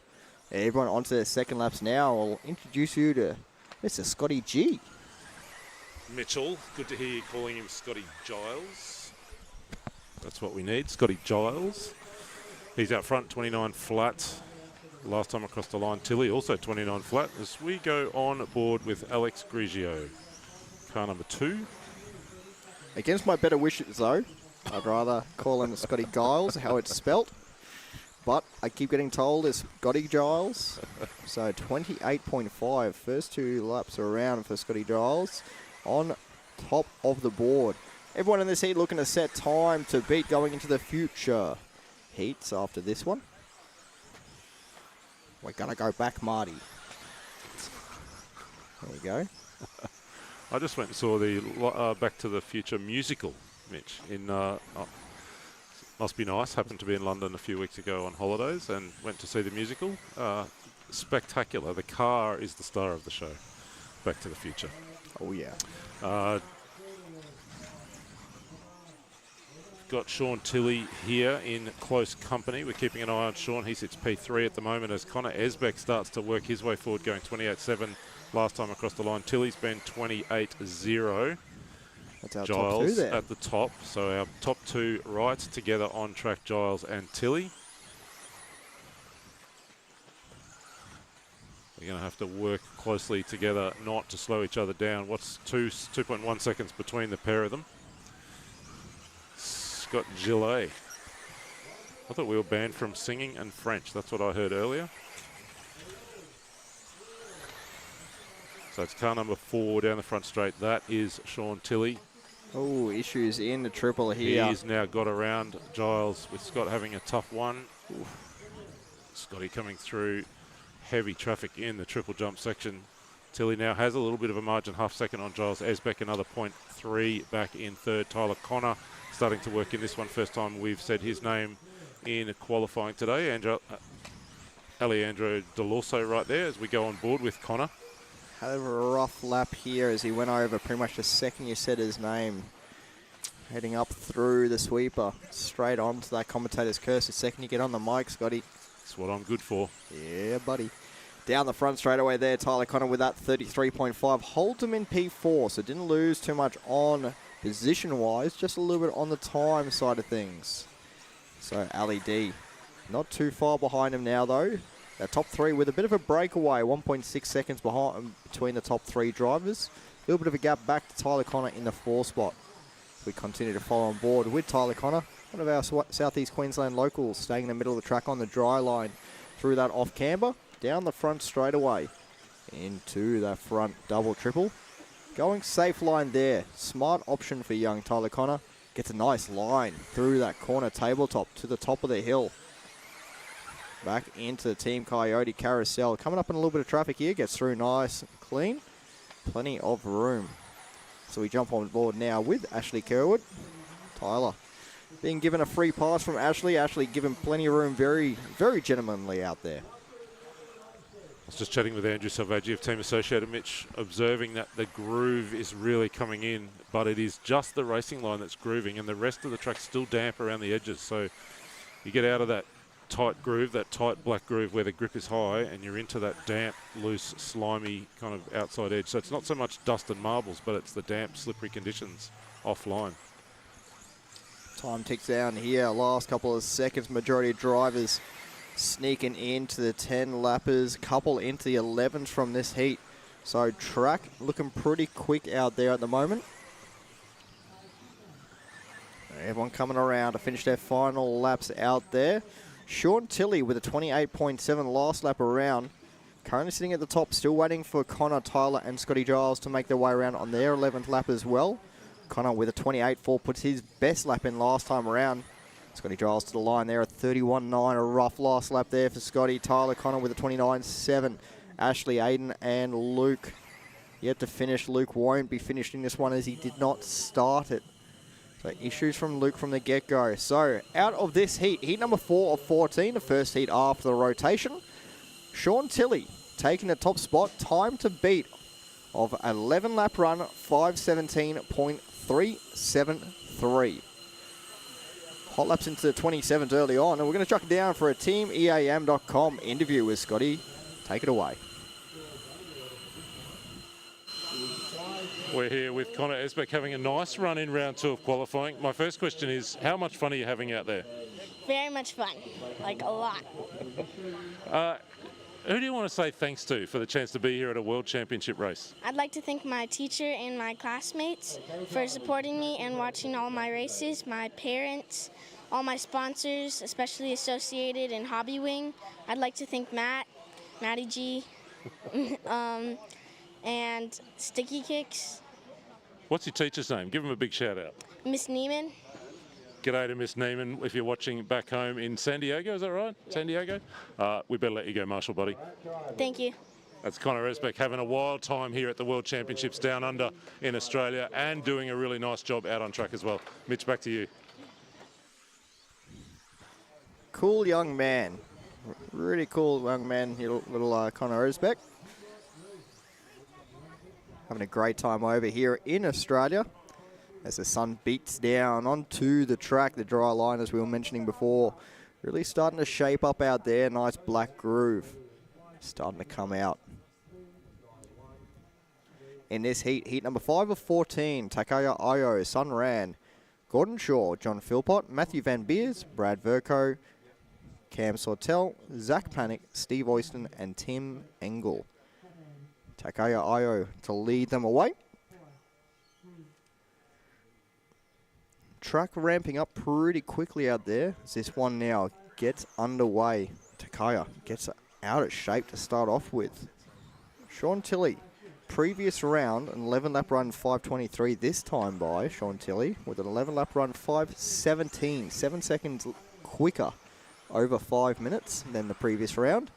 Everyone onto their second laps now. I'll introduce you to Mr. Scotty G. Mitchell, good to hear you calling him Scotty Giles. That's what we need, Scotty Giles. He's out front, 29 flat. Last time across the line, Tilley also 29 flat. As we go on board with Alex Grigio, car number 2. Against my better wishes, though, I'd rather call him Scotty Giles, how it's spelt. But I keep getting told it's Scotty Giles. So 28.5, first 2 laps around for Scotty Giles on top of the board. Everyone in this heat looking to set time to beat going into the future heats after this one. We're going to go back, Marty. There you go. I just went and saw the Back to the Future musical, Mitch, in must be nice. Happened to be in London a few weeks ago on holidays and went to see the musical. Spectacular. The car is the star of the show. Back to the Future. Oh, yeah. Got Sean Tilley here in close company. We're keeping an eye on Sean. He sits P3 at the moment as Connor Esbeck starts to work his way forward, going 28.7 last time across the line. Tilley's been 28.0. That's our Giles top 2 there. at the top. So our top 2 right together on track, Giles and Tilley. We're going to have to work closely together not to slow each other down. What's 2.1 seconds between the pair of them? Scott Gillet. I thought we were banned from singing and French. That's what I heard earlier. So it's car number 4 down the front straight. That is Sean Tilley. Oh, issues in the triple here. He's now got around Giles with Scott having a tough one. Scotty coming through heavy traffic in the triple jump section. Tilley now has a little bit of a margin, half second on Giles. Esbeck another 0.3 back in third. Tyler Connor starting to work in this one. First time we've said his name in qualifying today. Alejandro Delorso right there as we go on board with Connor. Had a rough lap here as he went over pretty much the second you said his name. Heading up through the sweeper, straight onto that commentator's curse. The second you get on the mic, Scotty. That's what I'm good for. Yeah, buddy. Down the front straight away there, Tyler Connor with that 33.5. Holds him in P4, so didn't lose too much on position-wise, just a little bit on the time side of things. So Ali D, not too far behind him now though. The top 3 with a bit of a breakaway, 1.6 seconds behind between the top 3 drivers. A little bit of a gap back to Tyler Connor in the 4 spot. We continue to follow on board with Tyler Connor, one of our Southeast Queensland locals, staying in the middle of the track on the dry line through that off camber, down the front straightaway into that front double triple. Going safe line there. Smart option for young Tyler Connor. Gets a nice line through that corner tabletop to the top of the hill. Back into the Team Coyote carousel. Coming up in a little bit of traffic here. Gets through nice and clean. Plenty of room. So we jump on board now with Ashley Kerwood. Tyler being given a free pass from Ashley. Ashley given plenty of room. Very, very gentlemanly out there. I was just chatting with Andrew Salvaggi of Team Associated, Mitch, observing that the groove is really coming in, but it is just the racing line that's grooving and the rest of the track's still damp around the edges. So you get out of that tight groove, that tight black groove where the grip is high, and you're into that damp, loose, slimy kind of outside edge. So it's not so much dust and marbles, but it's the damp, slippery conditions offline. Time ticks down here. Last couple of seconds. Majority of drivers sneaking into the 10 lappers. Couple into the 11s from this heat. So track looking pretty quick out there at the moment. Everyone coming around to finish their final laps out there. Sean Tilley with a 28.7 last lap around. Currently sitting at the top, still waiting for Connor, Tyler and Scotty Giles to make their way around on their 11th lap as well. Connor with a 28.4 puts his best lap in last time around. Scotty Giles to the line there at 31.9, a rough last lap there for Scotty. Tyler Connor with a 29.7. Ashley, Aiden and Luke yet to finish. Luke won't be finishing this one as he did not start it. So issues from Luke from the get-go. So out of this heat, heat number 4 of 14, the first heat after the rotation, Sean Tilley taking the top spot, time to beat of 11 lap run, 5:17.373. Hot laps into the 27s early on, and we're going to chuck it down for a TeamEAM.com interview with Scotty. Take it away. We're here with Connor Esbeck having a nice run in round 2 of qualifying. My first question is, how much fun are you having out there? Very much fun, like a lot. Who do you want to say thanks to for the chance to be here at a World Championship race? I'd like to thank my teacher and my classmates for supporting me and watching all my races, my parents, all my sponsors, especially Associated and Hobby Wing. I'd like to thank Matty G, and Sticky Kicks, What's your teacher's name? Give him a big shout out. Miss Neiman. G'day to Miss Neiman if you're watching back home in San Diego, is that right? Yeah. San Diego? We better let you go, Marshall, buddy. Thank you. That's Connor Esbeck having a wild time here at the World Championships down under in Australia and doing a really nice job out on track as well. Mitch, back to you. Cool young man. Really cool young man, little Connor Esbeck. Having a great time over here in Australia as the sun beats down onto the track. The dry line, as we were mentioning before, really starting to shape up out there. Nice black groove starting to come out. In this heat, heat number 5 of 14, Takaya Ayo, Sun Ran, Gordon Shaw, John Philpott, Matthew Van Beers, Brad Verco, Cam Sortel, Zach Panic, Steve Oyston, and Tim Engel. Takaya Ayo to lead them away. Track ramping up pretty quickly out there as this one now gets underway. Takaya gets out of shape to start off with. Sean Tilley, previous round, an 11 lap run 5:23 this time by Sean Tilley with an 11 lap run 5:17, 7 seconds quicker over 5 minutes than the previous round.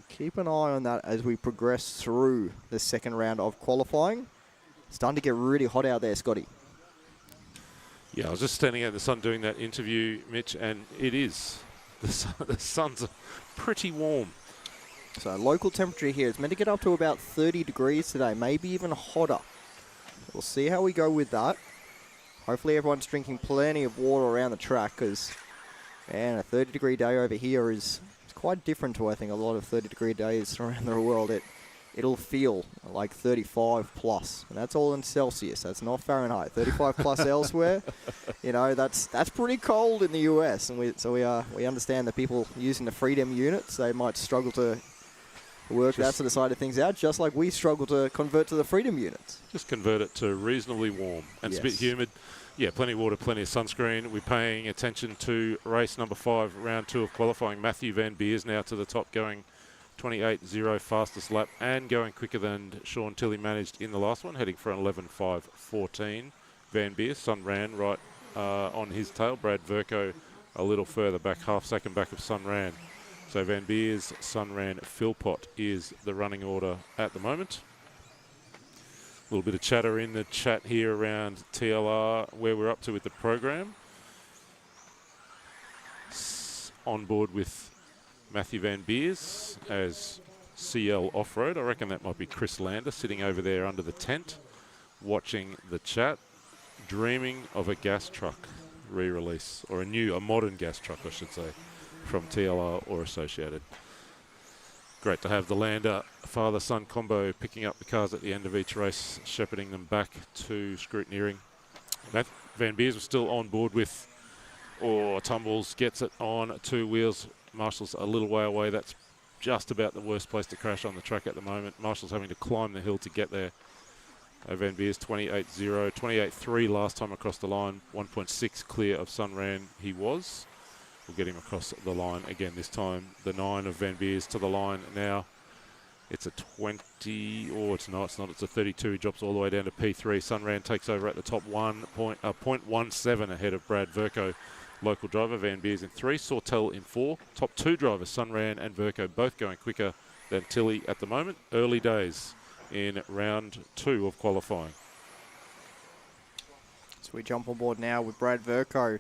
Keep an eye on that as we progress through the second round of qualifying. It's starting to get really hot out there, Scotty. Yeah, I was just standing out in the sun doing that interview, Mitch, and it is. The sun's pretty warm. So local temperature here, it's meant to get up to about 30 degrees today, maybe even hotter. We'll see how we go with that. Hopefully everyone's drinking plenty of water around the track because, man, a 30-degree day over here is quite different to, I think, a lot of 30-degree days around the world. It'll feel like 35 plus, and that's all in Celsius. That's not Fahrenheit. 35 plus elsewhere, you know, that's pretty cold in the US, and we understand that people using the Freedom units, they might struggle to work that sort of side of things out, just like we struggle to convert to the Freedom units. Just convert it to reasonably warm, and it's a bit humid. Yeah, plenty of water, plenty of sunscreen. We're paying attention to race number 5, round 2 of qualifying. Matthew Van Beers now to the top, going 28.0 fastest lap and going quicker than Sean Tilley managed in the last one, heading for an 11.5.14. Van Beers, Sun Ran right on his tail. Brad Verco a little further back, half second back of Sun Ran. So Van Beers, Sun Ran, Philpott is the running order at the moment. A little bit of chatter in the chat here around TLR, where we're up to with the program. On board with Matthew Van Beers as CL Off-Road. I reckon that might be Chris Lander sitting over there under the tent, watching the chat, dreaming of a gas truck re-release, or a modern gas truck, I should say, from TLR or Associated. Great to have the Lander father-son combo picking up the cars at the end of each race, shepherding them back to scrutineering. Van Beers was still on board with, Tumbles gets it on 2 wheels. Marshall's a little way away. That's just about the worst place to crash on the track at the moment. Marshall's having to climb the hill to get there. Van Beers 28-0, 28-3 last time across the line, 1.6 clear of Sunran he was. We'll get him across the line again this time. The 9 of Van Beers to the line now. It's a 20, or it's not, it's a 32. He drops all the way down to P3. Sunran takes over at the top 0.17 ahead of Brad Verco. Local driver, Van Beers in 3, Sawtell in 4. Top 2 drivers, Sunran and Verco, both going quicker than Tilly at the moment. Early days in round 2 of qualifying. So we jump on board now with Brad Verco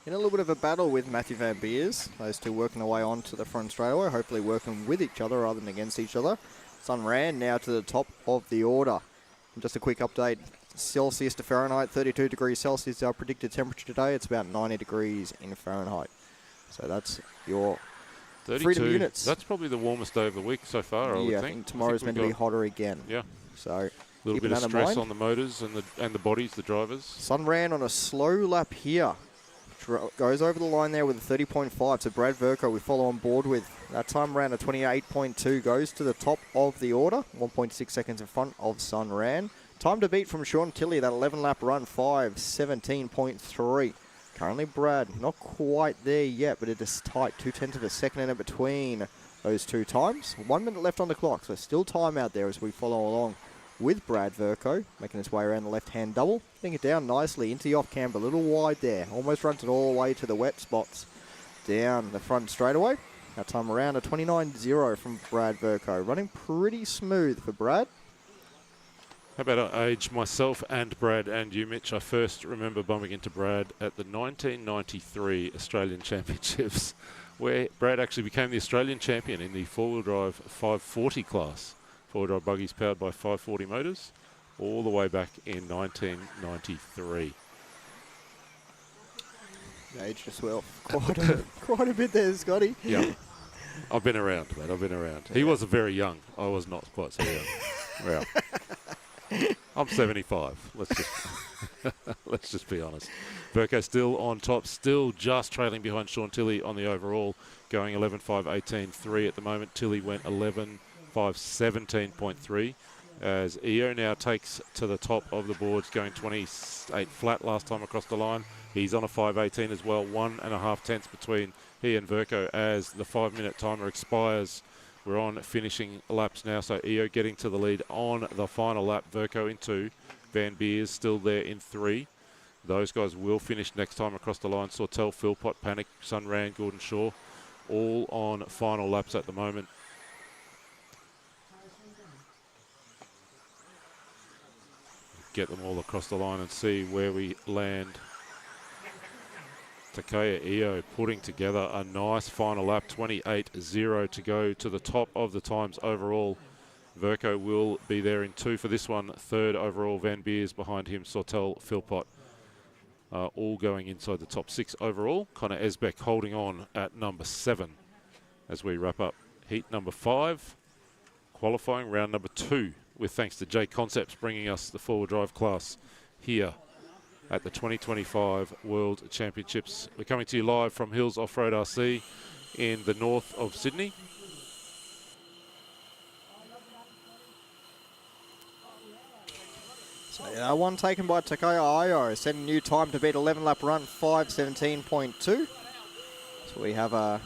in a little bit of a battle with Matthew Van Beers. Those two working their way on to the front straightaway, hopefully working with each other rather than against each other. Sunran now to the top of the order. And just a quick update, Celsius to Fahrenheit, 32 degrees Celsius our predicted temperature today. It's about 90 degrees in Fahrenheit. So that's your 32, freedom units. That's probably the warmest day of the week so far, I would think. I think tomorrow's meant to be hotter again. Yeah. So a little bit of stress on the motors and the bodies, the drivers. Sunran on a slow lap here. Goes over the line there with a 30.5. So Brad Verco we follow on board with. That time ran a 28.2. Goes to the top of the order. 1.6 seconds in front of Sunran. Time to beat from Sean Tilley. That 11 lap run. 5:17.3. Currently Brad not quite there yet, but it is tight. 0.2 of a second in it between those two times. 1 minute left on the clock. So still time out there as we follow along with Brad Verco, making his way around the left-hand double. Getting it down nicely into the off-cam, a little wide there. Almost runs it all the way to the wet spots. Down the front straightaway. That time around a 29.0 from Brad Verco. Running pretty smooth for Brad. How about I age myself and Brad and you, Mitch? I first remember bumping into Brad at the 1993 Australian Championships, where Brad actually became the Australian champion in the four-wheel drive 540 class. Four-wheel drive buggies powered by 540 motors, all the way back in 1993. Aged as well. Quite a bit there, Scotty. Yeah. I've been around, mate. I've been around. He was very young. I was not quite so young. Well, I'm 75. Let's just be honest. Verco still on top, still just trailing behind Sean Tilley on the overall, going 11.5.18.3 at the moment. Tilley went 11.5.17.3 as EO now takes to the top of the boards, going 28 flat last time across the line. He's on a 5.18 as well, 1.5 tenths between he and Verco as the 5-minute timer expires. We're on finishing laps now, so EO getting to the lead on the final lap. Verco in 2, Van Beers still there in 3. Those guys will finish next time across the line. Sawtell, Philpott, Panic, Sunran, Gordon Shaw, all on final laps at the moment. Get them all across the line and see where we land. Takaya Io putting together a nice final lap, 28.0 to go to the top of the times overall. Verco will be there in 2 for this one. 3rd overall, Van Beers behind him, Sawtell, Philpott. All going inside the top 6 overall. Connor Esbeck holding on at number 7 as we wrap up heat number 5. Qualifying round number 2 with thanks to J Concepts bringing us the four-wheel drive class here at the 2025 World Championships. We're coming to you live from Hills Off-Road RC in the north of Sydney. So that one taken by Takaya Io, setting new time to beat 11 lap run, 5:17.2. So we have a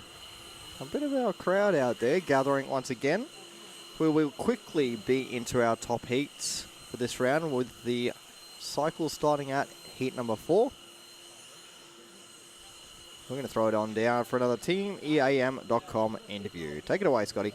bit of our crowd out there gathering once again. We will quickly be into our top heats for this round with the cycle starting at heat number 4. We're going to throw it on down for another TeamEAM.com interview. Take it away, Scotty.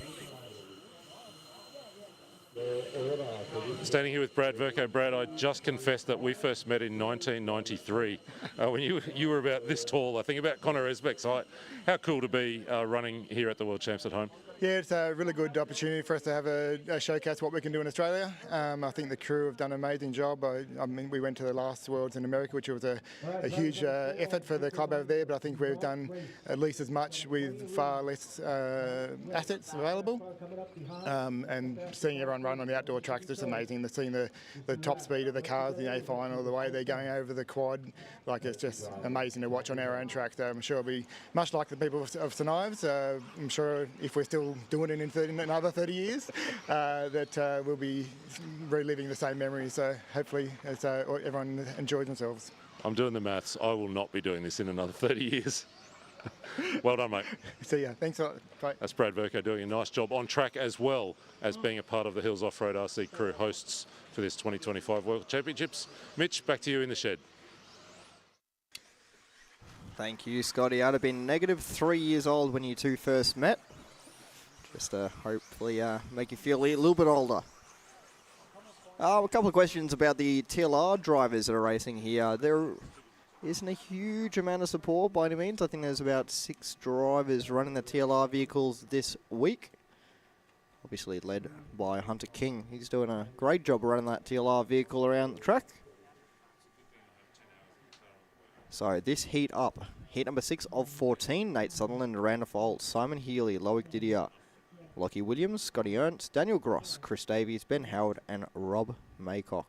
Standing here with Brad Verco. Brad, I just confessed that we first met in 1993 when you were about this tall, I think about Connor Esbeck's height. How cool to be running here at the World Champs at home. Yeah, it's a really good opportunity for us to have a showcase what we can do in Australia. I think the crew have done an amazing job. I mean, we went to the last Worlds in America, which was a huge effort for the club over there, but I think we've done at least as much with far less assets available. And seeing everyone run on the outdoor tracks is just amazing. Seeing the top speed of the cars in the A final, the way they're going over the quad, like it's just amazing to watch on our own track. I'm sure it'll be much like the people of St Ives. I'm sure if we're still still doing it in another 30 years, that we'll be reliving the same memories. So hopefully everyone enjoys themselves. I'm doing the maths. I will not be doing this in another 30 years. Well done, mate. See ya. Thanks a lot. Bye. That's Brad Verco doing a nice job on track as well as being a part of the Hills Off-Road RC crew hosts for this 2025 World Championships. Mitch, back to you in the shed. Thank you, Scotty. I'd have been -3 years old when you two first met. Just hopefully make you feel a little bit older. A couple of questions about the TLR drivers that are racing here. There isn't a huge amount of support by any means. I think there's about 6 drivers running the TLR vehicles this week. Obviously led by Hunter King. He's doing a great job running that TLR vehicle around the track. So this heat up. Heat number 6 of 14. Nate Sutherland, Randolph Alt, Simon Healy, Loic Didier, Lockie Williams, Scotty Ernst, Daniel Gross, Chris Davies, Ben Howard and Rob Maycock.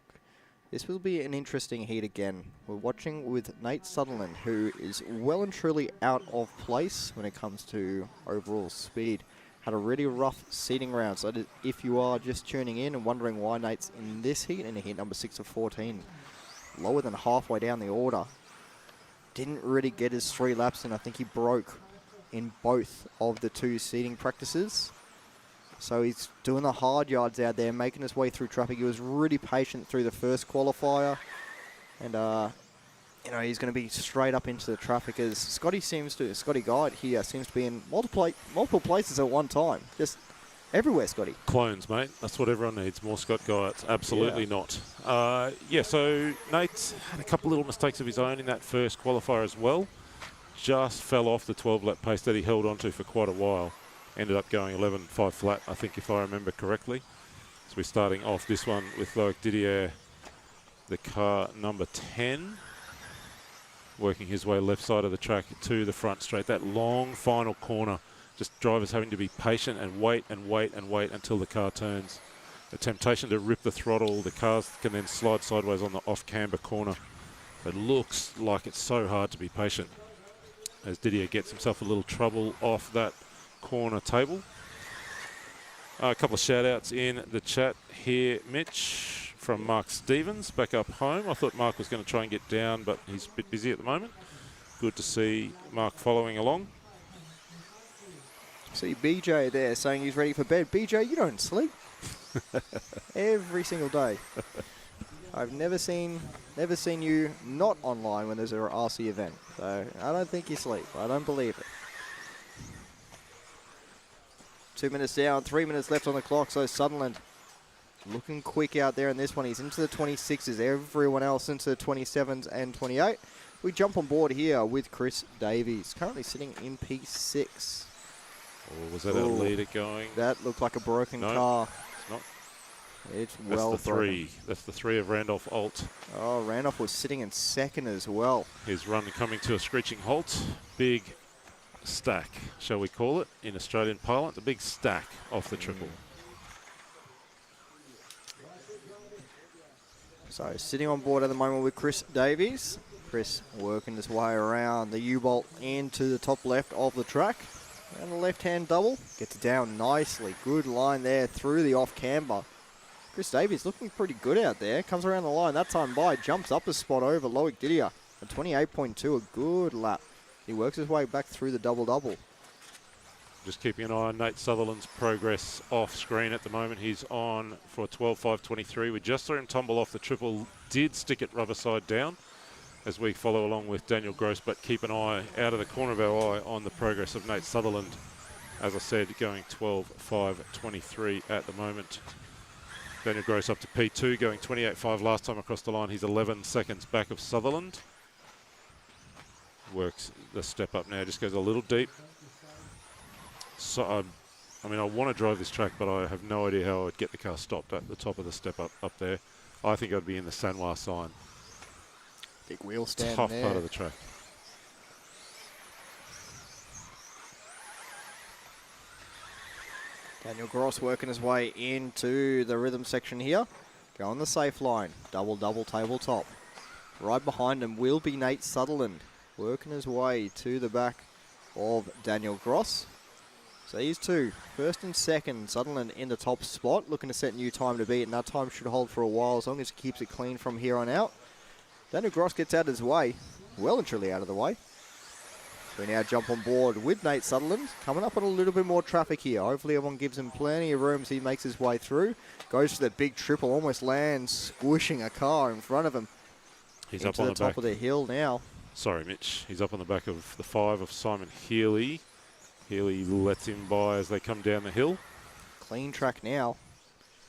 This will be an interesting heat again. We're watching with Nate Sutherland, who is well and truly out of place when it comes to overall speed. Had a really rough seating round, so if you are just tuning in and wondering why Nate's in this heat, in heat number 6 of 14, lower than halfway down the order, didn't really get his 3 laps in. I think he broke in both of the 2 seating practices. So he's doing the hard yards out there, making his way through traffic. He was really patient through the first qualifier. And, he's going to be straight up into the traffic as Scotty Guide here seems to be in multiple places at one time. Just everywhere, Scotty. Clones, mate. That's what everyone needs. More Scott Guides. Absolutely not. So Nate had a couple little mistakes of his own in that first qualifier as well. Just fell off the 12-lap pace that he held onto for quite a while. Ended up going 11.5 flat, I think, if I remember correctly. So we're starting off this one with Loic Didier, the car number 10, working his way left side of the track to the front straight. That long final corner, just drivers having to be patient and wait and wait and wait until the car turns. The temptation to rip the throttle, the cars can then slide sideways on the off-camber corner. It looks like it's so hard to be patient as Didier gets himself a little trouble off that corner table. A couple of shout outs in the chat here, Mitch, from Mark Stevens back up home. I thought Mark was going to try and get down, but he's a bit busy at the moment. Good to see Mark following along. See BJ there saying he's ready for bed. BJ, you don't sleep. Every single day. I've never seen you not online when there's an RC event. So I don't think you sleep. I don't believe it. 2 minutes down, 3 minutes left on the clock. So Sutherland looking quick out there in this one. He's into the 26s. Everyone else into the 27s and 28. We jump on board here with Chris Davies, currently sitting in P6. Or was that a leader going? That looked like a broken car. It's not. It's well That's the 3. That's the 3 of Randolph Alt. Oh, Randolph was sitting in second as well. His run coming to a screeching halt. Big stack, shall we call it, in Australian parlance, a big stack off the triple. So sitting on board at the moment with Chris Davies. Chris working his way around the U-bolt into the top left of the track. And the left-hand double gets down nicely. Good line there through the off-camber. Chris Davies looking pretty good out there. Comes around the line that time by, jumps up a spot over Loic Didier. At 28.2, a good lap. He works his way back through the double-double. Just keeping an eye on Nate Sutherland's progress off screen at the moment. He's on for a 12.5.23. We just saw him tumble off the triple. Did stick it rubber side down as we follow along with Daniel Gross, but keep an eye out of the corner of our eye on the progress of Nate Sutherland. As I said, going 12.5.23 at the moment. Daniel Gross up to P2, going 28.5 last time across the line. He's 11 seconds back of Sutherland. Works the step up now, just goes a little deep. So, I mean, I want to drive this track, but I have no idea how I'd get the car stopped at the top of the step up there. I think I'd be in the Sanois sign. Big wheel stand Tough there. part of the track. Daniel Gross working his way into the rhythm section here. Going the safe line. Double-double tabletop. Right behind him will be Nate Sutherland. Working his way to the back of Daniel Gross. So these two, first and second, Sutherland in the top spot, looking to set new time to beat, and that time should hold for a while as long as he keeps it clean from here on out. Daniel Gross gets out of his way, well and truly out of the way. We now jump on board with Nate Sutherland, coming up on a little bit more traffic here. Hopefully everyone gives him plenty of room as he makes his way through. Goes for the big triple, almost lands, squishing a car in front of him. He's into up on the top back of the hill now. Sorry, Mitch. He's up on the back of the 5 of Simon Healy. Healy lets him by as they come down the hill. Clean track now.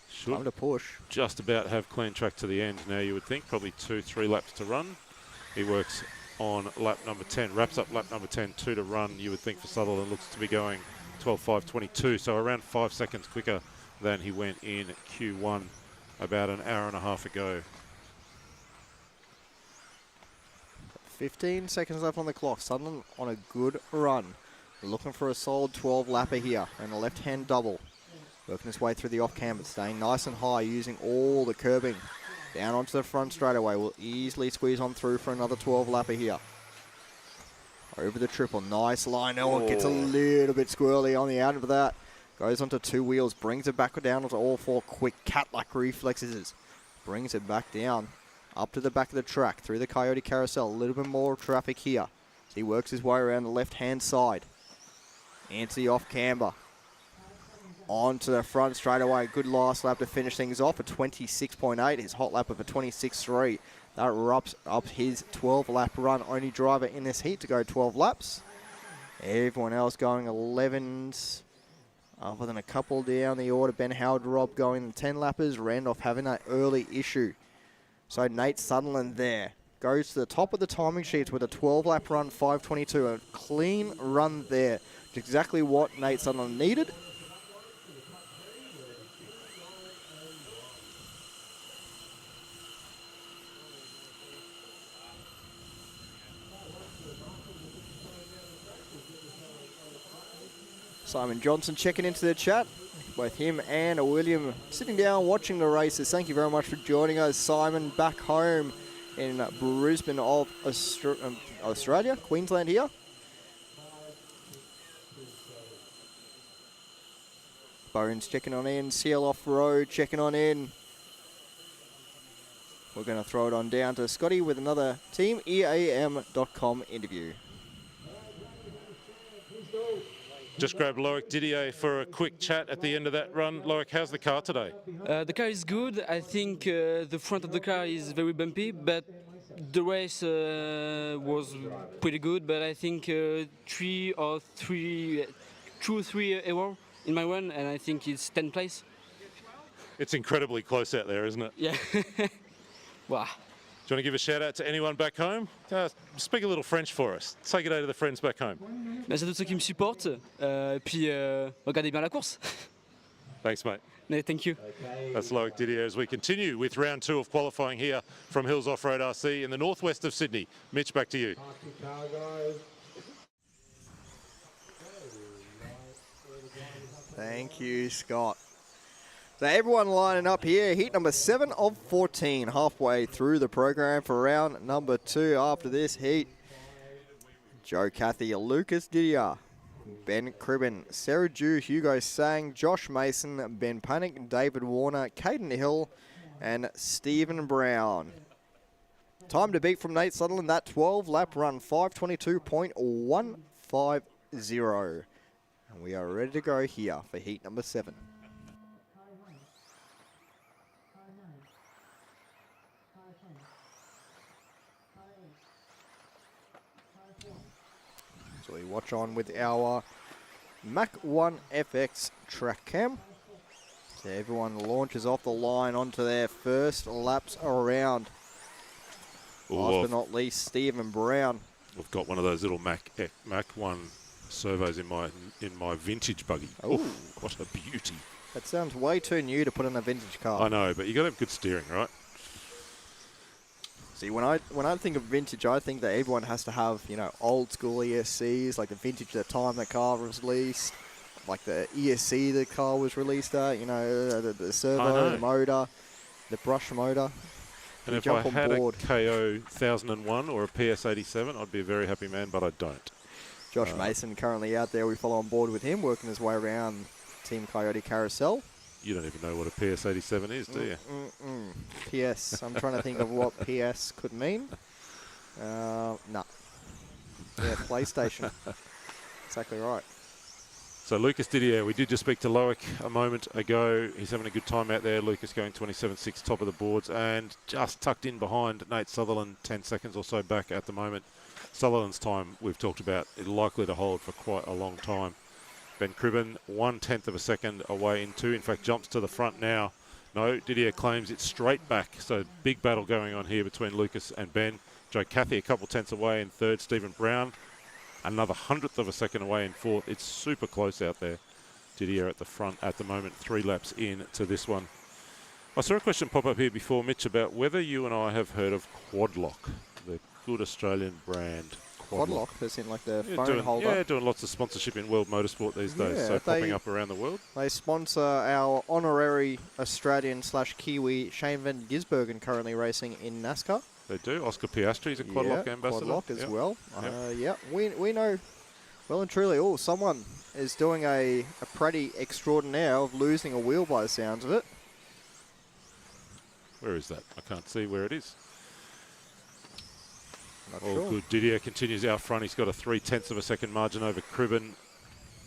Should Time to push. Just about have clean track to the end now, you would think. Probably 2-3 laps to run. He works on lap number 10. Wraps up lap number 10, 2 to run. You would think for Sutherland looks to be going 12.5.22. So around 5 seconds quicker than he went in Q1 about an hour and a half ago. 15 seconds left on the clock. Sutherland on a good run. Looking for a solid 12 lapper here and a left-hand double. Working his way through the off-camber, staying nice and high, using all the curbing. Down onto the front straightaway, will easily squeeze on through for another 12 lapper here. Over the triple, nice line. Oh, gets a little bit squirrely on the out of that. Goes onto 2 wheels, brings it back down onto all 4 quick cat-like reflexes. Brings it back down, up to the back of the track, through the Coyote Carousel. A little bit more traffic here. So he works his way around the left-hand side. Into the off-camber. Onto the front straight away. Good last lap to finish things off at 26.8. His hot lap of a 26.3. That wraps up his 12-lap run. Only driver in this heat to go 12 laps. Everyone else going 11s. Other than a couple down the order. Ben Howard Rob going 10 lappers. Randolph having that early issue. So Nate Sutherland there. Goes to the top of the timing sheets with a 12-lap run, 5.22. A clean run there. Exactly what Nate Sutherland needed. Simon Johnson checking into the chat. Both him and William sitting down watching the races. Thank you very much for joining us, Simon, back home in Brisbane of Australia, Queensland here. Bones checking on in, Seal Off-Road checking on in. We're going to throw it on down to Scotty with another Team EAM.com interview. Just grabbed Loic Didier for a quick chat at the end of that run. Loic, how's the car today? The car is good. I think the front of the car is very bumpy, but the race was pretty good. But I think 2 or 3 errors in my run, and I think it's 10th place. It's incredibly close out there, isn't it? Yeah. Wow. Do you want to give a shout out to anyone back home? Speak a little French for us. Take it out to the friends back home. Merci à tous ceux qui me supportent. Puis regardez bien la course. Thanks, mate. No, thank you. That's Loic Didier as we continue with round 2 of qualifying here from Hills Off-Road RC in the northwest of Sydney. Mitch, back to you. Thank you, Scott. So everyone lining up here, heat number 7 of 14, halfway through the program for round number 2 after this heat. Joe Cathy, Lucas Didier, Ben Cribben, Sarah Dew, Hugo Sang, Josh Mason, Ben Panic, David Warner, Caden Hill, and Stephen Brown. Time to beat from Nate Sutherland, that 12-lap run, 5:22.150. And we are ready to go here for heat number 7. So we watch on with our Mach 1 FX track cam. So everyone launches off the line onto their first laps around. Last but not least, Stephen Brown. I've got one of those little Mach 1 servos in my vintage buggy. Oh, what a beauty! That sounds way too new to put in a vintage car. I know, but you got to have good steering, right? See, when I think of vintage, I think that everyone has to have, you know, old school ESCs, like the vintage the time the car was released, like the ESC the car was released at, you know, the servo, the motor, the brush motor. And if I had a KO 1001 or a PS87, I'd be a very happy man, but I don't. Josh Mason currently out there. We follow on board with him, working his way around Team Coyote Carousel. You don't even know what a PS87 is, do you? PS. I'm trying to think of what PS could mean. No. Yeah, PlayStation. Exactly right. So Lucas Didier, we did just speak to Loic a moment ago. He's having a good time out there. Lucas going 27.6, top of the boards, and just tucked in behind Nate Sutherland, 10 seconds or so back at the moment. Sutherland's time, we've talked about, is likely to hold for quite a long time. Ben Cribben, 1/10 of a second away in two. In fact, jumps to the front now. No, Didier claims it's straight back. So big battle going on here between Lucas and Ben. Joe Cathy a couple tenths away in third. Stephen Brown, another 100th of a second away in fourth. It's super close out there. Didier at the front at the moment, 3 laps in to this one. I saw a question pop up here before, Mitch, about whether you and I have heard of Quadlock, the good Australian brand. Quadlock, as in like the phone holder. Yeah, doing lots of sponsorship in world motorsport these days, Yeah, so popping up around the world. They sponsor our honorary Australian/Kiwi Shane Van Gisbergen, currently racing in NASCAR. They do. Oscar Piastri's a Quadlock ambassador. Quadlock as well. Yep. We know well and truly, someone is doing a pretty extraordinaire of losing a wheel by the sounds of it. Where is that? I can't see where it is. All sure. Good. Didier continues out front. He's got a 3/10 of a second margin over Cribben.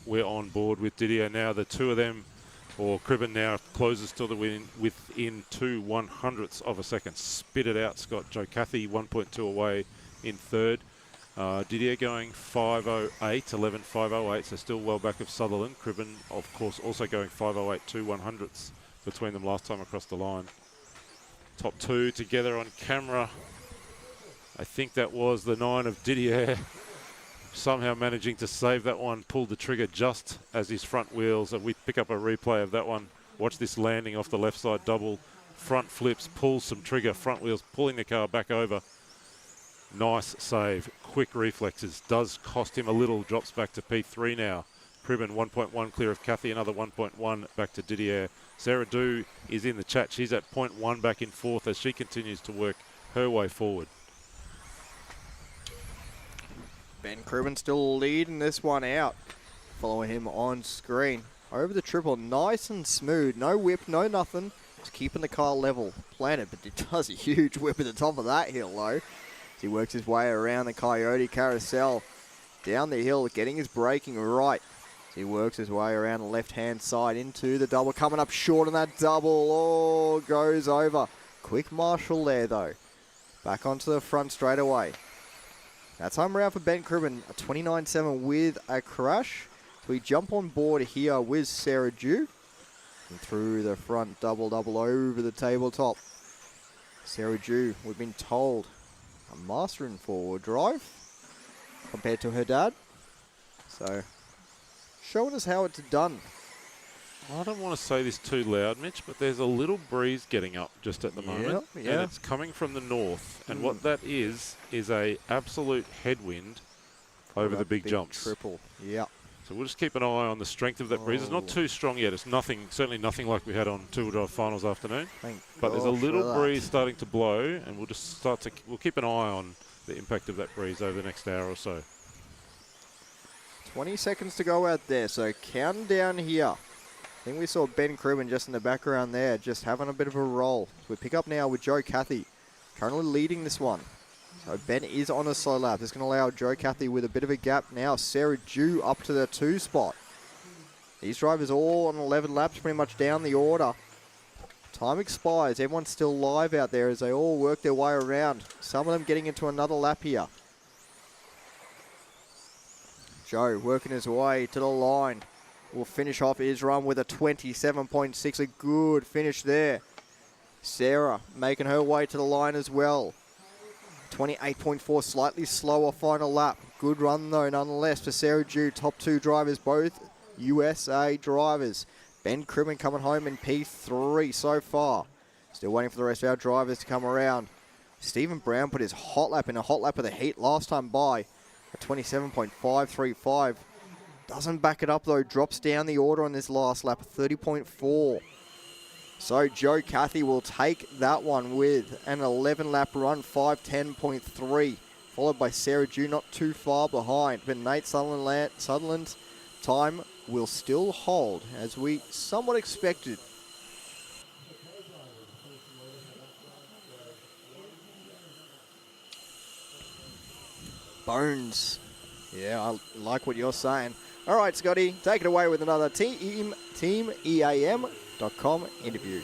We're on board with Didier now. The two of them, or Cribben now closes to the win within 2/100ths of a second. Spit it out, Scott. Joe Cathy 1.2 away in third. Didier going 5:08, 11:508, so still well back of Sutherland. Cribben, of course, also going 5:08, 2/100ths between them last time across the line. Top two together on camera. I think that was the 9 of Didier. Somehow managing to save that one, pulled the trigger just as his front wheels, and we pick up a replay of that one. Watch this landing off the left side double. Front flips, pulls some trigger, front wheels, pulling the car back over. Nice save, quick reflexes. Does cost him a little, drops back to P3 now. Cribben 1.1 clear of Cathy, another 1.1 back to Didier. Sarah Du is in the chat. She's at 0.1 back in fourth as she continues to work her way forward. Ben Cribben still leading this one out. Following him on screen. Over the triple, nice and smooth. No whip, no nothing. Just keeping the car level. Planted, but it does a huge whip at the top of that hill, though. As he works his way around the Coyote Carousel. Down the hill, getting his braking right. As he works his way around the left-hand side into the double. Coming up short on that double. Oh, goes over. Quick marshal there, though. Back onto the front straight away. That time around for Ben Cribben, a 29.7 with a crash. So we jump on board here with Sarah Du. And through the front double over the tabletop. Sarah Du, we've been told, a master in forward drive compared to her dad. So, showing us how it's done. I don't want to say this too loud, Mitch, but there's a little breeze getting up just at the moment. Yeah. And it's coming from the north. And what that is a absolute headwind over the big jumps. Triple, yeah. So we'll just keep an eye on the strength of that breeze. It's not too strong yet. It's nothing, certainly nothing like we had on two-wheel drive finals afternoon. But there's a little breeze starting to blow, and we'll just we'll keep an eye on the impact of that breeze over the next hour or so. 20 seconds to go out there, so counting down here. I think we saw Ben Cribben just in the background there, just having a bit of a roll. We pick up now with Joe Cathy, currently leading this one. So Ben is on a slow lap. This is going to allow Joe Cathy with a bit of a gap now. Sarah Du up to the 2 spot. These drivers all on 11 laps, pretty much down the order. Time expires. Everyone's still live out there as they all work their way around. Some of them getting into another lap here. Joe working his way to the line. Will finish off his run with a 27.6. A good finish there. Sarah making her way to the line as well. 28.4, slightly slower final lap. Good run though, nonetheless, for Sarah Du. Top 2 drivers, both USA drivers. Ben Cribben coming home in P3 so far. Still waiting for the rest of our drivers to come around. Stephen Brown put his hot lap in a hot lap of the heat last time by. A 27.535. Doesn't back it up though, drops down the order on this last lap, 30.4. So Joe Cathy will take that one with an 11 lap run, 5:10.3. followed by Sarah Dew not too far behind. But Nate Sutherland's time will still hold, as we somewhat expected. Bones. Yeah, I like what you're saying. All right, Scotty, take it away with another TeamEAM.com interview.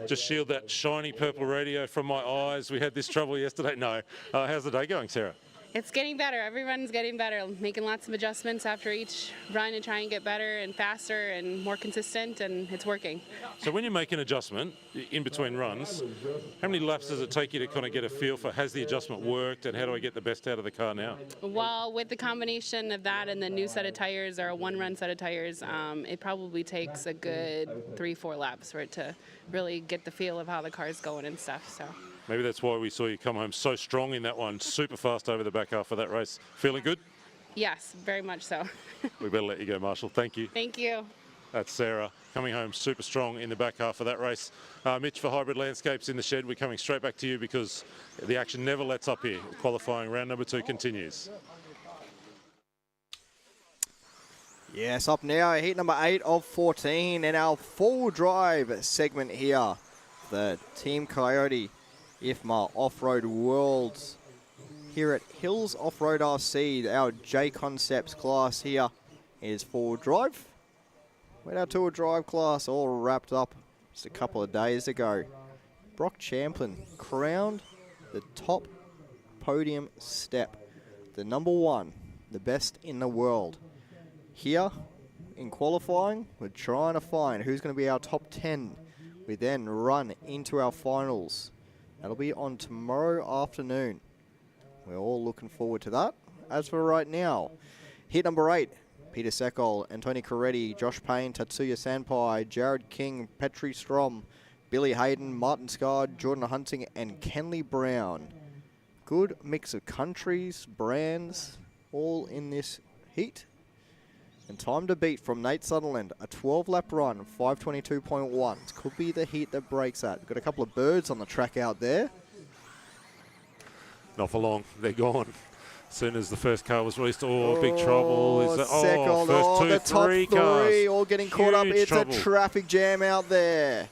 Just shield that shiny purple radio from my eyes. We had this trouble yesterday. No. How's the day going, Sarah? It's getting better. Everyone's getting better, making lots of adjustments after each run and try and get better and faster and more consistent, and it's working. So when you make an adjustment in between runs, how many laps does it take you to kind of get a feel for has the adjustment worked and how do I get the best out of the car now? Well, with the combination of that and the new set of tires, or a one-run set of tires, it probably takes a good 3-4 laps for it to really get the feel of how the car's going and stuff. So. Maybe that's why we saw you come home so strong in that one, super fast over the back half of that race. Feeling good? Yes, very much so. We better let you go, Marshall. Thank you. Thank you. That's Sarah coming home super strong in the back half of that race. Mitch for Hybrid Landscapes in the shed. We're coming straight back to you because the action never lets up here. Qualifying round number 2 continues. Yes, up now, heat number 8 of 14 in our full drive segment here. The Team Coyote IFMA Off-Road Worlds here at Hills Off-Road RC. Our J Concepts class here is four-wheel drive. With our two-wheel drive class all wrapped up just a couple of days ago. Brock Champlin crowned the top podium step. The number 1, the best in the world. Here in qualifying, we're trying to find who's going to be our top 10. We then run into our finals. That'll be on tomorrow afternoon. We're all looking forward to that. As for right now, hit number 8, Peter Sekol, Antoni Coretti, Josh Payne, Tatsuya Sanpai, Jared King, Petri Strom, Billy Hayden, Martin Scard, Jordan Hunting, and Kenley Brown. Good mix of countries, brands, all in this heat. And time to beat from Nate Sutherland, a 12-lap run, 5:22.1. Could be the heat that breaks that. Got a couple of birds on the track out there. Not for long, they're gone. As soon as the first car was released, big trouble. First the top three cars. All getting caught up. It's trouble. a traffic jam out there.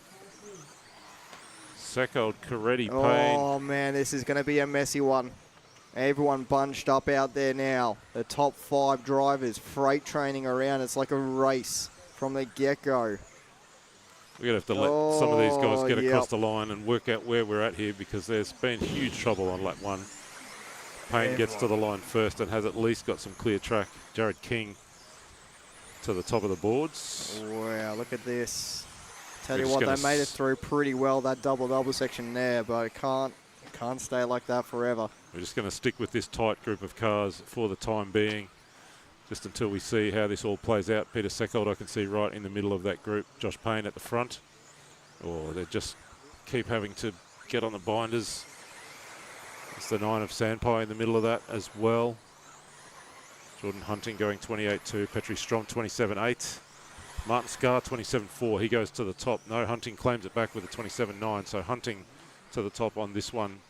Sekol, Coretti, Payne. Oh, man, this is going to be a messy one. Everyone bunched up out there now. The top 5 drivers freight training around. It's like a race from the get-go. We're going to have to let some of these guys get across the line and work out where we're at here because there's been huge trouble on lap 1. Payne gets to the line first and has at least got some clear track. Jared King to the top of the boards. Wow, look at this. Tell you what, they made it through pretty well, that double-double section there, but it can't stay like that forever. We're just going to stick with this tight group of cars for the time being, just until we see how this all plays out. Peter Sekol, I can see right in the middle of that group. Josh Payne at the front. They just keep having to get on the binders. It's the 9 of Sanpai in the middle of that as well. Jordan Hunting going 28.2. Petri Strom 27.8. Martin Scar 27.4. He goes to the top. No, Hunting claims it back with a 27.9. So Hunting to the top on this one.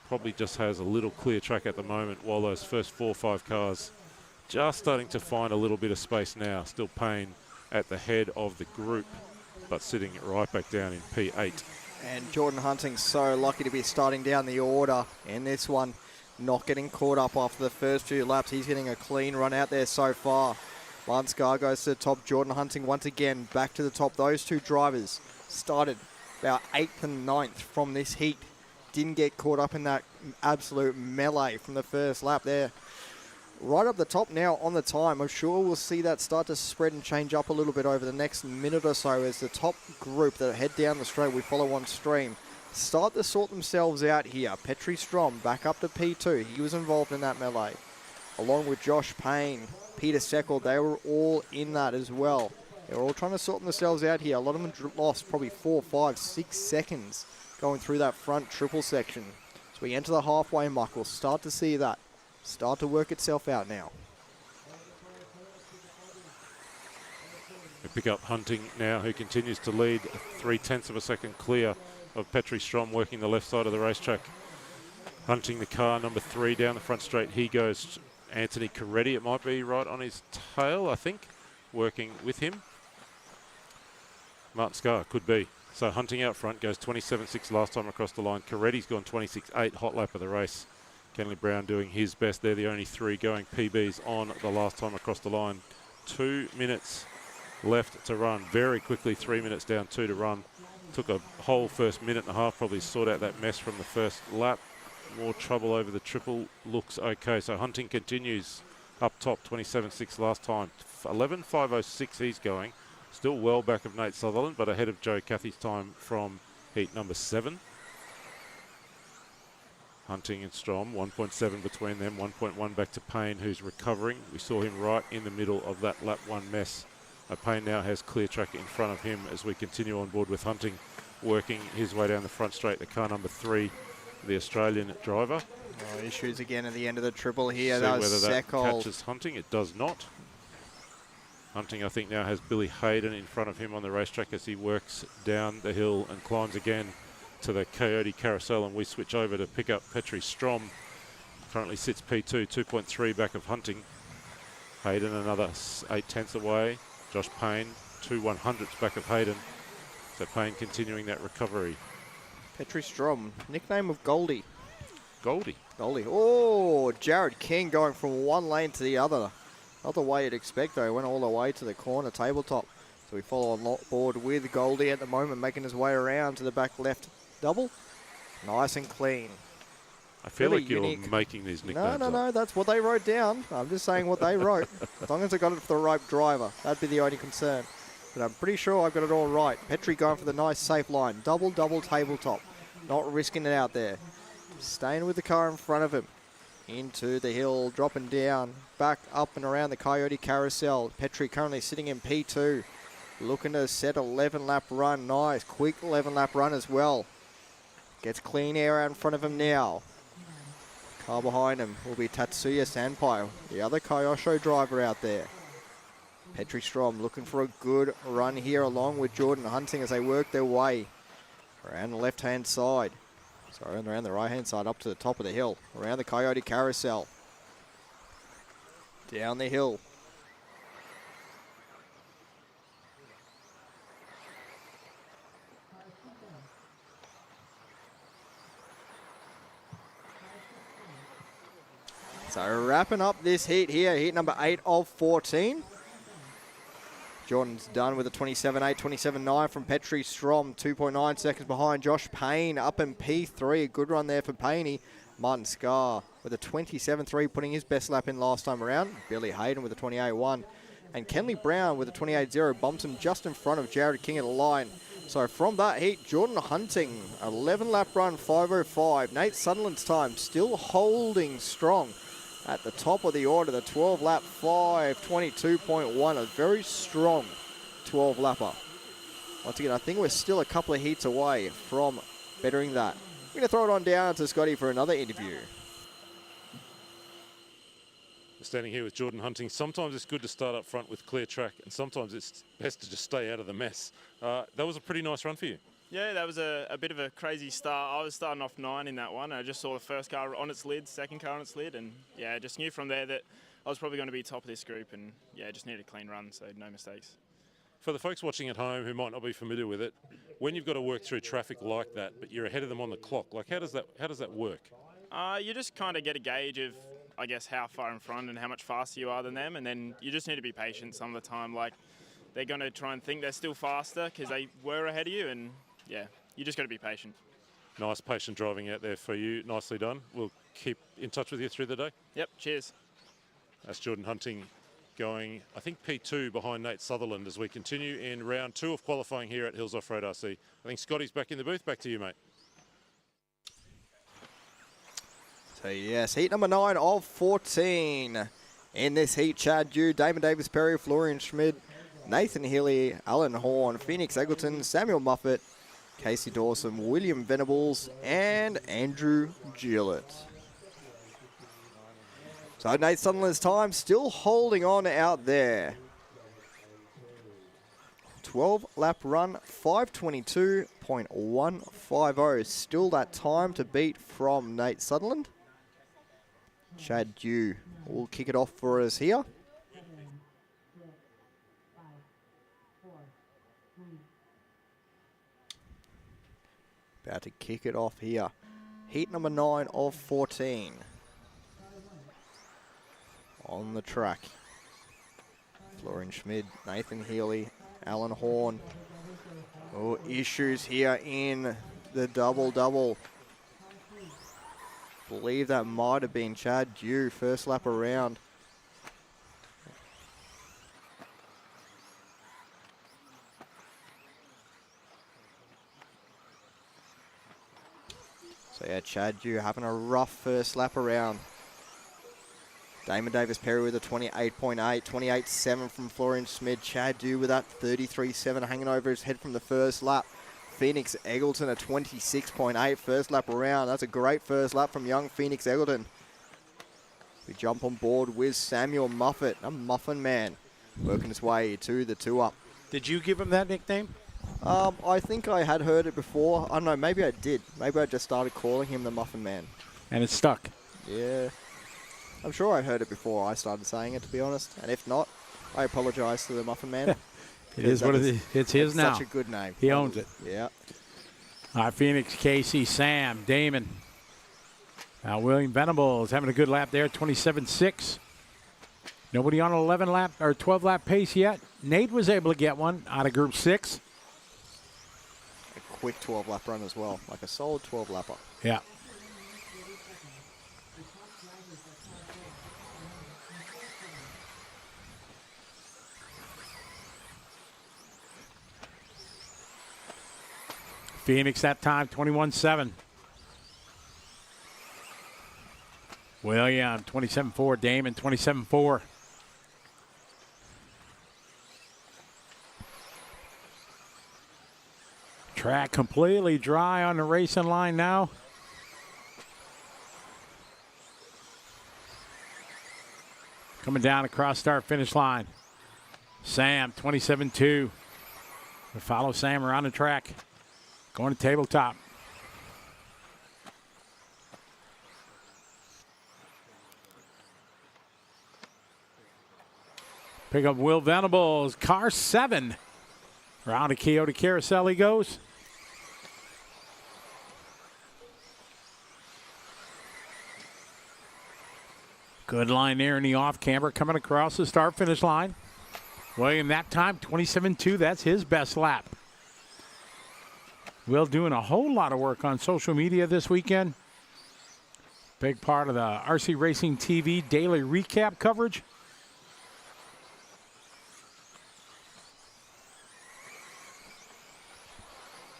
Probably just has a little clear track at the moment, while those first 4 or 5 cars just starting to find a little bit of space now. Still Payne at the head of the group, but sitting right back down in P8. And Jordan Hunting's so lucky to be starting down the order in this one, not getting caught up after the first few laps. He's getting a clean run out there so far. Lance Gar goes to the top. Jordan Hunting once again back to the top. Those two drivers started about 8th and 9th from this heat. Didn't get caught up in that absolute melee from the first lap there. Right up the top now on the time. I'm sure we'll see that start to spread and change up a little bit over the next minute or so as the top group that head down the straight we follow on stream start to sort themselves out here. Petri Strom back up to P2. He was involved in that melee. Along with Josh Payne, Peter Sekol, they were all in that as well. They were all trying to sort themselves out here. A lot of them lost probably 4, 5, 6 seconds going through that front triple section. So we enter the halfway mark. We'll start to see that start to work itself out now. We pick up Hunting now, who continues to lead 0.3 of a second clear of Petri Strom working the left side of the racetrack. Hunting the car, number 3 down the front straight. He goes Anthony Coretti, it might be right on his tail, I think, working with him. Martin Scar, could be. So Hunting out front, goes 27.6 last time across the line. Coretti's gone 26.8, hot lap of the race. Kenley Brown doing his best. They're the only 3 going PBs on the last time across the line. 2 minutes left to run. Very quickly, 3 minutes down, 2 to run. Took a whole first minute and a half probably to sort out that mess from the first lap. More trouble over the triple, looks okay. So Hunting continues up top, 27.6 last time. 11.506 he's going. Still well back of Nate Sutherland, but ahead of Joe Cathy's time from heat number 7. Hunting and Strom, 1.7 between them, 1.1 back to Payne, who's recovering. We saw him right in the middle of that lap 1 mess. Payne now has clear track in front of him as we continue on board with Hunting, working his way down the front straight. The car number 3, the Australian driver. Oh, issues again at the end of the triple here. See That whether was that Seckold. catches Hunting. It does not. Hunting, I think, now has Billy Hayden in front of him on the racetrack as he works down the hill and climbs again to the Coyote Carousel, and we switch over to pick up Petri Strom. Currently sits P2, 2.3 back of Hunting. Hayden another 0.8 away. Josh Payne, 2/100ths back of Hayden. So Payne continuing that recovery. Petri Strom, nickname of Goldie. Goldie. Goldie. Oh, Jared King going from one lane to the other. Not the way you'd expect, though. He went all the way to the corner tabletop. So we follow on board with Goldie at the moment, making his way around to the back left double. Nice and clean. I feel Really like you're unique. making these nicknames No, that's what they wrote down. I'm just saying what they wrote. As long as I got it for the right driver, that'd be the only concern. But I'm pretty sure I've got it all right. Petri going for the nice safe line. Double tabletop. Not risking it out there. Staying with the car in front of him. Into the hill, dropping down, back up and around the Coyote Carousel. Petri currently sitting in P2. Looking to set 11-lap run. Nice, quick 11-lap run as well. Gets clean air out in front of him now. Car behind him will be Tatsuya Sanpai, the other Kyosho driver out there. Petri Strom looking for a good run here along with Jordan Hunting as they work their way around the left-hand side. Sorry, around the right-hand side up to the top of the hill. Around the Coyote Carousel. Down the hill. So wrapping up this heat here, heat number 8 of 14. Jordan's done with a 27.8, 27.9 from Petri Strom, 2.9 seconds behind Josh Payne, up in P3. A good run there for Payne. Martin Scar with a 27.3, putting his best lap in last time around. Billy Hayden with a 28.1. And Kenley Brown with a 28.0 bumps him just in front of Jared King at the line. So from that heat, Jordan Hunting, 11-lap run, 5.05. Nate Sutherland's time still holding strong at the top of the order, the 12-lap 5.22.1, a very strong 12-lapper. Once again, I think we're still a couple of heats away from bettering that. We're going to throw it on down to Scotty for another interview. Standing here with Jordan Hunting. Sometimes it's good to start up front with clear track, and sometimes it's best to just stay out of the mess. That was a pretty nice run for you. Yeah, that was a bit of a crazy start. I was starting off 9 in that one. I just saw the first car on its lid, second car on its lid, and yeah, just knew from there that I was probably going to be top of this group, and yeah, just needed a clean run, so no mistakes. For the folks watching at home who might not be familiar with it, when you've got to work through traffic like that, but you're ahead of them on the clock, like how does that work? You just kind of get a gauge of, I guess, how far in front and how much faster you are than them, and then you just need to be patient some of the time. Like, they're going to try and think they're still faster because they were ahead of you, and yeah, you just got to be patient. Nice patient driving out there for you. Nicely done. We'll keep in touch with you through the day. Yep, cheers. That's Jordan Hunting going, I think, P2 behind Nate Sutherland as we continue in round 2 of qualifying here at Hills Off-Road RC. I think Scotty's back in the booth. Back to you, mate. So yes, heat number 9 of 14. In this heat, Chad Dew, Damon Davis-Perry, Florian Schmid, Nathan Healy, Alan Horn, Phoenix Eggleton, Samuel Muffett, Casey Dawson, William Venables, and Andrew Gillett. So Nate Sutherland's time still holding on out there. 12-lap run, 5:22.150. Still that time to beat from Nate Sutherland. Chad Dew will kick it off for us here. About to kick it off here. Heat number 9 of 14. On the track. Florian Schmid, Nathan Healy, Alan Horn. Oh, issues here in the double-double. Believe that might have been Chad Dew, first lap around. So yeah, Chad Dew having a rough first lap around. Damon Davis-Perry with a 28.8, 28.7 from Florian Schmid. Chad Dew with that 33.7 hanging over his head from the first lap. Phoenix Eggleton a 26.8 first lap around. That's a great first lap from young Phoenix Eggleton. We jump on board with Samuel Muffet, a Muffin Man, working his way to the 2-up. Did you give him that nickname? I think I had heard it before. I don't know, maybe I did. Maybe I just started calling him the Muffin Man. And it stuck. Yeah. I'm sure I heard it before I started saying it, to be honest. And if not, I apologize to the Muffin Man. It is what it is. It's his now. Such a good name. He owns it. Yeah. Phoenix, Casey, Sam, Damon. William Venables having a good lap there, 27.6. Nobody on an 11-lap or 12-lap pace yet. Nate was able to get one out of Group 6. A quick 12-lap run as well, like a solid 12-lapper. Yeah. Phoenix that time, 21.7. William, 27.4. Damon, 27.4. Track completely dry on the racing line now. Coming down across start finish line. Sam, 27.2. We follow Sam around the track. Going to tabletop. Pick up Will Venables, car 7. Around to Keota Carousel he goes. Good line there in the off camber coming across the start finish line. William that time 27.2. That's his best lap. Will doing a whole lot of work on social media this weekend. Big part of the RC Racing TV daily recap coverage.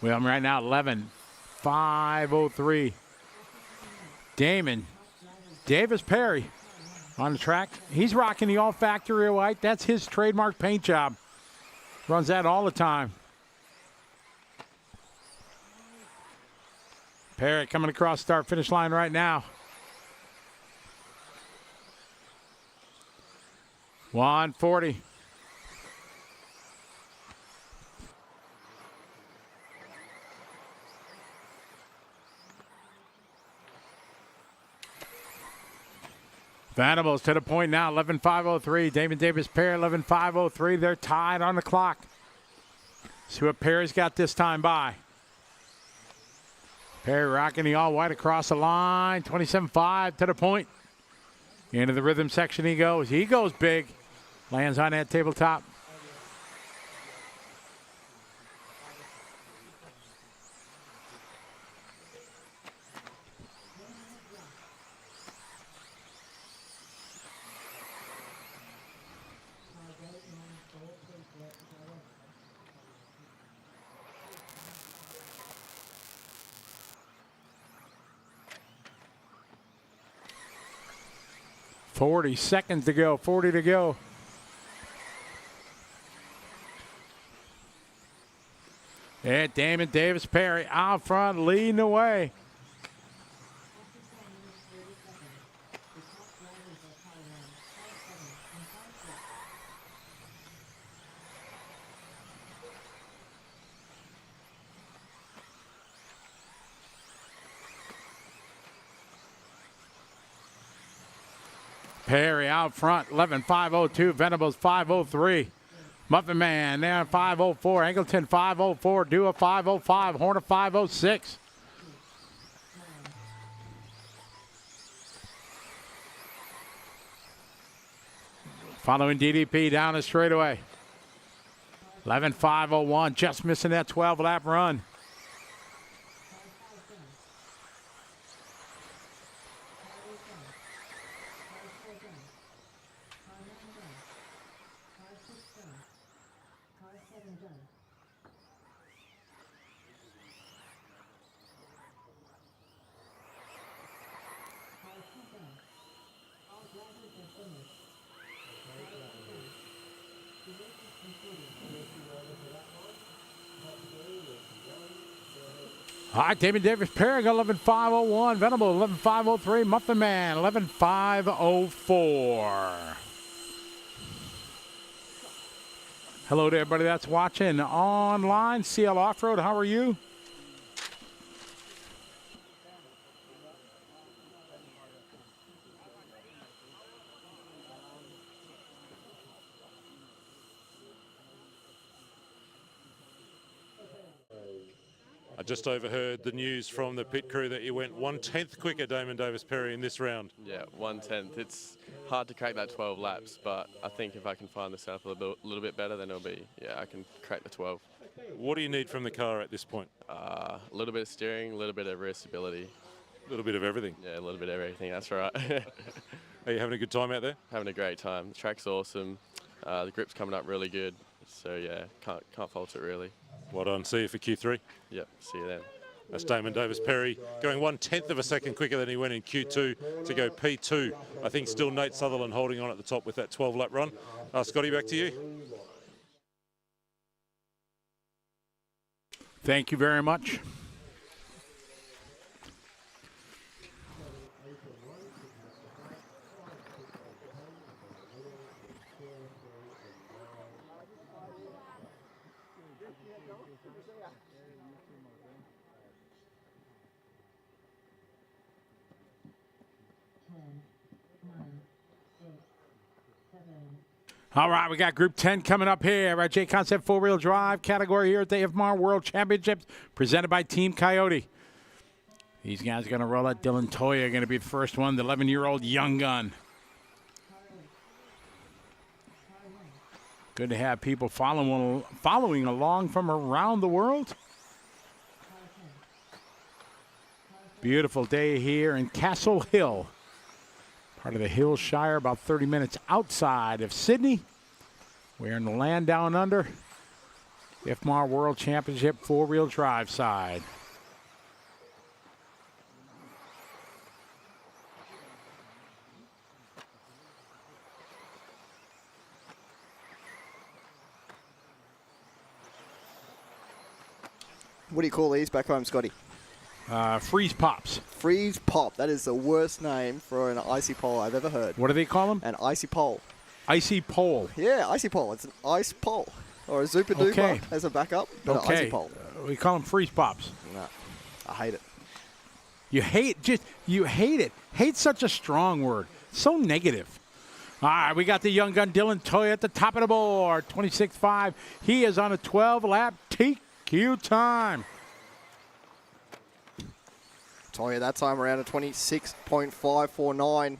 Well, I'm right now 11.503. Damon Davis-Perry on the track. He's rocking the all factory white. That's his trademark paint job. Runs that all the time. Parrott coming across start finish line right now. 140. Venables to the point now, 11.503. Damon Davis-Perry, 11.503. They're tied on the clock. See what Perry's got this time by. Perry rocking the all-white across the line, 27.5 to the point. Into the rhythm section he goes. He goes big. Lands on that tabletop. .40 seconds to go, 40 to go. And Damon Davis-Perry out front, leading the way. Perry out front, 11.502. Venables 503. Muffin Man there 504. Angleton 504. Dua 505. Horner 506. Following DDP down the straightaway. 11.501. Just missing that 12-lap run. All right, Damon Davis Perry, 11.501. Venable, 11.503. Muffin Man, 11.504. Hello to everybody that's watching online. CL Off-Road, how are you? I just overheard the news from the pit crew that you went 1/10 quicker, Damon Davis Perry, in this round. Yeah, 1/10. It's hard to crack that 12 laps, but I think if I can find the setup a little bit better, then I can crack the 12. What do you need from the car at this point? A little bit of steering, a little bit of rear stability. A little bit of everything? Yeah, a little bit of everything, that's right. Are you having a good time out there? Having a great time. The track's awesome. The grip's coming up really good. So yeah, can't fault it really. Well done. See you for Q3. Yep, see you then. That's Damon Davis Perry going 1/10 of a second quicker than he went in Q2 to go P2. I think still Nate Sutherland holding on at the top with that 12-lap run. Scotty, back to you. Thank you very much. All right, we got Group 10 coming up here at J Concept 4-wheel drive category here at the IFMAR World Championships, presented by Team Coyote. These guys are going to roll out. Dylan Toya going to be the first one, the 11-year-old young gun. Good to have people following along from around the world. Beautiful day here in Castle Hill. Part of the Hill Shire, about 30 minutes outside of Sydney. We're in the land down under. IFMAR World Championship 4-wheel drive side. What do you call these back home, Scotty? Freeze Pops. Freeze Pop. That is the worst name for an icy pole I've ever heard. What do they call them? An icy pole. Icy pole. Yeah, icy pole. It's an ice pole. Or a Zupa Duper as a backup, but an icy pole. We call them Freeze Pops. No, I hate it. You hate it. Hate's such a strong word. So negative. All right, we got the young gun Dylan Toya at the top of the board. 26.5. He is on a 12-lap TQ time. Toya that time around a 26.549.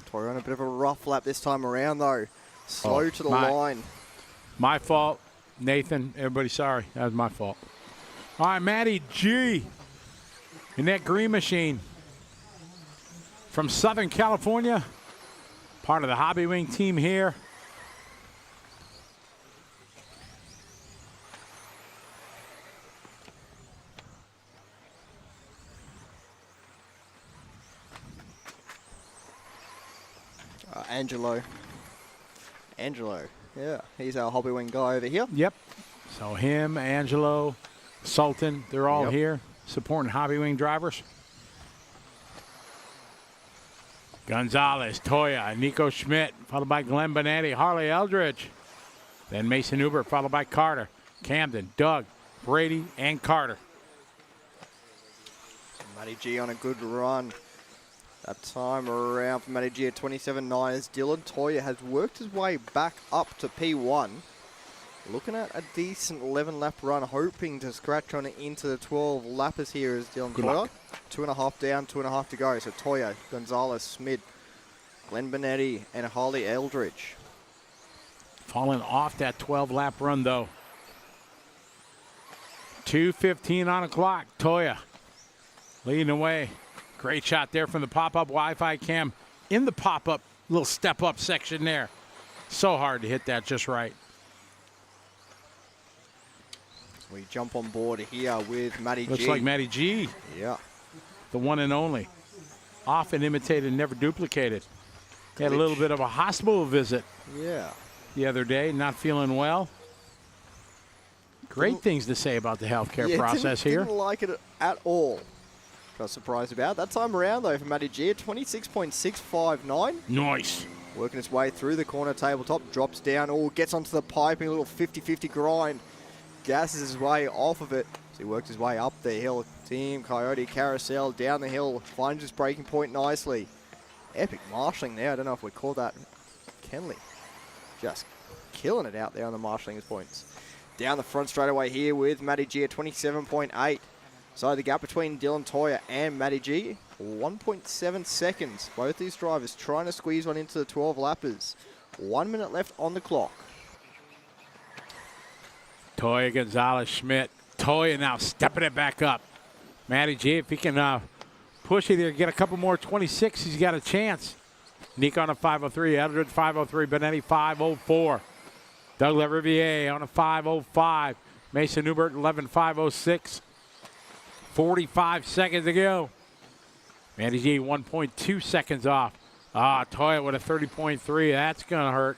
Toya on a bit of a rough lap this time around though. Slow to the line. My fault, Nathan. Everybody sorry. That was my fault. All right, Matty G in that green machine from Southern California. Part of the Hobby Wing team here. Angelo, yeah, he's our Hobby Wing guy over here. Yep. So him, Angelo, Sultan, they're all here supporting Hobby Wing drivers. Gonzalez, Toya, Nico Schmidt, followed by Glenn Benetti, Harley Eldridge. Then Mason Uber, followed by Carter, Camden, Doug, Brady, and Carter. Matty G on a good run. That time around for Matty G at 27.9 as Dylan Toya has worked his way back up to P1. Looking at a decent 11-lap run, hoping to scratch on it into the 12 lappers here as Dylan Toya. 2.5 down, 2.5 to go. So Toya, Gonzalez, Smid, Glenn Benetti, and Harley Eldridge. Falling off that 12-lap run, though. 2:15 on the clock. Toya leading the way. Great shot there from the pop-up Wi-Fi cam in the pop-up little step-up section there. So hard to hit that just right. We jump on board here with Matty G. Looks like Matty G. Yeah. The one and only. Often imitated, never duplicated. He had a little bit of a hospital visit. Yeah. The other day, not feeling well. Great things to say about the healthcare process here. Didn't like it at all. Got surprised about that time around though for Matty G at 26.659. Nice. Working his way through the corner tabletop, drops down, gets onto the piping, a little 50-50 grind. Gasses his way off of it. So he worked his way up the hill. Team Coyote Carousel down the hill, finds his breaking point nicely. Epic marshalling there. I don't know if we call that Kenley. Just killing it out there on the marshalling points. Down the front straight away here with Matty G at 27.8. So the gap between Dylan Toya and Matty G, 1.7 seconds. Both these drivers trying to squeeze one into the 12 lappers. 1 minute left on the clock. Toya, Gonzalez, Schmidt. Toya now stepping it back up. Matty G, if he can push it here, get a couple more 26, he's got a chance. Nico on a 503, Eldridge 503, Benetti 504. Doug LaRiviere on a 505. Mason Newbert 11.506. 45 seconds to go. Matty G 1.2 seconds off. Toya with a 30.3. That's going to hurt.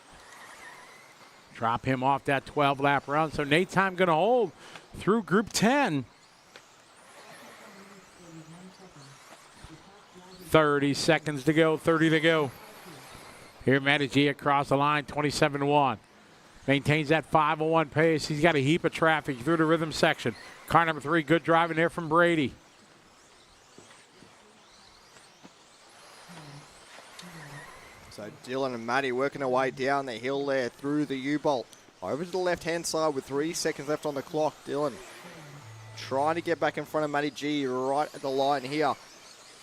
Drop him off that 12-lap run. So Nate Time going to hold through Group 10. 30 seconds to go, 30 to go. Here Matty G across the line, 27-1. Maintains that 5:01 pace. He's got a heap of traffic through the rhythm section. Car number 3, good driving there from Brady. So Dylan and Matty working their way down the hill there through the U-bolt. Over to the left-hand side with 3 seconds left on the clock. Dylan trying to get back in front of Matty G right at the line here.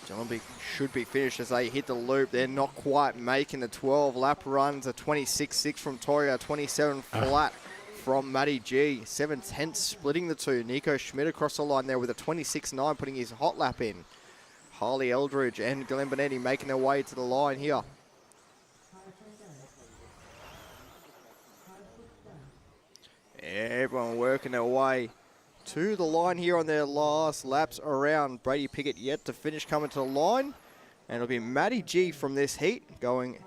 Dylan should be finished as they hit the loop. They're not quite making the 12-lap runs. A 26.6 from Toya, 27 flat from Matty G. 7/10 splitting the two. Nico Schmidt across the line there with a 26.9 putting his hot lap in. Harley Eldridge and Glenn Benetti making their way to the line here. Everyone working their way to the line here on their last laps around. Brady Pickett yet to finish coming to the line. And it'll be Matty G from this heat going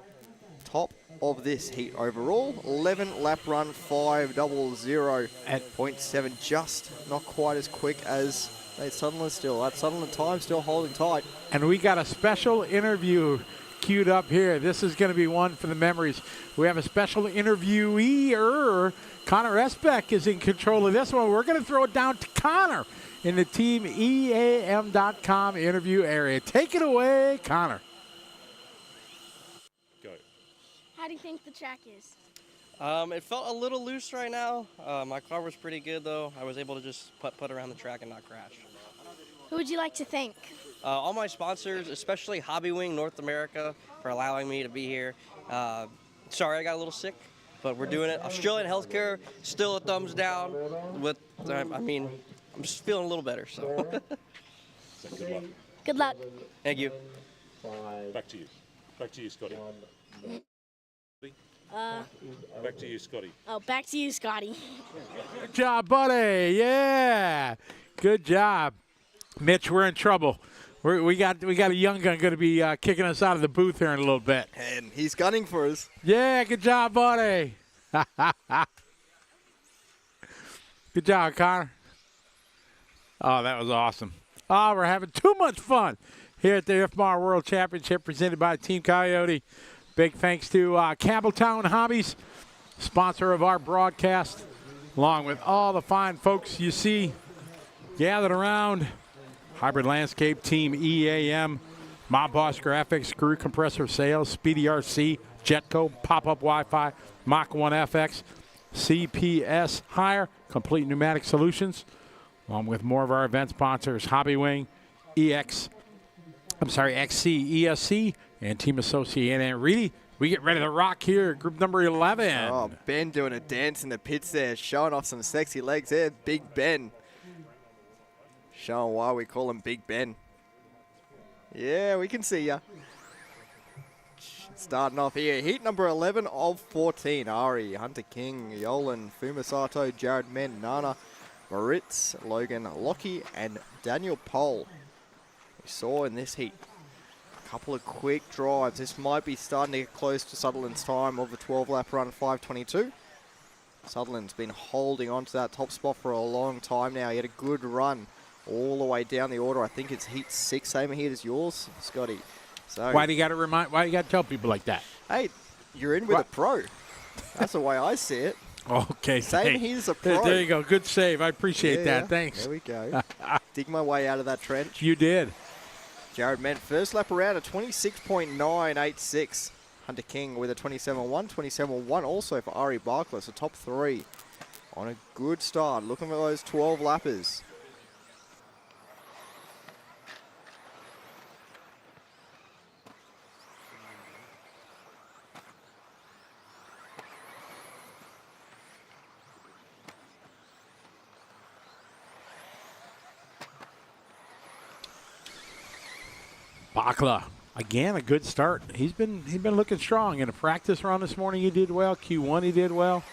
top of this heat overall. 11 lap run, 5:00 at 0.7. Just not quite as quick as Nate Sutherland still. That Sutherland time still holding tight. And we got a special interview queued up here. This is going to be one for the memories. We have a special interviewee. Connor Esbeck is in control of this one. We're going to throw it down to Connor in the Team EAM.com interview area. Take it away, Connor. Go. How do you think the track is? It felt a little loose right now. My car was pretty good, though. I was able to just putt around the track and not crash. Who would you like to thank? All my sponsors, especially Hobbywing North America, for allowing me to be here. Sorry I got a little sick, but we're doing it. Australian Healthcare, still a thumbs down. I'm just feeling a little better. So. Good luck. Good luck. Thank you. Back to you. Back to you, Scotty. Back to you, Scotty. Oh, back to you, Scotty. Good job, buddy. Yeah. Good job. Mitch, we're in trouble. We got a young gun going to be kicking us out of the booth here in a little bit. And he's gunning for us. Yeah, good job, buddy. Good job, Connor. Oh, that was awesome. Oh, we're having too much fun here at the IFMAR World Championship presented by Team Coyote. Big thanks to Campbelltown Hobbies, sponsor of our broadcast, along with all the fine folks you see gathered around. Hybrid Landscape Team EAM, Mob Boss Graphics, Screw Compressor Sales, Speedy RC, Jetco, Pop-Up Wi-Fi, Mach 1 FX, CPS Hire, Complete Pneumatic Solutions, along with more of our event sponsors, Hobby Wing, XC, ESC, and Team Associated. And really, we get ready to rock here, group number 11. Oh, Ben doing a dance in the pits there, showing off some sexy legs there. Big Ben. Showing why we call him Big Ben. Yeah, we can see ya. Starting off here, heat number 11 of 14. Ari, Hunter King, Yolan, Fumisato, Jared Men, Nana, Moritz, Logan, Lockie, and Daniel Pohl. We saw in this heat a couple of quick drives. This might be starting to get close to Sutherland's time of a 12-lap run, 5:22. Sutherland's been holding on to that top spot for a long time now. He had a good run all the way down the order. I think it's heat 6, same heat as yours, Scotty. So Why do you got to tell people like that? Hey, you're in with a pro. That's the way I see it. Okay. Same heat as a pro. There you go. Good save. I appreciate that. Thanks. There we go. Dig my way out of that trench. You did. Jared Ment, first lap around a 26.986. Hunter King with a 27.1, 27.1 also for Ari Barkla, so top 3 on a good start. Looking for those 12 lappers. Bakla, again, a good start. He's been looking strong. In a practice run this morning, he did well. Q1, he did well.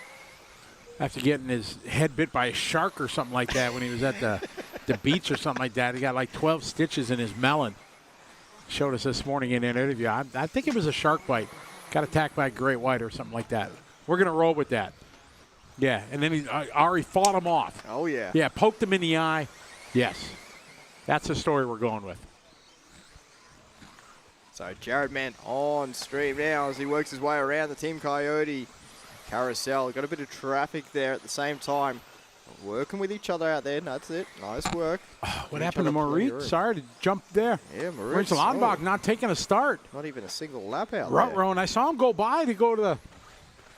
After getting his head bit by a shark or something like that when he was at the beach or something like that. He got like 12 stitches in his melon. Showed us this morning in an interview. I think it was a shark bite. Got attacked by a great white or something like that. We're going to roll with that. Yeah, and then Ari fought him off. Oh, yeah. Yeah, poked him in the eye. Yes. That's the story we're going with. So Jared Ment on stream now as he works his way around the Team Coyote carousel. Got a bit of traffic there at the same time. Working with each other out there. That's it. Nice work. What happened to Moritz? Sorry to jump there. Yeah, Moritz Landbach not taking a start. Not even a single lap out Rut there. row, and I saw him go by to go to the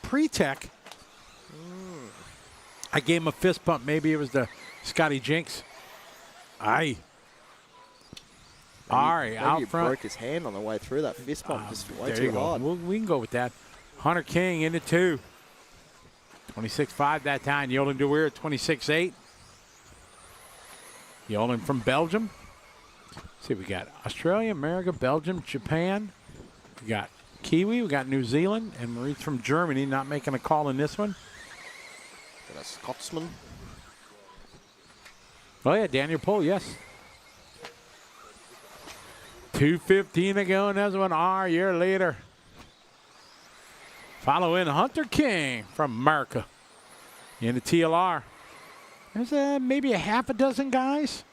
pre-tech. I gave him a fist bump. Maybe it was the Scotty Jinx. Aye. Ari out front. Broke his hand on the way through that fist bump. Just way There you too go. hard. We can go with that. Hunter King into 2. 26.5 that time. Yolan DeWeer at 26.8. Yolan from Belgium. Let's see, we got Australia, America, Belgium, Japan. We got Kiwi. We got New Zealand. And Moritz from Germany not making a call in this one. Got a Scotsman. Oh, yeah, Daniel Pohl, yes. 2:15 to go in this one. Our year later. Following Hunter King from America in the TLR. There's maybe a half a dozen guys.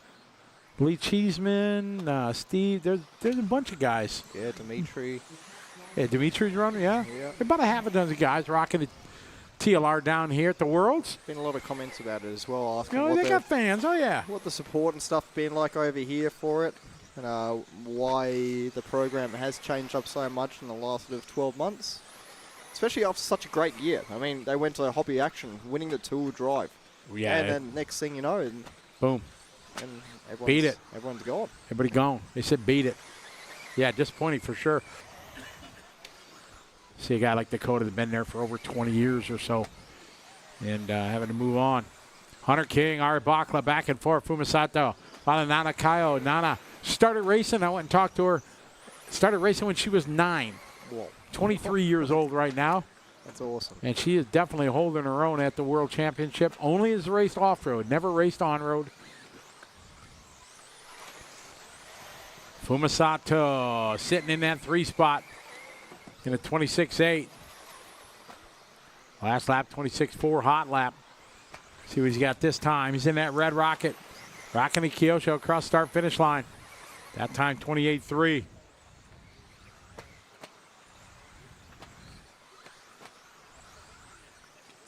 Lee Cheeseman, Steve. There's a bunch of guys. Yeah, Dimitri. Yeah, Dimitri's running, yeah. About a half a dozen guys rocking the TLR down here at the Worlds. Been a lot of comments about it as well. Asking Oh, what they got fans. Oh, yeah. What the support and stuff been like over here for it. And why the program has changed up so much in the last sort of 12 months. Especially after such a great year. I mean, they went to Hobby Action, winning the two-wheel drive. Yeah. And then next thing you know, and boom. And Beat it. Everyone's gone. Everybody gone. They said beat it. Yeah, disappointing for sure. See a guy like Dakota that's been there for over 20 years or so and having to move on. Hunter King, Ari Bakla back and forth. Fumisato, Nana Kayo. Nana started racing. I went and talked to her. Started racing when she was 9. Whoa. 23 years old right now. That's awesome. And she is definitely holding her own at the World Championship. Only has raced off-road, never raced on-road. Fumisato sitting in that 3 spot in a 26.8. Last lap, 26.4 hot lap. See what he's got this time. He's in that red rocket. Rocking the Kyosho across start-finish line. That time, 28.3.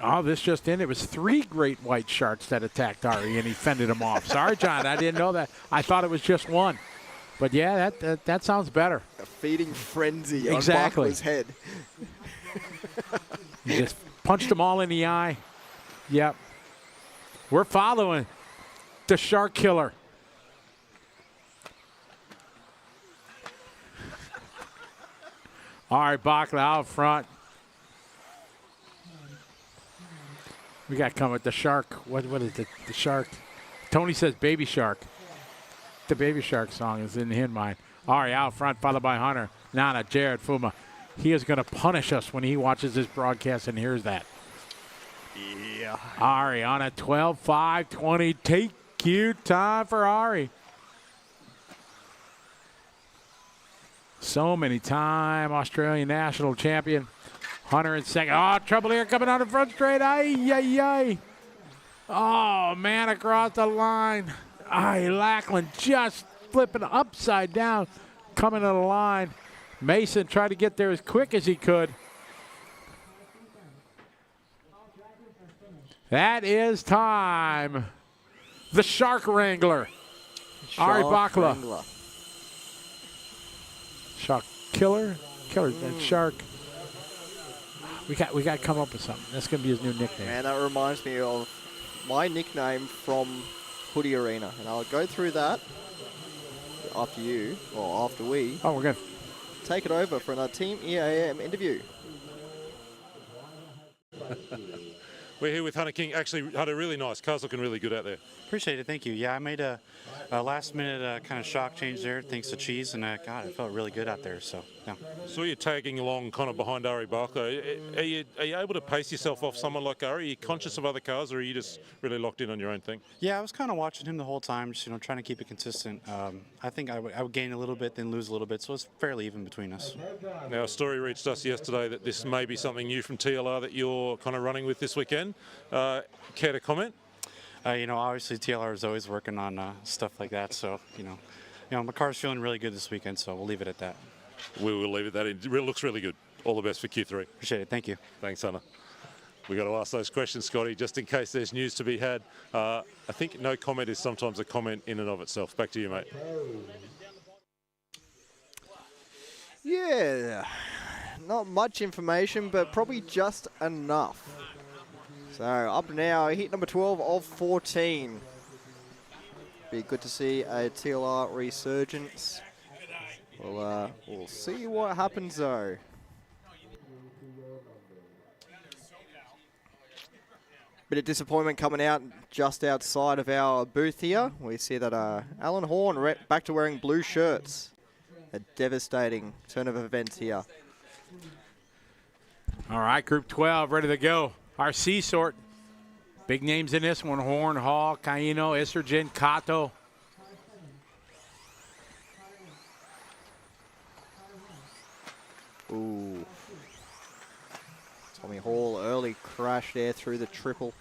Oh, this just in. It was 3 great white sharks that attacked Ari, and he fended them off. Sorry, John, I didn't know that. I thought it was just 1. But yeah, that sounds better. A feeding frenzy Exactly. on Barkla's head. He just punched them all in the eye. Yep. We're following the Shark Killer. All right, Bakla out front. We got coming with the Shark. What is it? The Shark. Tony says Baby Shark. The Baby Shark song is in his mind. Ari out front, followed by Hunter. Nana, Jared, Fuma. He is going to punish us when he watches this broadcast and hears that. Yeah. Ari on a 12-5, 20. Take you time for Ari. So many time Australian national champion. Hunter in second. Oh, trouble here coming out of front straight. Ay, ay, ay. Oh, man, across the line. Ay, Lackland just flipping upside down, coming to the line. Mason tried to get there as quick as he could. That is time. The Shark Wrangler. Ari Bakla. Wrangler. Shark Killer. Shark. We got to come up with something. That's going to be his new nickname. Man, that reminds me of my nickname from Hoodie Arena. And I'll go through that after you, or after we. Oh, we're good. Take it over for another Team EAM interview. We're here with Hunter King. Actually, Hunter, really nice. Car's looking really good out there. Appreciate it. Thank you. Yeah, I made a last-minute kind of shock change there, thanks to Cheese, and God, it felt really good out there. So, yeah. So you're tagging along kind of behind Ari Bakla. Are you able to pace yourself off someone like Ari? Are you conscious of other cars, or are you just really locked in on your own thing? Yeah, I was kind of watching him the whole time, just trying to keep it consistent. I think I would gain a little bit, then lose a little bit, so it's fairly even between us. Now, a story reached us yesterday that this may be something new from TLR that you're kind of running with this weekend. Care to comment? Obviously TLR is always working on stuff like that, so my car's feeling really good this weekend, so we'll leave it at that. We will leave it at that. It looks really good. All the best for Q3. Appreciate it. Thank you. Thanks, Hunter. We got to ask those questions, Scotty, just in case there's news to be had. I think no comment is sometimes a comment in and of itself. Back to you, mate. Yeah, not much information, but probably just enough. So up now, heat number 12 of 14. Be good to see a TLR resurgence. We'll see what happens though. Bit of disappointment coming out just outside of our booth here. We see that Alan Horn back to wearing blue shirts. A devastating turn of events here. All right, Group 12 ready to go. Our C sort. Big names in this one. Horn, Hall, Caino, Isergen, Kato. Ooh. Tommy Hall early crash there through the triple.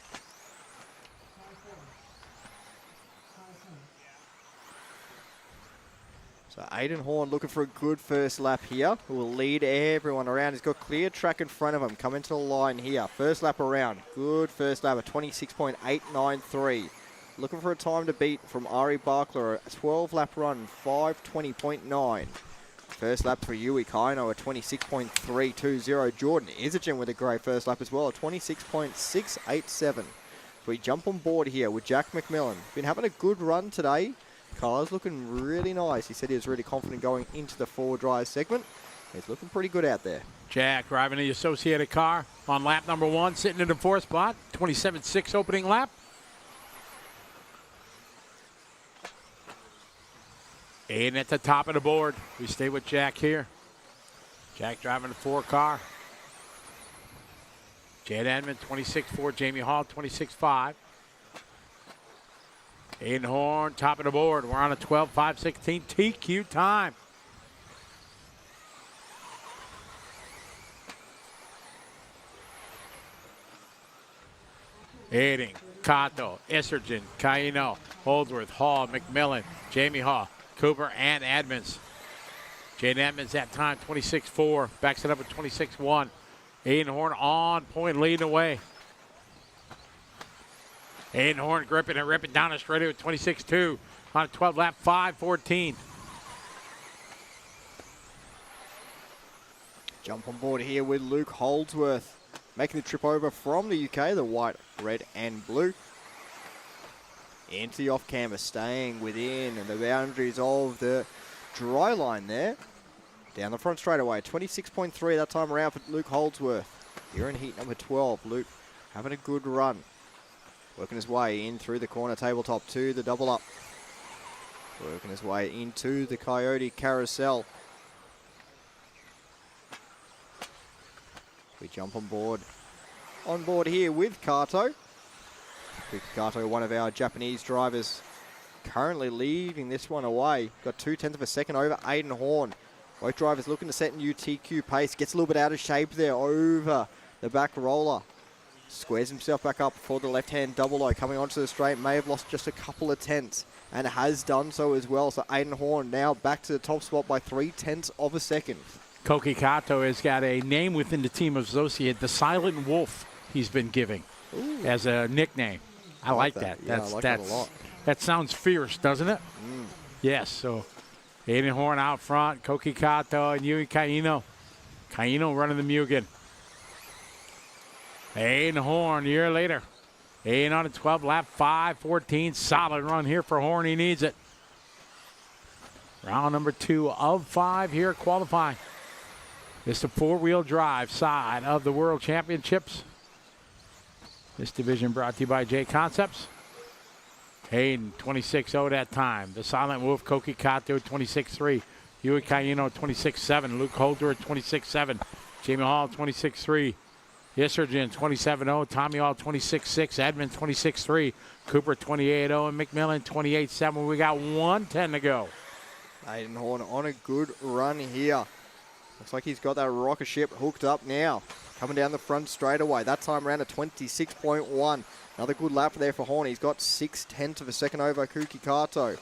So Aiden Horn looking for a good first lap here. Who will lead everyone around. He's got clear track in front of him. Coming to the line here. First lap around. Good first lap at 26.893. Looking for a time to beat from Ari Bakla. A 12-lap run, 5:20.9. First lap for Yui Kaino, a 26.320. Jordan Isergen with a great first lap as well, a 26.687. We jump on board here with Jack McMillan. Been having a good run today. Car's looking really nice. He said he was really confident going into the forward drive segment. He's looking pretty good out there. Jack driving the Associated car on lap number 1, sitting in the 4th spot. 27.6 opening lap. Aiden at the top of the board. We stay with Jack here. Jack driving the 4 car. Jed Edmond, 26.4. Jamie Hall, 26.5. Aiden Horn, top of the board. We're on a 12.516 TQ time. Aiding, Kato, Isergen, Caino, Holdsworth, Hall, McMillan, Jamie Hall, Cooper, and Edmonds. Jade Edmonds that time, 26.4. Backs it up at 26.1. Aiden Horn on point, leading away. Aiden Horn gripping and ripping down the straightaway with 26.2 on a 12-lap 5.14. Jump on board here with Luke Holdsworth, making the trip over from the UK, the white, red and blue. Into the off-camber, staying within the boundaries of the dry line there. Down the front straight away, 26.3 that time around for Luke Holdsworth. Here in heat number 12, Luke having a good run. Working his way in through the corner tabletop to the double up. Working his way into the Coyote Carousel. We jump on board here with Kato. Kato, one of our Japanese drivers, currently leading this one away. Got 0.2 of a second over Aiden Horn. Both drivers looking to set new TQ pace. Gets a little bit out of shape there over the back roller. Squares himself back up for the left-hand double O. Coming onto the straight, may have lost just a couple of tenths and has done so as well. So Aiden Horn now back to the top spot by 0.3 of a second. Koki Kato has got a name within the team associate, the Silent Wolf he's been giving as a nickname. I like that. Yeah, I like that a lot. That sounds fierce, doesn't it? Yes, so Aiden Horn out front, Koki Kato and Yui Kaino. Kaino running the Mugen. Aiden Horn, a year later. 8 on a 12 lap, 5:14. Solid run here for Horn. He needs it. Round number 2 of 5 here qualifying. It's the four-wheel drive side of the World Championships. This division brought to you by J Concepts. Hayden, 26.0 that time. The Silent Wolf, Koki Kato, 26.3. Yui Kaino, 26.7. Luke Holdsworth, 26.7. Jamie Hall, 26.3. Isergen, 27.0. Tommy Hall, 26.6. Edmund, 26.3. Cooper, 28.0. And McMillan, 28.7. We got 1:10 to go. Aiden Horn on a good run here. Looks like he's got that rocket ship hooked up now. Coming down the front straight away. That time around at 26.1. Another good lap there for Horn. He's got 0.6 of a second over Koki Kato.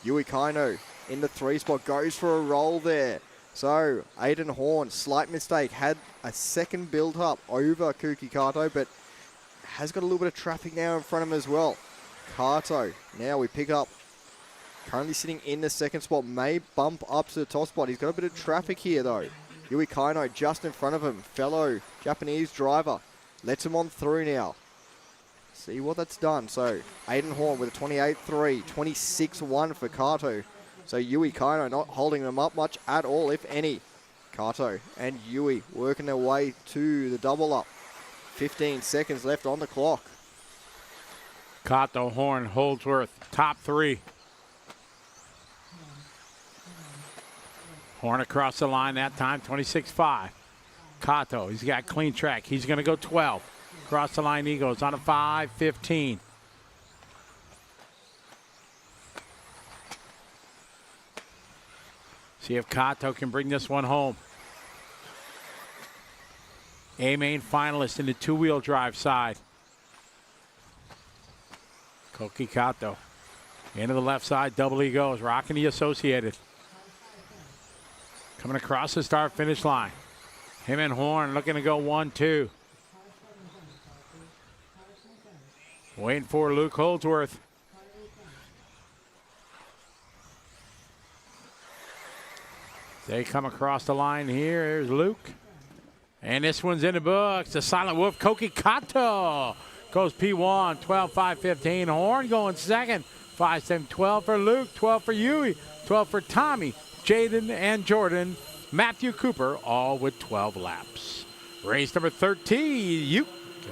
Yui Kaino in the 3 spot. Goes for a roll there. So Aiden Horn, slight mistake. Had a second build up over Koki Kato, but has got a little bit of traffic now in front of him as well. Kato, now we pick up. Currently sitting in the 2nd spot. May bump up to the top spot. He's got a bit of traffic here though. Yui Kaino just in front of him. Fellow Japanese driver. Lets him on through now. See what that's done. So Aiden Horn with a 28.3, 26.1 for Kato. So Yui Kaino not holding them up much at all, if any. Kato and Yui working their way to the double up. 15 seconds left on the clock. Kato, Horn, Holdsworth, top 3. Horn across the line that time, 26.5. Kato, he's got clean track. He's going to go 12. Across the line he goes on a 5.15. See if Kato can bring this one home. A-main finalist in the 2-wheel drive side. Koki Kato. Into the left side, double he goes, rocking the Associated. Coming across the start-finish line. Him and Horn looking to go 1-2. Waiting for Luke Holdsworth. They come across the line here. Here's Luke. And this one's in the books. The Silent Wolf, Koki Kato. Goes P1, 12.5.15. Horn going second. 5.7.12 for Luke, 12 for Yui, 12 for Tommy, Jaden, and Jordan. Matthew Cooper, all with 12 laps. Race number 13. You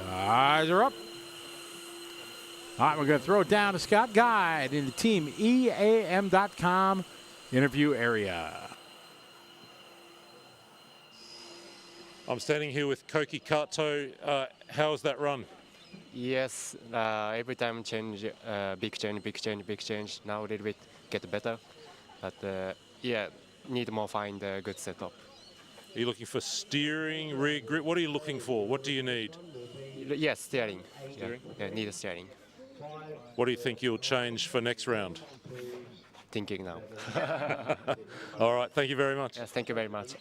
guys are up. All right, we're going to throw it down to Scott Guide in the Team EAM.com interview area. I'm standing here with Koki Kato. How's that run? Yes, every time change, big change, big change, big change. Now a little bit get better, but yeah, need more find a good setup. Are you looking for steering, rear grip? What are you looking for? What do you need? Yes, steering. Yeah, need a steering. What do you think you'll change for next round? Thinking now. All right, thank you very much. Yes, thank you very much.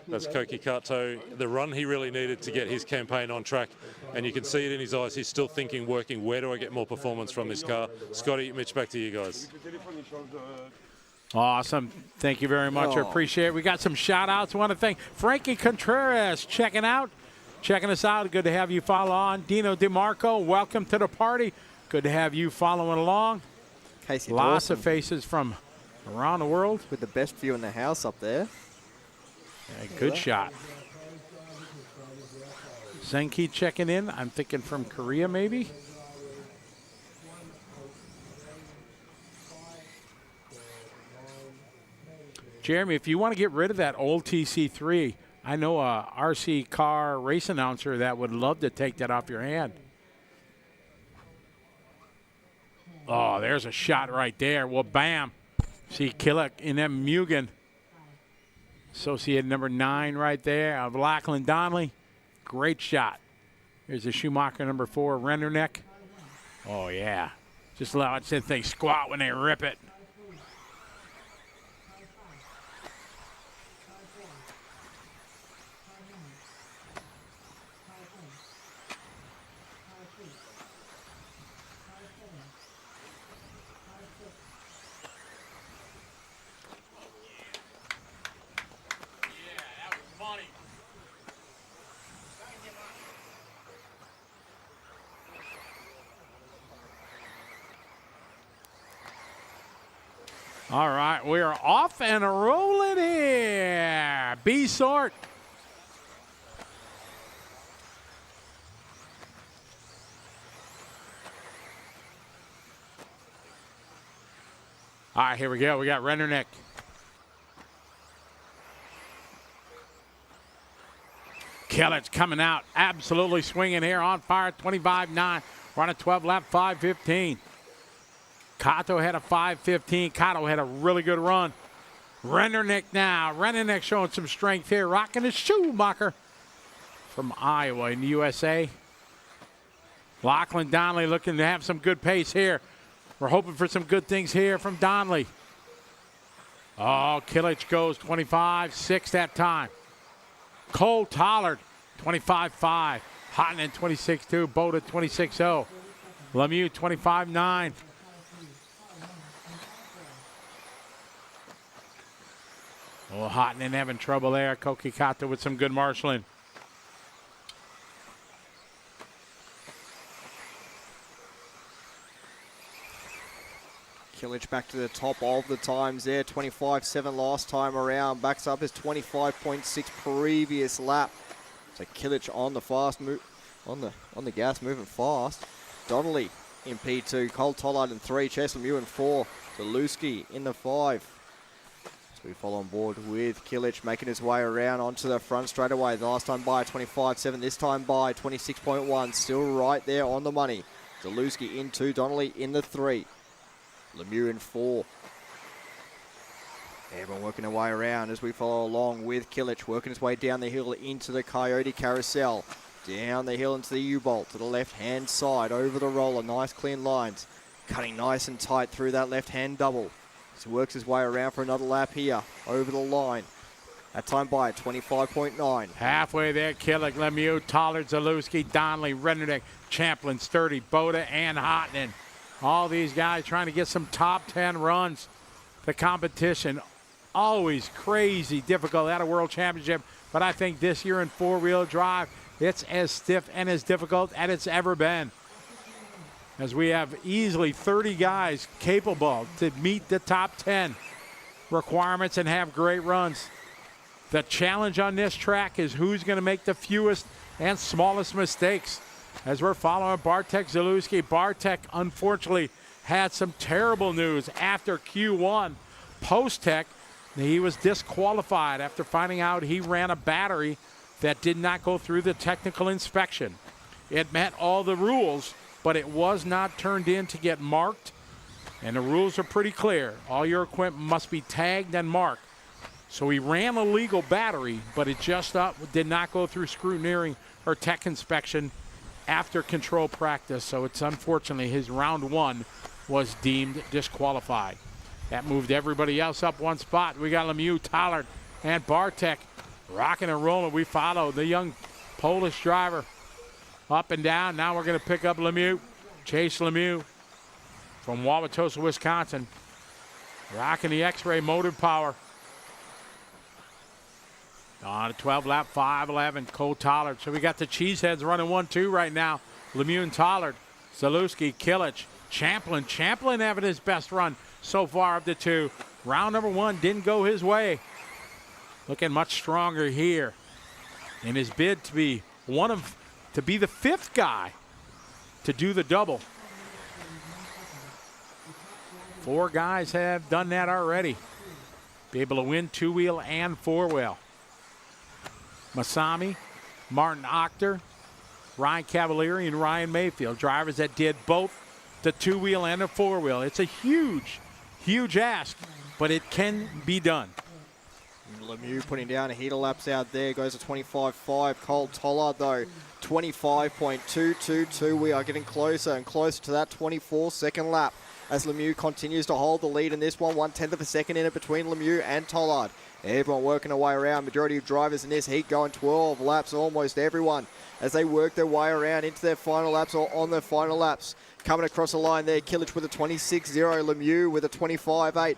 That's Koki Kato, the run he really needed to get his campaign on track. And you can see it in his eyes. He's still thinking, working, where do I get more performance from this car? Scotty, Mitch, back to you guys. Awesome. Thank you very much. I appreciate it. We got some shout-outs. I want to thank Frankie Contreras checking us out. Good to have you follow on. Dino DeMarco, welcome to the party. Good to have you following along. Casey Lots Dawson of faces from around the world. with the best view in the house up there. Yeah, good shot. Zenki checking in. I'm thinking from Korea maybe. Jeremy, if you want to get rid of that old TC3, I know a RC car race announcer that would love to take that off your hand. Oh, there's a shot right there. Well, bam. See Killick in them Mugen. Associated number 9 right there of Lachlan Donnelly. Great shot. Here's the Schumacher number 4, Renderneck. Oh, yeah. Just watch that thing squat when they rip it. All right, we are off and rolling here. B-Sort. All right, here we go. We got Renderneck. Killich coming out, absolutely swinging here, on fire, 25.9. We're on a 12 lap, 5:15. Kato had a 5:15. Kato had a really good run. Renderneck now. Renderneck showing some strength here. Rocking his Schumacher from Iowa in the USA. Lachlan Donnelly looking to have some good pace here. We're hoping for some good things here from Donnelly. Oh, Killich goes 25.6 that time. Cole Tollard, 25.5. Hotman, 26.2. Boda, 26.0. Lemieux, 25.9. Oh, Hotman having trouble there. Koki Kato with some good marshalling. Killich back to the top of the times there. 25.7 last time around. Backs up his 25.6 previous lap. So Killich on the fast move, on the gas, moving fast. Donnelly in P2. Cole Tollard in 3. Chase Lemieux in 4. Zaluski in the 5. So we follow on board with Killich making his way around onto the front straight away. The last time by 25.7. This time by 26.1. Still right there on the money. Zaluski in 2. Donnelly in the 3. Lemieux in 4. Everyone working their way around as we follow along with Killich, working his way down the hill into the Coyote Carousel. Down the hill into the U-Bolt to the left-hand side, over the roller. Nice clean lines. Cutting nice and tight through that left-hand double. He works his way around for another lap here, over the line. That time by 25.9. Halfway there, Killich, Lemieux, Tollard, Zaluski, Donnelly, Renderneck, Champlin, Sturdy, Boda, and Hotman. All these guys trying to get some top 10 runs. The competition always crazy difficult at a world championship, but I think this year in four-wheel drive, it's as stiff and as difficult as it's ever been. As we have easily 30 guys capable to meet the top 10 requirements and have great runs. The challenge on this track is who's going to make the fewest and smallest mistakes. As we're following Bartek Zaluski, Bartek unfortunately had some terrible news after Q1. Post-Tech, he was disqualified after finding out he ran a battery that did not go through the technical inspection. It met all the rules, but it was not turned in to get marked, and the rules are pretty clear. All your equipment must be tagged and marked. So he ran a legal battery, but it just did not go through scrutineering or tech inspection after control practice. So it's unfortunately his round 1 was deemed disqualified. That moved everybody else up one spot. We got Lemieux, Tollard, and Bartek rocking and rolling. We follow the young Polish driver up and down. Now we're going to pick up Lemieux, Chase Lemieux from Wauwatosa, Wisconsin. Rocking the X-Ray motive power. On a 12-lap, 5:11, Cole Tollard. So we got the Cheeseheads running 1-2 right now. Lemieux and Tollard, Zalewski, Kilich, Champlin. Champlin having his best run so far of the two. Round number one didn't go his way. Looking much stronger here in his bid to be the fifth guy to do the double. 4 guys have done that already. Be able to win 2-wheel and 4-wheel. Masami, Martin Ochter, Ryan Cavalieri, and Ryan Mayfield. Drivers that did both the 2-wheel and the 4-wheel. It's a huge, huge ask, but it can be done. Lemieux putting down a heater laps out there. Goes to 25.5. Cole Tollard, though, 25.222. We are getting closer and closer to that 24-second lap as Lemieux continues to hold the lead in this one. 1/10 of a second in it between Lemieux and Tollard. Everyone working their way around. Majority of drivers in this heat going 12 laps, almost everyone, as they work their way around into their final laps or on their final laps. Coming across the line there, Kilich with a 26.0, Lemieux with a 25.8.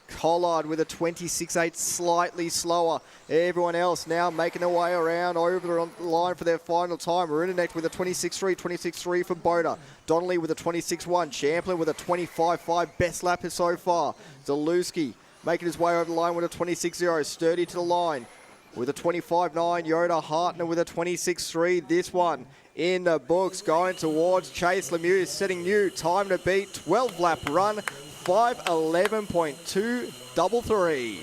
Tollard with a 26.8, slightly slower. Everyone else now making their way around over the line for their final time. Marinenek with a 26.3, 26.3 for Boda. Donnelly with a 26.1. Champlin with a 25.5, best lap so far. Zalewski making his way over the line with a 26.0, sturdy to the line with a 25.9. Yoda Hartner with a 26.3. This one in the books going towards Chase Lemieux, setting new time to beat. 12-lap run, 5:11.233.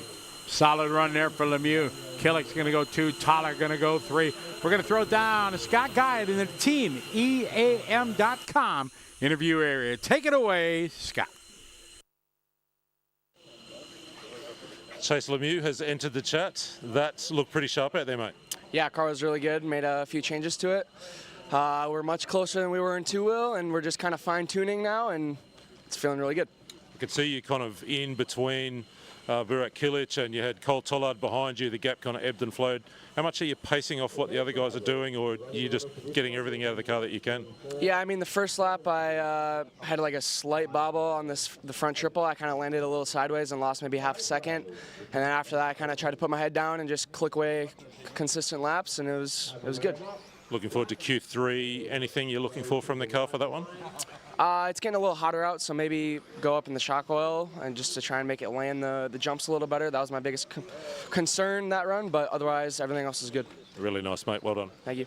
Solid run there for Lemieux. Killick's going to go 2, Tollard going to go 3. We're going to throw it down to Scott Guide in the team EAM.com interview area. Take it away, Scott. Chase Lemieux has entered the chat. That looked pretty sharp out there, mate. Yeah, car was really good. Made a few changes to it. We're much closer than we were in 2-wheel, and we're just kind of fine-tuning now, and it's feeling really good. I could see you kind of in between Burak Kilich and you had Cole Tollard behind you. The gap kind of ebbed and flowed. How much are you pacing off what the other guys are doing, or are you just getting everything out of the car that you can? Yeah, I mean, the first lap I had like a slight bobble on the front triple. I kind of landed a little sideways and lost maybe half a second. And then after that, I kind of tried to put my head down and just click away consistent laps, and it was good. Looking forward to Q3. Anything you're looking for from the car for that one? It's getting a little hotter out, so maybe go up in the shock oil and just to try and make it land the jumps a little better. That was my biggest concern that run, but otherwise everything else is good. Really nice, mate. Well done. Thank you.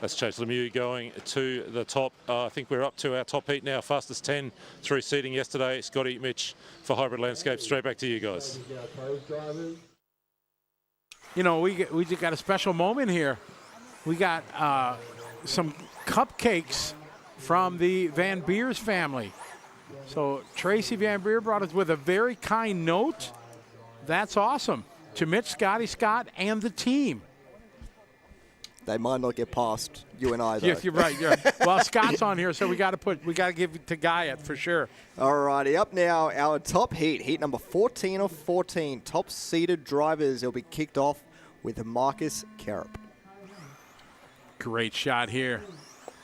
That's Chase Lemieux going to the top. I think we're up to our top heat now. Fastest 10 through seating yesterday. Scotty, Mitch for Hybrid Landscape. Straight back to you guys. You know, we just got a special moment here. We got some cupcakes from the Van Beers family. So Tracy Van Beer brought us with a very kind note. That's awesome. To Mitch, Scotty, Scott, and the team. They might not get past you and I, though. Yes, you're right. Well, Scott's on here, so we got to give it to Guyot for sure. Alrighty, up now, our top heat number 14 of 14, top seeded drivers. It'll be kicked off with Marcus Carup. Great shot here.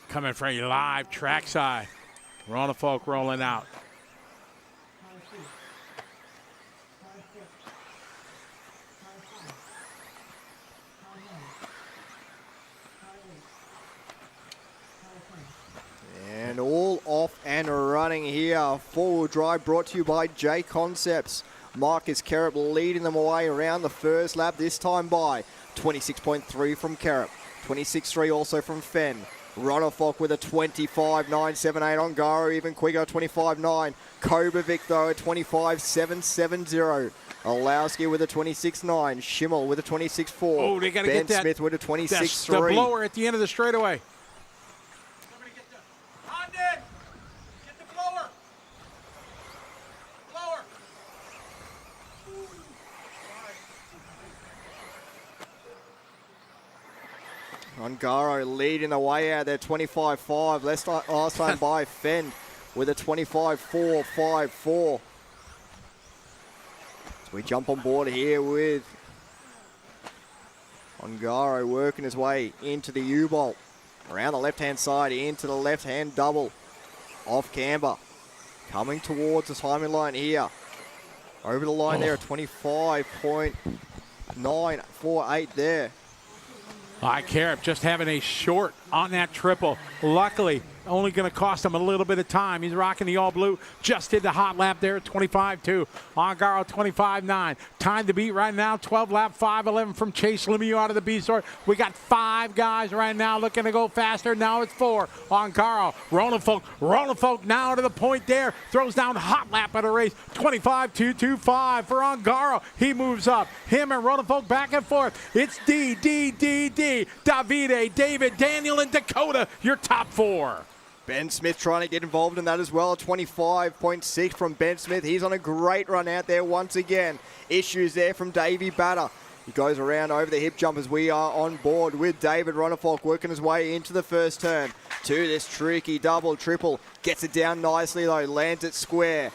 Coming from you live trackside. Rona Folk rolling out. And all off and running here. Four-wheel drive brought to you by J Concepts. Marcus Carup leading them away around the first lap, this time by 26.3 from Carup. 26.3 also from Fenn. Ronafok with a 25.978 on Garo, even quicker, 25.9. Kobovic though, a 25.770. Olowski with a 26.9. Schimmel with a 26.4. Oh, they got to get that. Ben Smith with a 26.3. The blower at the end of the straightaway. Ongaro leading the way out there, 25.5. Last time by Fenn with a 25.454. So we jump on board here with Ongaro working his way into the U-bolt. Around the left-hand side, into the left-hand double. Off camber. Coming towards the timing line here. Over the line there, 25.948 there. Karup just having a short on that triple. Luckily, only going to cost him a little bit of time. He's rocking the all blue. Just did the hot lap there at 25.2. Ongaro 25.9. Time to beat right now. 12 lap 5.11 from Chase Lemieux out of the B-Sort. We got 5 guys right now looking to go faster. Now it's 4. Ongaro. Rolofolk now to the point there. Throws down hot lap at a race. 25.225 for Ongaro. He moves up. Him and Rolofolk back and forth. It's Davide, David, Daniel, and Dakota, your top 4. Ben Smith trying to get involved in that as well. 25.6 from Ben Smith. He's on a great run out there once again. Issues there from Davey Batter. He goes around over the hip jump as we are on board with David Ronifolk working his way into the first turn. To this tricky double, triple. Gets it down nicely though. Lands it square.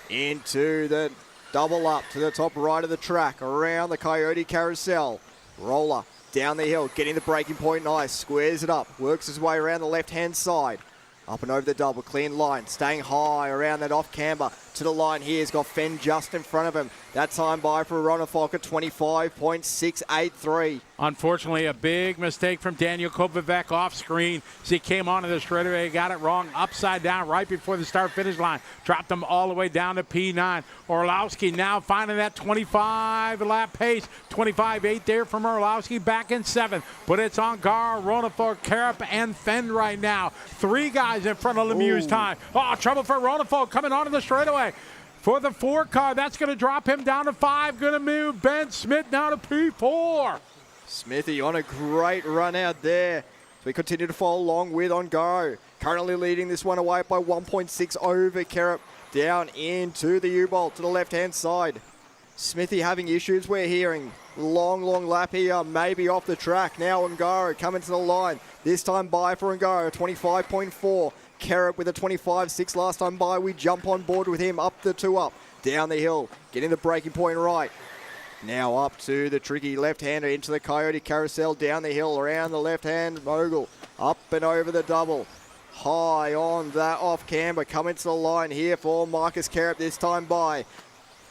Into the double up to the top right of the track. Around the Coyote Carousel. Roller down the hill. Getting the breaking point nice. Squares it up. Works his way around the left-hand side. Up and over the double, clean line, staying high around that off camber to the line here. He's got Fenn just in front of him. That time by for Ronifolk at 25.683. Unfortunately, a big mistake from Daniel Kovacic off screen. As he came onto the straightaway, got it wrong, upside down right before the start-finish line. Dropped him all the way down to P9. Orlowski now finding that 25-lap pace. 25.8 there from Orlowski, back in 7th. But it's Ongaro, Ronifolk, Karup, and Fenn right now. 3 guys in front of Lemieux's time. Oh, trouble for Ronifolk coming onto the straightaway. For the 4 car, that's going to drop him down to 5. Going to move Ben Smith now to P4. Smithy on a great run out there. So we continue to follow along with Ongaro. Currently leading this one away by 1.6 over Karup. Down into the U-Bolt to the left-hand side. Smithy having issues, we're hearing. Long lap here, maybe off the track. Now Ongaro coming to the line. This time by for Ongaro, 25.4. Karup with a 25.6 last time by. We jump on board with him up the 2 up. Down the hill, getting the breaking point right. Now up to the tricky left-hander into the Coyote Carousel. Down the hill, around the left-hand mogul. Up and over the double. High on that off camber. Coming to the line here for Marcus Karup this time by.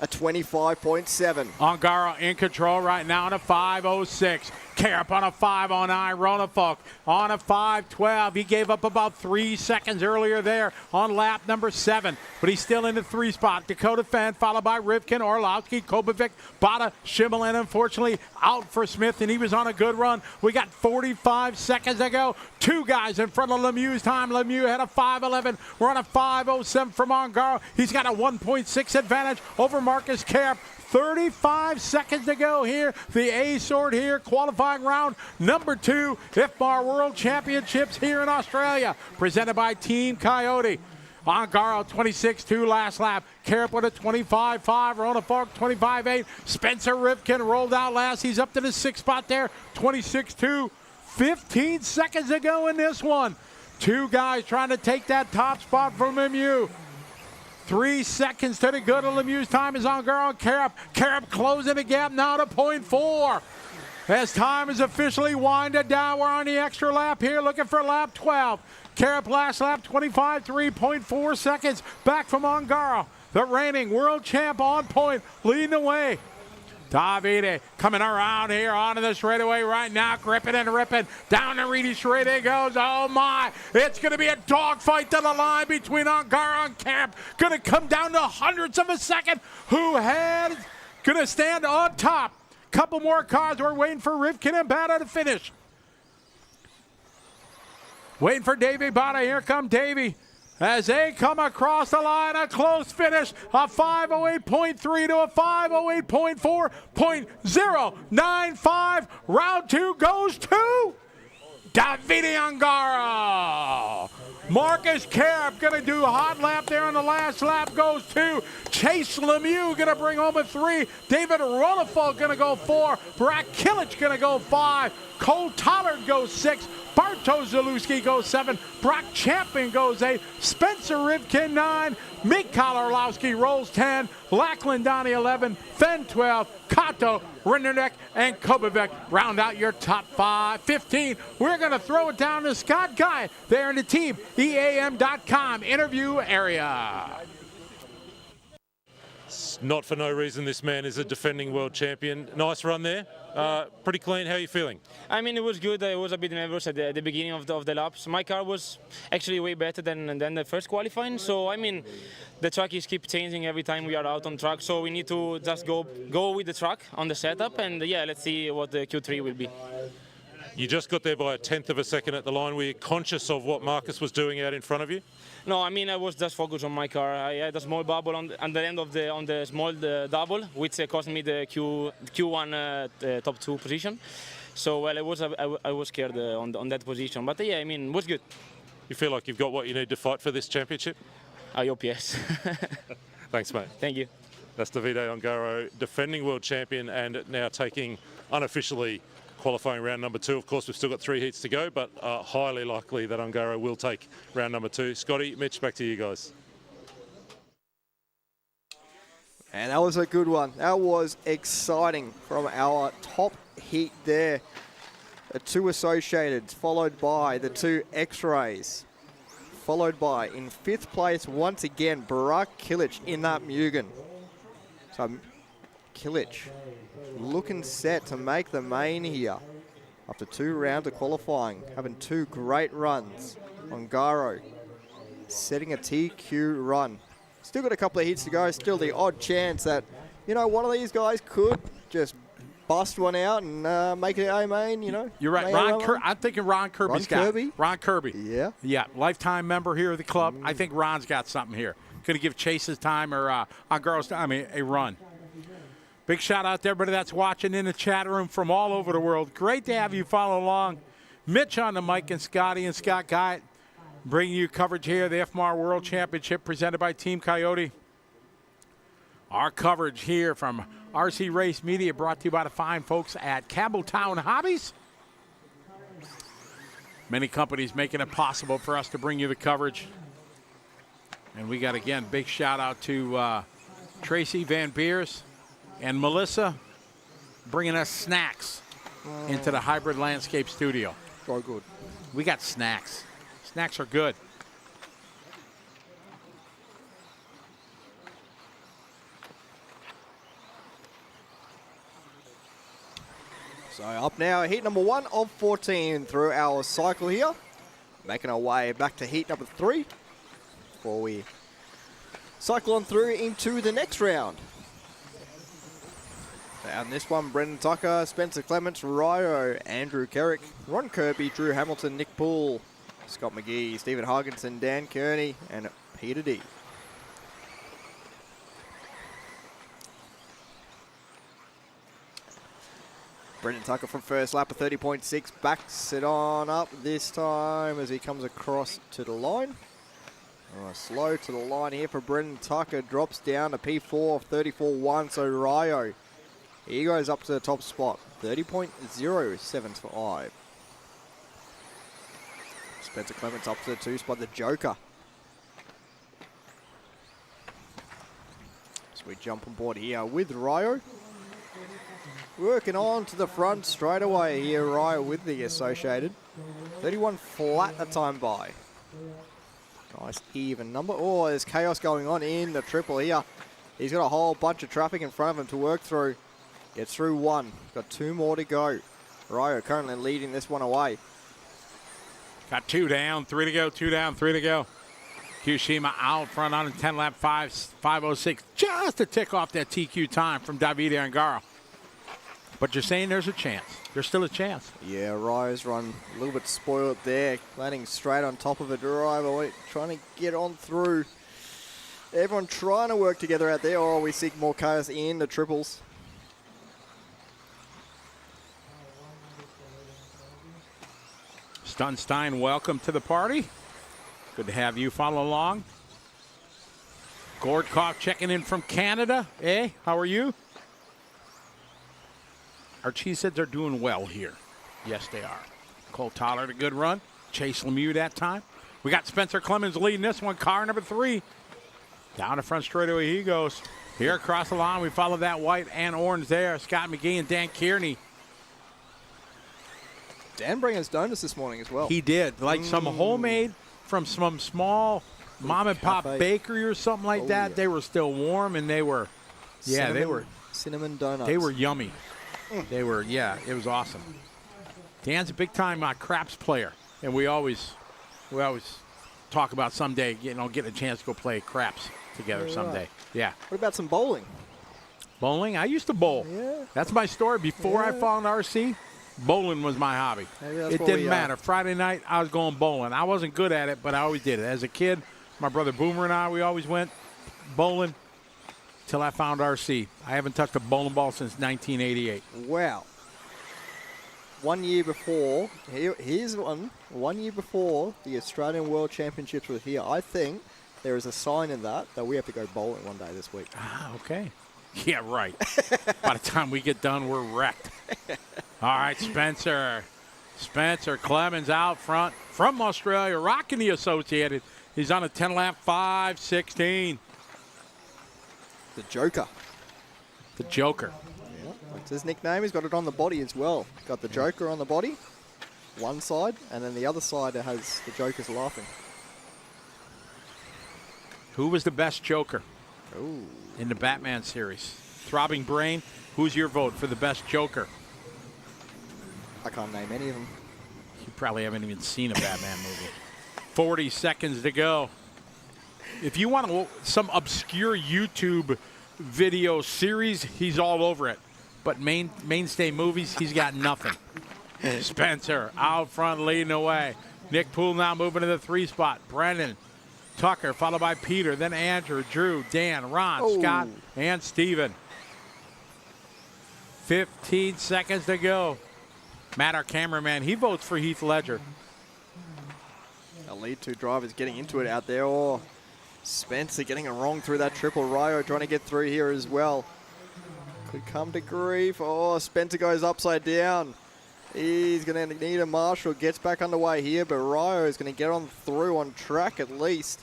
A 25.7. Ongaro in control right now on a 5.06. Karup on a 5.09. Ronifolk on a 5.12. He gave up about 3 seconds earlier there on lap number 7, but he's still in the 3 spot. Dakota Fenn followed by Rivkin, Orlowski, Kovacic, Bata, Schimmel, and unfortunately out for Smith, and he was on a good run. We got 45 seconds to go. 2 guys in front of Lemieux's time. Lemieux had a 5.11. We're on a 5.07 from Ongaro. He's got a 1.6 advantage over Marcus Karup. 35 seconds to go here. The A-Sort here, qualifying round number 2, IFMAR World Championships here in Australia, presented by Team Coyote. Ongaro 26.2 last lap. Karup with a 25.5. Ronifolk 25.8. Spencer Rivkin rolled out last. He's up to the 6th spot there. 26.2. 15 seconds to go in this one. 2 guys trying to take that top spot from Lemieux. 3 seconds to the good of Lemieux's time is Ongaro and Karup. Karup closing the gap now to 0.4. As time is officially winded down, we're on the extra lap here, looking for lap 12. Karup last lap, 25.3.4 seconds. Back from Ongaro, the reigning world champ on point, leading the way. Davide coming around here onto the straightaway right now, gripping and ripping. Down the Reedy straightaway goes. Oh my, it's going to be a dogfight to the line between Ongaro and Karup. Going to come down to hundredths of a second. Who had going to stand on top? Couple more cars. We're waiting for Rivkin and Bata to finish. Waiting for Davey Bata. Here come Davey. As they come across the line, a close finish, a 5.08.3 to a 5.08.4.095. Round 2 goes to Davide Ongaro. Marcus Karup going to do a hot lap there on the last lap, goes 2. Chase Lemieux going to bring home a 3. David Ronifolk going to go 4. Brad Kilich going to go 5. Cole Tollard goes 6. Bartosz Zalewski goes 7. Brock Champion goes 8. Spencer Rivkin 9. Mikhail Orlowski rolls 10. Lachlan Donnie 11. Fenn 12. Kato, Rinderneck, and Kovacic round out your top 15. We're going to throw it down to Scott Guy there in the Team EAM.com interview area. Not for no reason, this man is a defending world champion. Nice run there. Pretty clean. How are you feeling? I mean, it was good. I was a bit nervous at the beginning of the laps. My car was actually way better than the first qualifying. So, I mean, the track is keep changing every time we are out on track. So we need to just go with the track on the setup. And, yeah, let's see what the Q3 will be. You just got there by 1/10 of a second at the line. Were you conscious of what Marcus was doing out in front of you? No, I mean, I was just focused on my car. I had a small bubble on the end of the small double, which cost me the Q1 top 2 position. So, well, I was scared on that position. But, yeah, I mean, it was good. You feel like you've got what you need to fight for this championship? I hope yes. Thanks, mate. Thank you. That's Davide Ongaro, defending world champion and now taking unofficially qualifying round number 2. Of course, we've still got 3 heats to go, but highly likely that Ongaro will take round number 2. Scotty, Mitch, back to you guys. And that was a good one. That was exciting from our top heat there. The 2 Associateds, followed by the 2 X-Rays. Followed by, in 5th place, once again, Barak Kilic in that Mugen. So, Kilic looking set to make the main here after 2 rounds of qualifying, having 2 great runs. Ongaro setting a TQ run. Still got a couple of heats to go, still the odd chance that, you know, one of these guys could just bust one out and make it a main, you know. You're right. I'm thinking Ron Kirby's got it. Ron Kirby. Yeah. Yeah, lifetime member here of the club. I think Ron's got something here. Going to give Chase's time or Ongaro's time a run. Big shout out to everybody that's watching in the chat room from all over the world. Great to have you follow along. Mitch on the mic and Scotty and Scott Guy bringing you coverage here, the FMAR World Championship presented by Team Coyote. Our coverage here from RC Race Media brought to you by the fine folks at Campbelltown Hobbies. Many companies making it possible for us to bring you the coverage. And we got, again, big shout out to Tracy Van Beers and Melissa bringing us snacks into the Hybrid Landscape studio. So good. We got snacks. Snacks are good. So up now, heat number 1 of 14 through our cycle here. Making our way back to heat number 3 before we cycle on through into the next round. And this one, Brendan Tucker, Spencer Clements, Ryo, Andrew Kerrick, Ron Kirby, Drew Hamilton, Nick Poole, Scott McGee, Stephen Harkinson, Dan Kearney, and Peter D. Brendan Tucker from first lap of 30.6 backs it on up this time as he comes across to the line. Slow to the line here for Brendan Tucker, drops down to P4 of 34.1, so Ryo, he goes up to the top spot, 30.075. Spencer Clements up to the 2 spot, the Joker. So we jump on board here with Ryo. Working on to the front straight away here, Ryo with the Associated. 31 flat the time by. Nice even number. Oh, there's chaos going on in the triple here. He's got a whole bunch of traffic in front of him to work through. Gets through 1. Got 2 more to go. Ryo currently leading this one away. Got 2 down, 3 to go, 2 down, 3 to go. Kushima out front on a 10-lap 5:06. Just to tick off that TQ time from Davide Ongaro. But you're saying there's a chance. There's still a chance. Yeah, Ryo's run a little bit spoiled there. Landing straight on top of a driver. Trying to get on through. Everyone trying to work together out there. Oh, we seek more chaos in the triples. Stunstein, welcome to the party. Good to have you follow along. Gordkov checking in from Canada. Hey, how are you? Our Cheeseheads are doing well here. Yes, they are. Cole Tollard, a good run. Chase Lemieux that time. We got Spencer Clemens leading this one. Car number 3. Down the front straightaway he goes. Here across the line, we follow that white and orange there. Scott McGee and Dan Kearney. Dan bring us donuts this morning as well. He did. Like some homemade from some small mom and pop bakery or something like that. Yeah. They were still warm and they were Yeah, they were cinnamon donuts. They were yummy. They were, yeah, it was awesome. Dan's a big-time craps player, and we always talk about someday, getting a chance to go play craps together someday. Yeah. What about some bowling? Bowling? I used to bowl. Yeah. That's my story. Before I found RC, bowling was my hobby. Maybe It didn't matter. Friday night, I was going bowling. I wasn't good at it, but I always did it. As a kid, my brother Boomer and I, we always went bowling till I found RC. I haven't touched a bowling ball since 1988. Wow. 1 year before, here's one. 1 year before the Australian World Championships were here, I think there is a sign in that we have to go bowling one day this week. Ah, okay. Yeah, right. By the time we get done, we're wrecked. All right, Spencer. Spencer Clemens out front from Australia, rocking the Associated. He's on a 10-lap 5:16. The Joker. The Joker. Yeah, that's his nickname. He's got it on the body as well. Got the Joker on the body, one side, and then the other side it has the Joker's laughing. Who was the best Joker Ooh. in the Batman series? Throbbing Brain, who's your vote for the best Joker? I can't name any of them. You probably haven't even seen a Batman movie. 40 seconds to go. If you want some obscure YouTube video series, he's all over it. But mainstay movies, he's got nothing. Spencer out front leading away. Nick Poole now moving to the 3 spot. Brendan, Tucker, followed by Peter, then Andrew, Drew, Dan, Ron, Scott, and Steven. 15 seconds to go. Matt, our cameraman, he votes for Heath Ledger. Our lead 2 drivers getting into it out there. Oh, Spencer getting it wrong through that triple. Ryo trying to get through here as well. Could come to grief. Oh, Spencer goes upside down. He's going to need a marshal. Gets back underway here, but Ryo is going to get on through on track at least.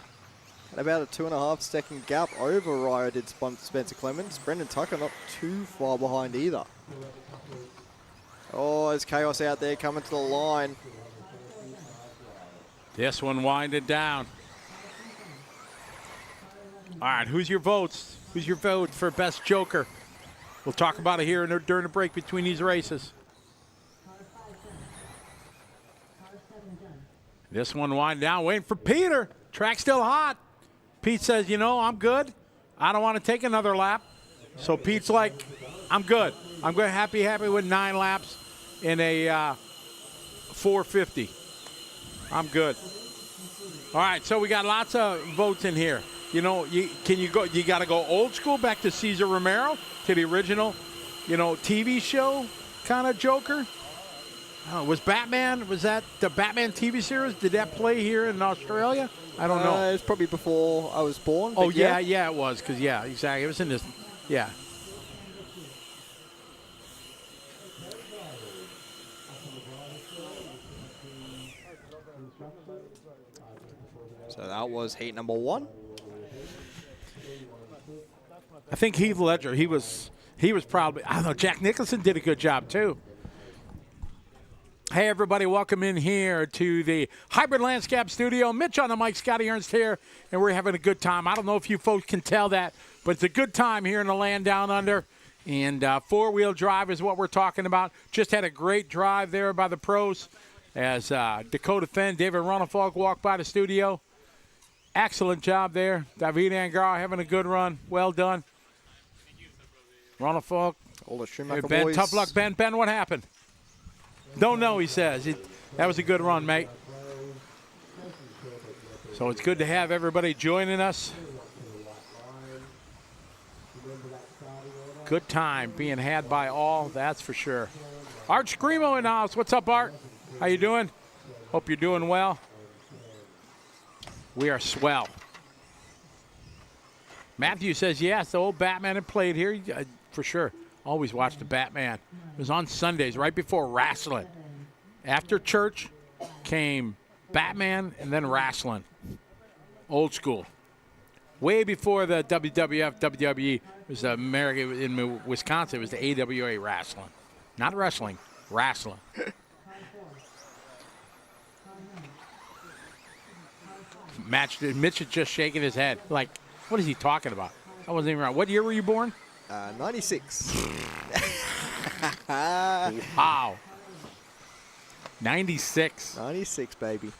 At about a 2.5 second gap over Ryo did Spencer Clemens. Brendan Tucker not too far behind either. Oh, there's chaos out there coming to the line. This one winded down. All right, who's your votes? Who's your vote for best Joker? We'll talk about it here during the break between these races. This one wind down, waiting for Peter. Track still hot. Pete says, I'm good. I don't want to take another lap. So Pete's like, I'm good. I'm going happy with 9 laps in a 450. I'm good. All right, so we got lots of votes in here. You got to go old school back to Cesar Romero, to the original, TV show kind of Joker. Was that the Batman TV series? Did that play here in Australia? I don't know. It's probably before I was born. Oh, yeah, it was. Because, yeah, exactly. It was in this, yeah. So that was heat number 1. I think Heath Ledger, he was probably, I don't know, Jack Nicholson did a good job too. Hey everybody, welcome in here to the Hybrid Landscape Studio. Mitch on the mic, Scotty Ernst here, and we're having a good time. I don't know if you folks can tell that, but it's a good time here in the land down under. And 4-wheel drive is what we're talking about. Just had a great drive there by the pros as Dakota Fenn, David Ronafalk walked by the studio. Excellent job there. David Angar having a good run. Well done. Ronafalk. All the Schumacher Ben, boys. tough luck, Ben. Ben, what happened? Don't know, he says. That was a good run, mate. So it's good to have everybody joining us. Good time being had by all, that's for sure. Art Screamo in the house. What's up, Art? How you doing? Hope you're doing well. We are swell. Matthew says, yes, the old Batman had played here. For sure. Always watched the Batman. It was on Sundays, right before wrestling. After church came Batman and then wrestling. Old school. Way before the WWF, WWE, it was America in Wisconsin. It was the AWA wrestling. Not wrestling, wrestling. Mitch is just shaking his head. Like, what is he talking about? I wasn't even around. What year were you born? 96. Wow. 96. 96, baby.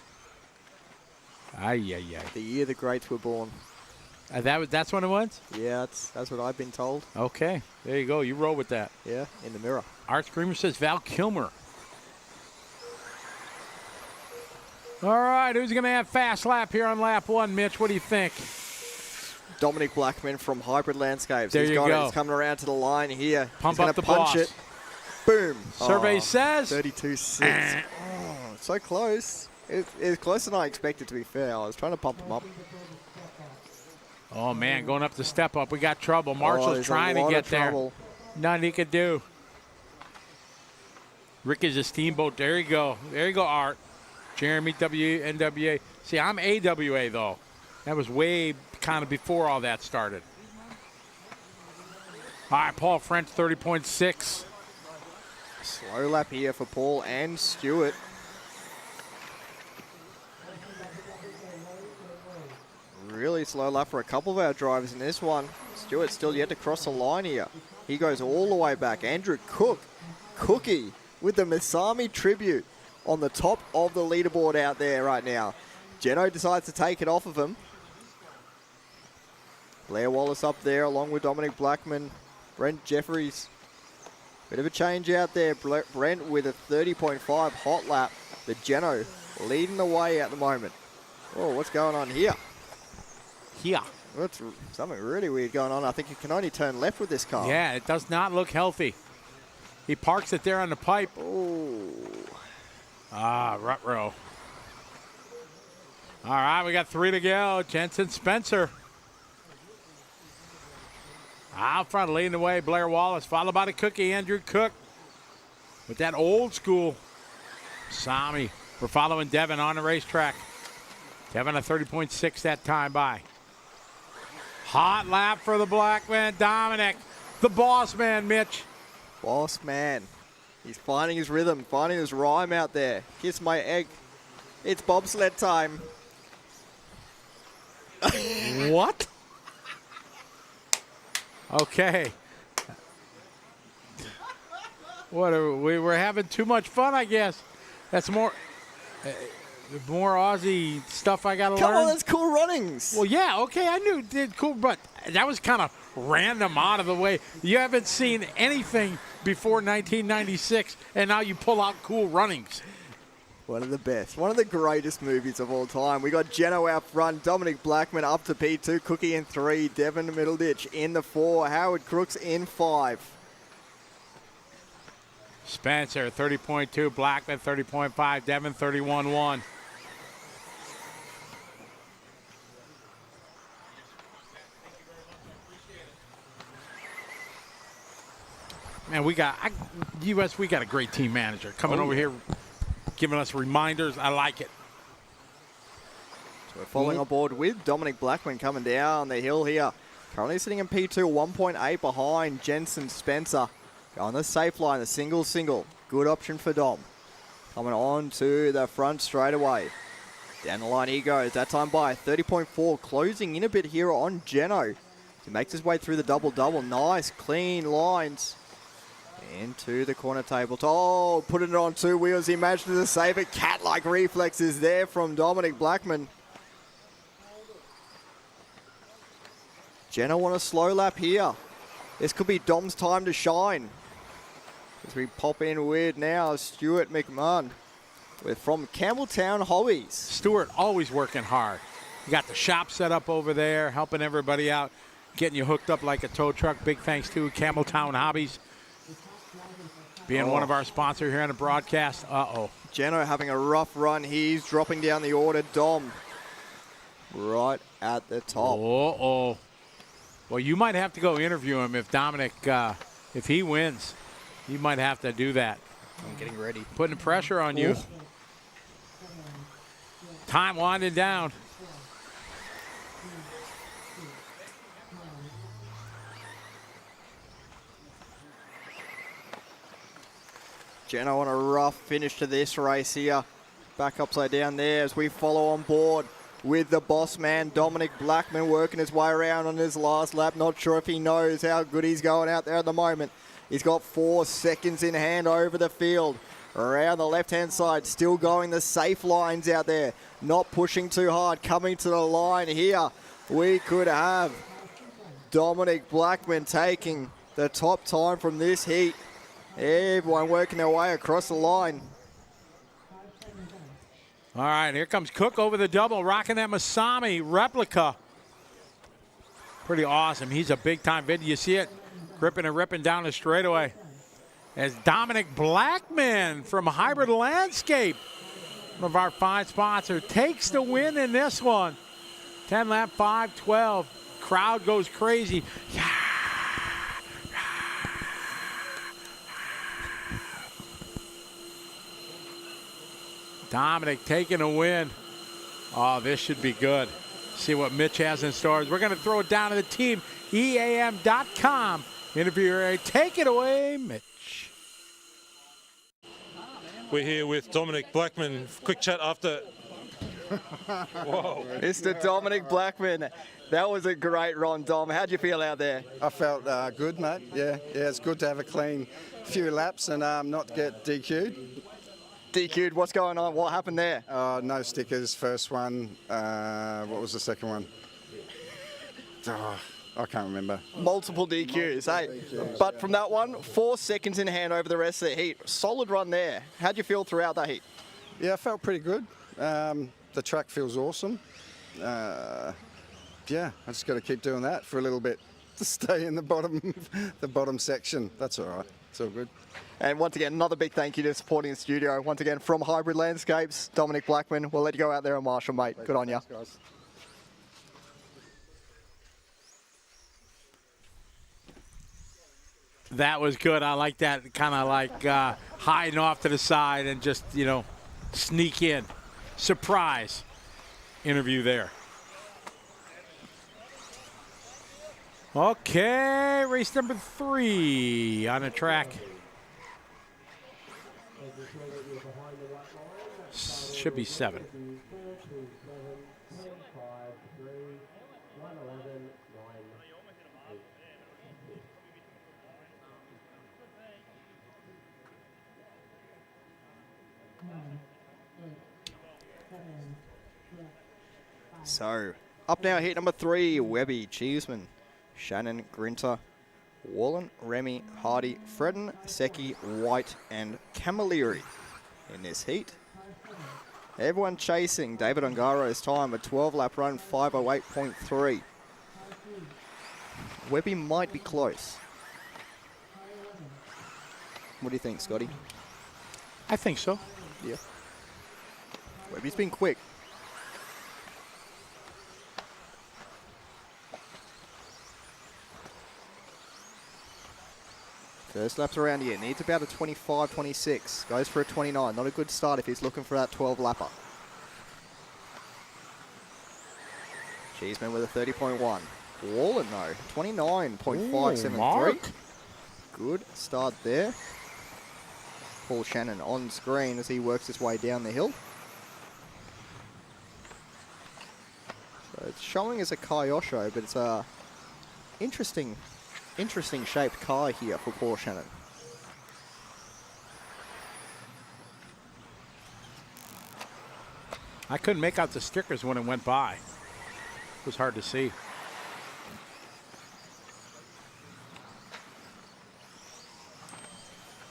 Ay. The year the greats were born. That's when it was? Yeah, that's what I've been told. Okay. There you go. You roll with that. Yeah, in the mirror. Art Screamer says Val Kilmer. All right, who's going to have fast lap here on lap 1, Mitch? What do you think? Dominic Blackman from Hybrid Landscapes. There He's you got go. it. He's coming around to the line here. Pump He's up the punch boss. it. Boom. Survey says 32.6. So close. It's closer than I expected, to be fair. I was trying to pump him up. Oh, man, going up the step up. We got trouble. Marshall's there's trying a to lot get of there. trouble. Nothing he could do. Rick is a steamboat. There you go. There you go, Art. Jeremy, NWA. See, I'm AWA, though. That was way kind of before all that started. All right, Paul French, 30.6. Slow lap here for Paul and Stewart. Really slow lap for a couple of our drivers in this one. Stewart still yet to cross the line here. He goes all the way back. Andrew Cookie with the Masami tribute on the top of the leaderboard out there right now. Jeno decides to take it off of him. Blair Wallace up there along with Dominic Blackman, Brent Jeffries. Bit of a change out there. Brent with a 30.5 hot lap. The Jeno leading the way at the moment. Oh, what's going on here? Here. That's something really weird going on. I think you can only turn left with this car. Yeah, it does not look healthy. He parks it there on the pipe. Oh. Rut row. All right, we got 3 to go. Jensen Spencer. Out front, leading the way, Blair Wallace, followed by the Cookie, Andrew Cook. With that old school Sami. We're following Devin on the racetrack. Devin a 30.6 that time by. Hot lap for the Blackman. Dominic, the boss man, Mitch. Boss man. He's finding his rhythm, finding his rhyme out there. Kiss my egg. It's bobsled time. What? Okay. What are we were having too much fun, I guess. That's more Aussie stuff I got to learn. Come on, that's Cool Runnings. Well, yeah, okay, I knew it did cool, but that was kind of random out of the way. You haven't seen anything before 1996, and now you pull out Cool Runnings. One of the best. One of the greatest movies of all time. We got Jeno out front, Dominic Blackman up to P2, Cookie in 3, Devin Middleditch in the 4, Howard Crooks in 5. Spencer, 30.2, Blackman, 30.5, Devin, 31.1. Man, we got a great team manager coming over here, giving us reminders. I like it. So we're following on board with Dominic Blackman coming down the hill here. Currently sitting in P2, 1.8 behind Jensen Spencer. On the safe line, the single. Good option for Dom. Coming on to the front straight away. Down the line he goes. That time by 30.4. Closing in a bit here on Jeno. He makes his way through the double-double. Nice, clean lines. Into the corner table. Oh, putting it on 2 wheels. He manages to save it. Cat-like reflexes there from Dominic Blackman. Jeno on a slow lap here. This could be Dom's time to shine. As we pop in with now Stuart McMahon from Campbelltown Hobbies. Stuart always working hard. You got the shop set up over there, helping everybody out, getting you hooked up like a tow truck. Big thanks to Campbelltown Hobbies being one of our sponsors here on the broadcast. Jeno having a rough run. He's dropping down the order. Dom right at the top. Well, you might have to go interview him if Dominic, if he wins. You might have to do that. I'm getting ready. Putting pressure on you. Time winding down. Jeno on a rough finish to this race here. Back upside down there as we follow on board with the boss man, Dominic Blackman, working his way around on his last lap. Not sure if he knows how good he's going out there at the moment. He's got 4 seconds in hand over the field. Around the left-hand side, still going the safe lines out there. Not pushing too hard, coming to the line here. We could have Dominic Blackman taking the top time from this heat. Everyone working their way across the line. All right, here comes Cook over the double, rocking that Masami replica. Pretty awesome. He's a big-time vid. You see it? Ripping and ripping down the straightaway. As Dominic Blackman from Hybrid Landscape, one of our fine sponsors, takes the win in this one. 10 lap 5:12. Crowd goes crazy. Dominic taking a win. Oh, this should be good. See what Mitch has in store. We're going to throw it down to the team, EAM.com. Interviewer, take it away, Mitch. We're here with Dominic Blackman. Quick chat after. Whoa. Mr. Dominic Blackman, that was a great run, Dom. How'd you feel out there? I felt good, mate. Yeah, it's good to have a clean few laps and not get DQ'd. DQ'd, what's going on? What happened there? No stickers, first one. What was the second one? Oh, I can't remember. Multiple DQs, hey? But from that one, 4 seconds in hand over the rest of the heat. Solid run there. How'd you feel throughout that heat? Yeah, I felt pretty good. The track feels awesome. Yeah, I just got to keep doing that for a little bit to stay in the bottom section. That's all right. It's all good. And once again, another big thank you to supporting the studio. Once again, from Hybrid Landscapes, Dominic Blackman. We'll let you go out there and marshal, mate. Good on you. Guys. That was good. I like that, kind of like hiding off to the side and just, you know, sneak in. Surprise interview there. Okay, race number 3 on the track. Should be 7. So, up now, heat number 3, Webby, Cheeseman, Shannon, Grinter, Wallen, Remy, Hardy, Fredden, Secchi, White, and Camilleri in this heat. Everyone chasing David Ungaro's time, a 12-lap run, 5:08.3. Webby might be close. What do you think, Scotty? I think so. Yeah. Webby's been quick. First laps around here, needs about a 25, 26. Goes for a 29. Not a good start if he's looking for that 12-lapper. Cheeseman with a 30.1. Wallen, though, 29.573. Good start there. Paul Shannon on screen as he works his way down the hill. So it's showing as a Kyosho, but it's a interesting shaped car here for Paul Shannon. I couldn't make out the stickers when it went by. It was hard to see.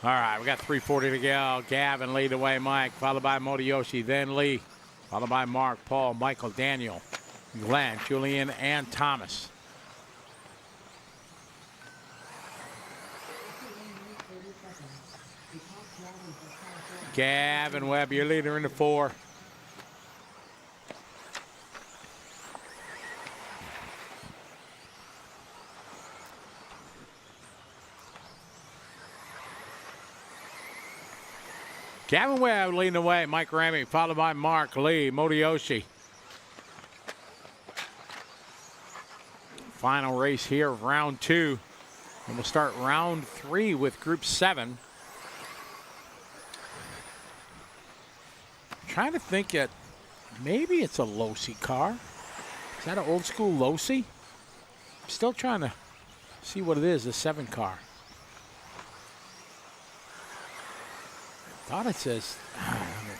All right, we got 3:40 to go. Gavin lead away, Mike, followed by Modiyoshi, then Lee, followed by Mark, Paul, Michael, Daniel, Glenn, Julian, and Thomas. Gavin Webb, your leader in the 4. Gavin Webb leading the way. Mike Remy, followed by Mark, Lee, Modiyoshi. Final race here of round 2. And we'll start round 3 with group 7. Trying to think at Maybe it's a Losi car. Is that an old school Losi? I'm still trying to see what it is, the 7 car. I thought it says,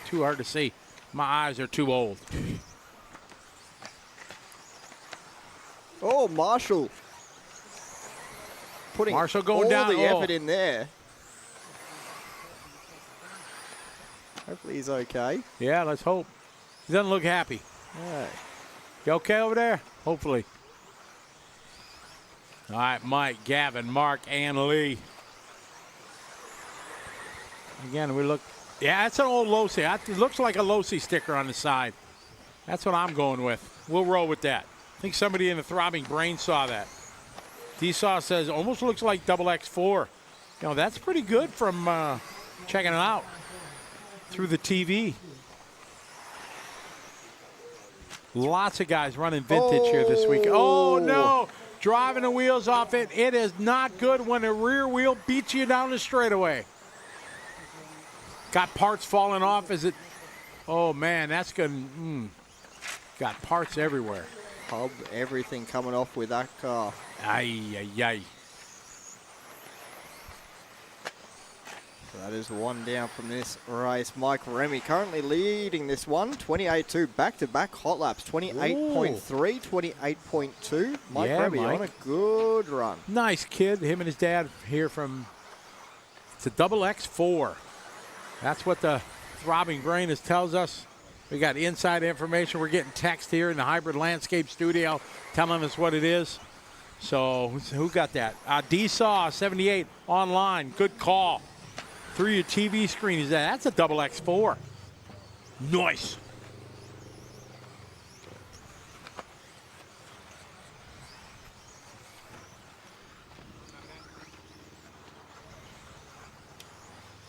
too hard to see. My eyes are too old. Oh, Marshall. Putting Marshall going all down. the effort in there. Hopefully he's okay. Yeah, let's hope. He doesn't look happy. Yeah. You okay over there? Hopefully. All right, Mike, Gavin, Mark, and Lee. Again, we look. Yeah, that's an old Losi. It looks like a Losi sticker on the side. That's what I'm going with. We'll roll with that. I think somebody in the Throbbing Brain saw that. D-Saw says almost looks like XX4. You know, that's pretty good from checking it out through the TV. Lots of guys running vintage here this week. Oh, no. Driving the wheels off it. It is not good when the rear wheel beats you down the straightaway. Got parts falling off. Is it? Oh, man, that's good. Got parts everywhere. Hub, everything coming off with that car. Ay, ay, ay. So that is one down from this race. Mike Remy currently leading this one. 28.2 back-to-back hot laps. 28.3, 28.2. Mike Remy on a good run. Nice kid. Him and his dad here from, it's a double X4. That's what the Throbbing Brain tells us. We got inside information. We're getting text here in the Hybrid Landscape studio telling us what it is. So who got that? D-Saw 78 online. Good call. Through your TV screen is that? That's a double X4. Nice.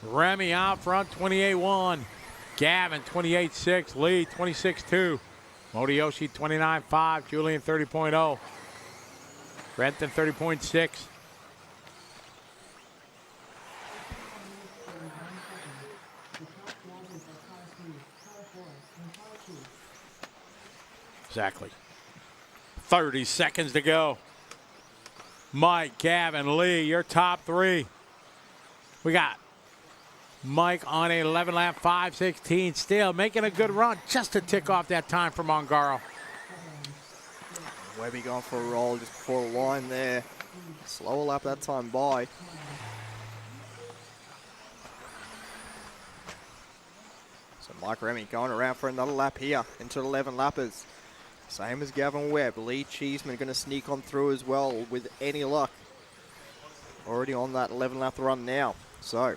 Remy out front, 28.1. Gavin, 28.6. Lee, 26.2. Modiyoshi, 29.5. Julian, 30.0. Renton, 30.6. Exactly. 30 seconds to go. Mike, Gavin, Lee, your top 3. We got Mike on a 11-lap 5:16, still making a good run just to tick off that time for Mongaro. Webby going for a roll just before the line there. Slower lap that time by. So Mike Remy going around for another lap here into the 11 lappers. Same as Gavin Webb. Lee Cheeseman going to sneak on through as well with any luck. Already on that 11-lap run now. So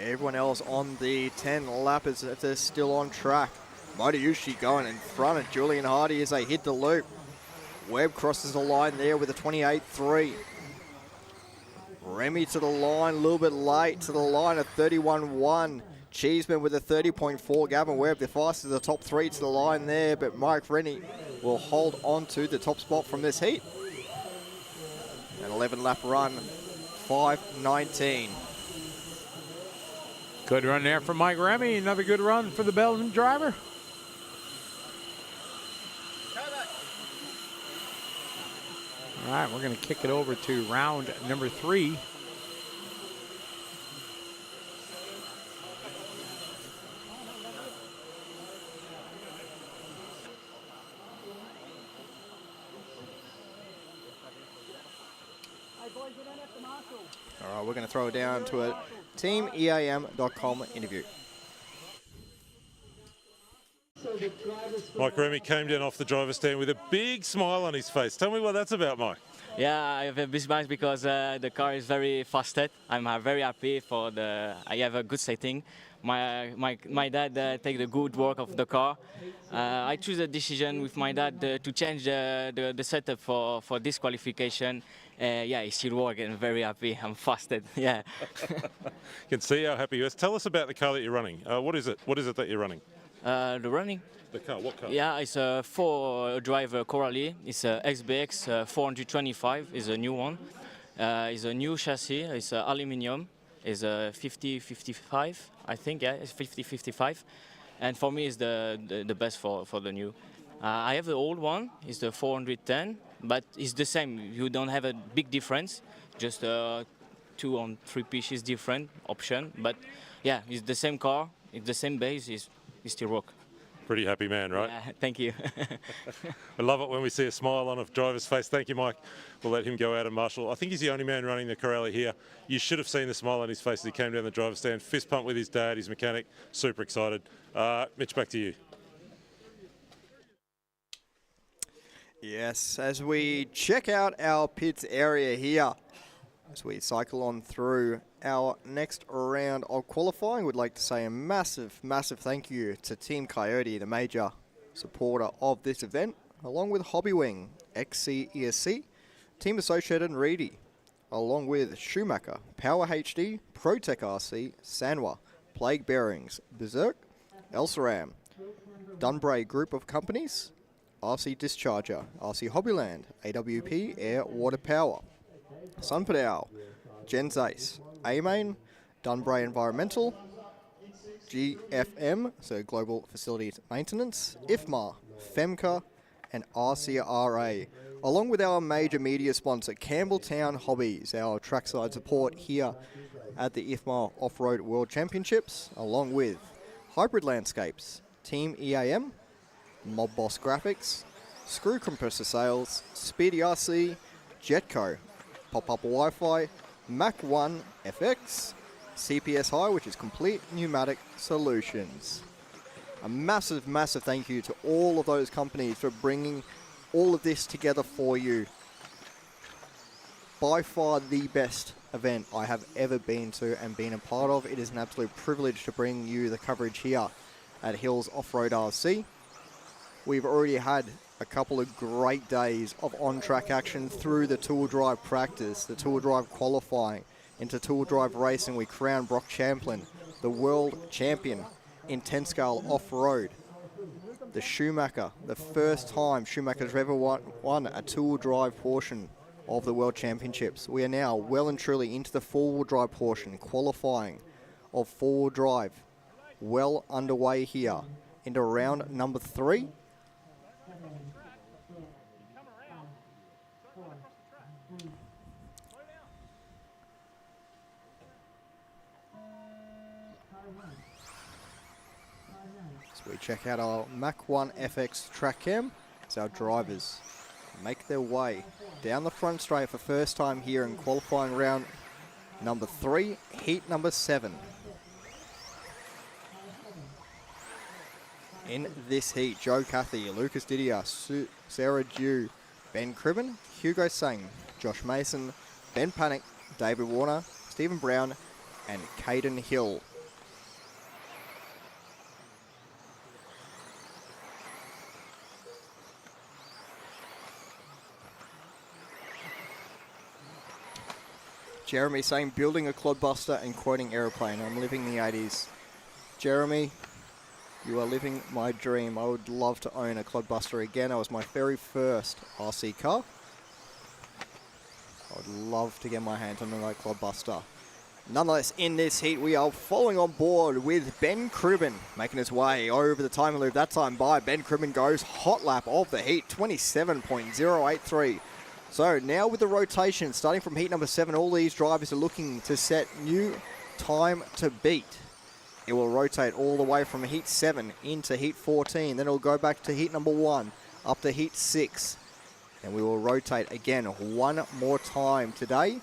everyone else on the 10 lappers, if they're still on track. Modiyoshi going in front of Julian Hardy as they hit the loop. Webb crosses the line there with a 28.3. Remy to the line, a little bit late to the line at 31.1. Cheeseman with a 30.4. Gavin Webb, the fastest of the top 3 to the line there, but Mike Rennie will hold on to the top spot from this heat. An 11-lap run, 5:19. Good run there for Mike Remy. Another good run for the Belgian driver. All right, we're going to kick it over to round number 3. All right, we're going to throw it down to a TeamEAM.com interview. Mike Remy came down off the driver's stand with a big smile on his face. Tell me what that's about, Mike. Yeah, I have a big smile because the car is very fast. I'm very happy for I have a good setting. My dad take the good work of the car. I choose a decision with my dad to change the setup for this qualification. Yeah, it still works and very happy. I'm fasted. Yeah. You can see how happy he is. Tell us about the car that you're running. What is it? What is it that you're running? The running? The car, what car? Yeah, it's a 4-driver Coralie. It's a XBX 425. It's a new one. It's a new chassis. It's aluminium. It's a 50-55, I think. Yeah, it's 50-55. and for me, it's the best for the new. I have the old one, it's the 410, but it's the same. You don't have a big difference, just 2 or 3 pieces different option. But yeah, it's the same car, it's the same base, it's still rock. Pretty happy man, right? Yeah, thank you. I love it when we see a smile on a driver's face. Thank you, Mike. We'll let him go out and marshal. I think he's the only man running the Corelli here. You should have seen the smile on his face as he came down the driver's stand. Fist pump with his dad, his mechanic. Super excited. Mitch, back to you. Yes, as we check out our pits area here, as we cycle on through our next round of qualifying, we'd like to say a massive, massive thank you to Team Coyote, the major supporter of this event, along with Hobbywing, XC ESC, Team Associated and Reedy, along with Schumacher, Power HD, ProTech RC, Sanwa, Plague Bearings, Berserk, Elsaram, Dunbray Group of Companies, RC Discharger, RC Hobbyland, AWP Air Water Power, Sunpadao, Gens Ace, A-Main, Dunbray Environmental, GFM, so Global Facilities Maintenance, IFMA, FEMCA, and RCRA, along with our major media sponsor, Campbelltown Hobbies, our trackside support here at the IFMA Off-Road World Championships, along with Hybrid Landscapes, Team EAM, Mob Boss Graphics, Screw Compressor Sales, Speedy RC, Jetco, Pop-Up Wi-Fi, Mac 1 FX, CPS High, which is Complete Pneumatic Solutions. A massive, massive thank you to all of those companies for bringing all of this together for you. By far the best event I have ever been to and been a part of. It is an absolute privilege to bring you the coverage here at Hills Off-Road RC. We've already had a couple of great days of on-track action through the tool drive practice, the tool drive qualifying, into tool drive racing. We crowned Brock Champlin the world champion in 10-scale off-road. The Schumacher, the first time Schumacher's ever won a tool drive portion of the World Championships. We are now well and truly into the four-wheel drive portion, qualifying of four-wheel drive. Well underway here into round number 3. So we check out our Mac 1 FX track cam as our drivers make their way down the front straight for first time here in qualifying round number 3, heat number 7. In this heat, Joe Cathy, Lucas Didier, Sarah Dew, Ben Cribben, Hugo Sang, Josh Mason, Ben Panic, David Warner, Stephen Brown, and Caden Hill. Jeremy saying, building a clodbuster and quoting aeroplane. I'm living the 80s. Jeremy, you are living my dream. I would love to own a clodbuster again. It was my very first RC car. I would love to get my hands on a clodbuster. Nonetheless, in this heat, we are following on board with Ben Cribben, making his way over the time loop. That time by Ben Cribben goes hot lap of the heat, 27.083. So now with the rotation, starting from heat number 7, all these drivers are looking to set new time to beat. It will rotate all the way from heat 7 into heat 14. Then it'll go back to heat number 1, up to heat 6. And we will rotate again one more time today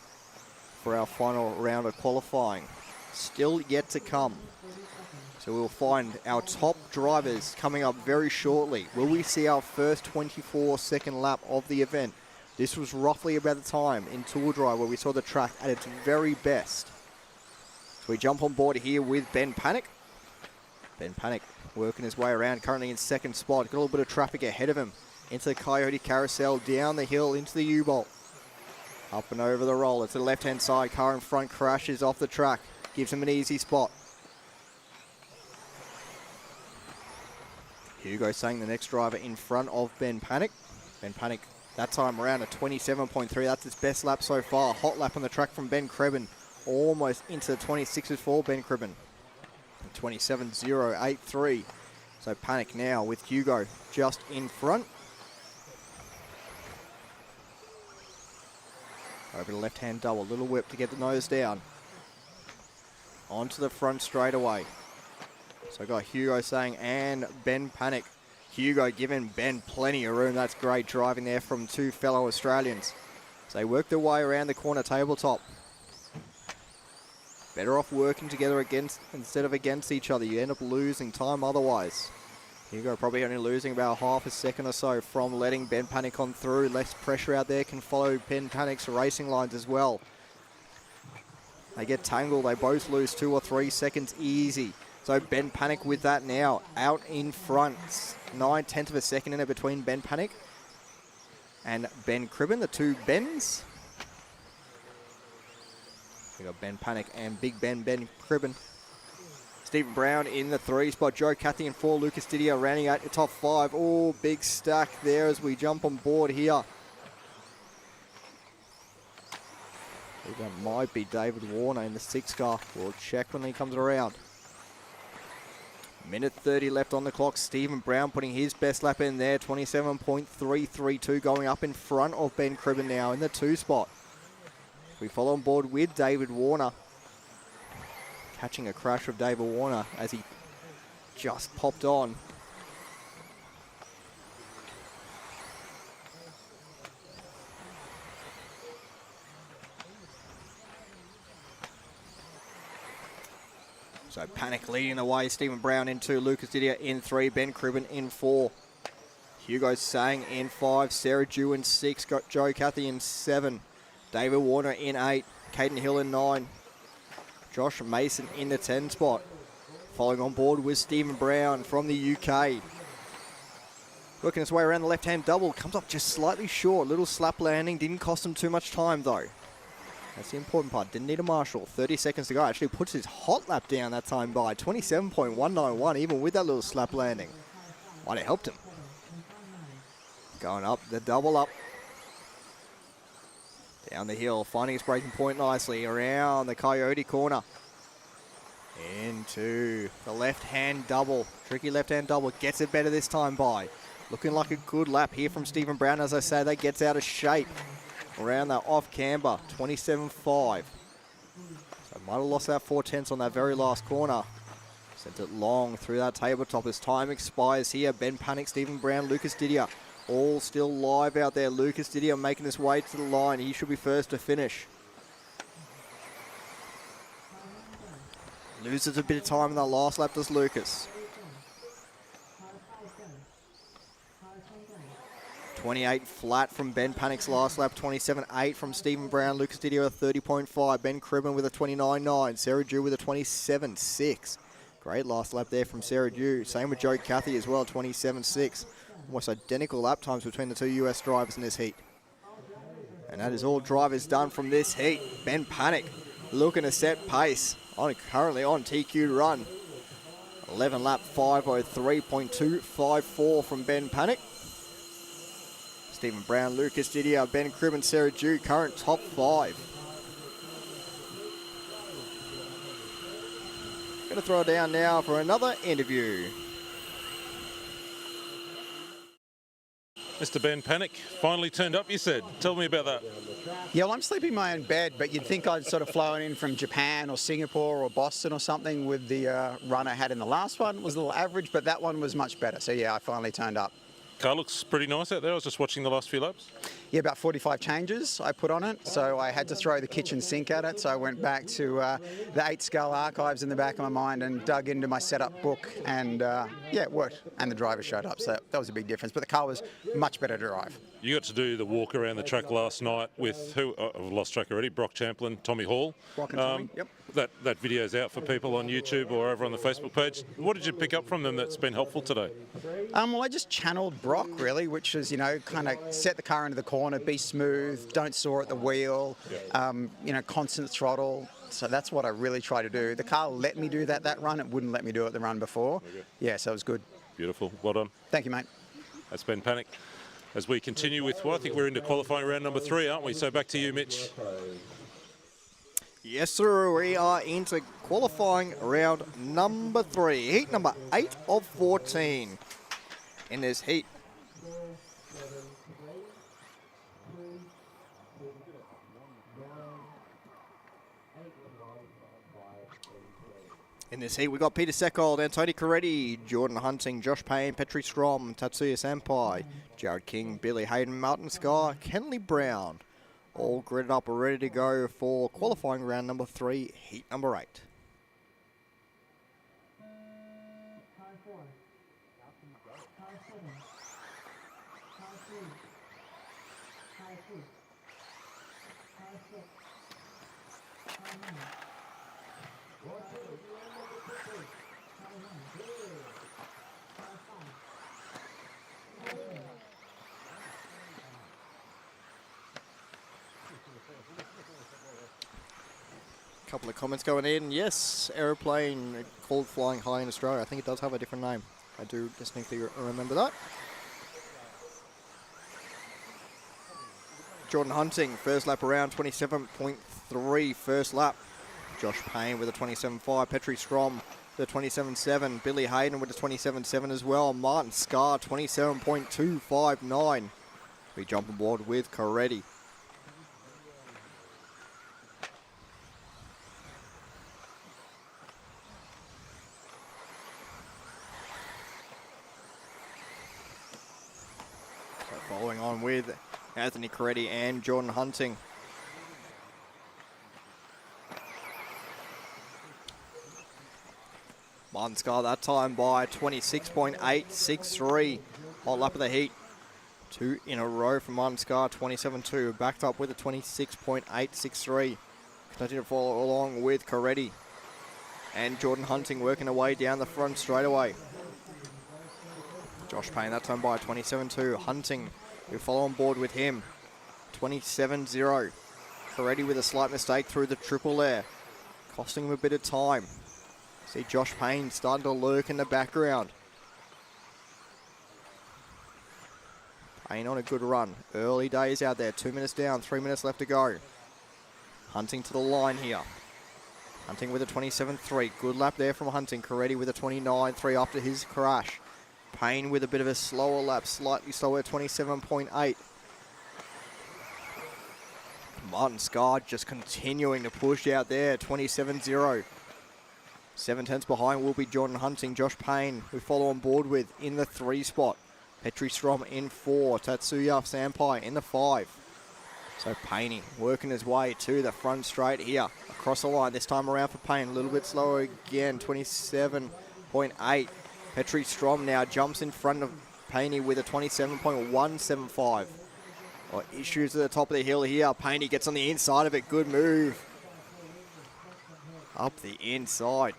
for our final round of qualifying. Still yet to come. So we'll find our top drivers coming up very shortly. Will we see our first 24-second lap of the event? This was roughly about the time in Tour Drive where we saw the track at its very best. So we jump on board here with Ben Panic. Ben Panic working his way around, currently in second spot. Got a little bit of traffic ahead of him. Into the Coyote Carousel, down the hill, into the U-Bolt. Up and over the roller to the left-hand side. Car in front crashes off the track. Gives him an easy spot. Hugo Sang, the next driver in front of Ben Panic. Ben Panic that time around a 27.3. That's his best lap so far. Hot lap on the track from Ben Cribben. Almost into the 26s for Ben Cribben. 27.083. So Panic now with Hugo just in front. Over the left-hand double, little whip to get the nose down. Onto the front straight away. So got Hugo saying, and Ben Panic. Hugo giving Ben plenty of room. That's great driving there from two fellow Australians. So they work their way around the corner tabletop. Better off working together instead of against each other. You end up losing time otherwise. Hugo probably only losing about half a second or so from letting Ben Panic on through. Less pressure out there can follow Ben Panic's racing lines as well. They get tangled. They both lose 2 or 3 seconds easy. So Ben Panic with that now out in front. 9/10 of a second in it between Ben Panic and Ben Cribben, the two Bens. We got Ben Panic and Big Ben Cribben. Stephen Brown in the 3 spot. Joe Cathy in 4. Lucas Didier rounding out the top 5. Oh, big stack there as we jump on board here. I think that might be David Warner in the 6 car. We'll check when he comes around. Minute 30 left on the clock. Stephen Brown putting his best lap in there. 27.332 going up in front of Ben Cribben now in the 2 spot. We follow on board with David Warner. Catching a crash of David Warner as he just popped on. So Panic leading the way. Stephen Brown in 2. Lucas Didier in 3. Ben Cribben in 4. Hugo Sang in 5. Sarah Dew in 6. Got Joe Cathy in 7. David Warner in 8. Caden Hill in 9. Josh Mason in the 10 spot. Following on board with Stephen Brown from the UK. Working his way around the left-hand double. Comes up just slightly short. Little slap landing. Didn't cost him too much time though. That's the important part. Didn't need a marshal. 30 seconds to go. Actually puts his hot lap down that time by 27.191, even with that little slap landing. Might have helped him. Going up the double up. Down the hill, finding his braking point nicely. Around the Coyote corner. Into the left-hand double. Tricky left-hand double. Gets it better this time by. Looking like a good lap here from Stephen Brown. As I say, that gets out of shape. Around that off camber, 27.5. So might have lost that 4/10 on that very last corner. Sent it long through that tabletop as time expires here. Ben Panic, Stephen Brown, Lucas Didier, all still live out there. Lucas Didier making his way to the line. He should be first to finish. Loses a bit of time in that last lap, does Lucas. 28 flat from Ben Panic's last lap. 27.8 from Stephen Brown. Lucas Didier a 30.5. Ben Cribben with a 29.9. Sarah Dew with a 27.6. Great last lap there from Sarah Dew. Same with Joe Cathy as well, 27.6. Almost identical lap times between the two US drivers in this heat. And that is all drivers done from this heat. Ben Panic looking to set pace. Currently on TQ run. 11 lap 5:03.254 from Ben Panic. Stephen Brown, Lucas Didier, Ben Cribben, Sarah Dew, current top 5. Going to throw it down now for another interview. Mr. Ben Panic finally turned up, you said. Tell me about that. Yeah, well, I'm sleeping in my own bed, but you'd think I'd sort of flown in from Japan or Singapore or Boston or something with the run I had in the last one. It was a little average, but that one was much better. So yeah, I finally turned up. Car looks pretty nice out there. I was just watching the last few laps. Yeah, about 45 changes I put on it, so I had to throw the kitchen sink at it. So I went back to the 8 Skull archives in the back of my mind and dug into my setup book, and yeah, it worked. And the driver showed up, so that was a big difference. But the car was much better to drive. You got to do the walk around the track last night with who? I've lost track already. Brock Champlin, Tommy Hall. Brock and Tommy, yep. That video's out for people on YouTube or over on the Facebook page. What did you pick up from them that's been helpful today? Well, I just channeled Brock, really, which is, you know, kind of set the car into the corner, be smooth, don't saw at the wheel, you know, constant throttle. So that's what I really try to do. The car let me do that run. It wouldn't let me do it the run before. Okay. Yeah, so it was good. Beautiful. Well done. Thank you, mate. That's Ben Panic. As we continue with, well, I think we're into qualifying round number 3, aren't we? So back to you, Mitch. Yes, sir. We are into qualifying round number 3. Heat number 8 of 14 in this heat. In this heat, we've got Peter Seckold, Antoni Coretti, Jordan Hunting, Josh Payne, Petri Strom, Tatsuya Sampai, Jared King, Billy Hayden, Martin Scar, Kenley Brown, all gridded up, ready to go for qualifying round number 3, heat number 8. Couple of comments going in. Yes, aeroplane called Flying High in Australia. I think it does have a different name. I do distinctly remember that. Jordan Hunting, first lap around 27.3 first lap. Josh Payne with a 27.5. Petri Strom with a 27.7. Billy Hayden with a 27.7 as well. Martin Scar 27.259. We jump on board with Coretti. Following on with Anthony Coretti and Jordan Hunting. Martin Scar that time by 26.863. Hot lap of the heat. 2 in a row from Martin Scar, 27.2. Backed up with a 26.863. Continue to follow along with Coretti. And Jordan Hunting working away down the front straight away. Josh Payne that time by 27.2. Hunting, we follow on board with him. 27.0. Coretti with a slight mistake through the triple there. Costing him a bit of time. See Josh Payne starting to lurk in the background. Payne on a good run. Early days out there. 2 minutes down, 3 minutes left to go. Hunting to the line here. Hunting with a 27.3. Good lap there from Hunting. Coretti with a 29.3 after his crash. Payne with a bit of a slower lap, slightly slower, 27.8. Martin Scar just continuing to push out there, 27.0. 7 tenths behind will be Jordan Hunting. Josh Payne, we follow on board with in the 3 spot. Petri Strom in 4. Tatsuya Sampai in the 5. So Payne working his way to the front straight here. Across the line this time around for Payne. A little bit slower again, 27.8. Petri Strom now jumps in front of Payne with a 27.175. Oh, issues at the top of the hill here. Payne gets on the inside of it. Good move. Up the inside.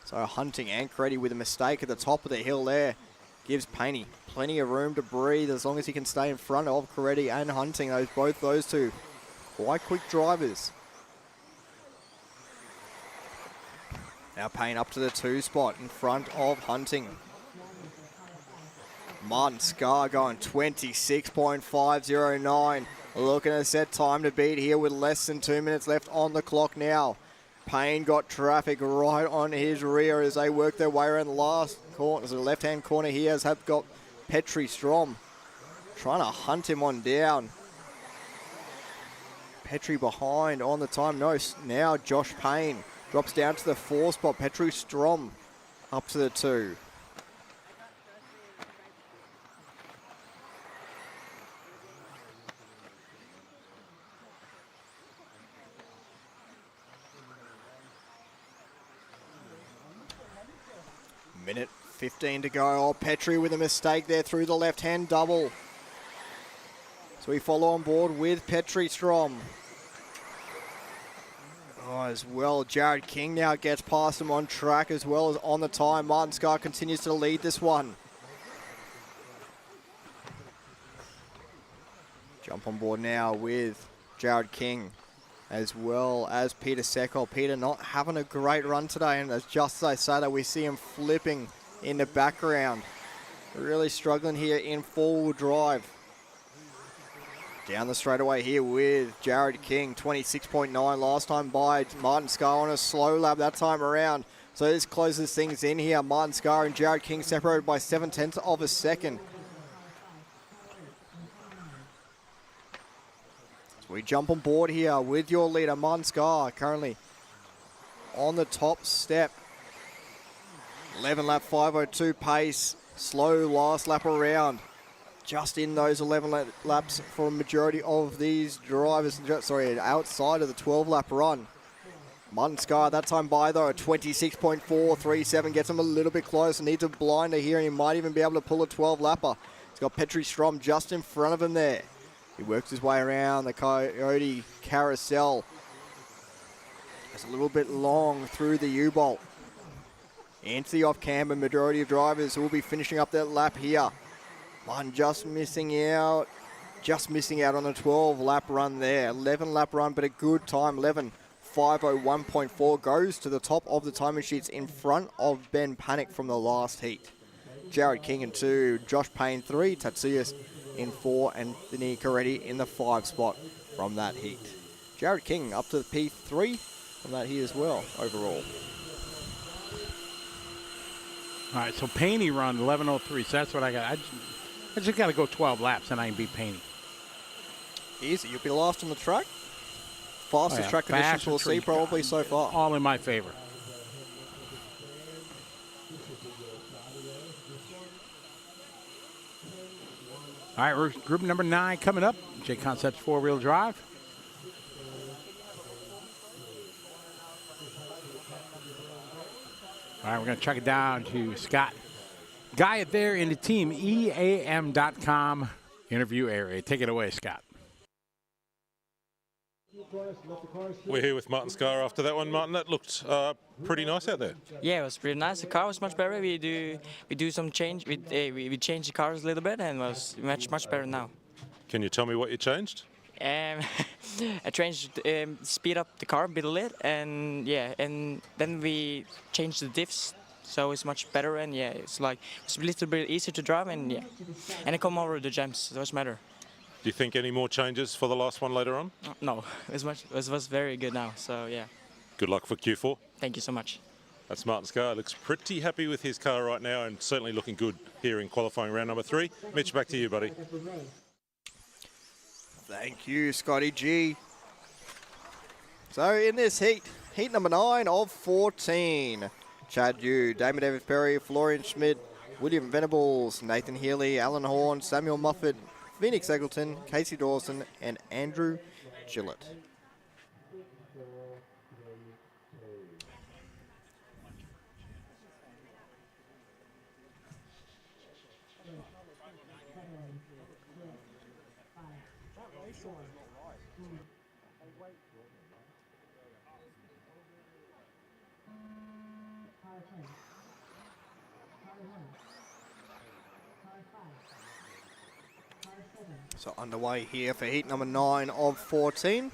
So Hunting and Coretti with a mistake at the top of the hill there. Gives Payne plenty of room to breathe as long as he can stay in front of Coretti and Hunting. Both those two quite quick drivers. Now Payne up to the 2 spot in front of Hunting. Martin Scar going 26.509. Looking to set time to beat here with less than 2 minutes left on the clock now. Payne got traffic right on his rear as they work their way around the last corner. So the left-hand corner here has got Petri Strom trying to hunt him on down. Petri behind on the time. No, now Josh Payne drops down to the 4 spot. Petri Strom up to the 2. Minute 15 to go. Oh, Petri with a mistake there through the left-hand double. So we follow on board with Petri Strom. Oh, as well, Jared King now gets past him on track as well as on the time. Martin Scar continues to lead this one. Jump on board now with Jared King as well as Peter Seckold. Peter not having a great run today, and as just as I say that, we see him flipping in the background. Really struggling here in 4-wheel drive. Down the straightaway here with Jared King, 26.9 last time by. Martin Scar on a slow lap that time around. So this closes things in here. Martin Scar and Jared King separated by 0.7 of a second. So we jump on board here with your leader, Martin Scar, currently on the top step. 11 lap 5:02 pace. Slow last lap around. Just in those 11 laps for a majority of these drivers, sorry, outside of the 12-lap run. Martin Scar that time by, though, a 26.437, gets him a little bit close. Needs a blinder here, and he might even be able to pull a 12-lapper. He's got Petri Strom just in front of him there. He works his way around the Coyote Carousel. It's a little bit long through the U-Bolt. Into the off-camber, majority of drivers will be finishing up their lap here. One just missing out on a 12-lap run there. 11-lap run, but a good time. 11.501.4 goes to the top of the timing sheets in front of Ben Panic from the last heat. Jared King in 2, Josh Payne 3, Tatsuyas in 4, and Anthony Coretti in the 5 spot from that heat. Jared King up to the P3 from that heat as well overall. All right, so Paney run 11:03, so that's what I got. I just got to go 12 laps and I can beat Paney. Easy. You'll be last on the track. Fastest track conditions we'll see probably so far. All in my favor. All right, we're group number 9 coming up. J Concepts 4-wheel drive. All right, we're going to chuck it down to Scott Guyot there in the team EAM.com interview area. Take it away, Scott. We're here with Martin Scar after that one. Martin, that looked pretty nice out there. Yeah, it was pretty nice. The car was much better. We do some change. We changed the cars a little bit, and it was much better now. Can you tell me what you changed? I changed speed up the car a bit, and yeah, and then we changed the diffs, so it's much better, and yeah, it's a little bit easier to drive, and yeah, and I come over the jumps, so it's better. Do you think any more changes for the last one later on? No, it was very good now, so yeah. Good luck for Q4. Thank you so much. That's Martin Scar. Looks pretty happy with his car right now, and certainly looking good here in qualifying round number 3. Mitch, back to you, buddy. Thank you, Scotty G. So in this heat number 9 of 14, Chad Yu, Damon David Perry, Florian Schmidt, William Venables, Nathan Healy, Alan Horn, Samuel Muffet, Phoenix Eggleton, Casey Dawson, and Andrew Gillett. So underway here for heat number 9 of 14.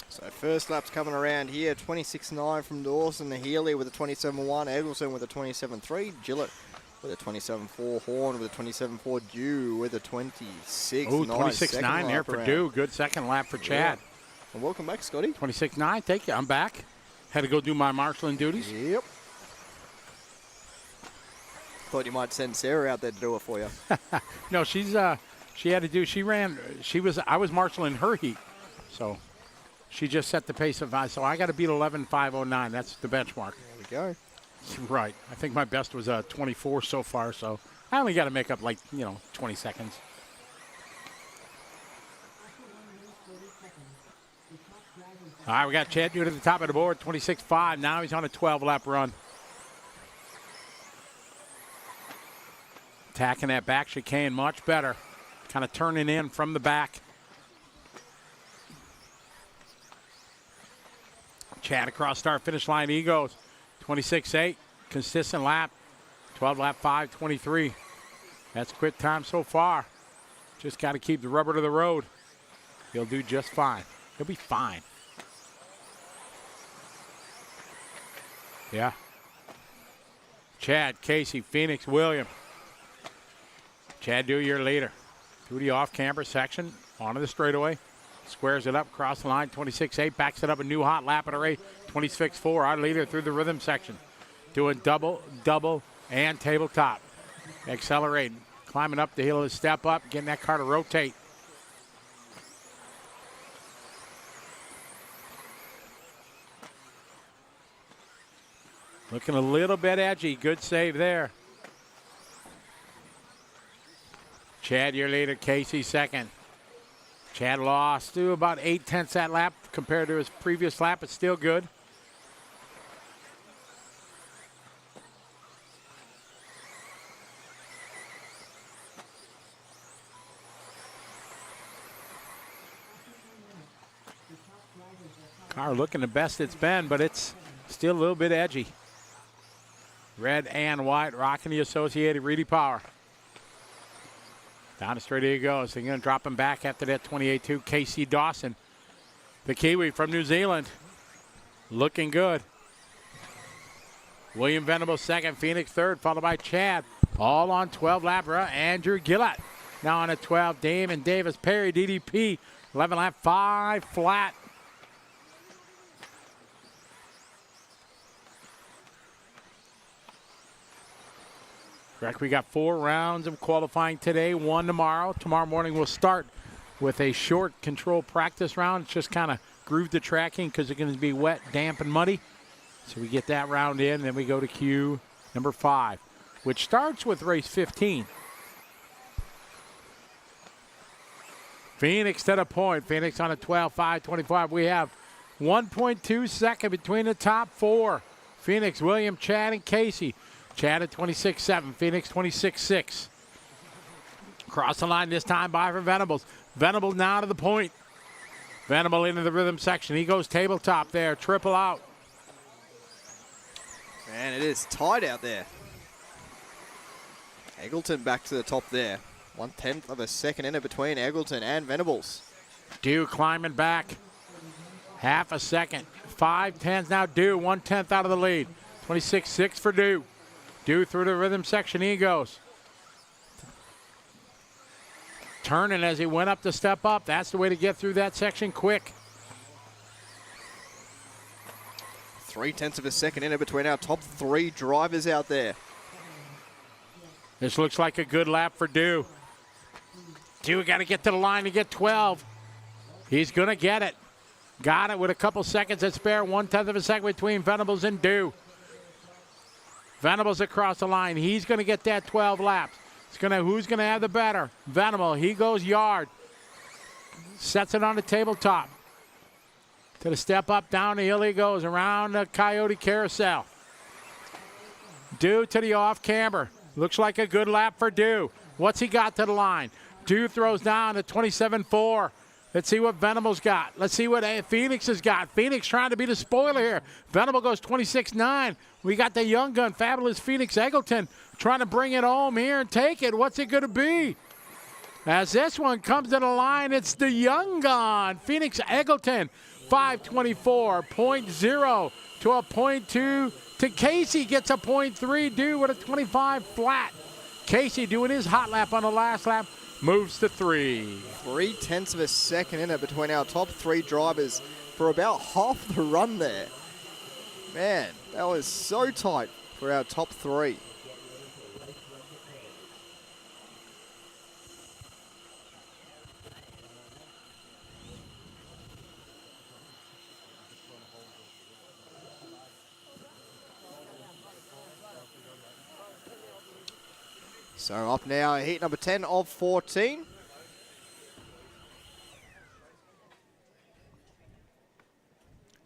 So first lap's coming around here, 26.9 from Dawson, Healy with a 27.1, Eggleston with a 27.3, Gillett with a 27.4, Horn with a 27.4, Dew with a 26.9. Oh, 26.9 there for Dew. Good second lap for Chad. Yeah. And welcome back, Scotty. 26.9, thank you. I'm back. Had to go do my marshalling duties. Yep. Thought you might send Sarah out there to do it for you. No, she had to do, I was marshalling her heat. So she just set the pace of, so I got to beat 11.509. That's the benchmark. There we go. Right. I think my best was 24 so far, so I only got to make up 20 seconds. All right, we got Chad Dew at the top of the board, 26.5. Now he's on a 12-lap run. Attacking that back chicane much better. Kind of turning in from the back. Chad across start finish line. He goes 26.8. Consistent lap. 12 lap 5:23. That's quick time so far. Just got to keep the rubber to the road. He'll do just fine. He'll be fine. Yeah. Chad, Casey, Phoenix, William. Chad Dew, your leader. Through the off-camber section, onto the straightaway. Squares it up, across the line, 26.8. Backs it up a new hot lap at a rate, 26.4. Our leader through the rhythm section. Doing double, double, and tabletop. Accelerating, climbing up the hill to step up, getting that car to rotate. Looking a little bit edgy. Good save there. Chad, your leader. Casey, second. Chad lost to about 0.8 that lap compared to his previous lap, but still good. Car looking the best it's been, but it's still a little bit edgy. Red and white rocking the Associated Reedy Power. Down the straight he goes. They're going to drop him back after that 28.2. Casey Dawson, the Kiwi from New Zealand, looking good. William Venable second, Phoenix third, followed by Chad. All on 12 lap Andrew Gillett. Now on a 12, Damon Davis Perry, DDP, 11 lap 5 flat. Correct, we got 4 rounds of qualifying today, 1 tomorrow. Tomorrow morning we'll start with a short control practice round. It's just kind of groove the tracking because it's going to be wet, damp, and muddy. So we get that round in, then we go to Q number 5, which starts with race 15. Phoenix to the point. Phoenix on a 12.5.25. We have 1.2 second between the top 4. Phoenix, William, Chad, and Casey. Chad at 26.7, Phoenix 26.6. Cross the line this time by for Venables. Venables now to the point. Venable into the rhythm section. He goes tabletop there, triple out. Man, it is tight out there. Eggleton back to the top there. 1/10 of a second in it between Eggleton and Venables. Dew climbing back. Half a second. 5/10 now Dew, 1/10 out of the lead. 26.6 for Dew. Dew through the rhythm section, he goes. Turning as he went up to step up. That's the way to get through that section quick. 3/10 of a second in it between our top 3 drivers out there. This looks like a good lap for Dew. Dew got to get to the line to get 12. He's going to get it. Got it with a couple seconds to spare. 1/10 of a second between Venables and Dew. Venables across the line. He's going to get that 12 laps. Who's going to have the better? Venable. He goes yard. Sets it on the tabletop. To the step up, down the hill he goes. Around the Coyote Carousel. Dew to the off camber. Looks like a good lap for Dew. What's he got to the line? Dew throws down to 27.4. Let's see what Venable's got. Let's see what Phoenix has got. Phoenix trying to be the spoiler here. Venable goes 26.9. We got the young gun, fabulous Phoenix Eggleton, trying to bring it home here and take it. What's it going to be? As this one comes to the line, it's the young gun, Phoenix Eggleton, 5:24.0 to a 0.2 to Casey. Gets a 0.3, Dew with a 25 flat. Casey doing his hot lap on the last lap. Moves to 3. 3/10 of a second in it between our top 3 drivers for about half the run there. Man, that was so tight for our top 3. So up now, heat number 10 of 14.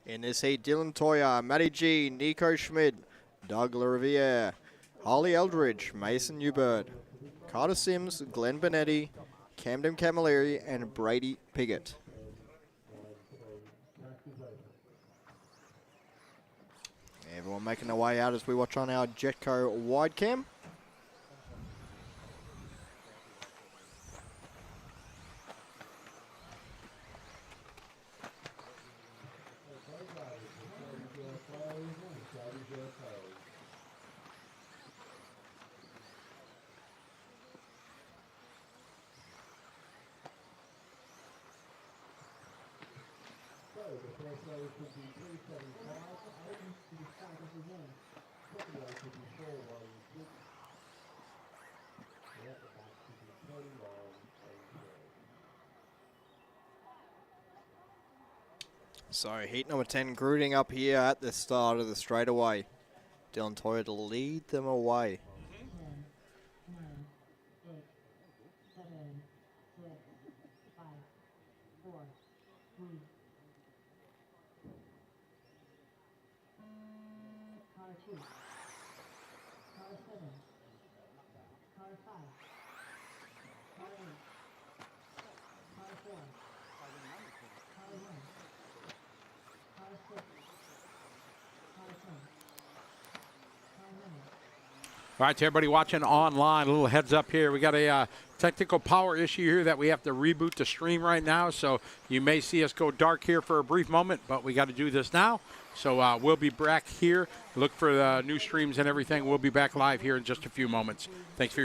In this heat, Dylan Toya, Matty G, Nico Schmid, Doug LaRiviere, Holly Eldridge, Mason Newbird, Carter Sims, Glenn Benetti, Camden Camilleri, and Brady Piggott. Everyone making their way out as we watch on our Jetco wide cam. So heat number 10 grooting up here at the start of the straightaway. Dylan Toyer to lead them away. All right, to everybody watching online, a little heads up here. We got a technical power issue here that we have to reboot the stream right now. So you may see us go dark here for a brief moment, but we got to do this now. So we'll be back here. Look for the new streams and everything. We'll be back live here in just a few moments. Thanks for your